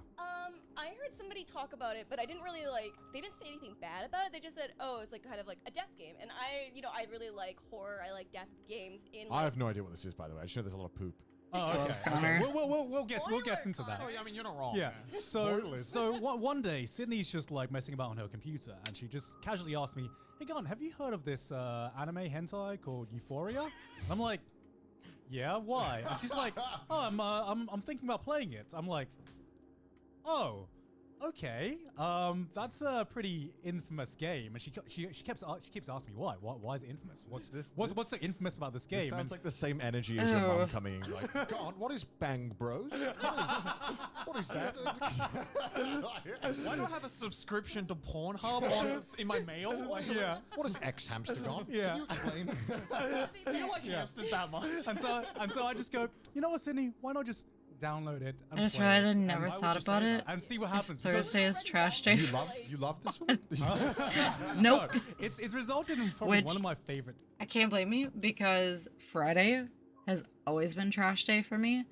I heard somebody talk about it, but I didn't really like. They didn't say anything bad about it. They just said, "Oh, it's like kind of like a death game." And I really like horror. I like death games. I have no idea what this is, by the way. I just know there's a lot of poop. Oh, okay. Connor. We'll get into that. Oh, yeah, I mean, you're not wrong. Yeah. man. So Spoilers. one day, Sydney's just like messing about on her computer, and she just casually asked me, "Hey, Gon, have you heard of this anime hentai called Euphoria?" And I'm like, "Yeah, why?" And she's like, "Oh, I'm thinking about playing it." I'm like, "Oh, okay. That's a pretty infamous game." And she keeps asking me why. Why is it infamous? What's so infamous about this game? This sounds And- like the same energy as your Oh. mum coming in, like, God, what is Bang Bros? What is that? Why do I have a subscription to Pornhub in my mail? Yeah. What is X Hamster Gone? Yeah. Can you explain? Do you like hamsters that much? and so I just go, you know what, Sydney? Why not just download it? And I just play read it, and and never I will thought just about say it. that and see what If happens. because- Thursday is trash day. You love this one? Nope. No, it's resulted in probably Which- one of my favorite. I can't blame you because Friday has always been trash day for me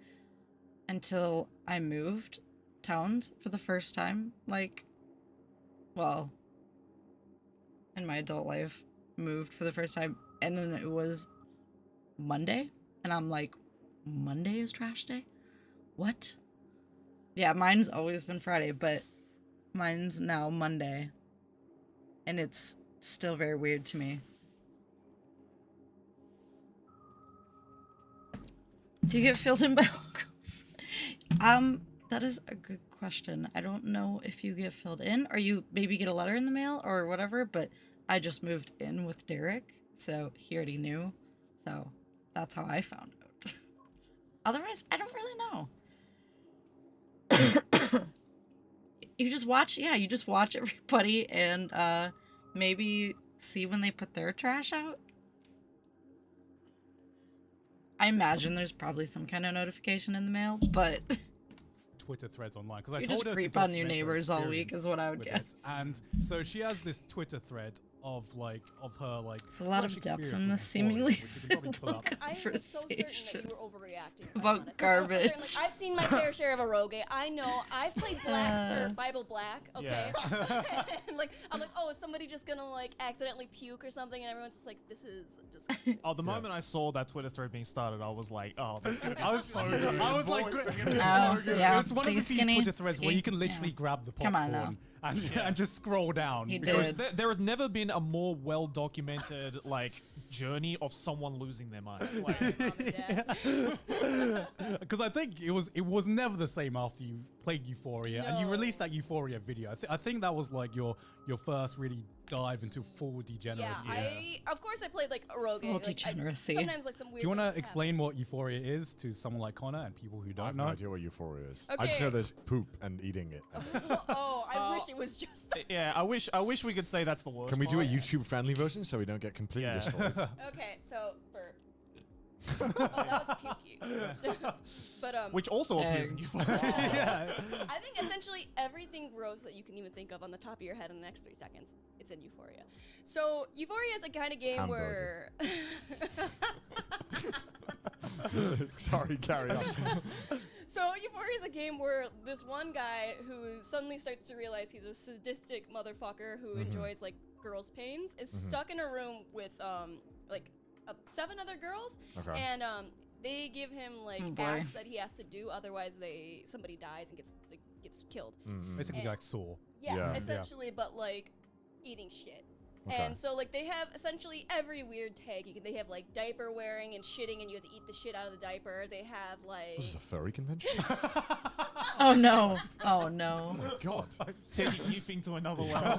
until I moved towns for the first time. Like, well, in my adult life, moved for the first time, and then it was Monday, and I'm like, Monday is trash day? What? Yeah, mine's always been Friday, but mine's now Monday, and it's still very weird to me. Do you get filled in by locals? That is a good question. I don't know if you get filled in or you maybe get a letter in the mail or whatever, but I just moved in with Derek, so he already knew. So that's how I found out. Otherwise, I don't really know. You just watch, you just watch everybody and maybe see when they put their trash out. I imagine there's probably some kind of notification in the mail, but Twitter threads online because I you told just her creep to on your document her neighbors all week experience is what I would with guess. it. And so she has this Twitter thread of her It's a lot of fresh depth experience in with this Euphoria, seemingly which you can probably pull simple up. I am so certain that conversation you were overreacting. about garbage. I've seen my fair share of Eroge. I know. I've played Bible Black. Okay. Yeah. And I'm like, oh, is somebody just gonna accidentally puke or something? And everyone's just like, this is just. Oh, the moment I saw that Twitter thread being started, I was like, oh, that's gonna be so good. I was like, yeah, it's one of the few Twitter threads where you can literally grab the Come on popcorn and just scroll down. He Because did. there has never been a more well documented journey of someone losing their mind. Because I think it was never the same after you played Euphoria and you released that Euphoria video. I think that was your first really dive into full degeneracy. Yeah, of course I played Eroge. Full degeneracy. Sometimes some weird. Do you want to explain what Euphoria is to someone like Connor and people who don't I have know? no idea what Euphoria is. Okay. I just know there's poop and eating it. Oh, I wish it was just that. Yeah, I wish we could say that's the worst. Can we do a part. YouTube-friendly version so we don't get completely destroyed? Okay, so burp. Oh, that was pukey. But Which also appears in Euphoria. I think essentially everything gross that you can even think of on the top of your head in the next 3 seconds, it's in Euphoria. So Euphoria is a kind of game where. Sorry, carry on. So Euphoria is a game where this one guy who suddenly starts to realize he's a sadistic motherfucker who enjoys girls' pains is stuck in a room with 7 other girls, and they give him acts that he has to do, otherwise somebody dies and gets killed. Basically like Saw. Yeah, essentially, but eating shit. Okay. And so they have essentially every weird tag. They have diaper wearing and shitting, and you have to eat the shit out of the diaper. They have This is a furry convention? Oh no! Oh no! Oh my god! Taking euping to another level.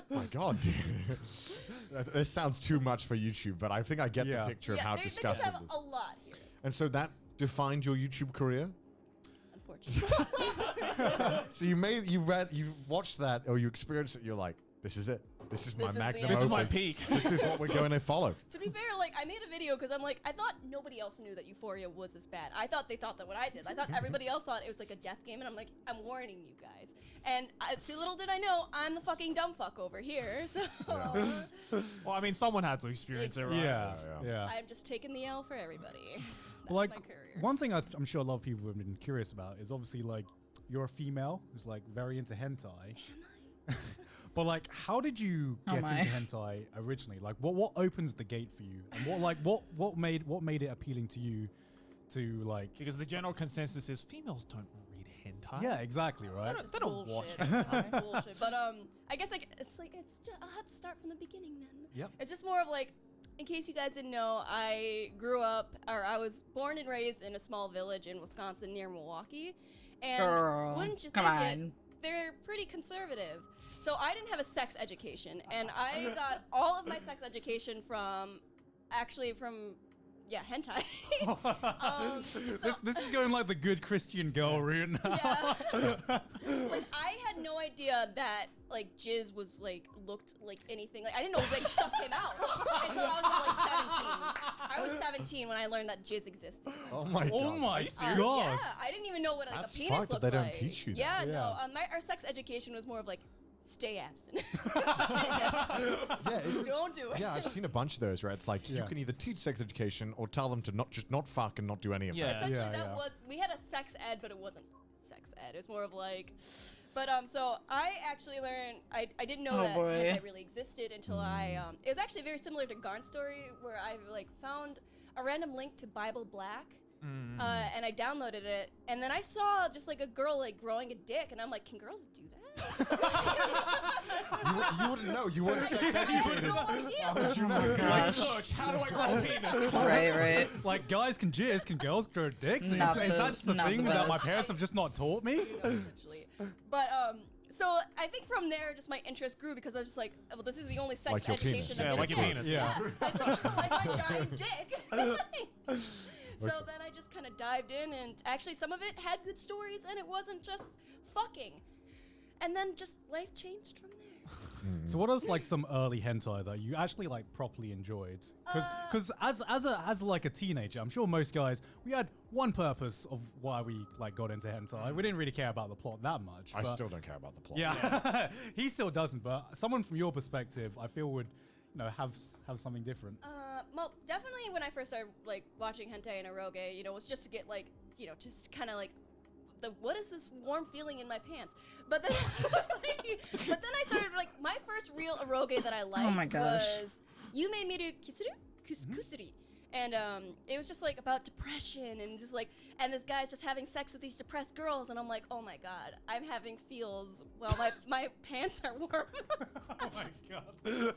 My god, dude. This sounds too much for YouTube, but I think I get the picture of how disgusting they this just have a lot here. And so that defined your YouTube career? Unfortunately. So you watched that, or you experienced it, you're like, this is it. This is my magnum opus. This is my peak. This is what we're going to follow. To be fair, I made a video because I thought nobody else knew that Euphoria was this bad. I thought they thought that what I did. I thought everybody else thought it was a death game, and I'm like, I'm warning you guys. And too little did I know, I'm the fucking dumb fuck over here. So. Well, I mean, someone had to experience it, right? Yeah. I'm just taking the L for everybody. That's Well, my career. one thing I'm sure a lot of people have been curious about is obviously you're a female who's very into hentai. But how did you get into hentai originally? What opens the gate for you, and what made it appealing to you to because the general consensus is females don't read hentai. Yeah, exactly, right. That's They don't watch bullshit. That's bullshit. But I guess it's just, I'll have to start from the beginning then. Yep. It's just more of in case you guys didn't know, I was born and raised in a small village in Wisconsin near Milwaukee, and wouldn't you think it, they're pretty conservative. So I didn't have a sex education, and I got all of my sex education from hentai. This is going the good Christian girl route now. Yeah. I had no idea that jizz was looked like anything. I didn't know stuff came out until I was about 17. I was 17 when I learned that jizz existed. Oh my god. Oh my god. Yeah, I didn't even know what That's a penis fucked that looked they like. don't teach you that. Yeah, Yeah. no. Our sex education was more of stay abstinent. Don't do it. Yeah, I've seen a bunch of those where it's you can either teach sex education or tell them to not fuck and not do any of that. Essentially, we had a sex ed, but it wasn't sex ed. It was more of but so I actually learned, I didn't know that hentai really existed until it was actually very similar to Garn's story, where I found a random link to Bible Black. And I downloaded it, and then I saw just a girl growing a dick, and I'm like, can girls do that? You wouldn't know. You weren't sex educated. How would you know? Like, search, how do I grow a penis? Right. Like, guys can jizz, can girls grow dicks? Is Not that just the not thing the that my best. parents have just not taught me? Essentially. But so I think from there, just my interest grew because I was just like, well, this is the only sex Like your education penis. I'm Yeah, gonna like your get. penis. Yeah. I said, like my giant dick. So then I just kind of dived in, and actually some of it had good stories, and it wasn't just fucking. And then just life changed from there. So what is like some early hentai that you actually like properly enjoyed? Because as like a teenager, I'm sure most guys, we had one purpose of why we like got into hentai. We didn't really care about the plot that much. I but- still don't care about the plot. Yeah, he still doesn't. But someone from your perspective, I feel would, have something different. Well, definitely when I first started like watching hentai and eroge, it was just to get like, just kind of like what is this warm feeling in my pants? But then, I started like my first real eroge that I liked my gosh. was Yume Miru Kusuri. And it was just like about depression and just like, and this guy's just having sex with these depressed girls, and I'm like, oh my god, I'm having feels while my pants are warm. Oh my god,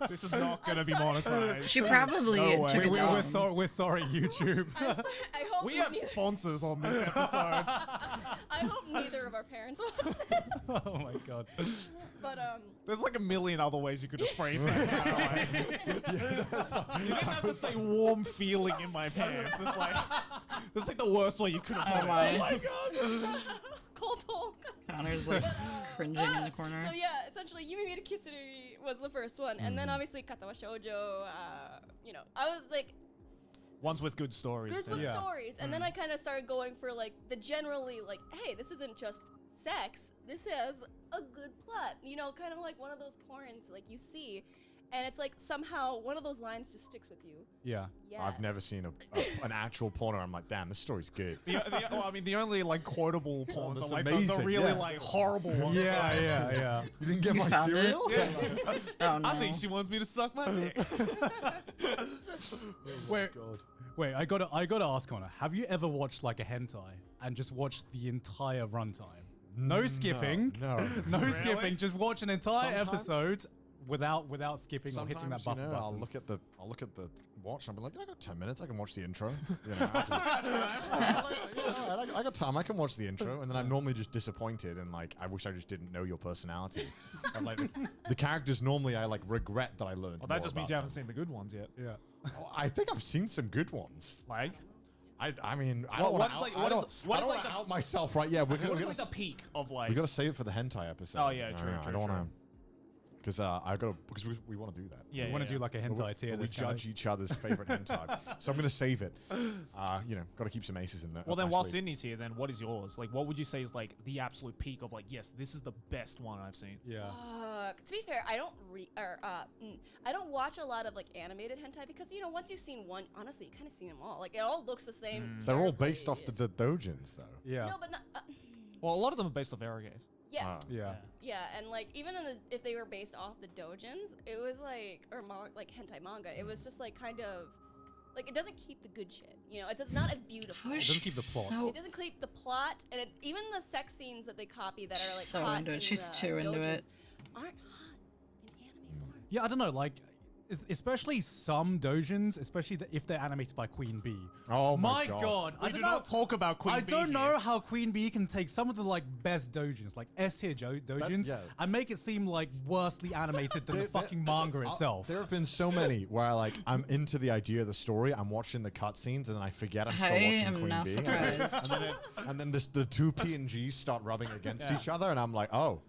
This is not gonna be monetized. She probably No way. took it down. we're sorry, YouTube. I'm sorry, I hope We have neither- sponsors on this episode. I hope neither of our parents watch it. Oh my god. But There's like a million other ways you could have phrased that. You didn't have to say warm feeling in my pants. It's like that's like the worst way you could have. Oh my. Oh my god. cold talk. Connor's like cringing in the corner. So yeah, essentially, Yume Miru Kusuri was the first one, and then obviously Katawa Shoujo. I was like Ones with good stories. good with stories, and then I kind of started going for like the generally like, hey, this isn't just sex. This has a good plot. Kind of like one of those porns like you see. And it's like somehow one of those lines just sticks with you. Yeah. I've never seen an actual porno. I'm like, damn, this story's good. The only like quotable porns that's are like amazing, the really yeah. like horrible ones. Yeah. You didn't get You my found cereal? it? Oh no. I think she wants me to suck my dick. Wait, I gotta ask Connor, have you ever watched like a hentai and just watched the entire runtime? No skipping. No. No Really? skipping. Just watch an entire Sometimes. episode without skipping or hitting that Sometimes, buffer button. I'll look at the watch. I'll be like, I got 10 minutes. I can watch the intro. I got time. I can watch the intro, and then I'm normally just disappointed and like, I wish I just didn't know your personality. And, like the characters normally I like regret that I learned. Well, that more just means about you haven't them. seen the good ones yet. Yeah. Oh, I think I've seen some good ones. Like, I mean, I What- don't want what is to like- what is- what is like the- out myself, right? Yeah, we're what gonna is like the peak of like? we gotta save it for the hentai episode. Oh, yeah, true, I true, don't want true. to, because we want to do that. Yeah, We want to do like a hentai But tier. we list, kinda. judge each other's favorite hentai, so I'm gonna save it. Got to keep some aces in there. Well, then while Sydney's here, then what is yours? Like, what would you say is like the absolute peak of like, yes, this is the best one I've seen? Yeah. To be fair, I don't watch a lot of like animated hentai because once you've seen one, honestly, you kind of seen them all. Like it all looks the same. they're all based off the dojins, though. Yeah. No, but not. Well, a lot of them are based off eroges. Yeah. Yeah. Yeah, and like even if they were based off the dojins, it was like like hentai manga. It was just like kind of like it doesn't keep the good shit. It's not as beautiful. It doesn't keep the plot. It doesn't keep the plot, and even the sex scenes that they copy that are like So hot into it. in She's the too into dojins it. aren't hot in anime form. Yeah, I don't know, like, especially some dojins, especially if they're animated by Queen Bee. Oh my god! We do not talk about Queen Bee. I don't know how Queen Bee can take some of the like best dojins, like S-tier dojins, yeah. and make it seem like worsely animated than the fucking manga itself. There have been so many where like I'm into the idea of the story, I'm watching the cutscenes, and then I forget I'm still I watching am Queen not Bee. surprised. And then the two PNGs start rubbing against each other, and I'm like, oh.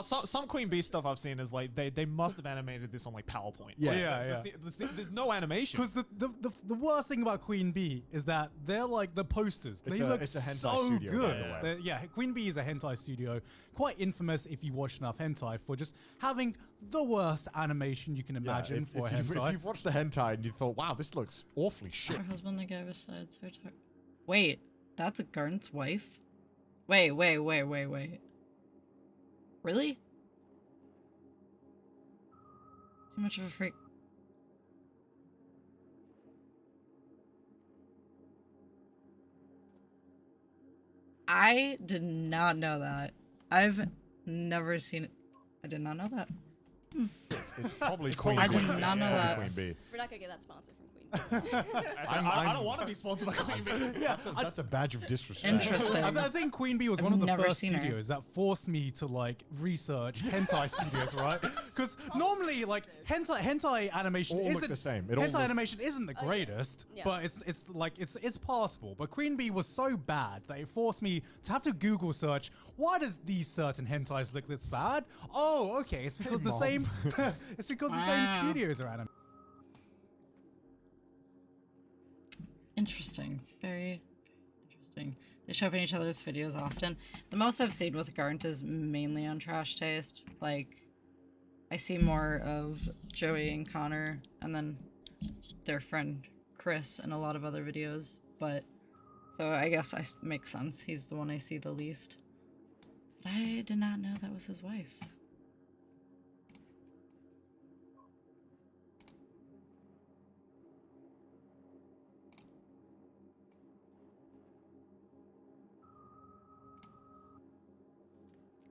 Some Queen Bee stuff I've seen is like they must have animated this on like PowerPoint. Yeah. There's no animation. Because the worst thing about Queen Bee is that they're like the posters. They look it's a hentai so studio, by good. the way. Yeah, Queen Bee is a hentai studio, quite infamous if you watch enough hentai for just having the worst animation you can imagine for a hentai. If you've watched the hentai and you thought, wow, this looks awfully shit. Her husband, the guy beside her. Wait, that's a Garnt's wife? Wait. Really? Too much of a freak. I did not know that. I've never seen it. I did not know that. It's probably Queen. I did Queen. not know It's probably that. Queen Bee. We're not gonna get that sponsor from Queen. I don't want to be sponsored by Queen Bee. Yeah, That's a badge of disrespect. Interesting. I think Queen Bee was one I've of the never first seen her. studios that forced me to like research hentai studios, right? Because normally, like hentai animation All look isn't the same. It all hentai looks- animation isn't the greatest, Yeah. but it's passable. But Queen Bee was so bad that it forced me to have to Google search why does these certain hentais look this bad? Oh, okay, it's because the Mom. same it's because the same Wow. studios are animating. Interesting. Very interesting. They show up in each other's videos often. The most I've seen with Garnt is mainly on Trash Taste. Like, I see more of Joey and Connor, and then their friend Chris in a lot of other videos. But, so I guess makes sense. He's the one I see the least. But I did not know that was his wife.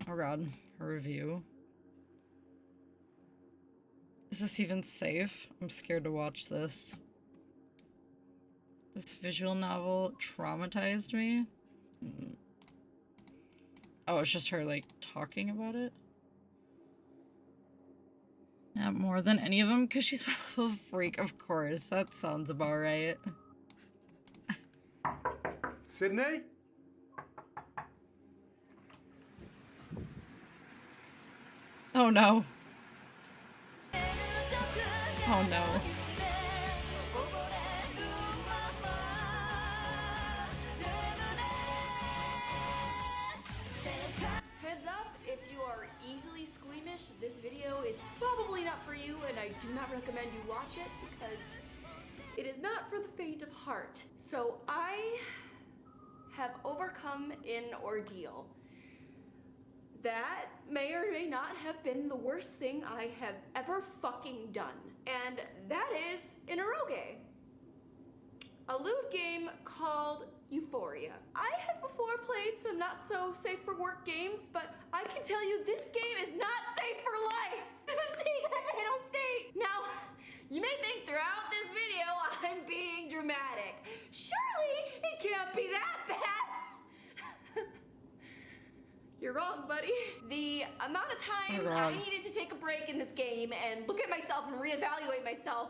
Oh god, her review. Is this even safe? I'm scared to watch this. This visual novel traumatized me. Oh, it's just her, like, talking about it? Not more than any of them, because she's my little freak, of course. That sounds about right. Sydney? Oh no. Oh no. Heads up, if you are easily squeamish, this video is probably not for you, and I do not recommend you watch it because it is not for the faint of heart. So I have overcome an ordeal that may or may not have been the worst thing I have ever fucking done. And that is an eroge. A lewd game called Euphoria. I have before played some not so safe for work games, but I can tell you this game is not safe for life. State. Now, you may think throughout this video I'm being dramatic. Surely it can't be that bad. You're wrong, buddy. The amount of times You're I wrong. needed to take a break in this game and look at myself and reevaluate myself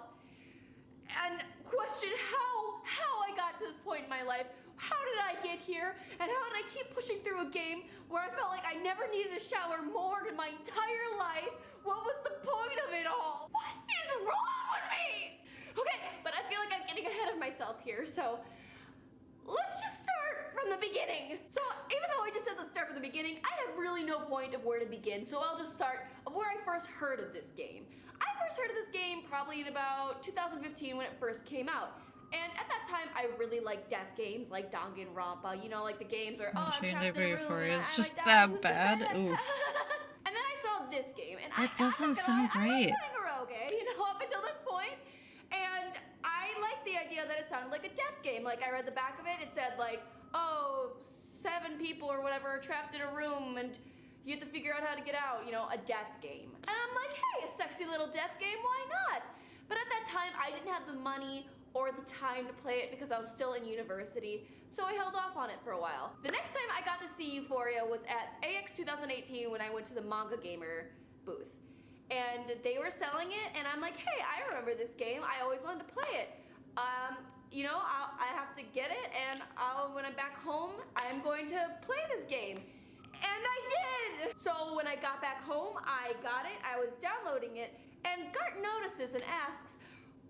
and question how I got to this point in my life. How did I get here? And how did I keep pushing through a game where I felt like I never needed a shower more in my entire life? What was the point of it all? What is wrong with me? Okay, but I feel like I'm getting ahead of myself here, so let's just start from the beginning. So even though I just said let's start from the beginning, I have really no point of where to begin, so I'll just start of where I first heard of this game. I first heard of this game probably in about 2015 when it first came out. And at that time, I really liked death games like Danganronpa, you know, like the games where, I'm trapped in a room Euphoria and is I just die, that who's the bad. best? Oof. And then I saw this game, and That doesn't sound great. okay, you know, up until this point. And I liked the idea that it sounded like a death game. Like, I read the back of it, it said like, oh, 7 people or whatever are trapped in a room and you have to figure out how to get out, you know, a death game. And I'm like, hey, a sexy little death game, why not? But at that time, I didn't have the money or the time to play it because I was still in university, so I held off on it for a while. The next time I got to see Euphoria was at AX 2018 when I went to the Manga Gamer booth. And they were selling it, and I'm like, hey, I remember this game. I always wanted to play it. You know, I have to get it, and when I'm back home, I'm going to play this game. And I did! So when I got back home, I got it, I was downloading it, and Gart notices and asks,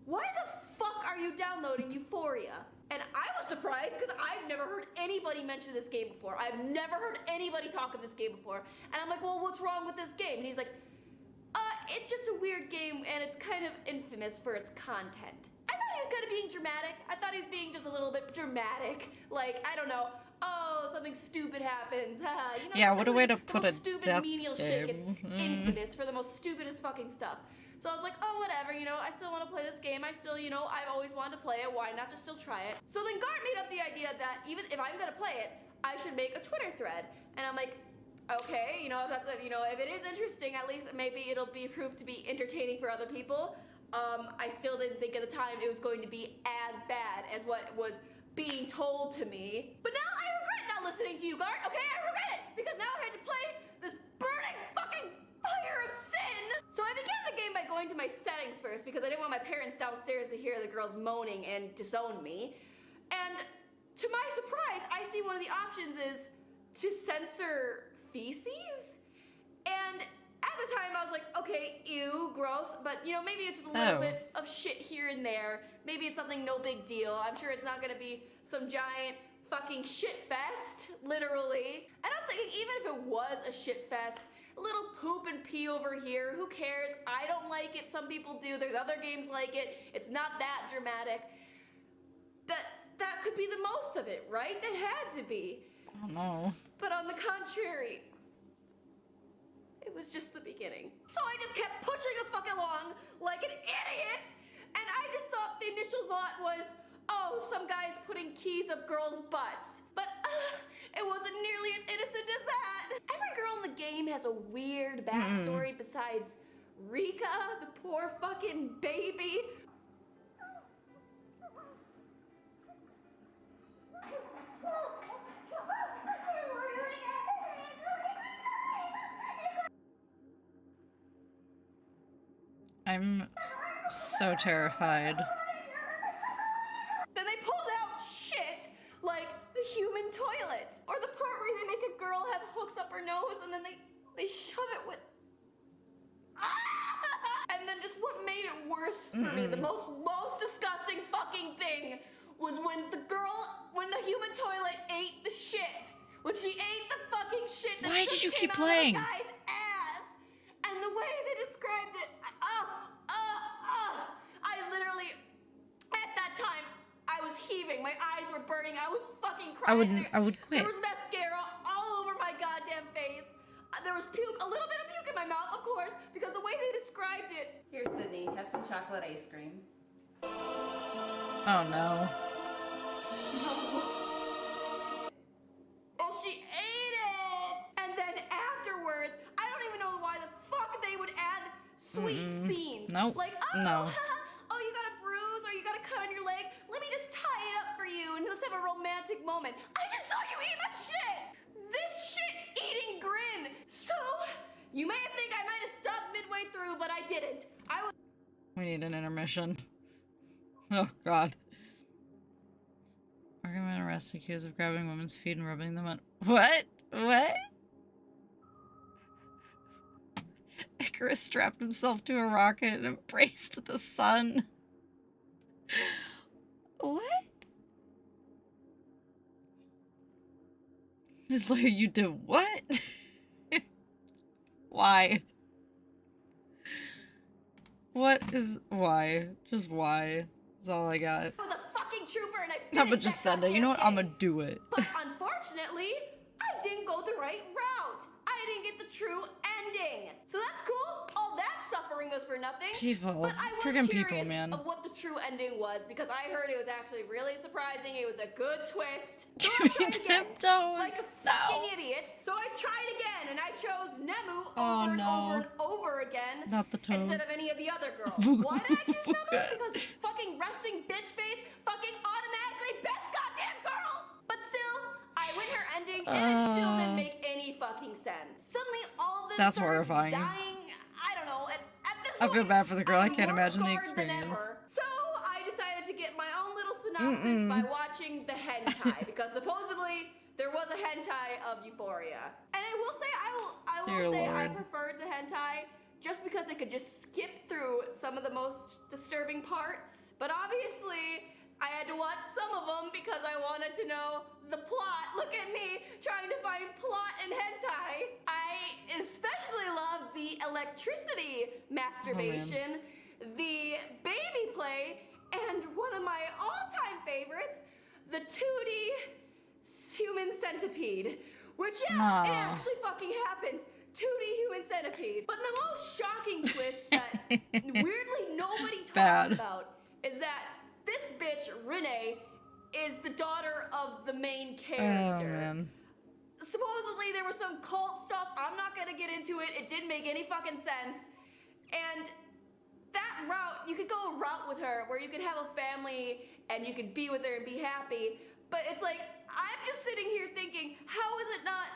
why the fuck are you downloading Euphoria? And I was surprised because I've never heard anybody mention this game before. I've never heard anybody talk of this game before. And I'm like, well, what's wrong with this game? And he's like, it's just a weird game and it's kind of infamous for its content. I thought he was kind of being dramatic. I thought he was being just a little bit dramatic. Like, I don't know. Oh, something stupid happens. You know, Yeah, what a way to the put most a stupid death menial shit gets game. infamous for the most stupidest fucking stuff. So I was like, oh, whatever, you know, I still want to play this game. I still, you know, I've always wanted to play it. Why not just still try it? So then Gart made up the idea that even if I'm going to play it, I should make a Twitter thread. And I'm like, Okay, you know, if that's if it is interesting, at least maybe it'll be proved to be entertaining for other people. I still didn't think at the time it was going to be as bad as what was being told to me. But now I regret not listening to you, Gart. Okay, I regret it because now I had to play this burning fucking fire of sin. So I began the game by going to my settings first because I didn't want my parents downstairs to hear the girls moaning and disown me. And to my surprise, I see one of the options is to censor feces. And at the time, I was like, okay, ew, gross. But, maybe it's just a little bit of shit here and there. Maybe it's something no big deal. I'm sure it's not going to be some giant fucking shit fest, literally. And I was thinking, even if it was a shit fest, a little poop and pee over here, who cares? I don't like it. Some people do. There's other games like it. It's not that dramatic. That could be the most of it, right? That had to be. Oh, no. But on the contrary, it was just the beginning. So I just kept pushing the fuck along like an idiot. And I just thought the initial thought was, oh, some guy's putting keys up girls' butts. But it wasn't nearly as innocent as that. Every girl in the game has a weird backstory besides Rika, the poor fucking baby. I'm so terrified. Then they pulled out shit like the human toilet, or the part where they make a girl have hooks up her nose and then they shove it with. And then just what made it worse for me, the most disgusting fucking thing was when the human toilet ate the shit. When she ate the fucking shit that Why did you came keep out of playing? the guy's ass. And the way they described it, I literally, at that time, I was heaving. My eyes were burning. I was fucking crying. I would quit. There was mascara all over my goddamn face. There was puke, a little bit of puke in my mouth, of course, because the way they described it. Here, Sydney, have some chocolate ice cream. Oh, no. And she ate it! And then afterwards, I don't even know why the fuck they would add sweet scenes. Nope. Like, No. Oh, you got a bruise or you got a cut on your leg? Let me just tie it up for you and let's have a romantic moment. I just saw you eat my shit! This shit-eating grin! So, you may think I might have stopped midway through, but I didn't. We need an intermission. Oh, God. Argument arrested accused of grabbing women's feet and rubbing them on. What? What? Icarus strapped himself to a rocket and embraced the sun. What? His lawyer, you did what? Why? What is why? Just why? That's all I got. I was a fucking trooper and I No, finished but just that send it. You know what? goddamn I'm game. gonna do it. But unfortunately, I didn't go the right route. I didn't get the true ending. So that's cool. All that suffering was for nothing. People. But I was Friggin' curious people, man. of what the true ending was because I heard it was actually really surprising. It was a good twist. So I Give me tried again, tiptoes. like a fucking idiot. So I tried again and I chose Nemu Oh, over and no. over and over again. Not the toad. Instead of any of the other girls. Why did I choose Nemu? Because fucking resting bitch face fucking automatically best goddamn girl. But still, I win her ending and it still didn't make any fucking sense. Suddenly all this That's started horrifying. dying. I don't know. At this I feel point, bad for the girl. I I'm can't more imagine the scarred than experience. ever. So I decided to get my own little synopsis by watching the hentai because supposedly there was a hentai of Euphoria. And I will say I Dear will say I Lord. preferred the hentai just because they could just skip through some of the most disturbing parts. But obviously, I had to watch some of them because I wanted to know the plot. Look at me trying to find plot in hentai. I especially love the electricity masturbation, the baby play, and one of my all-time favorites, the 2D human centipede. Which, yeah, it actually fucking happens. 2D human centipede. But the most shocking twist that weirdly nobody talks about is that this bitch, Renee, is the daughter of the main character. Oh, man. So supposedly there was some cult stuff. I'm not gonna get into it. It didn't make any fucking sense. And that route, you could go a route with her where you could have a family and you could be with her and be happy. But it's like, I'm just sitting here thinking, how is it not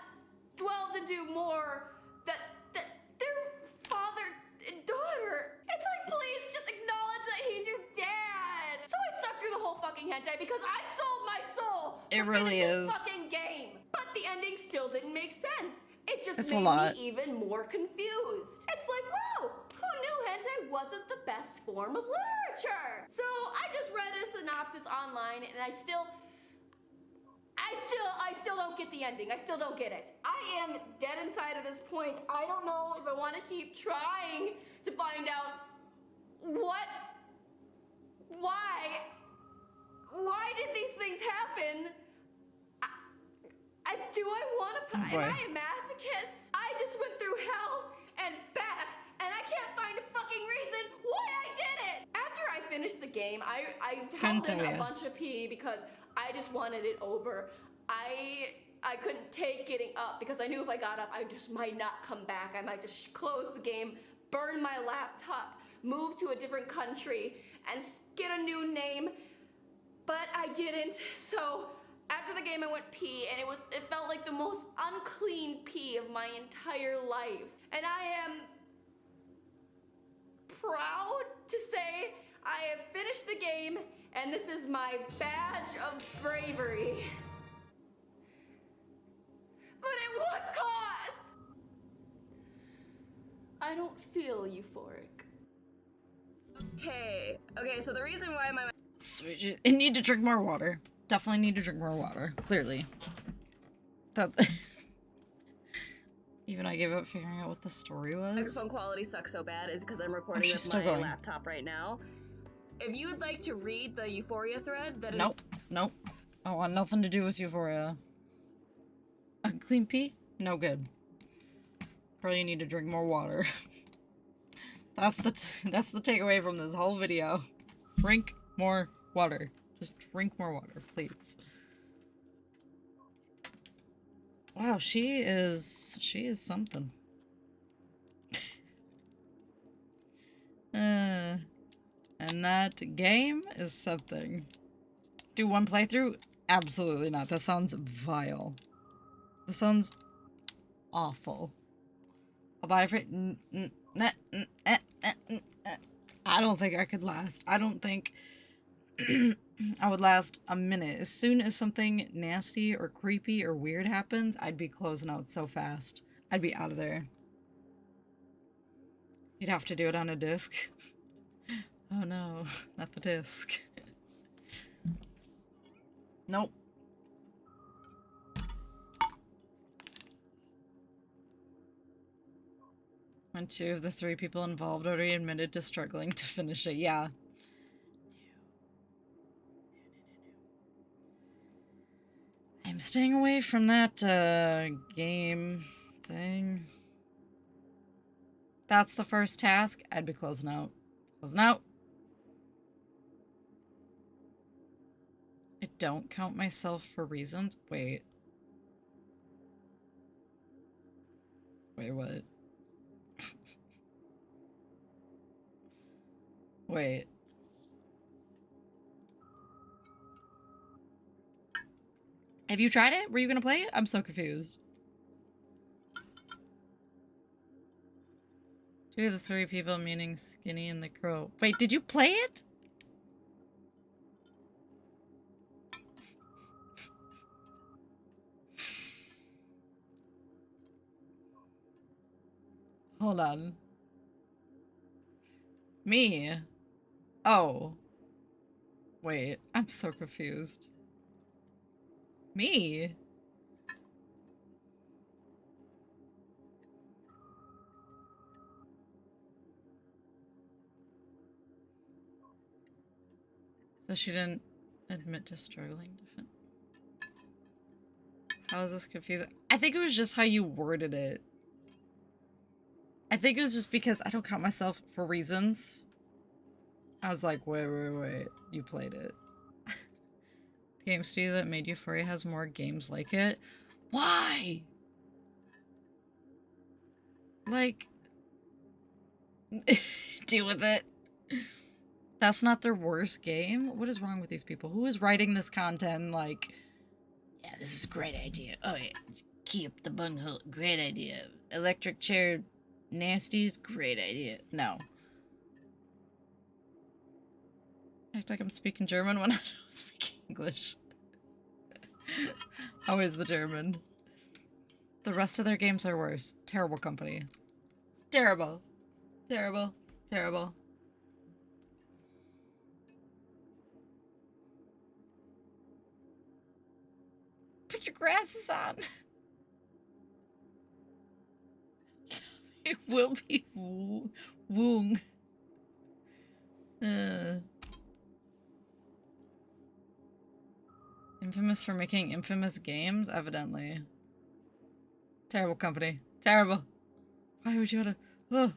dwelled into more that they're father and daughter? It's like, please just acknowledge that he's your dad. So I stuck through the whole fucking hentai because I sold my soul. It really is. This fucking game. But the ending still didn't make sense. It just It's made a lot. me even more confused. It's like, wow, who knew hentai wasn't the best form of literature? So I just read a synopsis online and I still don't get the ending. I still don't get it. I am dead inside at this point. I don't know if I want to keep trying to find out why did these things happen? Do I want to? Oh, am I a masochist? I just went through hell and back, and I can't find a fucking reason why I did it. After I finished the game, I held in a bunch of pee because I just wanted it over. I couldn't take getting up because I knew if I got up, I just might not come back. I might just close the game, burn my laptop, move to a different country, and get a new name. But I didn't. So after the game, I went pee, and it felt like the most unclean pee of my entire life. And I am proud to say I have finished the game, and this is my badge of bravery. But at what cost? I don't feel euphoric. Okay, so the reason why my... Sweet. I need to drink more water. Definitely need to drink more water. Clearly. That... Even I gave up figuring out what the story was. Microphone quality sucks so bad is because I'm recording she's with still my going. laptop right now. If you would like to read the Euphoria thread that Nope. Nope. I want nothing to do with Euphoria. Unclean pee? No good. Girl, you need to drink more water. That's the takeaway from this whole video. Drink more water. Just drink more water, please. Wow, she is something. And that game is something. Do one playthrough? Absolutely not. That sounds vile. That sounds awful. I'll buy it for... I don't think I could last. I don't think I would last a minute. As soon as something nasty or creepy or weird happens, I'd be closing out so fast. I'd be out of there. You'd have to do it on a disc. Oh no, not the disc. Nope. When 2 of the 3 people involved already admitted to struggling to finish it. Yeah. I'm staying away from that game thing. That's the first task. I'd be closing out. Closing out. I don't count myself for reasons. Wait. Wait, what? Wait. Have you tried it? Were you gonna play it? I'm so confused. 2 of the 3 people, meaning Skinny and the Crow. Wait, did you play it? Hold on. Me? Oh. Wait, I'm so confused. Me? So she didn't admit to struggling to fin- How is this confusing? I think it was just how you worded it. I think it was just because I don't count myself for reasons. I was like, wait, you played it. The game studio that made Euphoria has more games like it. Why? Like, deal with it. That's not their worst game? What is wrong with these people? Who is writing this content like, yeah, this is a great idea. Oh yeah, keep the bunghole, great idea. Electric chair nasties, great idea. No. Act like I'm speaking German when I don't speak English. Always the German. The rest of their games are worse. Terrible company. Terrible. Terrible. Terrible. Put your glasses on. It will be Woong. Infamous for making infamous games, evidently. Terrible company. Terrible. Why would you want to...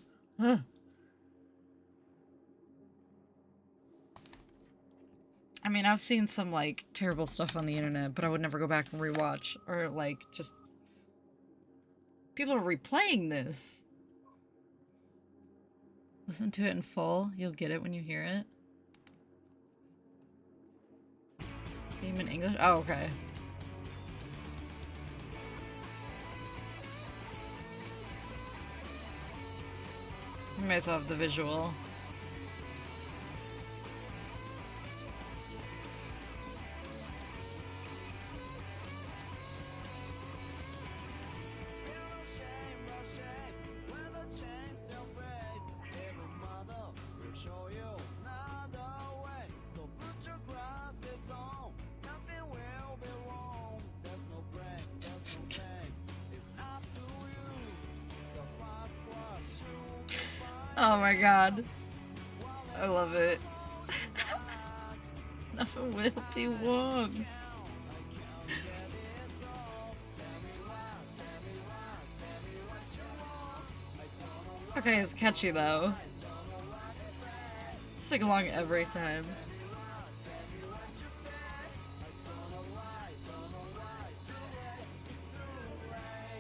I mean, I've seen some, like, terrible stuff on the internet, but I would never go back and rewatch. Or, like, just... People are replaying this. Listen to it in full. You'll get it when you hear it. Game in English? Oh, okay. You might as well have the visual. Oh my god. I love it. Nothing will be wrong. Okay, it's catchy though. Sing along every time.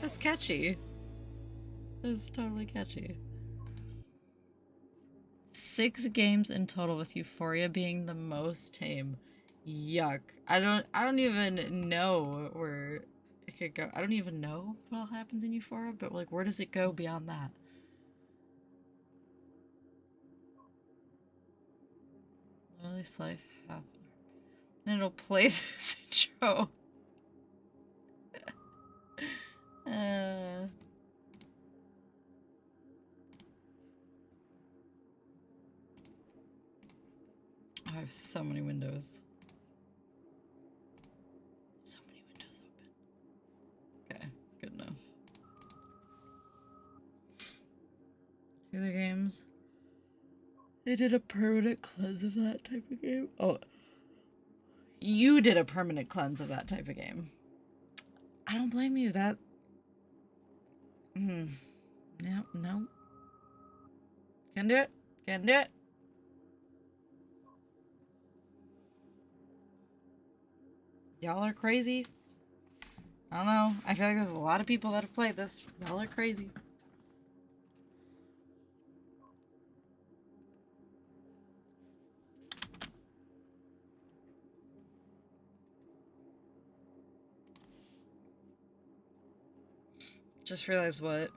It's catchy. It's totally catchy. 6 games in total, with Euphoria being the most tame. Yuck. I don't even know where it could go. I don't even know what all happens in Euphoria, but like, where does it go beyond that? Lily's life half. And it'll play this intro. I have so many windows. So many windows open. Okay, good enough. 2 other games. They did a permanent cleanse of that type of game. Oh, you did a permanent cleanse of that type of game. I don't blame you. That. No, no. Can do it. Can do it. Y'all are crazy. I don't know. I feel like there's a lot of people that have played this. Y'all are crazy. Just realized what.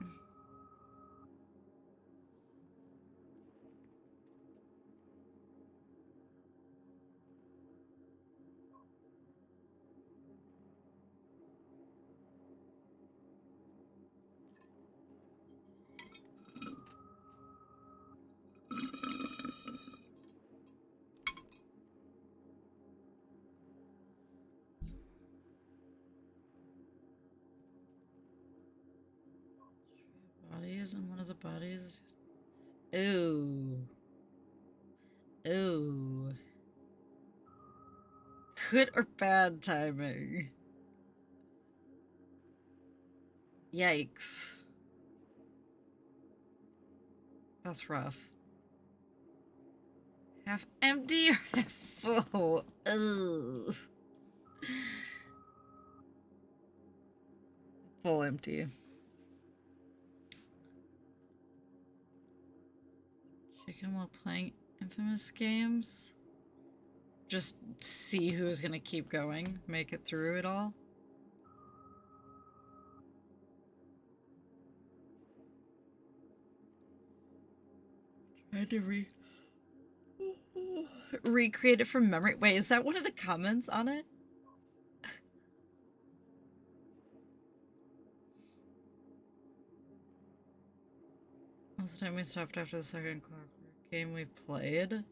Bodies and one of the bodies. Ooh. Ooh. Good or bad timing? Yikes. That's rough. Half empty or half full? Ugh. full empty. Chicken while playing Infamous games? Just see who's gonna keep going, make it through it all. Trying to recreate it from memory. Wait, is that one of the comments on it? Most of the time we stopped after the second Clockwork game we played.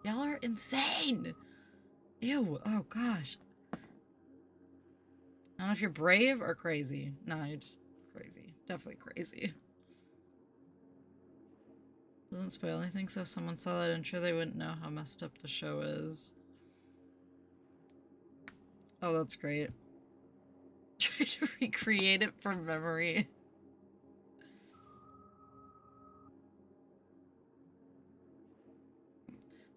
Y'all are insane! Ew, oh gosh. I don't know if you're brave or crazy. No, you're just crazy. Definitely crazy. Doesn't spoil anything, so if someone saw that intro, they wouldn't know how messed up the show is. Oh, that's great. Try to recreate it from memory.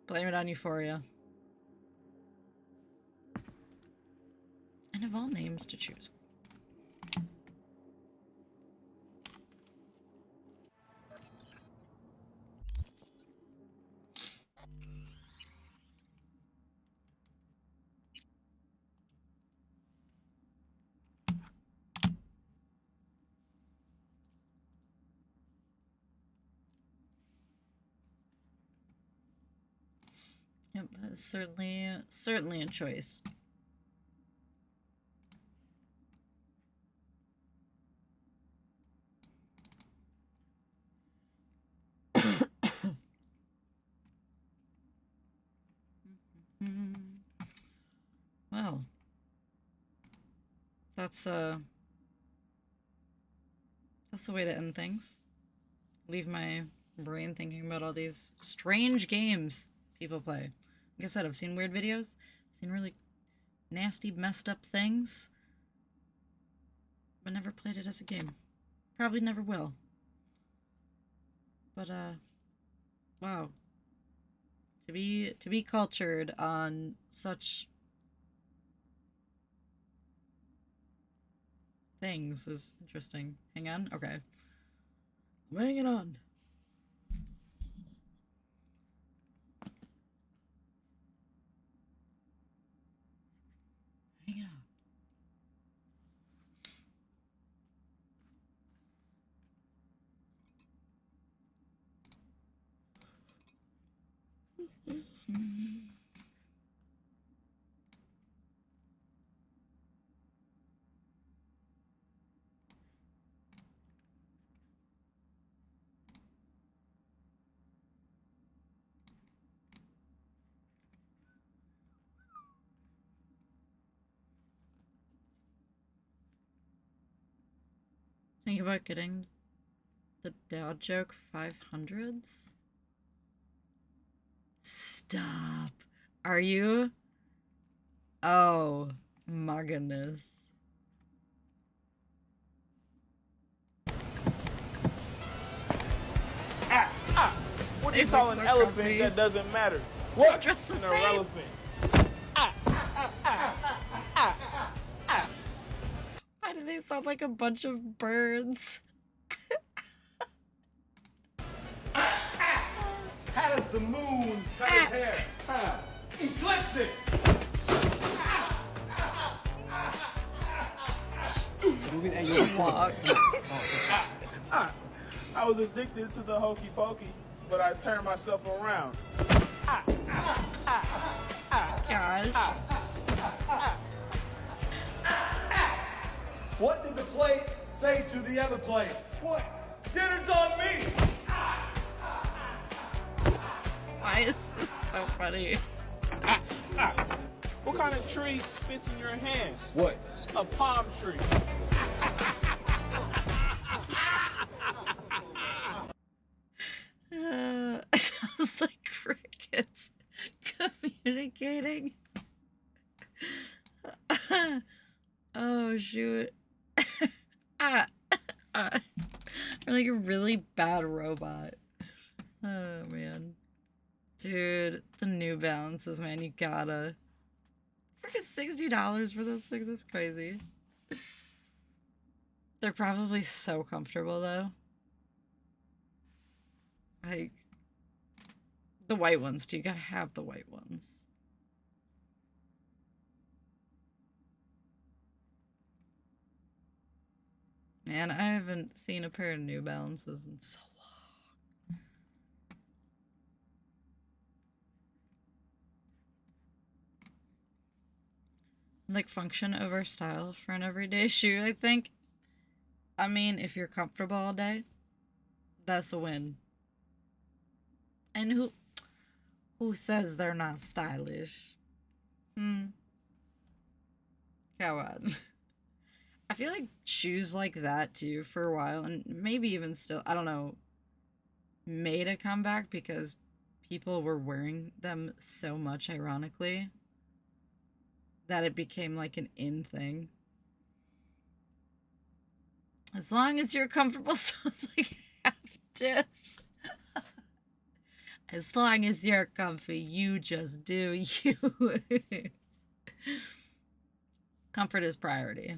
Blame it on Euphoria. And of all names to choose. Yep, that is certainly a choice. Well, that's the way to end things. Leave my brain thinking about all these strange games people play. Like I said, I've seen weird videos, seen really nasty, messed up things, but never played it as a game. Probably never will. But wow. To be cultured on such things is interesting. Hang on. Okay. I'm hanging on. Hang on. Think about getting the dad joke 500s? Stop. Are you? Oh my goodness. What do you call an elephant that doesn't matter? What? Dressed the An same. irrelevant. Why do they sound like a bunch of birds? How does the moon cut his hair? Eclipse it! I was addicted to the hokey pokey, but I turned myself around. Gosh. What did the plate say to the other plate? What? Dinner's on me! Why is this so funny? What kind of tree fits in your hand? What? A palm tree. Sounds like crickets communicating. Oh shoot. Or like a really bad robot. Oh man. Dude, the New Balances, man, you gotta. Freaking $60 for those things is crazy. They're probably so comfortable though. Like, the white ones too. You gotta have the white ones. Man, I haven't seen a pair of New Balances in so long. Like, function over style for an everyday shoe, I think. I mean, if you're comfortable all day, that's a win. And who says they're not stylish? Come on. I feel like shoes like that too for a while, and maybe even still, I don't know, made a comeback because people were wearing them so much, ironically, that it became like an in thing. As long as you're comfortable, sounds like this. As long as you're comfy, you just do you. Comfort is priority.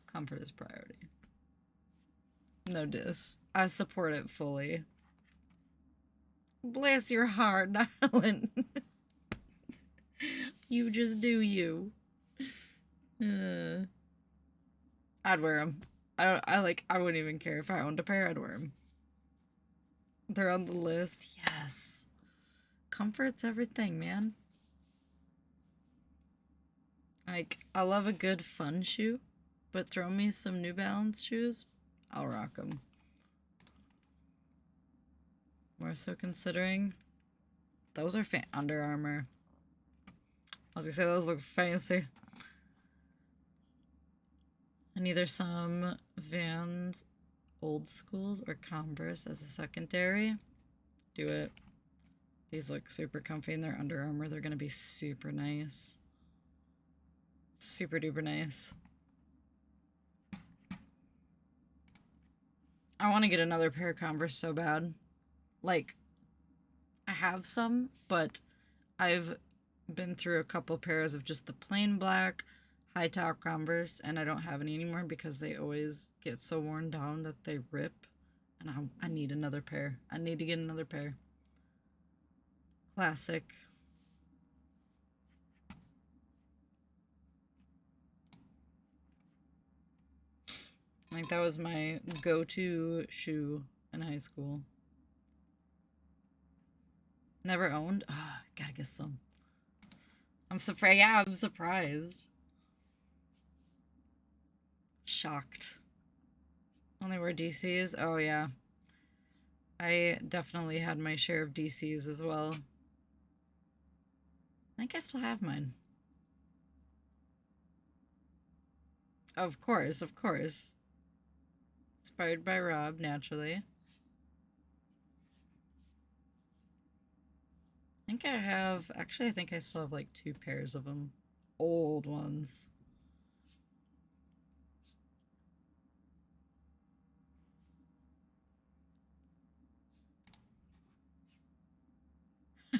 Comfort is priority. No diss. I support it fully. Bless your heart, darling. You just do you. I'd wear them. I wouldn't even care if I owned a pair. I'd wear them. They're on the list. Yes. Comfort's everything, man. Like, I love a good fun shoe, but throw me some New Balance shoes, I'll rock them. More so considering those are Under Armour. I was gonna say those look fancy. And either some Vans Old Schools or Converse as a secondary. Do it. These look super comfy and they're Under Armour. They're gonna be super nice. Super duper nice. I want to get another pair of Converse so bad. Like, I have some, but I've been through a couple pairs of just the plain black high top Converse, and I don't have any anymore because they always get so worn down that they rip, and I need another pair. I need to get another pair. Classic. Like, that was my go-to shoe in high school. Never owned? Ah, oh, gotta get some. I'm surprised. Yeah, I'm surprised. Shocked. Only wear DCs? Oh, yeah. I definitely had my share of DCs as well. I think I still have mine. Of course, of course. Inspired by Rob, naturally. I think I have... Actually, I think I still have, like, 2 pairs of them. Old ones.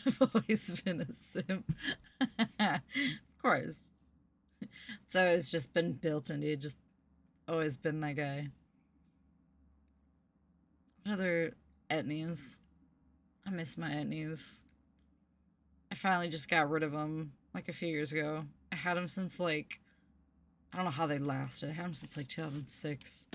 I've always been a simp. Of course. It's always just been built into you. Just always been that guy. What other etnies? I miss my etnies. I finally just got rid of them like a few years ago. I had them since like... I don't know how they lasted. I had them since like 2006.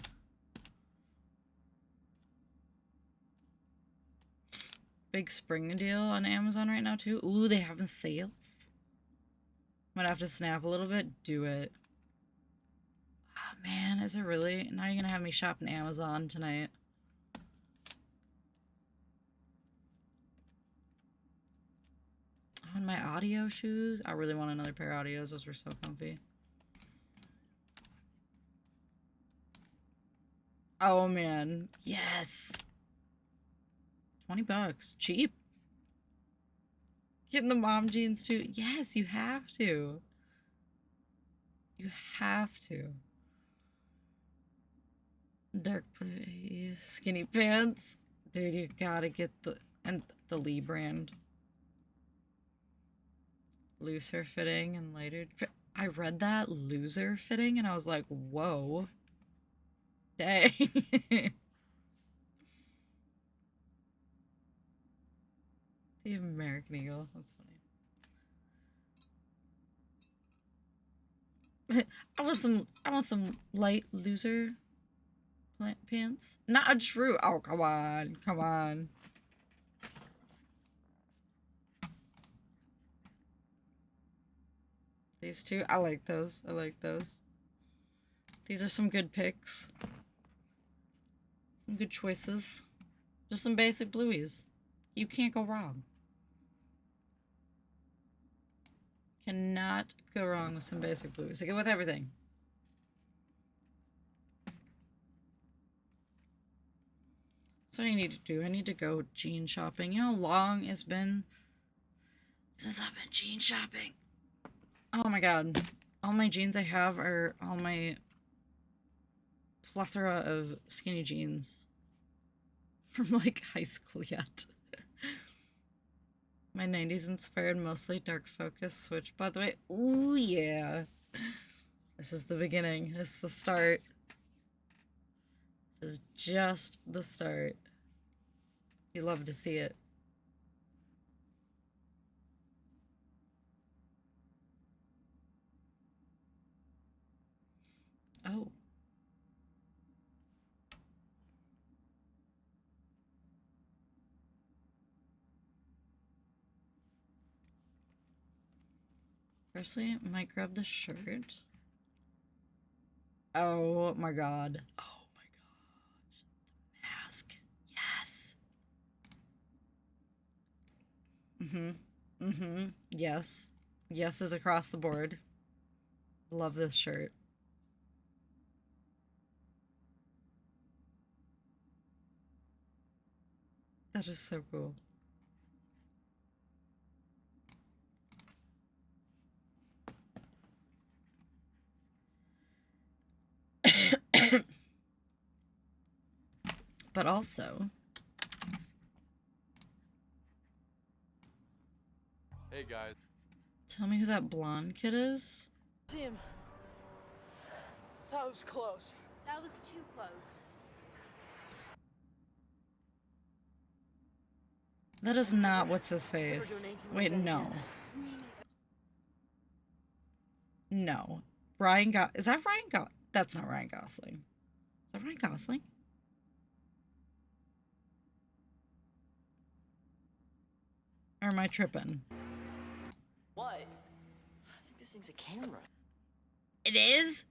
Big spring deal on Amazon right now too. Ooh, they have the sales. Might have to snap a little bit. Do it. Oh man, is it really? Now you're gonna have me shopping Amazon tonight. Oh, and my audio shoes. I really want another pair of audios. Those were so comfy. Oh man, yes. $20, cheap. Getting the mom jeans too. Yes, you have to. You have to. Dark blue skinny pants. Dude, you gotta get the Lee brand. Looser fitting and lighter. I read that, looser fitting, and I was like, whoa. Dang. The American Eagle. That's funny. I want some light loser pants. Not a true. Oh, come on. Come on. These two. I like those. I like those. These are some good picks. Some good choices. Just some basic blueies. You can't go wrong. Cannot go wrong with some basic blues. They go with everything. That's what I need to do. I need to go jean shopping. You know how long it's been since I've been jean shopping? Oh my god. All my jeans I have are all my plethora of skinny jeans from like high school yet. My 90s inspired mostly dark focus switch, by the way. Ooh, yeah. This is the beginning. This is the start. This is just the start. You love to see it. Oh. Firstly, I might grab the shirt. Oh my god. Oh my gosh. The mask. Yes. Yes. Yes is across the board. Love this shirt. That is so cool. But also... Hey, guys. Tell me who that blonde kid is? Tim. That was close. That was too close. That is not what's his face. Wait, no. No. Is that Ryan That's not Ryan Gosling. Is that Ryan Gosling? Or am I tripping? What? I think this thing's a camera. It is?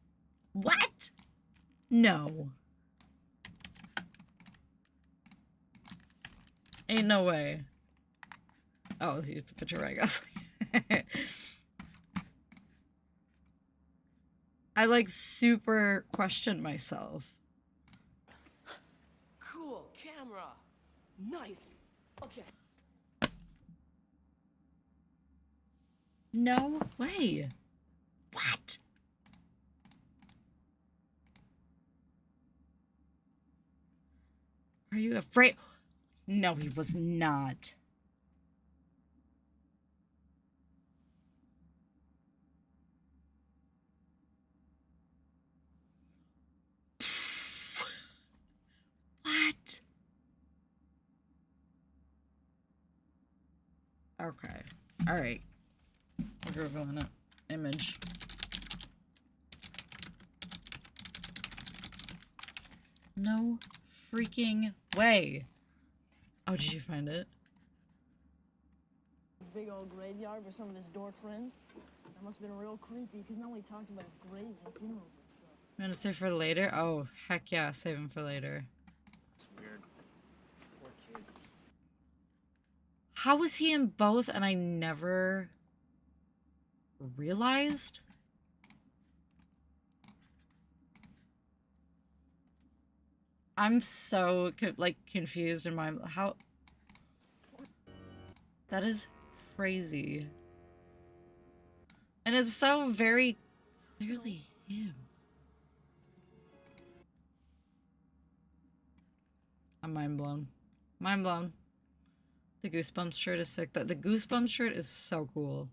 What? No. Ain't no way. Oh, it's a picture of Ryan Gosling. I like super question myself. Cool camera. Nice. Okay. No way. What? Are you afraid? No, he was not. What? Okay. All right. We're Googling it. Image. No freaking way. Oh, did you find it? This big old graveyard with some of his dork friends. That must have been real creepy, because now he talks about his graves and funerals and stuff. You want to save for later? Oh, heck yeah, save him for later. It's weird. Poor kid. How was he in both and I never realized? I'm so confused in my how. That is crazy. And it's so very clearly him. I'm mind blown. Mind blown. The Goosebumps shirt is sick. The Goosebumps shirt is so cool.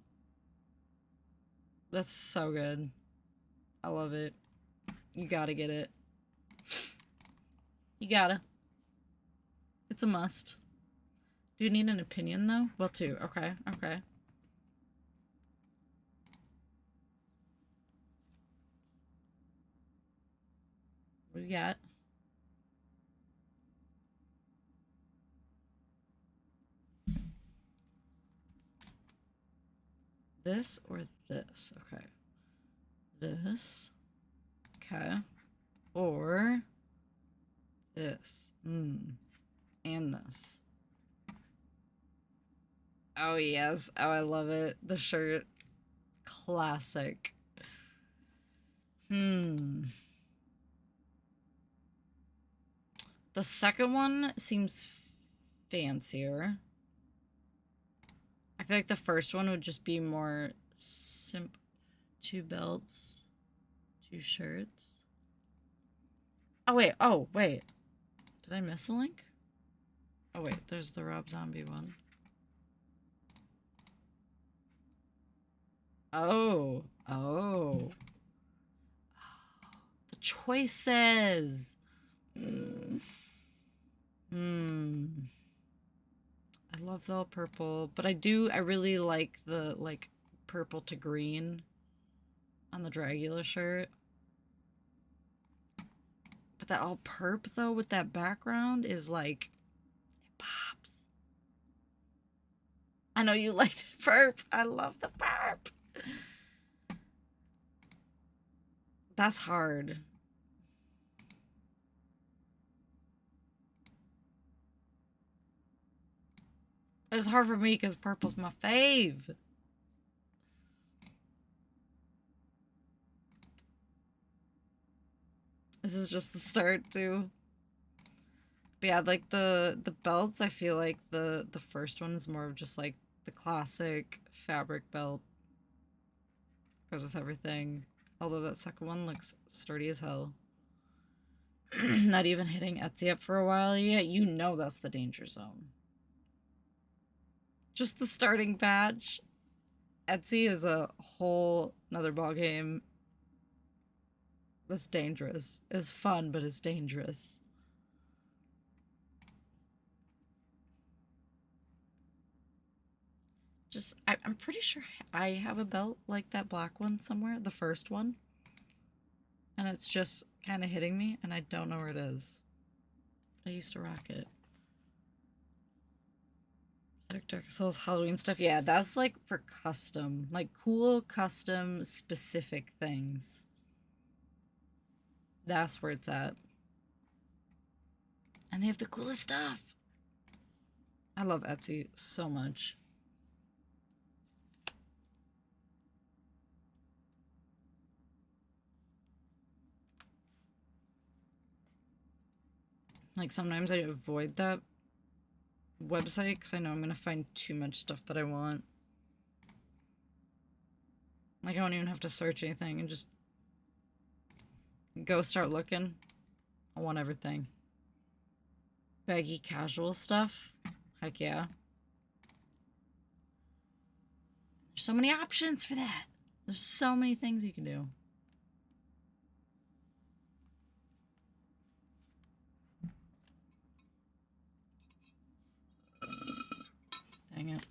That's so good. I love it. You gotta get it. You gotta. It's a must. Do you need an opinion though? Well, two. Okay, okay. What do you got? This or this? Okay. This. Okay. Or this. And this. Oh, yes. Oh, I love it. The shirt. Classic. The second one seems fancier. I feel like the first one would just be more simple. 2 belts. 2 shirts. Oh, wait. Oh, wait. Did I miss a link? Oh, wait. There's the Rob Zombie one. Oh. Oh. The choices. I love the all purple, but I really like the, like, purple to green on the Dragula shirt. But that all perp, though, with that background is, like, it pops. I know you like the perp. I love the perp. That's hard. It's hard for me because purple's my fave. This is just the start too. But yeah, like the belts, I feel like the first one is more of just like the classic fabric belt. Goes with everything. Although that second one looks sturdy as hell. Not even hitting Etsy up for a while yet. You know that's the danger zone. Just the starting patch. Etsy is a whole nother ballgame. That's dangerous. It's fun, but it's dangerous. Just, I'm pretty sure I have a belt like that black one somewhere. The first one. And it's just kind of hitting me, and I don't know where it is. But I used to rock it. Dark Souls Halloween stuff. Yeah, that's like for custom. Like cool, custom, specific things. That's where it's at. And they have the coolest stuff. I love Etsy so much. Like sometimes I avoid that website because I know I'm gonna find too much stuff that I want. Like I don't even have to search anything and just go start looking. I want everything. Baggy casual stuff. Heck yeah. There's so many options for that. There's so many things you can do. Dang it.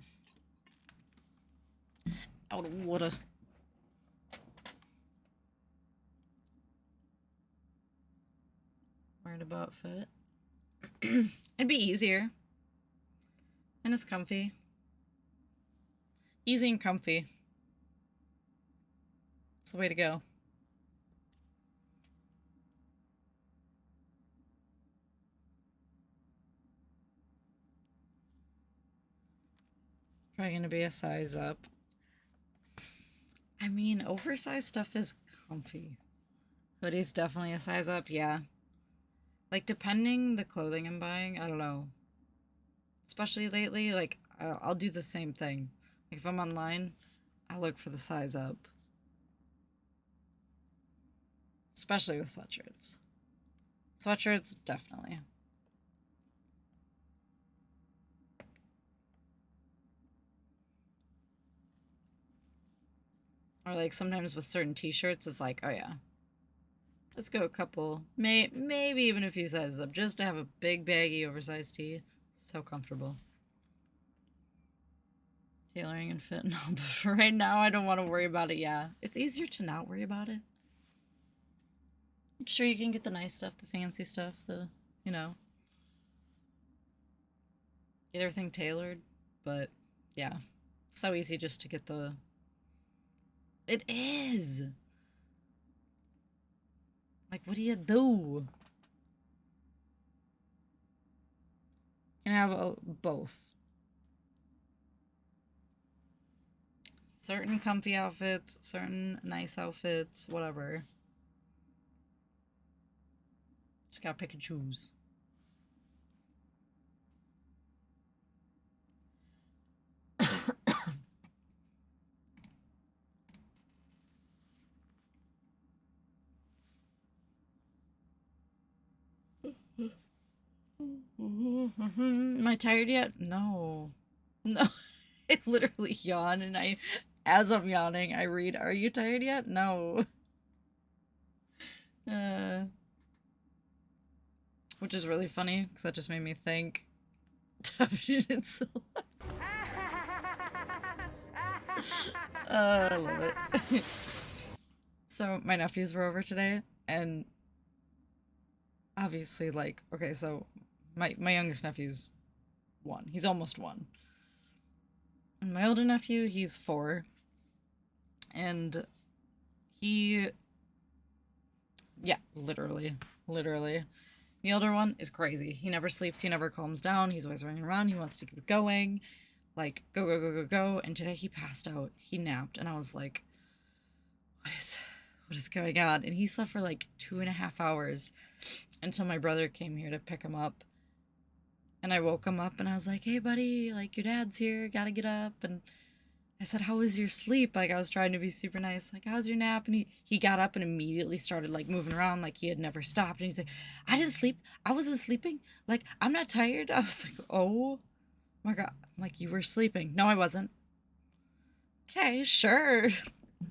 Out of water. Worried about fit. It'd be easier. And it's comfy. Easy and comfy. It's the way to go. Probably gonna be a size up. I mean, oversized stuff is comfy. Hoodie's definitely a size up, yeah. Like, depending the clothing I'm buying, I don't know. Especially lately, like, I'll do the same thing. Like, if I'm online, I look for the size up. Especially with sweatshirts. Sweatshirts, definitely. Or, like, sometimes with certain t-shirts, it's like, oh, yeah. Let's go a couple. Maybe even a few sizes up, just to have a big baggy oversized tee. So comfortable. Tailoring and fit. No, but for right now, I don't want to worry about it. Yeah, it's easier to not worry about it. Sure, you can get the nice stuff, the fancy stuff, the, you know, get everything tailored, but yeah, so easy just to get the. It is. Like, what do you do? You can have both. Certain comfy outfits, certain nice outfits, whatever. Just gotta pick and choose. Am I tired yet? No. No. I literally yawn and as I'm yawning, I read, "Are you tired yet?" No. Which is really funny, because that just made me think. I love it. So, my nephews were over today, and obviously, like, okay, so my youngest nephew's 1. He's almost 1. And my older nephew, he's 4. And he... Yeah, literally. The older one is crazy. He never sleeps, he never calms down, he's always running around, he wants to keep going. Like, go. And today he passed out. He napped, and I was like, what is going on? And he slept for like 2.5 hours until my brother came here to pick him up. And I woke him up and I was like, "Hey buddy, like your dad's here, gotta get up." And I said, "How was your sleep?" Like I was trying to be super nice, like, "How's your nap?" And he got up and immediately started like moving around like he had never stopped. And he's like, "I didn't sleep. I wasn't sleeping. Like, I'm not tired." I was like, "Oh my God." I'm like, "You were sleeping." "No, I wasn't." "Okay, sure."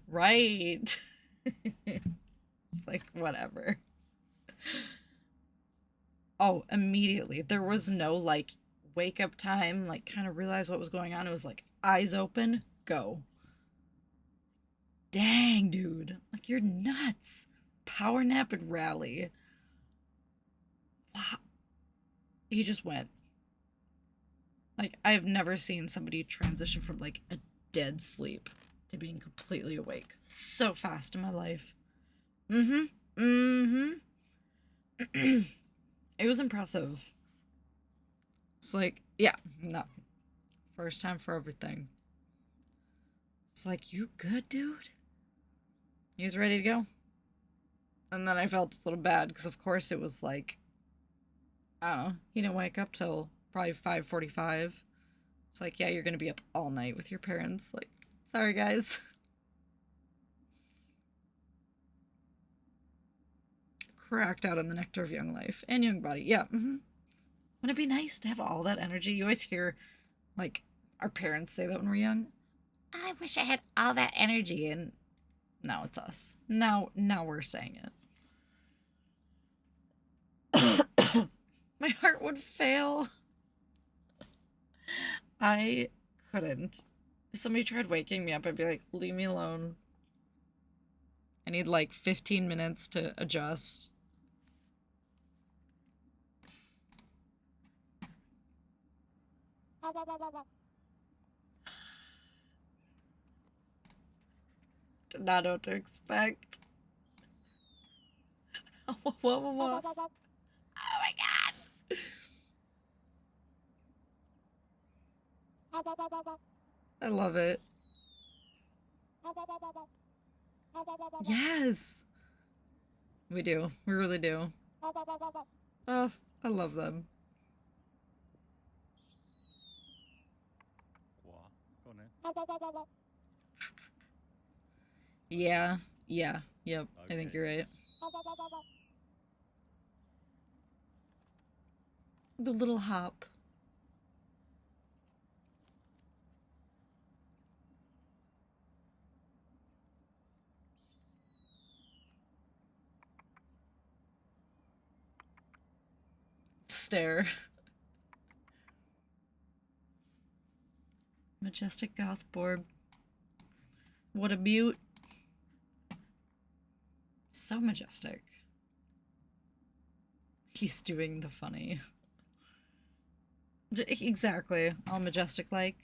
Right. It's like, whatever. Oh, immediately. There was no, like, wake up time, like, kind of realize what was going on. It was like, eyes open, go. Dang, dude. Like, you're nuts. Power nap and rally. Wow. He just went. Like, I've never seen somebody transition from, like, a dead sleep to being completely awake so fast in my life. It was impressive. It's like, yeah, no. First time for everything. It's like, you good, dude? He was ready to go. And then I felt a little bad, because of course it was like, I don't know, he didn't wake up till probably 5:45. It's like, yeah, you're gonna be up all night with your parents. Like, sorry, guys. Cracked out on the nectar of young life and young body. Yeah. Wouldn't it be nice to have all that energy? You always hear, like, our parents say that when we're young. "I wish I had all that energy," and now it's us. Now we're saying it. My heart would fail. I couldn't. If somebody tried waking me up, I'd be like, "Leave me alone. I need like 15 minutes to adjust." Did not know what to expect. Whoa. Oh my God. I love it. Yes. We do. We really do. Oh, I love them. Yeah. Yep. Okay. I think you're right. The little hop. stare. Majestic goth board. What a beaut. So majestic. He's doing the funny. Exactly. All majestic-like.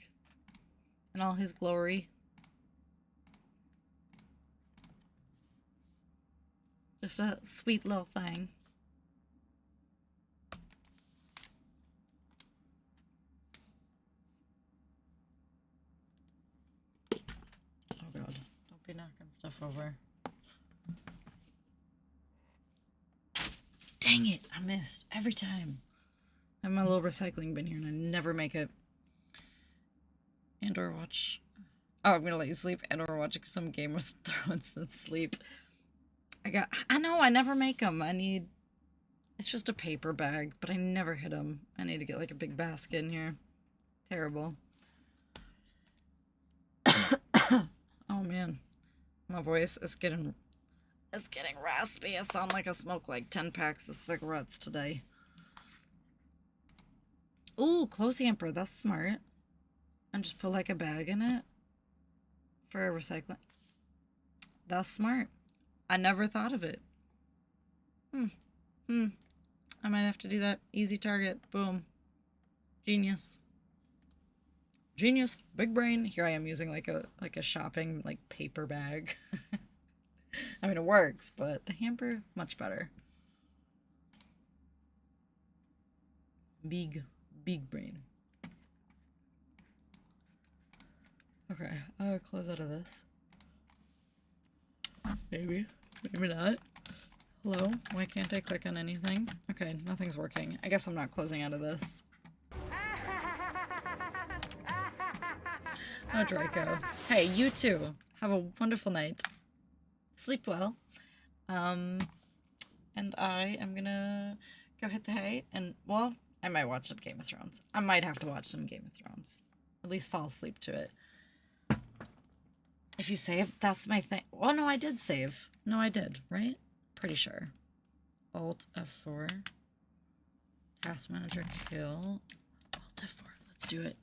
In all his glory. Just a sweet little thing. Oh god. Don't be knocking stuff over. Dang it! I missed. Every time. I have my little recycling bin here and I never make it. And or watch... Oh, I'm gonna let you sleep and or watch some Game of Thrones then sleep. I know, I never make them. It's just a paper bag, but I never hit them. I need to get like a big basket in here. Terrible. Oh man. My voice is getting raspy. I sound like I smoked like 10 packs of cigarettes today. Ooh, clothes hamper. That's smart. And just put like a bag in it for recycling. That's smart. I never thought of it. I might have to do that. Easy target. Boom. Genius. Genius. Big brain. Here I am using like a shopping like paper bag. I mean it works, but the hamper much better. Big brain. Okay, I'll close out of this. Maybe not. Hello? Why can't I click on anything? Okay, nothing's working. I guess I'm not closing out of this. Oh, Draco. Hey, you too. Have a wonderful night. Sleep well. And I am gonna go hit the hay and, well, I might watch some Game of Thrones. I might have to watch some Game of Thrones. At least fall asleep to it. If you save, that's my thing. Oh, no, I did save. No, I did, right? Pretty sure. Alt F4. Task manager kill. Alt F4. Let's do it.